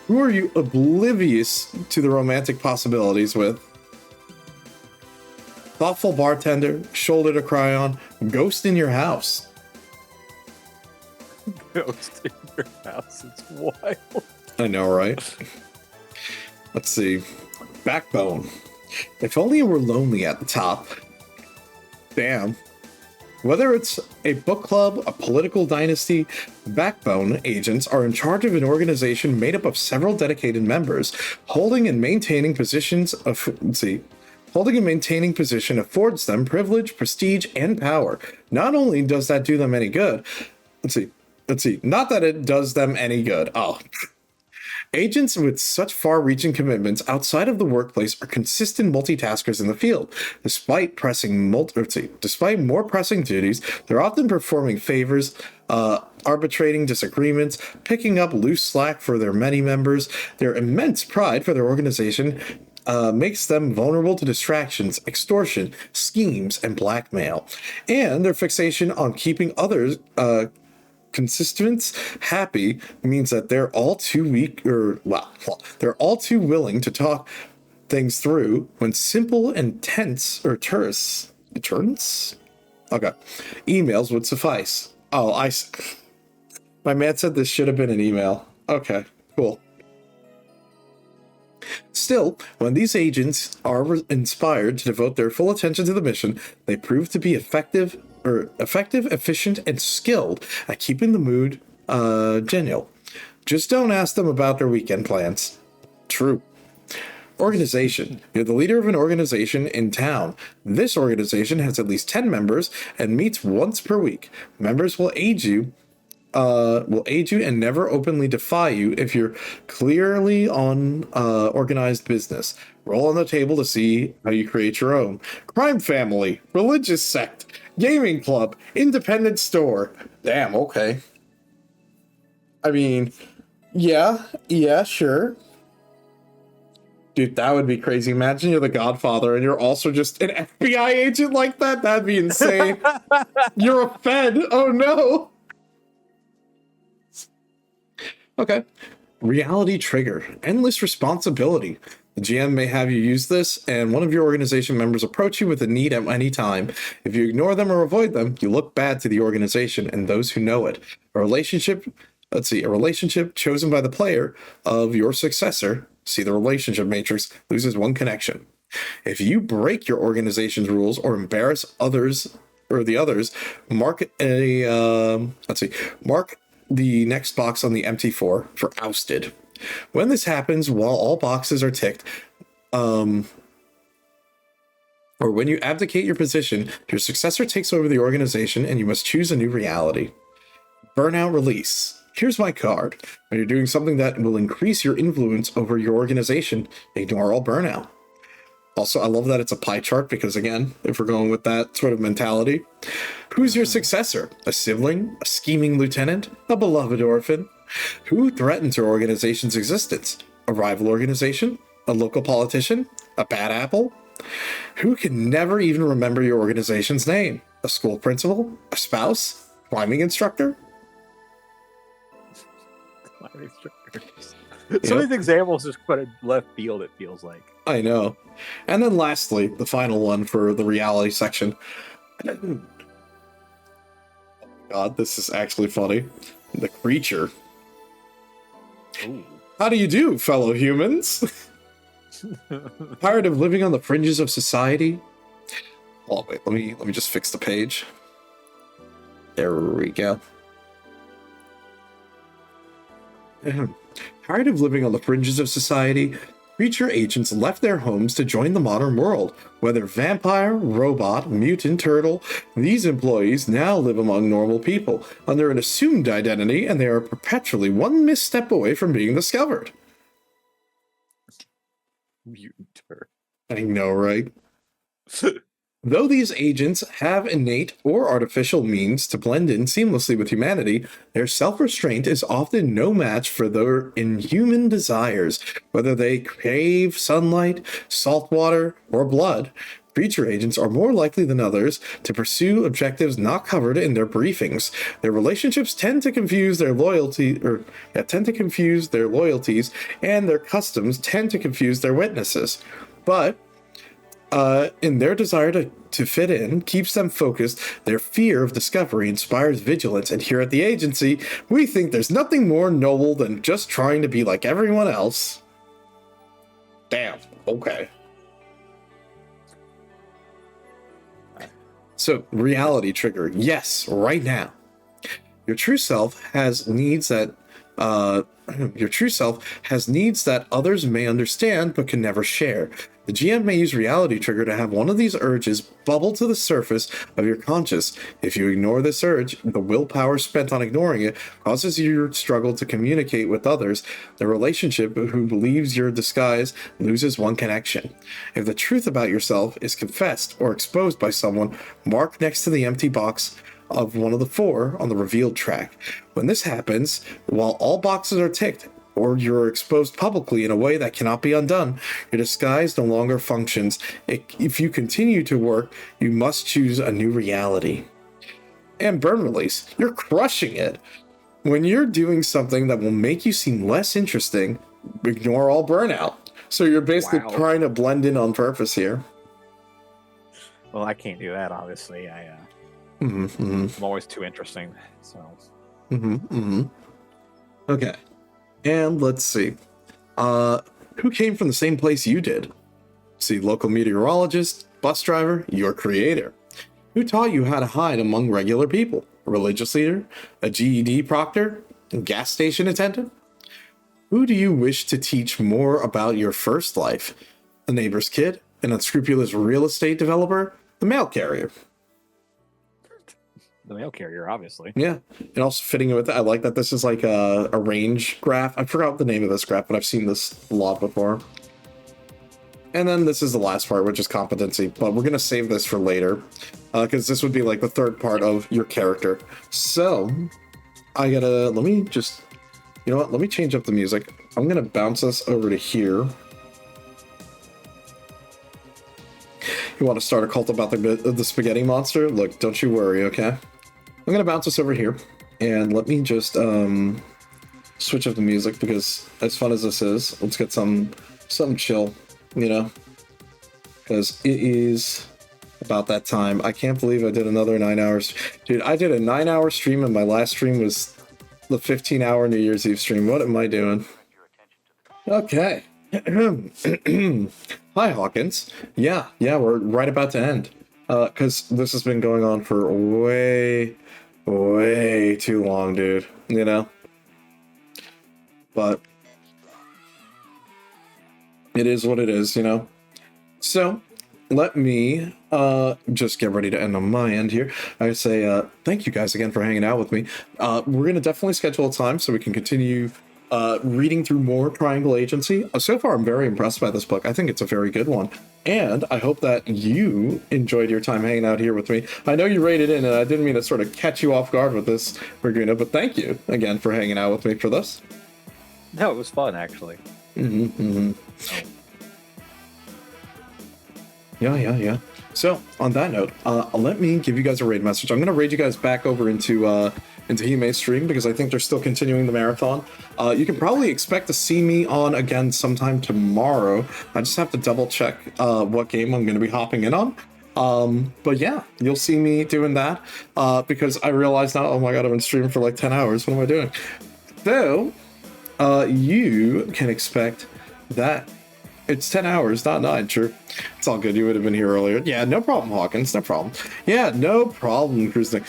Who are you oblivious to the romantic possibilities with? Thoughtful bartender, shoulder to cry on, ghost in your house. Ghost in your house. It's wild. I know, right? Let's see. Backbone. If only you were lonely at the top. Damn. Whether it's a book club, a political dynasty, Backbone agents are in charge of an organization made up of several dedicated members. Holding and maintaining position affords them privilege, prestige, and power. Not only does that do them any good, not that it does them any good. Agents with such far-reaching commitments outside of the workplace are consistent multitaskers in the field. Despite more pressing duties, they're often performing favors, arbitrating disagreements, picking up loose slack for their many members. Their immense pride for their organization makes them vulnerable to distractions, extortion, schemes, and blackmail. And their fixation on keeping others constituents happy means that they're all too they're all too willing to talk things through when simple and tense or terse emails would suffice. My man said this should have been an email. Okay, cool. Still, when these agents are inspired to devote their full attention to the mission, they prove to be effective, efficient, and skilled at keeping the mood genial. Just don't ask them about their weekend plans. True. Organization. You're the leader of an organization in town. This organization has at least 10 members and meets once per week. Members will aid you and never openly defy you if you're clearly on organized business. Roll on the table to see how you create your own. Crime family, religious sect, gaming club, independent store. Damn, okay. I mean, yeah, sure. Dude, that would be crazy. Imagine you're the Godfather and you're also just an FBI agent like that. That'd be insane. You're a Fed. Oh no. Okay. Reality trigger. Endless responsibility. The GM may have you use this, and one of your organization members approach you with a need at any time. If you ignore them or avoid them, you look bad to the organization and those who know it. A relationship chosen by the player of your successor, see the relationship matrix, loses one connection. If you break your organization's rules or embarrass others or the others, mark the next box on the empty for ousted. When this happens, while all boxes are ticked, or when you abdicate your position, your successor takes over the organization and you must choose a new reality. Burnout release. Here's my card. When you're doing something that will increase your influence over your organization, ignore all burnout. Also, I love that it's a pie chart because, again, if we're going with that sort of mentality, who's your successor? A sibling? A scheming lieutenant? A beloved orphan? Who threatens your organization's existence? A rival organization? A local politician? A bad apple? Who can never even remember your organization's name? A school principal? A spouse? Climbing instructor? Some of these examples just put in left field, it feels like. I know. And then lastly, the final one for the reality section. God, this is actually funny. The creature. Ooh. How do you do, fellow humans? Tired of living on the fringes of society? Oh, wait, let me just fix the page. There we go. Tired of living on the fringes of society, creature agents left their homes to join the modern world. Whether vampire, robot, mutant, turtle, these employees now live among normal people under an assumed identity, and they are perpetually one misstep away from being discovered. Mutant. I know, right? Though these agents have innate or artificial means to blend in seamlessly with humanity, their self-restraint is often no match for their inhuman desires. Whether they crave sunlight, salt water, or blood, creature agents are more likely than others to pursue objectives not covered in their briefings. Their relationships tend to confuse their loyalties, and their customs tend to confuse their witnesses. But in their desire to fit in keeps them focused. Their fear of discovery inspires vigilance, and here at the agency, we think there's nothing more noble than just trying to be like everyone else. Damn. Okay. So, reality trigger. Yes, right now. Your true self has needs that others may understand but can never share. The GM may use reality trigger to have one of these urges bubble to the surface of your conscious. If you ignore this urge, the willpower spent on ignoring it causes your struggle to communicate with others. The relationship who believes your disguise loses one connection. If the truth about yourself is confessed or exposed by someone, mark next to the empty box of one of the 4 on the revealed track. When this happens, while all boxes are ticked, or you're exposed publicly in a way that cannot be undone, your disguise no longer functions. If you continue to work, you must choose a new reality. And burn release. You're crushing it. When you're doing something that will make you seem less interesting, ignore all burnout. So you're basically trying to blend in on purpose here. Well, I can't do that, obviously. I'm always too interesting, so. Okay. And let's see. Who came from the same place you did? See, local meteorologist, bus driver, your creator. Who taught you how to hide among regular people? A religious leader? A GED proctor? A gas station attendant? Who do you wish to teach more about your first life? A neighbor's kid? An unscrupulous real estate developer? The mail carrier? The mail carrier, obviously. Yeah, and also fitting with it, I like that this is like a range graph. I forgot the name of this graph, but I've seen this a lot before. And then this is the last part, which is competency, but we're going to save this for later, because this would be like the third part of your character. So, let me just, you know what, let me change up the music. I'm going to bounce us over to here. You want to start a cult about the spaghetti monster? Look, don't you worry, okay? I'm going to bounce us over here, and let me just switch up the music, because as fun as this is, let's get something chill, you know? Because it is about that time. I can't believe I did another 9 hours. Dude, I did a 9-hour stream, and my last stream was the 15-hour New Year's Eve stream. What am I doing? Okay. Hi, Hawkins. Yeah, we're right about to end. Because this has been going on for way too long, dude. You know? But it is what it is, you know? So, let me just get ready to end on my end here. I say thank you guys again for hanging out with me. We're going to definitely schedule a time so we can continue reading through more Triangle Agency. So far, I'm very impressed by this book. I think it's a very good one. And I hope that you enjoyed your time hanging out here with me. I know you rated in, and I didn't mean to sort of catch you off guard with this, Regina, but thank you again for hanging out with me for this. No, it was fun, actually. Yeah. So, on that note, let me give you guys a raid message. I'm going to raid you guys back over into Hime's stream because I think they're still continuing the marathon. You can probably expect to see me on again sometime tomorrow. I just have to double check what game I'm going to be hopping in on. But yeah, you'll see me doing that because I realize now, oh my god, I've been streaming for like 10 hours. What am I doing? So, you can expect that it's 10 hours, not 9, sure. It's all good. You would have been here earlier. Yeah, no problem, Hawkins. No problem. Yeah, no problem, Cruising.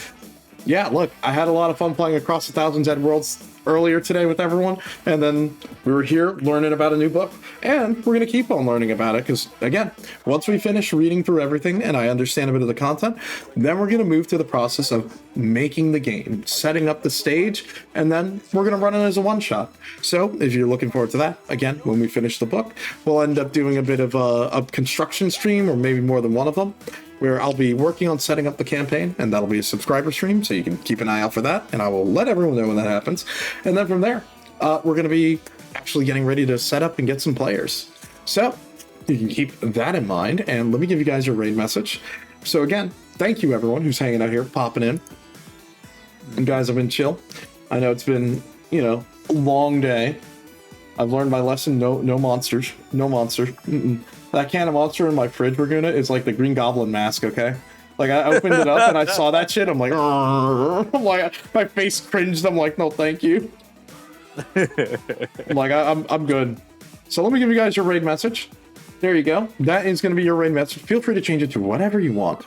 Yeah, look, I had a lot of fun playing Across the Thousand Dead Worlds earlier today with everyone, and then we were here learning about a new book, and we're going to keep on learning about it, because, again, once we finish reading through everything and I understand a bit of the content, then we're going to move to the process of making the game, setting up the stage, and then we're going to run it as a one-shot. So, if you're looking forward to that, again, when we finish the book, we'll end up doing a bit of a construction stream, or maybe more than one of them, where I'll be working on setting up the campaign, and that'll be a subscriber stream, so you can keep an eye out for that, and I will let everyone know when that happens. And then from there, we're going to be actually getting ready to set up and get some players. So, you can keep that in mind, and let me give you guys your raid message. So again, thank you everyone who's hanging out here, popping in. And guys, I've been chill. I know it's been, a long day. I've learned my lesson, no monsters. No monsters. That can of monster in my fridge, Raguna, is like the Green Goblin mask, okay? Like, I opened it up and I saw that shit, I'm like, my face cringed, I'm like, no, thank you. I'm like, I'm good. So let me give you guys your raid message. There you go. That is going to be your raid message. Feel free to change it to whatever you want.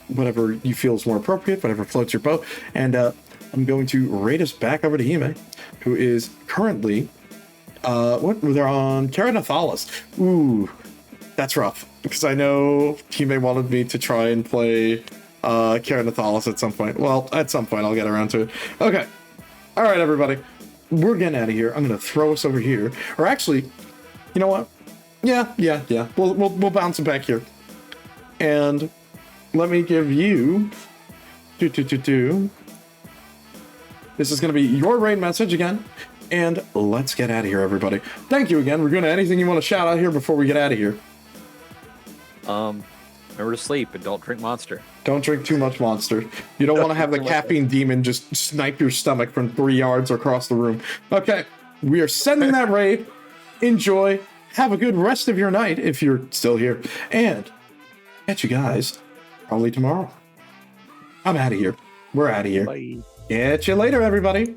Whatever you feel is more appropriate, whatever floats your boat. And I'm going to raid us back over to Hime, who is currently, they're on Karanathalis. Ooh. That's rough, because I know Hime wanted me to try and play Karanathalis at some point. Well, at some point, I'll get around to it. Okay. All right, everybody. We're getting out of here. I'm going to throw us over here. Or actually, you know what? Yeah. We'll bounce it back here. And let me give you... This is going to be your raid message again. And let's get out of here, everybody. Thank you again. Regina, anything you want to shout out here before we get out of here? Remember to sleep and don't drink Monster. Don't drink too much Monster. You don't want to have the caffeine demon just snipe your stomach from 3 yards across the room. Okay, we are sending that raid. Enjoy. Have a good rest of your night if you're still here. And catch you guys probably tomorrow. I'm out of here. We're out of here. Bye. Catch you later, everybody.